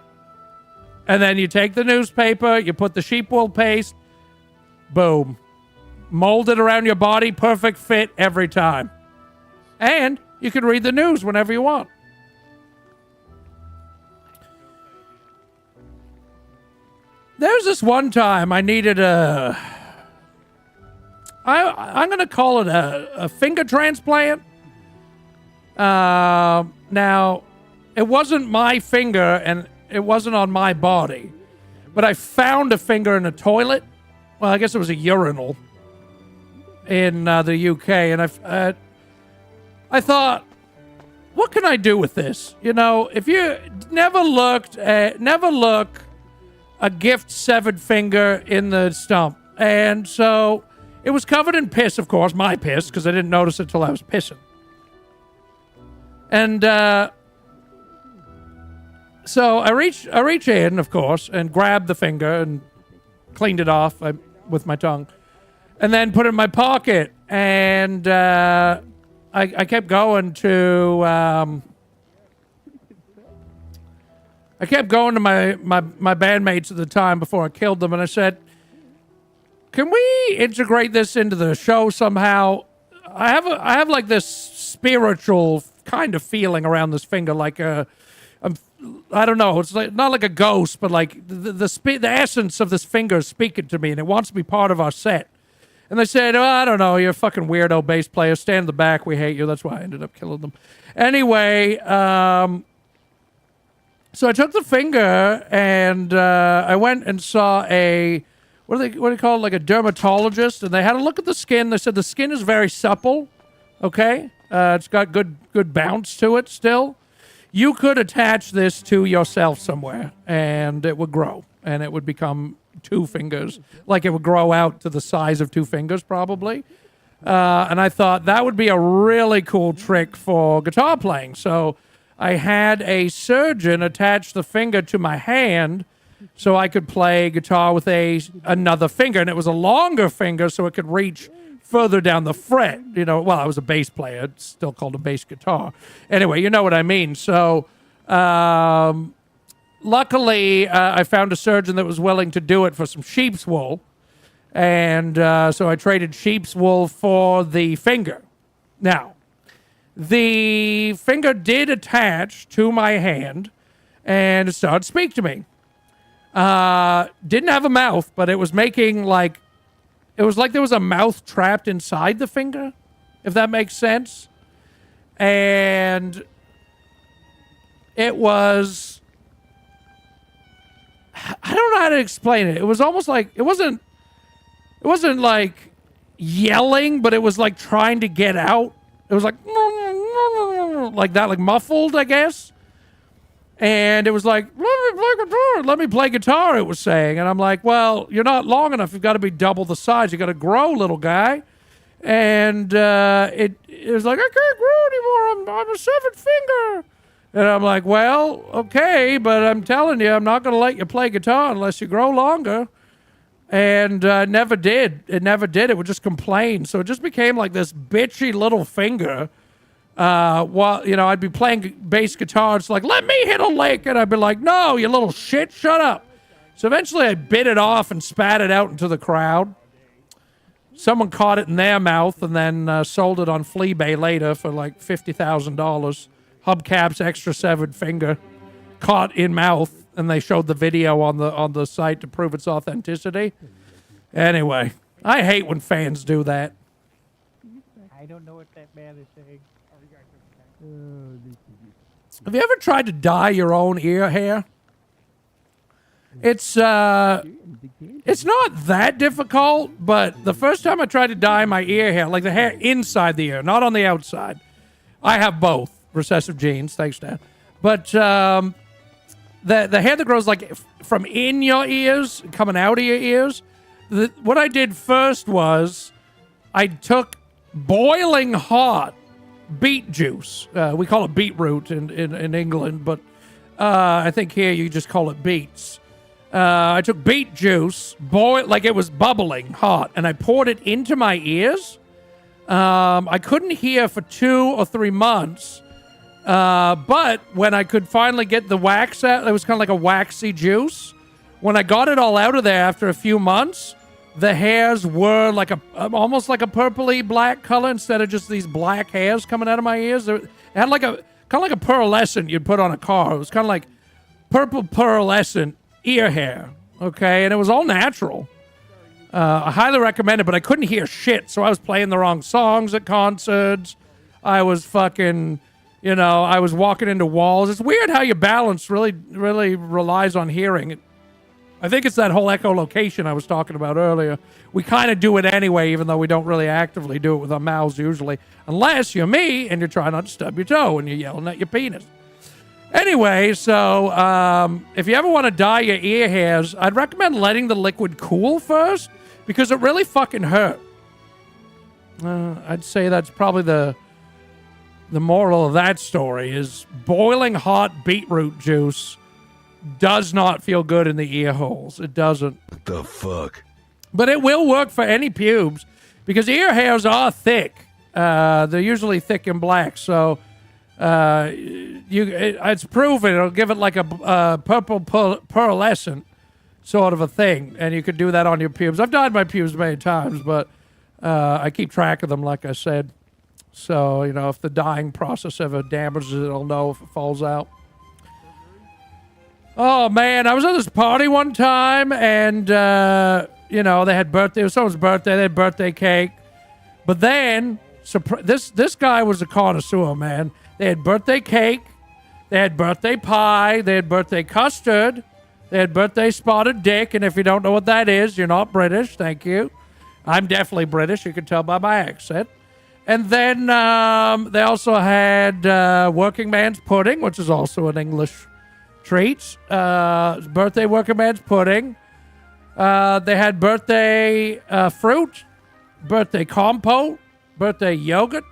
And then you take the newspaper, you put the sheep wool paste, boom. Mold it around your body, perfect fit every time. And you can read the news whenever you want. There's this one time I needed I'm going to call it a finger transplant. Now, it wasn't my finger and it wasn't on my body, but I found a finger in a toilet. Well, I guess it was a urinal in the UK, and I thought, what can I do with this? You know, if you never look a gift severed finger in the stump. And so it was covered in piss, of course, my piss, because I didn't notice it till I was pissing. And so I reach in, of course, and grabbed the finger and cleaned it off with my tongue, and then put it in my pocket. And I kept going to my bandmates at the time before I killed them, and I said, "Can we integrate this into the show somehow? I have like this spiritual kind of feeling around this finger, like I don't know. It's like not like a ghost, but like the essence of this finger is speaking to me, and it wants to be part of our set." And they said, "Oh, I don't know. You're a fucking weirdo bass player. Stand in the back. We hate you." That's why I ended up killing them. Anyway, so I took the finger and I went and saw what do you call it? Like a dermatologist, and they had a look at the skin. They said the skin is very supple. Okay, it's got good bounce to it still. You could attach this to yourself somewhere, and it would grow, and it would become 2 fingers. Like it would grow out to the size of 2 fingers, probably. And I thought that would be a really cool trick for guitar playing. So I had a surgeon attach the finger to my hand so I could play guitar with another finger, and it was a longer finger so it could reach further down the fret. You know, well, I was a bass player. It's still called a bass guitar. Anyway, you know what I mean. So luckily, I found a surgeon that was willing to do it for some sheep's wool. And so I traded sheep's wool for the finger. Now, the finger did attach to my hand, and it started to speak to me. Didn't have a mouth, but it was making like... It was like there was a mouth trapped inside the finger, if that makes sense. And it was... I don't know how to explain it. It was almost like... It wasn't like yelling, but it was like trying to get out. It was like... Like that, like muffled, I guess. And it was like, let me play guitar, it was saying. And I'm like, well, you're not long enough. You've got to be double the size. You got to grow, little guy. And it was like, I can't grow anymore. I'm a severed finger. And I'm like, well, okay, but I'm telling you, I'm not going to let you play guitar unless you grow longer. And never did. It never did. It would just complain. So it just became like this bitchy little finger. While, you know, I'd be playing bass guitar. It's like, let me hit a lick. And I'd be like, no, you little shit, shut up. So eventually I bit it off and spat it out into the crowd. Someone caught it in their mouth and then sold it on Fleabay later for like $50,000. Hubcap's extra severed finger caught in mouth, and they showed the video on the site to prove its authenticity. Anyway, I hate when fans do that. I don't know what that man is saying. Have you ever tried to dye your own ear hair? It's not that difficult, but the first time I tried to dye my ear hair, like the hair inside the ear, not on the outside. I have both recessive genes, thanks, Dad. But the hair that grows like from in your ears, coming out of your ears, what I did first was I took boiling hot beet juice. We call it beetroot in England, but I think here you just call it beets. I took beet juice, boiled like it was bubbling hot, and I poured it into my ears. I couldn't hear for 2 or 3 months, but when I could finally get the wax out, it was kind of like a waxy juice. When I got it all out of there after a few months, the hairs were like almost like a purpley black color instead of just these black hairs coming out of my ears. It had like kind of like a pearlescent you'd put on a car. It was kind of like purple pearlescent ear hair, okay? And it was all natural. I highly recommend it, but I couldn't hear shit, so I was playing the wrong songs at concerts. I was fucking, you know, I was walking into walls. It's weird how your balance really, really relies on hearing. I think it's that whole echolocation I was talking about earlier. We kind of do it anyway, even though we don't really actively do it with our mouths usually. Unless you're me and you're trying not to stub your toe and you're yelling at your penis. Anyway, so if you ever want to dye your ear hairs, I'd recommend letting the liquid cool first because it really fucking hurt. I'd say that's probably the moral of that story is boiling hot beetroot juice does not feel good in the ear holes. It doesn't. What the fuck? But it will work for any pubes because ear hairs are thick. They're usually thick and black. So it's proven. It'll give it like a purple pearlescent sort of a thing. And you could do that on your pubes. I've dyed my pubes many times, but I keep track of them, like I said. So, you know, if the dyeing process ever damages it, it'll know if it falls out. Oh, man, I was at this party one time, and, you know, they had birthday. It was someone's birthday. They had birthday cake. But then, this guy was a connoisseur, man. They had birthday cake. They had birthday pie. They had birthday custard. They had birthday spotted dick. And if you don't know what that is, you're not British. Thank you. I'm definitely British. You can tell by my accent. And then they also had working man's pudding, which is also an English treat. Birthday working man's pudding. They had birthday fruit, birthday compote, birthday yogurt,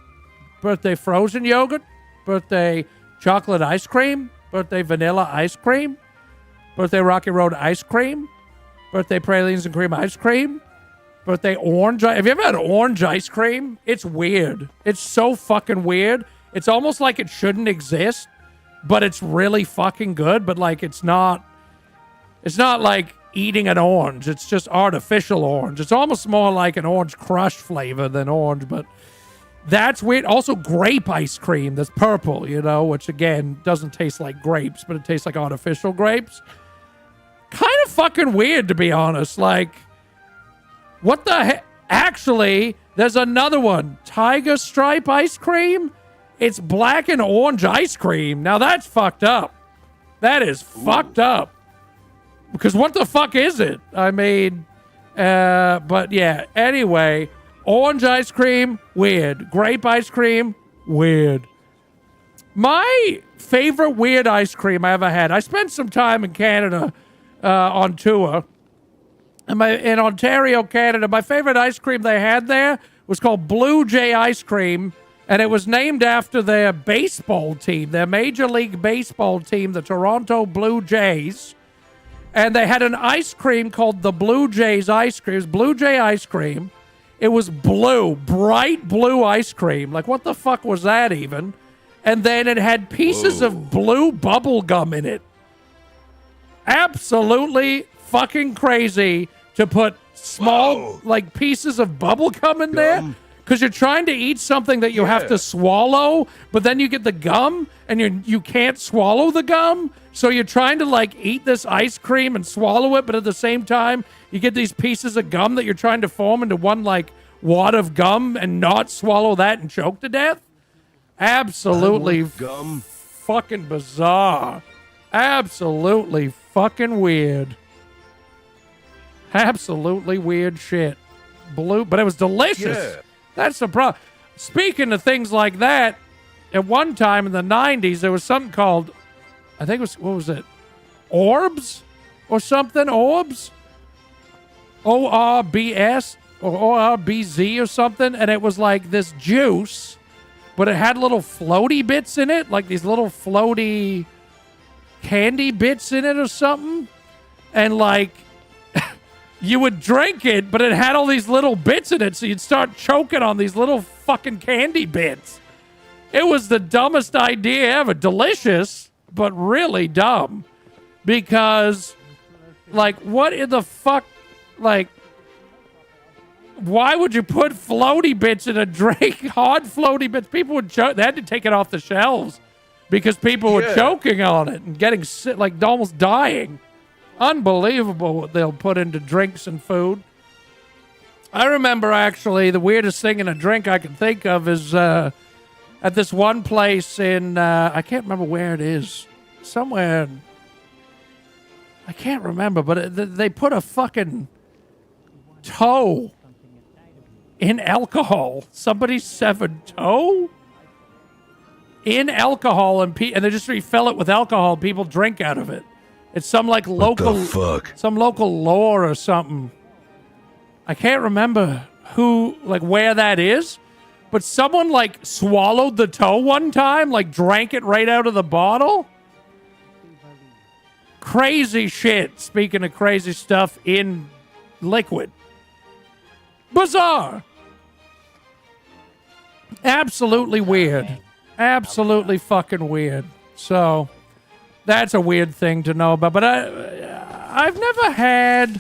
birthday frozen yogurt, birthday chocolate ice cream, birthday vanilla ice cream, birthday Rocky Road ice cream, birthday pralines and cream ice cream, birthday orange. Have you ever had orange ice cream? It's weird. It's so fucking weird. It's almost like it shouldn't exist, but it's really fucking good. But like, it's not like eating an orange. It's just artificial orange. It's almost more like an orange crush flavor than orange, but that's weird. Also grape ice cream that's purple, you know, which again doesn't taste like grapes, but it tastes like artificial grapes. Kind of fucking weird, to be honest. Like, what the heck? Actually, there's another one. Tiger stripe ice cream. It's black and orange ice cream. Now that's fucked up. That is fucked up. Because what the fuck is it? I mean, but yeah. Anyway, orange ice cream, weird. Grape ice cream, weird. My favorite weird ice cream I ever had. I spent some time in Canada on tour. In Ontario, Canada, my favorite ice cream they had there was called Blue Jay ice cream, and it was named after their baseball team, their Major League Baseball team, the Toronto Blue Jays. And they had an ice cream called the Blue Jays ice cream. It was Blue Jay ice cream. It was blue, bright blue ice cream. Like, what the fuck was that even? And then it had pieces of blue bubble gum in it. Absolutely fucking crazy to put small like pieces of bubble gum in there because you're trying to eat something that you have to swallow, but then you get the gum and you can't swallow the gum, so you're trying to like eat this ice cream and swallow it, but at the same time you get these pieces of gum that you're trying to form into one like wad of gum and not swallow that and choke to death. Absolutely gum. Fucking bizarre. Absolutely fucking weird. Absolutely weird shit. Blue, but it was delicious. Yeah. That's the problem. Speaking of things like that, at one time in the 90s, there was something called, I think it was, what was it? Orbs or something? Orbs? O-R-B-S or O-R-B-Z or something. And it was like this juice, but it had little floaty bits in it, like these little floaty candy bits in it or something. And like, you would drink it, but it had all these little bits in it, so you'd start choking on these little fucking candy bits. It was the dumbest idea ever. Delicious, but really dumb. Because, like, what in the fuck? Like, why would you put floaty bits in a drink? Hard floaty bits. People would choke. They had to take it off the shelves because people were choking on it and getting sick, like almost dying. Unbelievable what they'll put into drinks and food. I remember, actually, the weirdest thing in a drink I can think of is at this one place in, I can't remember where it is. Somewhere, I can't remember, but they put a fucking toe in alcohol. Somebody severed toe in alcohol, and they just refill it with alcohol. People drink out of it. It's some like local, some local lore or something. I can't remember where that is, but someone like swallowed the toe one time, like drank it right out of the bottle. Crazy shit. Speaking of crazy stuff in liquid. Bizarre. Absolutely weird. Absolutely fucking weird. So that's a weird thing to know about. But I've never had...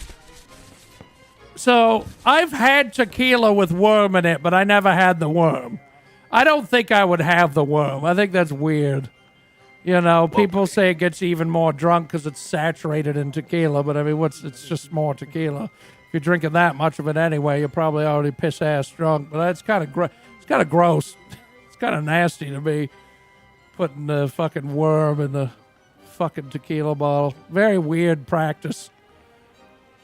So, I've had tequila with worm in it, but I never had the worm. I don't think I would have the worm. I think that's weird. You know, people say it gets even more drunk because it's saturated in tequila, but I mean, it's just more tequila. If you're drinking that much of it anyway, you're probably already piss-ass drunk. But that's kind of it's kind of gross. It's kind of nasty to be putting the fucking worm in the fucking tequila bottle. Very weird practice.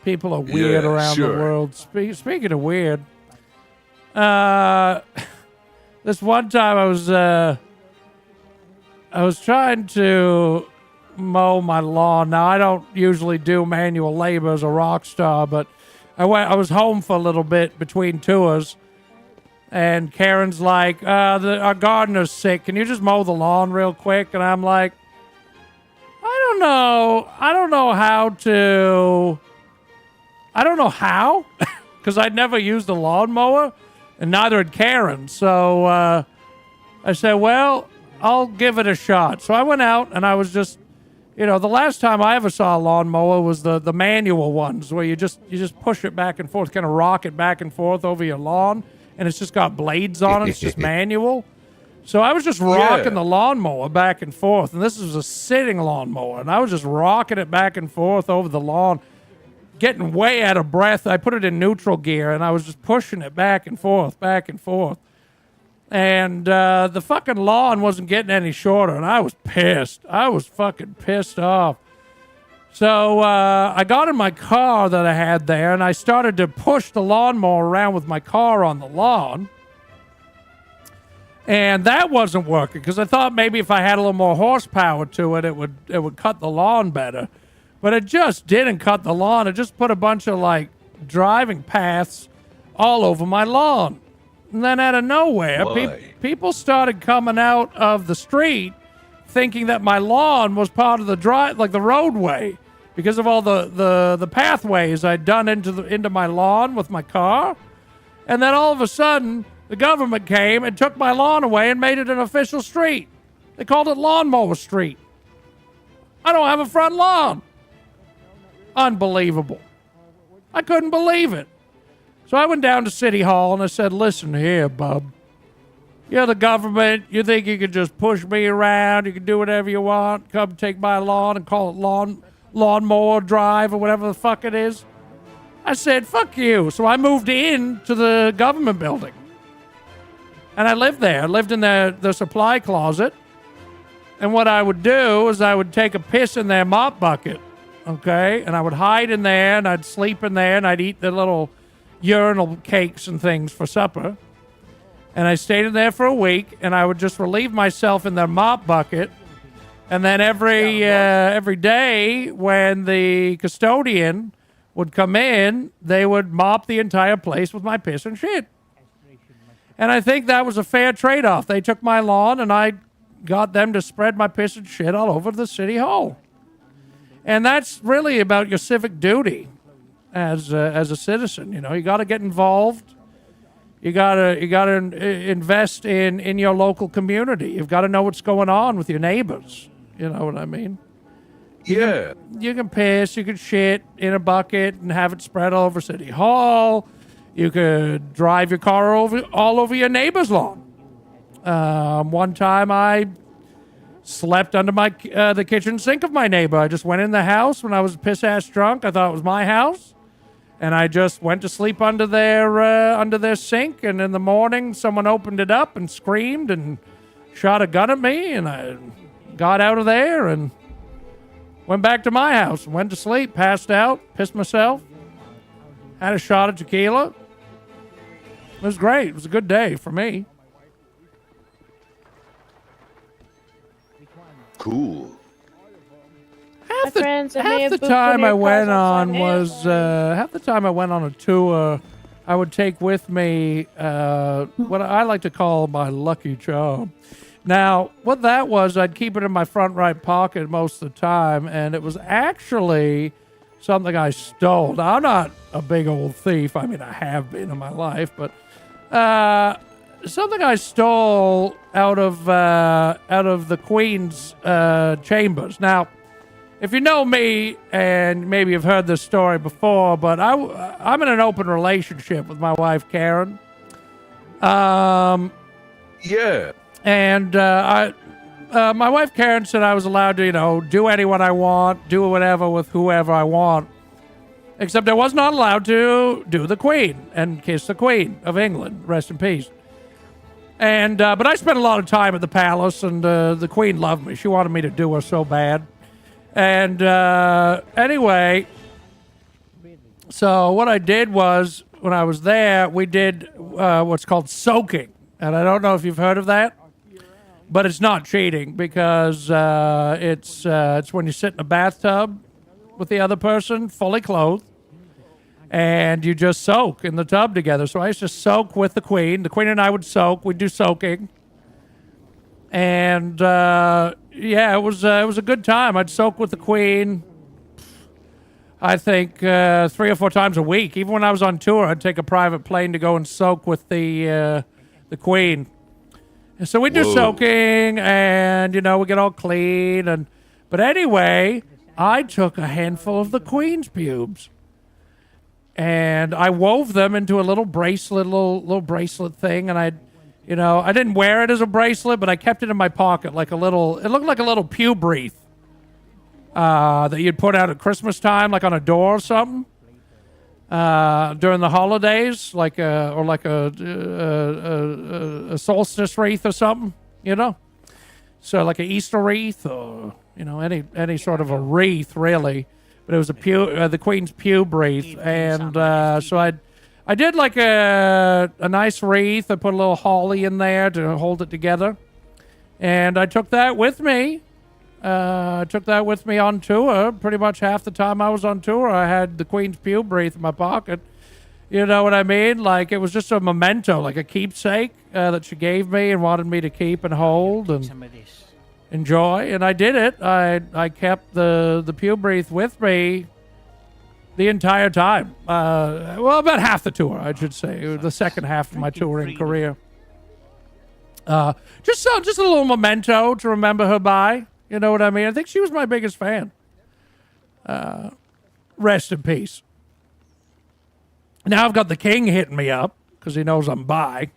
People are weird around the world. Speaking of weird, this one time I was trying to mow my lawn. Now I don't usually do manual labor as a rock star, but I was home for a little bit between tours, and Karen's like, "Our gardener's sick. Can you just mow the lawn real quick?" And I'm like, I don't know how, because I'd never used a lawnmower, and neither had Karen. So I said, well, I'll give it a shot. So I went out, and I was just, the last time I ever saw a lawnmower was the manual ones, where you just push it back and forth, kind of rock it back and forth over your lawn, and it's just got blades on it. It's just manual. So I was just rocking the lawnmower back and forth, and this was a sitting lawnmower, and I was just rocking it back and forth over the lawn, getting way out of breath. I put it in neutral gear, and I was just pushing it back and forth, back and forth. And the fucking lawn wasn't getting any shorter, and I was pissed. I was fucking pissed off. So I got in my car that I had there, and I started to push the lawnmower around with my car on the lawn. And that wasn't working, because I thought maybe if I had a little more horsepower to it, it would cut the lawn better. But it just didn't cut the lawn. It just put a bunch of, driving paths all over my lawn. And then out of nowhere, people started coming out of the street thinking that my lawn was part of the the roadway, because of all the pathways I'd done into my lawn with my car. And then all of a sudden, the government came and took my lawn away and made it an official street. They called it Lawnmower Street. I don't have a front lawn. Unbelievable. I couldn't believe it. So I went down to City Hall and I said, listen here, bub. You're the government. You think you can just push me around? You can do whatever you want. Come take my lawn and call it Lawnmower Drive or whatever the fuck it is. I said, fuck you. So I moved in to the government building. And I lived there. I lived in the supply closet. And what I would do is I would take a piss in their mop bucket. Okay, and I would hide in there, and I'd sleep in there, and I'd eat the little urinal cakes and things for supper. And I stayed in there for a week, and I would just relieve myself in their mop bucket. And then every day when the custodian would come in, they would mop the entire place with my piss and shit. And I think that was a fair trade-off. They took my lawn, and I got them to spread my piss and shit all over the City Hall. And that's really about your civic duty as a citizen. You got to get involved. You gotta invest in your local community. You've got to know what's going on with your neighbors. You know what I mean? Yeah. You can piss, you can shit in a bucket and have it spread all over City Hall. You could drive your car all over your neighbor's lawn. One time I slept under the kitchen sink of my neighbor. I just went in the house when I was piss-ass drunk. I thought it was my house. And I just went to sleep under their sink. And in the morning, someone opened it up and screamed and shot a gun at me. And I got out of there and Went back to my house, went to sleep, passed out, pissed myself, had a shot of tequila. It was great. It was a good day for me. Cool. Half the time I went on was half the time I went on a tour. I would take with me what I like to call my lucky charm. Now, what that was, I'd keep it in my front right pocket most of the time, and it was actually something I stole. Now, I'm not a big old thief. I mean, I have been in my life, but something I stole out of the Queen's chambers. Now, if you know me, and maybe you've heard this story before, but I'm in an open relationship with my wife, Karen. Yeah. And my wife, Karen, said I was allowed to, do anyone I want, do whatever with whoever I want. Except I was not allowed to do the Queen and kiss the Queen of England. Rest in peace. And but I spent a lot of time at the palace, and the Queen loved me. She wanted me to do her so bad. And anyway, so what I did was, when I was there, we did what's called soaking. And I don't know if you've heard of that, but it's not cheating, because it's when you sit in a bathtub with the other person, fully clothed, and you just soak in the tub together. So I used to soak with the Queen. The Queen and I would soak. We'd do soaking. And yeah, it was a good time. I'd soak with the Queen, I think 3 or 4 times a week. Even when I was on tour, I'd take a private plane to go and soak with the Queen. And so we do soaking, and we get all clean. But anyway, I took a handful of the Queen's pubes, and I wove them into a little bracelet, little bracelet thing, and I didn't wear it as a bracelet, but I kept it in my pocket it looked like a little pube wreath that you'd put out at Christmas time, like on a door or something, during the holidays, like a solstice wreath or something, so like an Easter wreath, or any sort of a wreath, really. But it was the Queen's pube wreath, and so I did like a nice wreath. I put a little holly in there to hold it together. And I took that with me. On tour. Pretty much half the time I was on tour, I had the Queen's pube wreath in my pocket. You know what I mean? Like, it was just a memento, like a keepsake that she gave me and wanted me to keep and hold and enjoy. And I did it. I kept the pube wreath with me the entire time. About half the tour, I should say. The second half of my touring career. Just a little memento to remember her by. You know what I mean? I think she was my biggest fan. Rest in peace. Now I've got the king hitting me up because he knows I'm bi.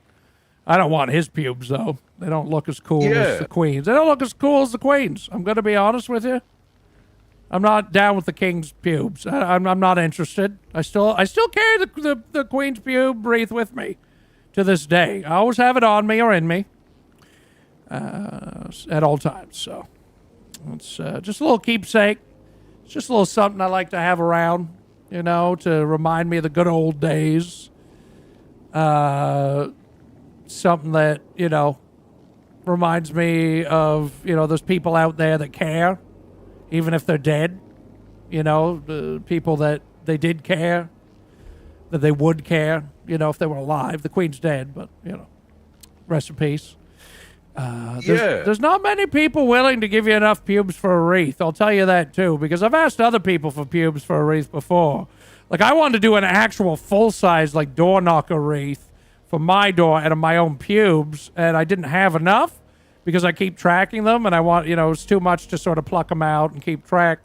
I don't want his pubes, though. They don't look as cool as the Queen's. They don't look as cool as the Queen's. I'm going to be honest with you. I'm not down with the king's pubes. I'm not interested. I still carry the Queen's pube wreath with me to this day. I always have it on me or in me at all times. So it's just a little keepsake. It's just a little something I like to have around, to remind me of the good old days. Something that, reminds me of, those people out there that care. Even if they're dead, the people that they did care, that they would care, if they were alive. The Queen's dead, but, rest in peace. There's not many people willing to give you enough pubes for a wreath. I'll tell you that, too, because I've asked other people for pubes for a wreath before. Like, I wanted to do an actual full-size, like, door knocker wreath for my door out of my own pubes, and I didn't have enough. Because I keep tracking them, and I want, it's too much to sort of pluck them out and keep track.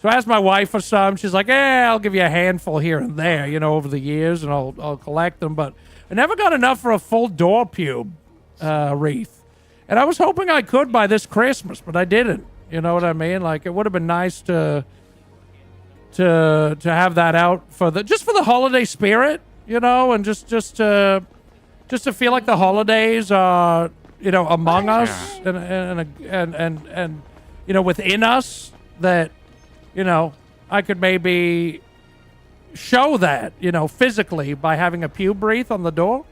So I asked my wife for some. She's like, I'll give you a handful here and there, over the years, and I'll collect them. But I never got enough for a full door pube wreath. And I was hoping I could by this Christmas, but I didn't. You know what I mean? Like, it would have been nice to have that out for the holiday spirit, and just to feel like the holidays are, among us and within us, that you know, I could maybe show that, you know, physically by having a pube wreath on the door.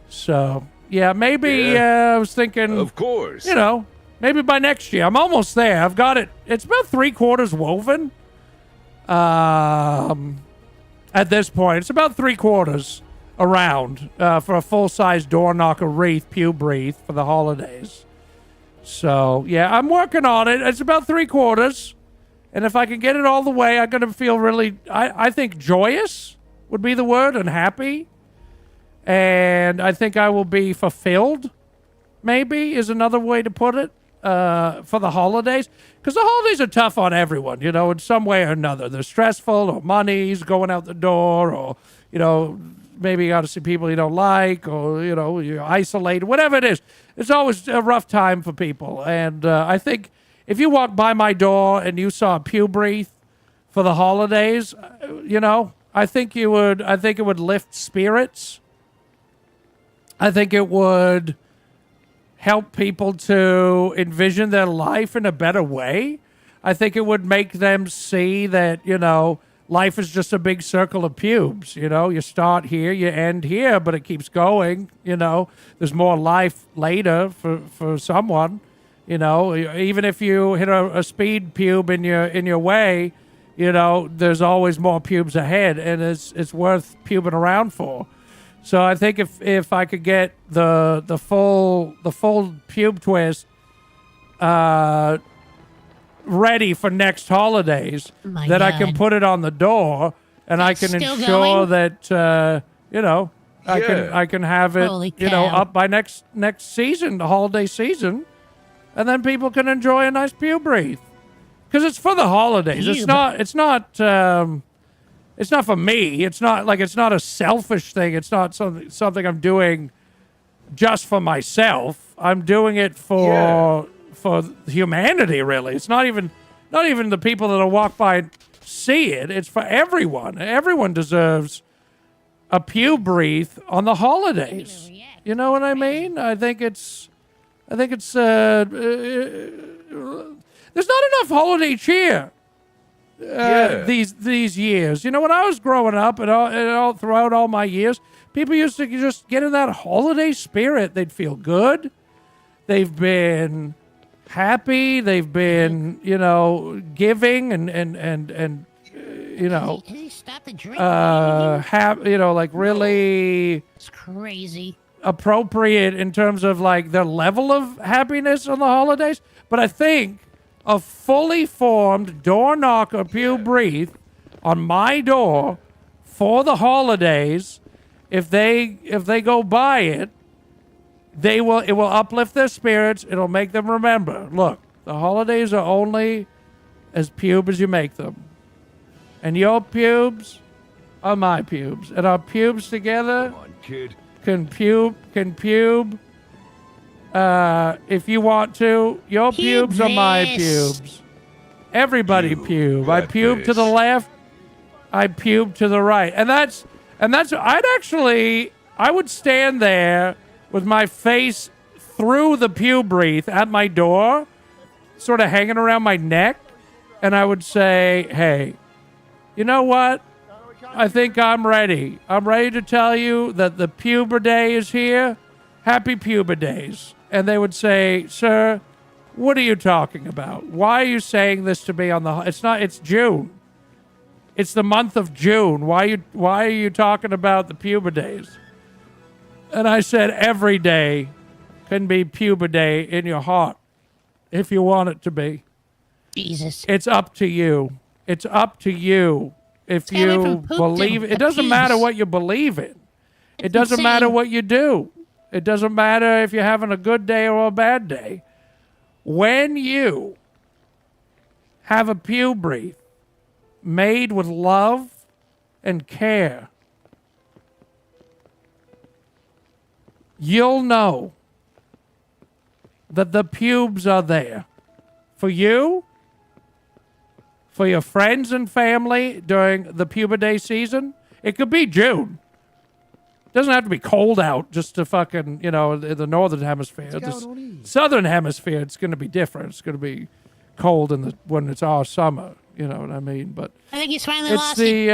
So, yeah, maybe I was thinking, Of course. you know, maybe by next year. I'm almost there. I've got it. It's about 3/4 woven. At this point, it's about 3/4 around for a full-size door knocker wreath, pube wreath for the holidays. So, yeah, I'm working on it. It's about 3/4. And if I can get it all the way, I'm going to feel really, I think joyous would be the word, and happy. And I think I will be fulfilled, maybe, is another way to put it, for the holidays. Because the holidays are tough on everyone, you know, in some way or another. They're stressful, or money's going out the door, or, you know, maybe you got to see people you don't like, or, you know, you're isolated, whatever it is. It's always a rough time for people. And I think if you walked by my door and you saw a pube wreath for the holidays, you know, I think it would lift spirits. I think it would help people to envision their life in a better way. I think it would make them see that, you know, life is just a big circle of pubes. You know, you start here, you end here, but it keeps going. You know, there's more life later for someone. You know, even if you hit a speed pube in your way, you know, there's always more pubes ahead, and it's worth pubing around for. So I think if I could get the full pube twist ready for next holidays, My that I can God. put it on the door, and I can Still ensure going? that you know, Yeah. I can have it, Holy you know, cow. up by next season, the holiday season, and then people can enjoy a nice pube wreath. Because it's for the holidays. It's not for me. It's not a selfish thing. It's not something I'm doing just for myself. I'm doing it for humanity, really. It's not even the people that'll walk by and see it. It's for everyone. Everyone deserves a pube wreath on the holidays. You know what I mean? I think it's there's not enough holiday cheer these years. You know, when I was growing up and all throughout all my years, people used to just get in that holiday spirit. They'd feel good. They've been happy. They've been, you know, giving and you know, Stop the drink. you know, like really It's crazy. appropriate in terms of like their level of happiness on the holidays. But I think a fully formed door knocker pube wreath on my door for the holidays, if they go by it, it will uplift their spirits. It'll make them remember, look, the holidays are only as pube as you make them. And your pubes are my pubes. And our pubes together Come on, kid. can pube. If you want to, your pubes are my this. pubes. Everybody pube. I got pube to the this. left. I pube to the right. And that's I would stand there with my face through the pube wreath at my door, sort of hanging around my neck, and I would say, hey, you know what? I think I'm ready. I'm ready to tell you that the puber day is here. Happy puber days. And they would say, sir, what are you talking about? Why are you saying this to me on the... It's June. It's the month of June. Why are you talking about the puber days? And I said, every day can be puber day in your heart if you want it to be. Jesus. It's up to you. It's up to you if Stay away you from poop believe to it. It doesn't pubes. matter what you believe in. It It's doesn't matter insane. what you do. It doesn't matter if you're having a good day or a bad day. When you have a pube wreath made with love and care, you'll know that the pubes are there for you, for your friends and family during the puber day season. It could be June. Doesn't have to be cold out just to fucking, you know, in the northern hemisphere. The southern hemisphere, it's going to be different. It's going to be cold when it's our summer. You know what I mean? But I think he's finally it's lost it.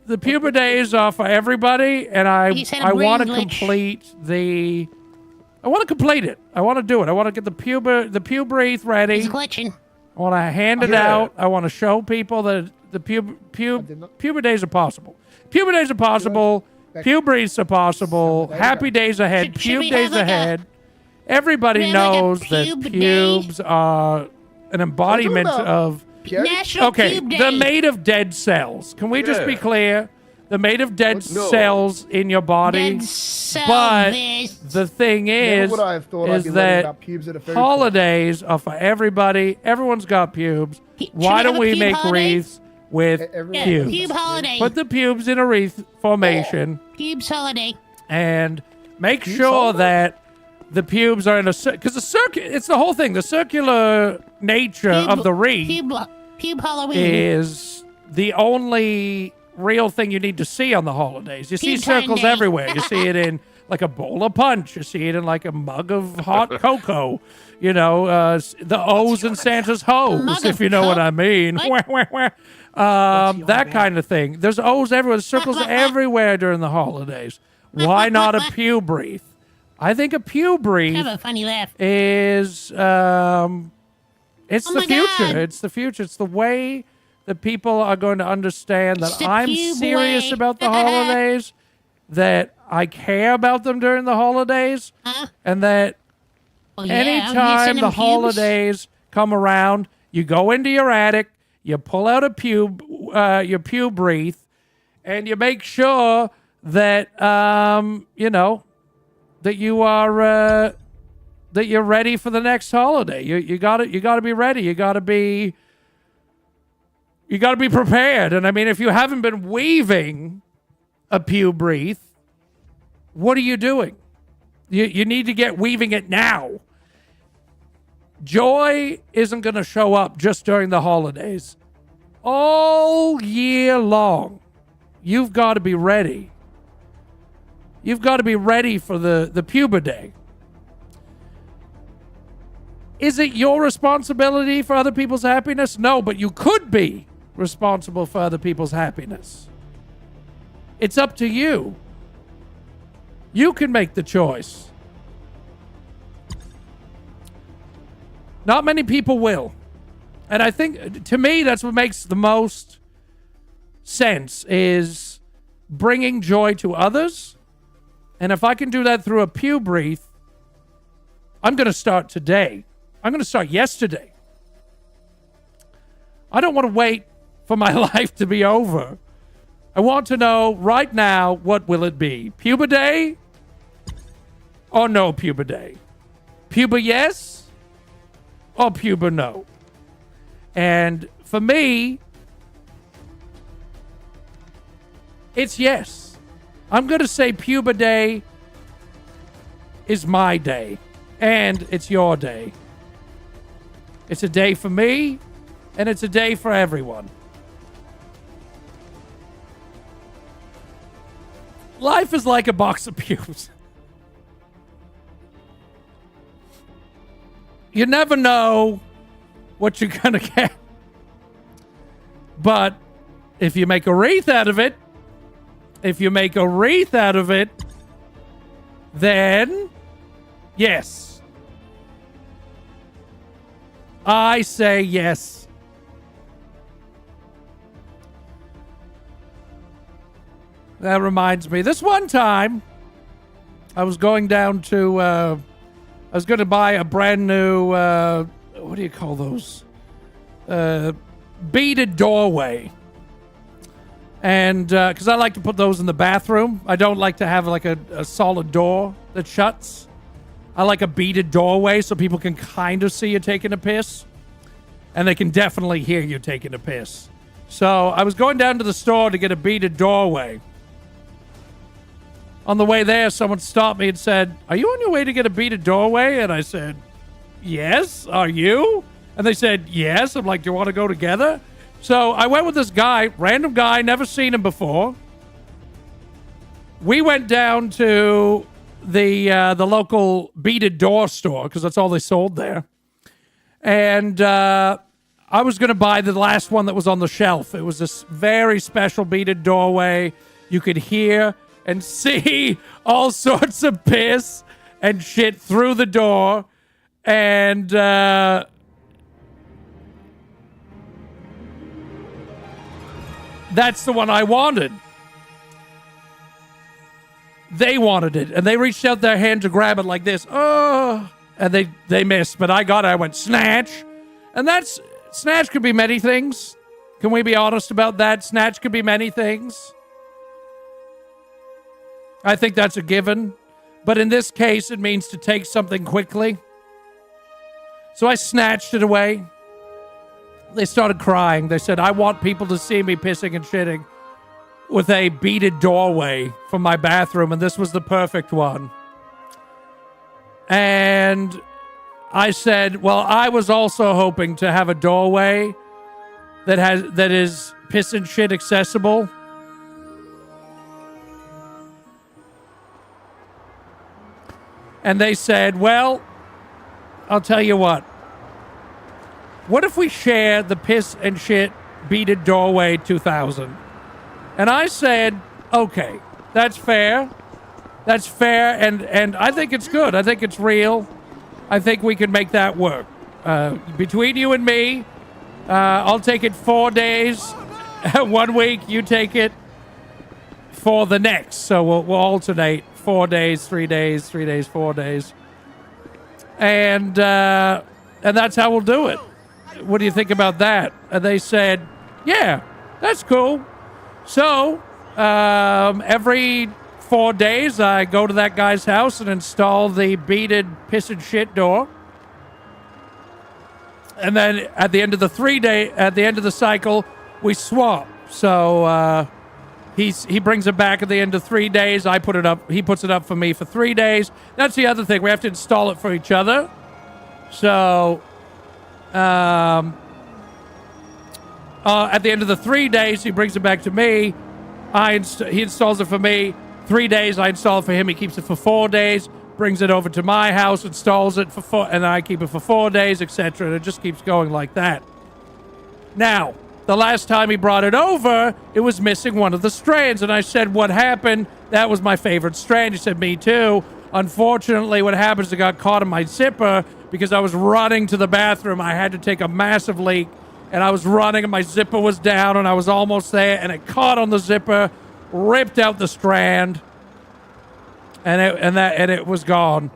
the puber days are for everybody, and He's had a I brain want to glitch. I want to complete it. I want to do it. I want to get the puber ready. He's glitching. I want to hand it out. I want to show people that the puber days are possible. Puber days are possible. Puberties are possible. Happy days ahead. Should we Pube days have like ahead. Everybody we have like a knows that pube day? pubes are an embodiment about of. National Okay, Pube Day. they're made of dead cells. Can we just be Yeah. clear? They're made of dead No. cells in your body. Dead cell But this. the thing is, Never would I have thought I'd is be learning that about pubes at a fairy holidays are for everybody. Everyone's got pubes. Should Why we don't have a we pube make holiday? wreaths with Everyone Yeah, pubes? pube holiday. Put the pubes in a wreath formation Pubes holiday. and make sure that the pubes are in a because it's the whole thing. The circular nature of the wreath Pube Halloween. is the only real thing you need to see on the holidays. You see Pube time circles day. everywhere. You see it in like a bowl of punch. You see it in like a mug of hot cocoa. You know, the O's in Santa's hose, mug if of you know what Coke? I mean. That kind of thing. There's O's everywhere. There's circles everywhere during the holidays. Why not a pube wreath? I think a pube wreath Have a funny laugh. is it's Oh the my future. God. It's the future. It's the way that people are going to understand that It's the I'm pube serious way. about the holidays, that I care about them during the holidays, Huh? and that Well, yeah, anytime sending the pubes. holidays come around, you go into your attic, you pull out your pube wreath, and you make sure that that you are that you're ready for the next holiday. You got to be ready. You got to be prepared. And I mean, if you haven't been weaving a pube wreath, what are you doing? You need to get weaving it now. Joy isn't going to show up just during the holidays. All year long, you've got to be ready. You've got to be ready for the puber day. Is it your responsibility for other people's happiness? No, but you could be responsible for other people's happiness. It's up to you. You can make the choice. Not many people will. And I think, to me, that's what makes the most sense, is bringing joy to others. And if I can do that through a pube wreath, I'm going to start today. I'm going to start yesterday. I don't want to wait for my life to be over. I want to know right now, what will it be? Puber day or no puber day? Puber yes or puber no? And for me, it's yes. I'm going to say puber day is my day, and it's your day. It's a day for me, and it's a day for everyone. Life is like a box of pubes. You never know what you're going to get. But if you make a wreath out of it, then yes. I say yes. That reminds me. This one time, I was going down to, I was going to buy a brand new, what do you call those? Beaded doorway. And because I like to put those in the bathroom. I don't like to have like a solid door that shuts. I like a beaded doorway so people can kind of see you taking a piss. And they can definitely hear you taking a piss. So I was going down to the store to get a beaded doorway. On the way there, someone stopped me and said, "Are you on your way to get a beaded doorway?" And I said, "Yes, are you?" And they said, "Yes." I'm like, "Do you want to go together?" So I went with this guy, random guy, never seen him before. We went down to the local beaded door store because that's all they sold there. And I was going to buy the last one that was on the shelf. It was this very special beaded doorway. You could hear and see all sorts of piss and shit through the door. And that's the one I wanted. They wanted it, and they reached out their hand to grab it like this. Oh, and they missed, but I got it. I went snatch, and snatch could be many things. Can we be honest about that? Snatch could be many things. I think that's a given, but in this case, it means to take something quickly. So I snatched it away. They started crying. They said, I want people to see me pissing and shitting with a beaded doorway from my bathroom, and this was the perfect one. And I said, well, I was also hoping to have a doorway that is piss and shit accessible. And they said, well, I'll tell you what. What if we share the piss and shit beaded doorway 2000? And I said, okay, that's fair. That's fair, and I think it's good. I think it's real. I think we can make that work. Between you and me, I'll take it 4 days. 1 week, you take it for the next. So we'll alternate 4 days, 3 days, 3 days, 4 days. And that's how we'll do it. What do you think about that? And they said, yeah, that's cool. So, every 4 days, I go to that guy's house and install the beaded piss and shit door. And then at the end of the cycle, we swap. So, he brings it back at the end of 3 days. I put it up. He puts it up for me for 3 days. That's the other thing. We have to install it for each other. So, at the end of the 3 days, he brings it back to me. He installs it for me. 3 days, I install it for him. He keeps it for 4 days, brings it over to my house, installs it for 4, and I keep it for 4 days, etc. And it just keeps going like that. Now, the last time he brought it over, it was missing one of the strands. And I said, what happened? That was my favorite strand. He said, me too. Unfortunately, what happened is it got caught in my zipper because I was running to the bathroom. I had to take a massive leak. And I was running, and my zipper was down, and I was almost there, and it caught on the zipper, ripped out the strand, and it was gone.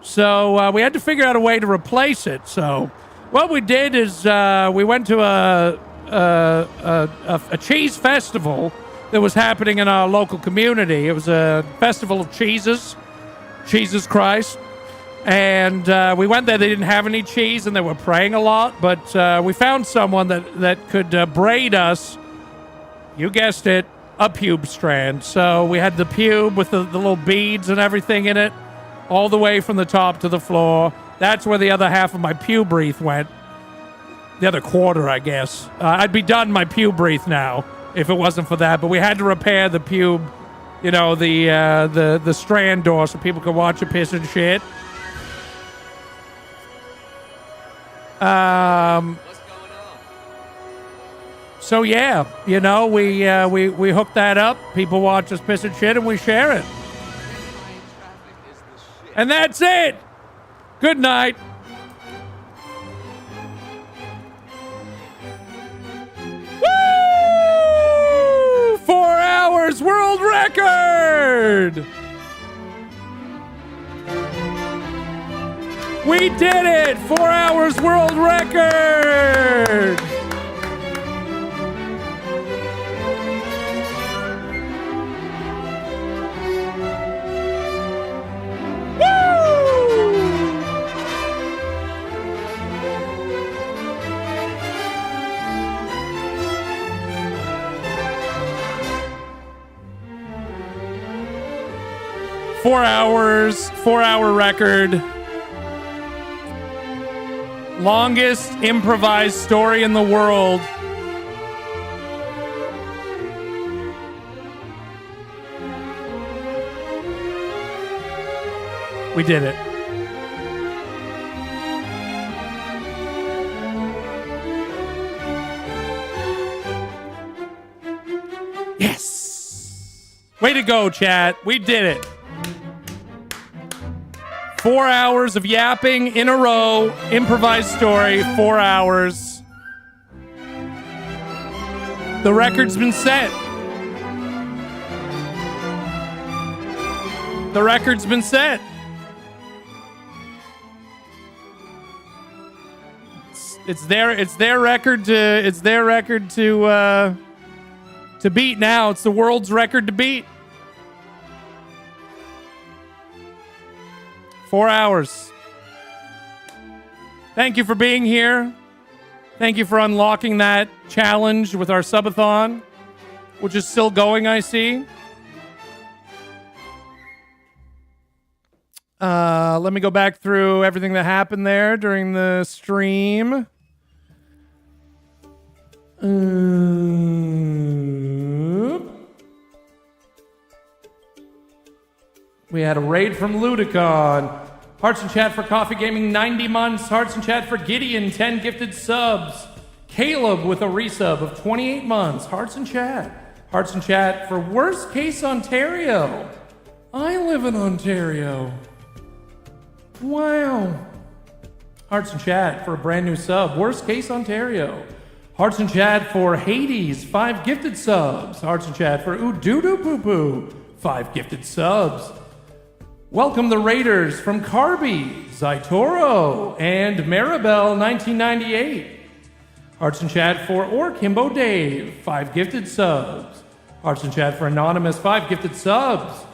So we had to figure out a way to replace it. So what we did is we went to a cheese festival that was happening in our local community. It was a festival of cheeses, Jesus Christ. And we went there. They didn't have any cheese, and they were praying a lot. But we found someone that could braid us, you guessed it, a pube strand. So we had the pube with the little beads and everything in it, all the way from the top to the floor. That's where the other half of my pube wreath went. The other quarter, I guess. I'd be done my pube wreath now if it wasn't for that. But we had to repair the pube, the strand door so people could watch it piss and shit. So yeah, we hook that up. People watch us piss and shit, and we share it. And that's it. Good night. Woo! 4 hours world record. We did it! 4 hours world record! Woo! 4 hours, 4 hour record. Longest improvised story in the world. We did it. go, chat. We did it. 4 hours of yapping in a row. Improvised story. 4 hours. The record's been set. The record's been set. It's their record to beat now. It's the world's record to beat. 4 hours. Thank you for being here. Thank you for unlocking that challenge with our subathon, which is still going, I see. Let me go back through everything that happened there during the stream. We had a raid from Ludicon. Hearts in chat for Coffee Gaming, 90 months. Hearts in chat for Gideon, 10 gifted subs. Caleb with a resub of 28 months. Hearts in chat. Hearts in chat for Worst Case Ontario. I live in Ontario. Wow. Hearts in chat for a brand new sub. Worst Case Ontario. Hearts in chat for Hades, 5 gifted subs. Hearts in chat for Oodoodoo Poo Poo, 5 gifted subs. Welcome the Raiders from Carby, Zaitoro, and Maribel 1998. Hearts in chat for Orkimbo Dave, 5 gifted subs. Hearts in chat for Anonymous, 5 gifted subs.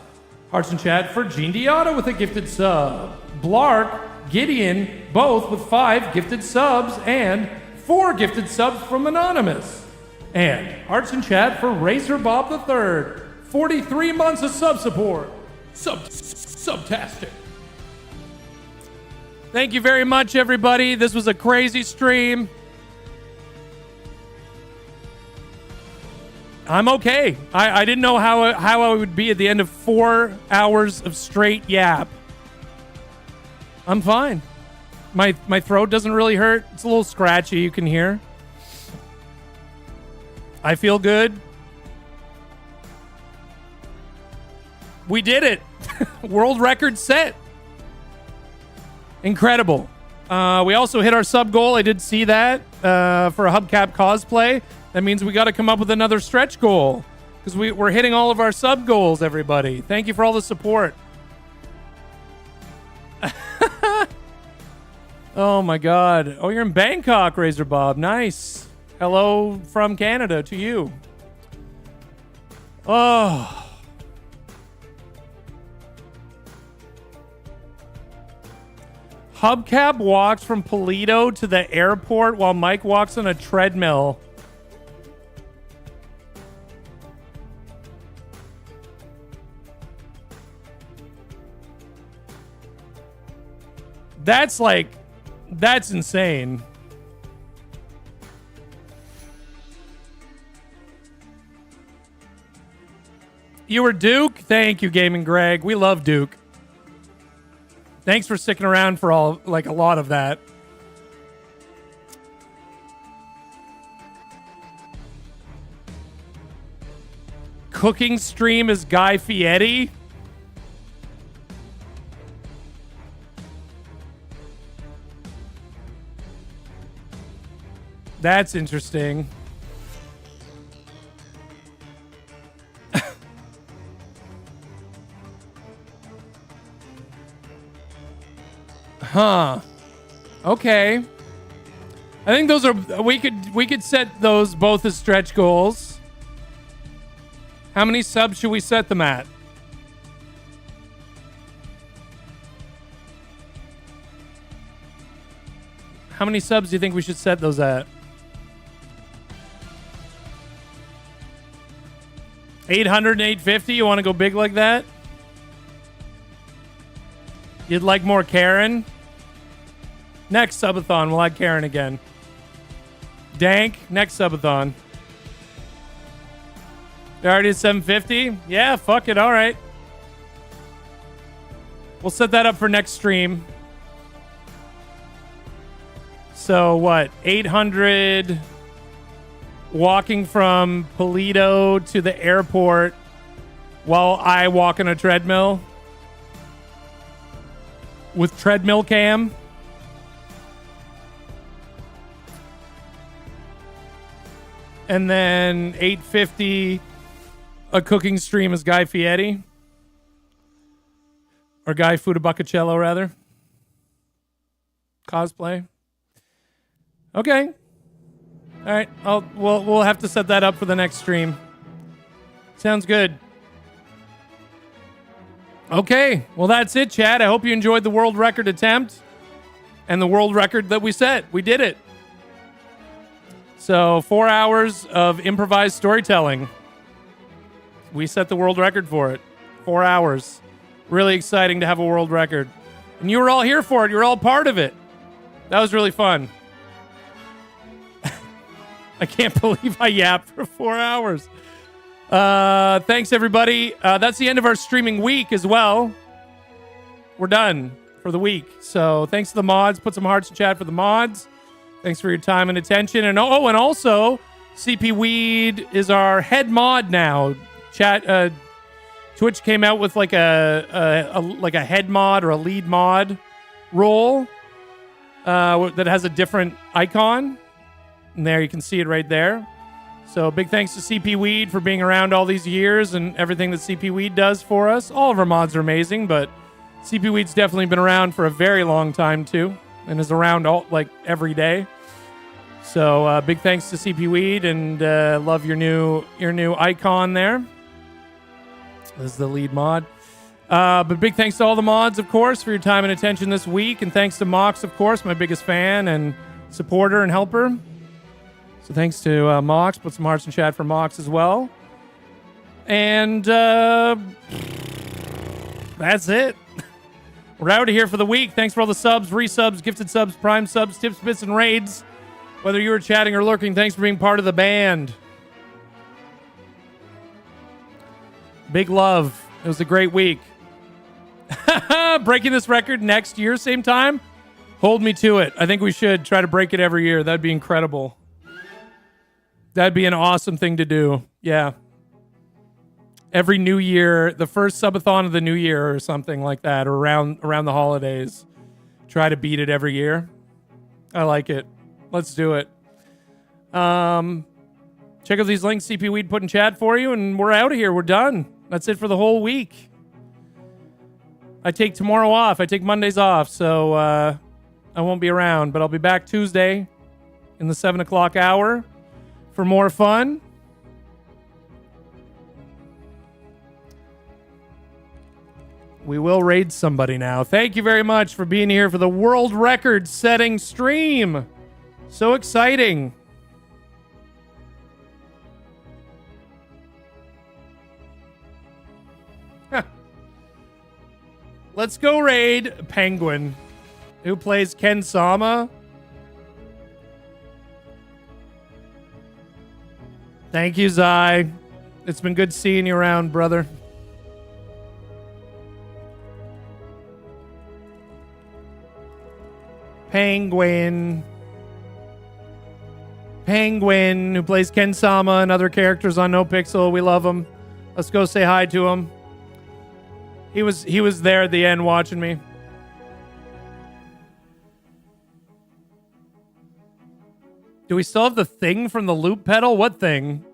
Hearts in chat for Gene Diotta with a gifted sub. Blark, Gideon, both with 5 gifted subs and 4 gifted subs from Anonymous. And hearts in chat for Razor Bob III, 43 months of sub support. Subtastic. Thank you very much, everybody. This was a crazy stream. I'm okay. I didn't know how I would be at the end of 4 hours of straight yap. I'm fine. My throat doesn't really hurt. It's a little scratchy, you can hear. I feel good. We did it. World record set. Incredible. We also hit our sub goal. I did see that for a Hubcap cosplay. That means we got to come up with another stretch goal because we're hitting all of our sub goals, everybody. Thank you for all the support. Oh, my God. Oh, you're in Bangkok, Razor Bob. Nice. Hello from Canada to you. Oh. Hubcap walks from Polito to the airport while Mike walks on a treadmill. That's insane. You were Duke? Thank you, Gaming Greg. We love Duke. Thanks for sticking around for a lot of that. Cooking stream is Guy Fieri? That's interesting. Huh. Okay. I think those are we could set those both as stretch goals. How many subs should we set them at? How many subs do you think we should set those at? 800 and 850? You want to go big like that? You'd like more Karen? Next subathon, we'll add Karen again. Dank, next subathon. They're already at 750? Yeah, fuck it, all right. We'll set that up for next stream. So what? 800 walking from Polito to the airport while I walk on a treadmill with treadmill cam. And then 8:50, a cooking stream as Guy Fieri. Or Guy Fudabuccacello, rather. Cosplay. Okay. All right. We'll have to set that up for the next stream. Sounds good. Okay. Well, that's it, chat. I hope you enjoyed the world record attempt and the world record that we set. We did it. So 4 hours of improvised storytelling. We set the world record for it. 4 hours. Really exciting to have a world record. And you were all here for it. You were all part of it. That was really fun. I can't believe I yapped for 4 hours. Thanks, everybody. That's the end of our streaming week as well. We're done for the week. So thanks to the mods. Put some hearts in chat for the mods. Thanks for your time and attention. And and also, CP Weed is our head mod now. Chat. Twitch came out with like a head mod or a lead mod role that has a different icon. And there you can see it right there. So big thanks to CP Weed for being around all these years and everything that CP Weed does for us. All of our mods are amazing, but CP Weed's definitely been around for a very long time too, and is around every day. So big thanks to CP Weed, and love your new icon there. This is the lead mod. But big thanks to all the mods, of course, for your time and attention this week, and thanks to Mox, of course, my biggest fan and supporter and helper. So thanks to Mox. Put some hearts in chat for Mox as well. And that's it. We're out of here for the week. Thanks for all the subs, resubs, gifted subs, prime subs, tips, bits, and raids. Whether you were chatting or lurking, thanks for being part of the band. Big love. It was a great week. Breaking this record next year, same time? Hold me to it. I think we should try to break it every year. That'd be incredible. That'd be an awesome thing to do. Yeah. Every new year, the first subathon of the new year or something like that, or around the holidays. Try to beat it every year. I like it. Let's do it. Check out these links CP Weed put in chat for you, and we're out of here. We're done. That's it for the whole week. I take tomorrow off. I take Mondays off, so I won't be around, but I'll be back Tuesday in the 7 o'clock hour for more fun. We will raid somebody now. Thank you very much for being here for the world record setting stream. So exciting. Let's go raid Penguin, who plays Ken Sama. Thank you, Zai. It's been good seeing you around, brother. Penguin, who plays Ken Sama and other characters on NoPixel. We love him. Let's go say hi to him. He was there at the end watching me. Do we still have the thing from the loop pedal? What thing?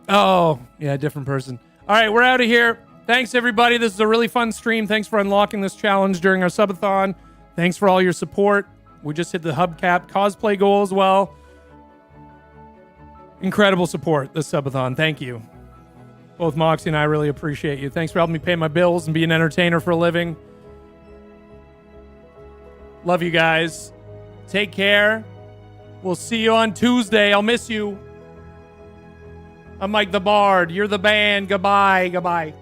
Oh, yeah, different person. All right, we're out of here. Thanks, everybody. This is a really fun stream. Thanks for unlocking this challenge during our subathon. Thanks for all your support. We just hit the Hubcap cosplay goal as well. Incredible support this subathon. Thank you. Both Moxie and I really appreciate you. Thanks for helping me pay my bills and be an entertainer for a living. Love you guys. Take care. We'll see you on Tuesday. I'll miss you. I'm Mike the Bard. You're the band. Goodbye. Goodbye.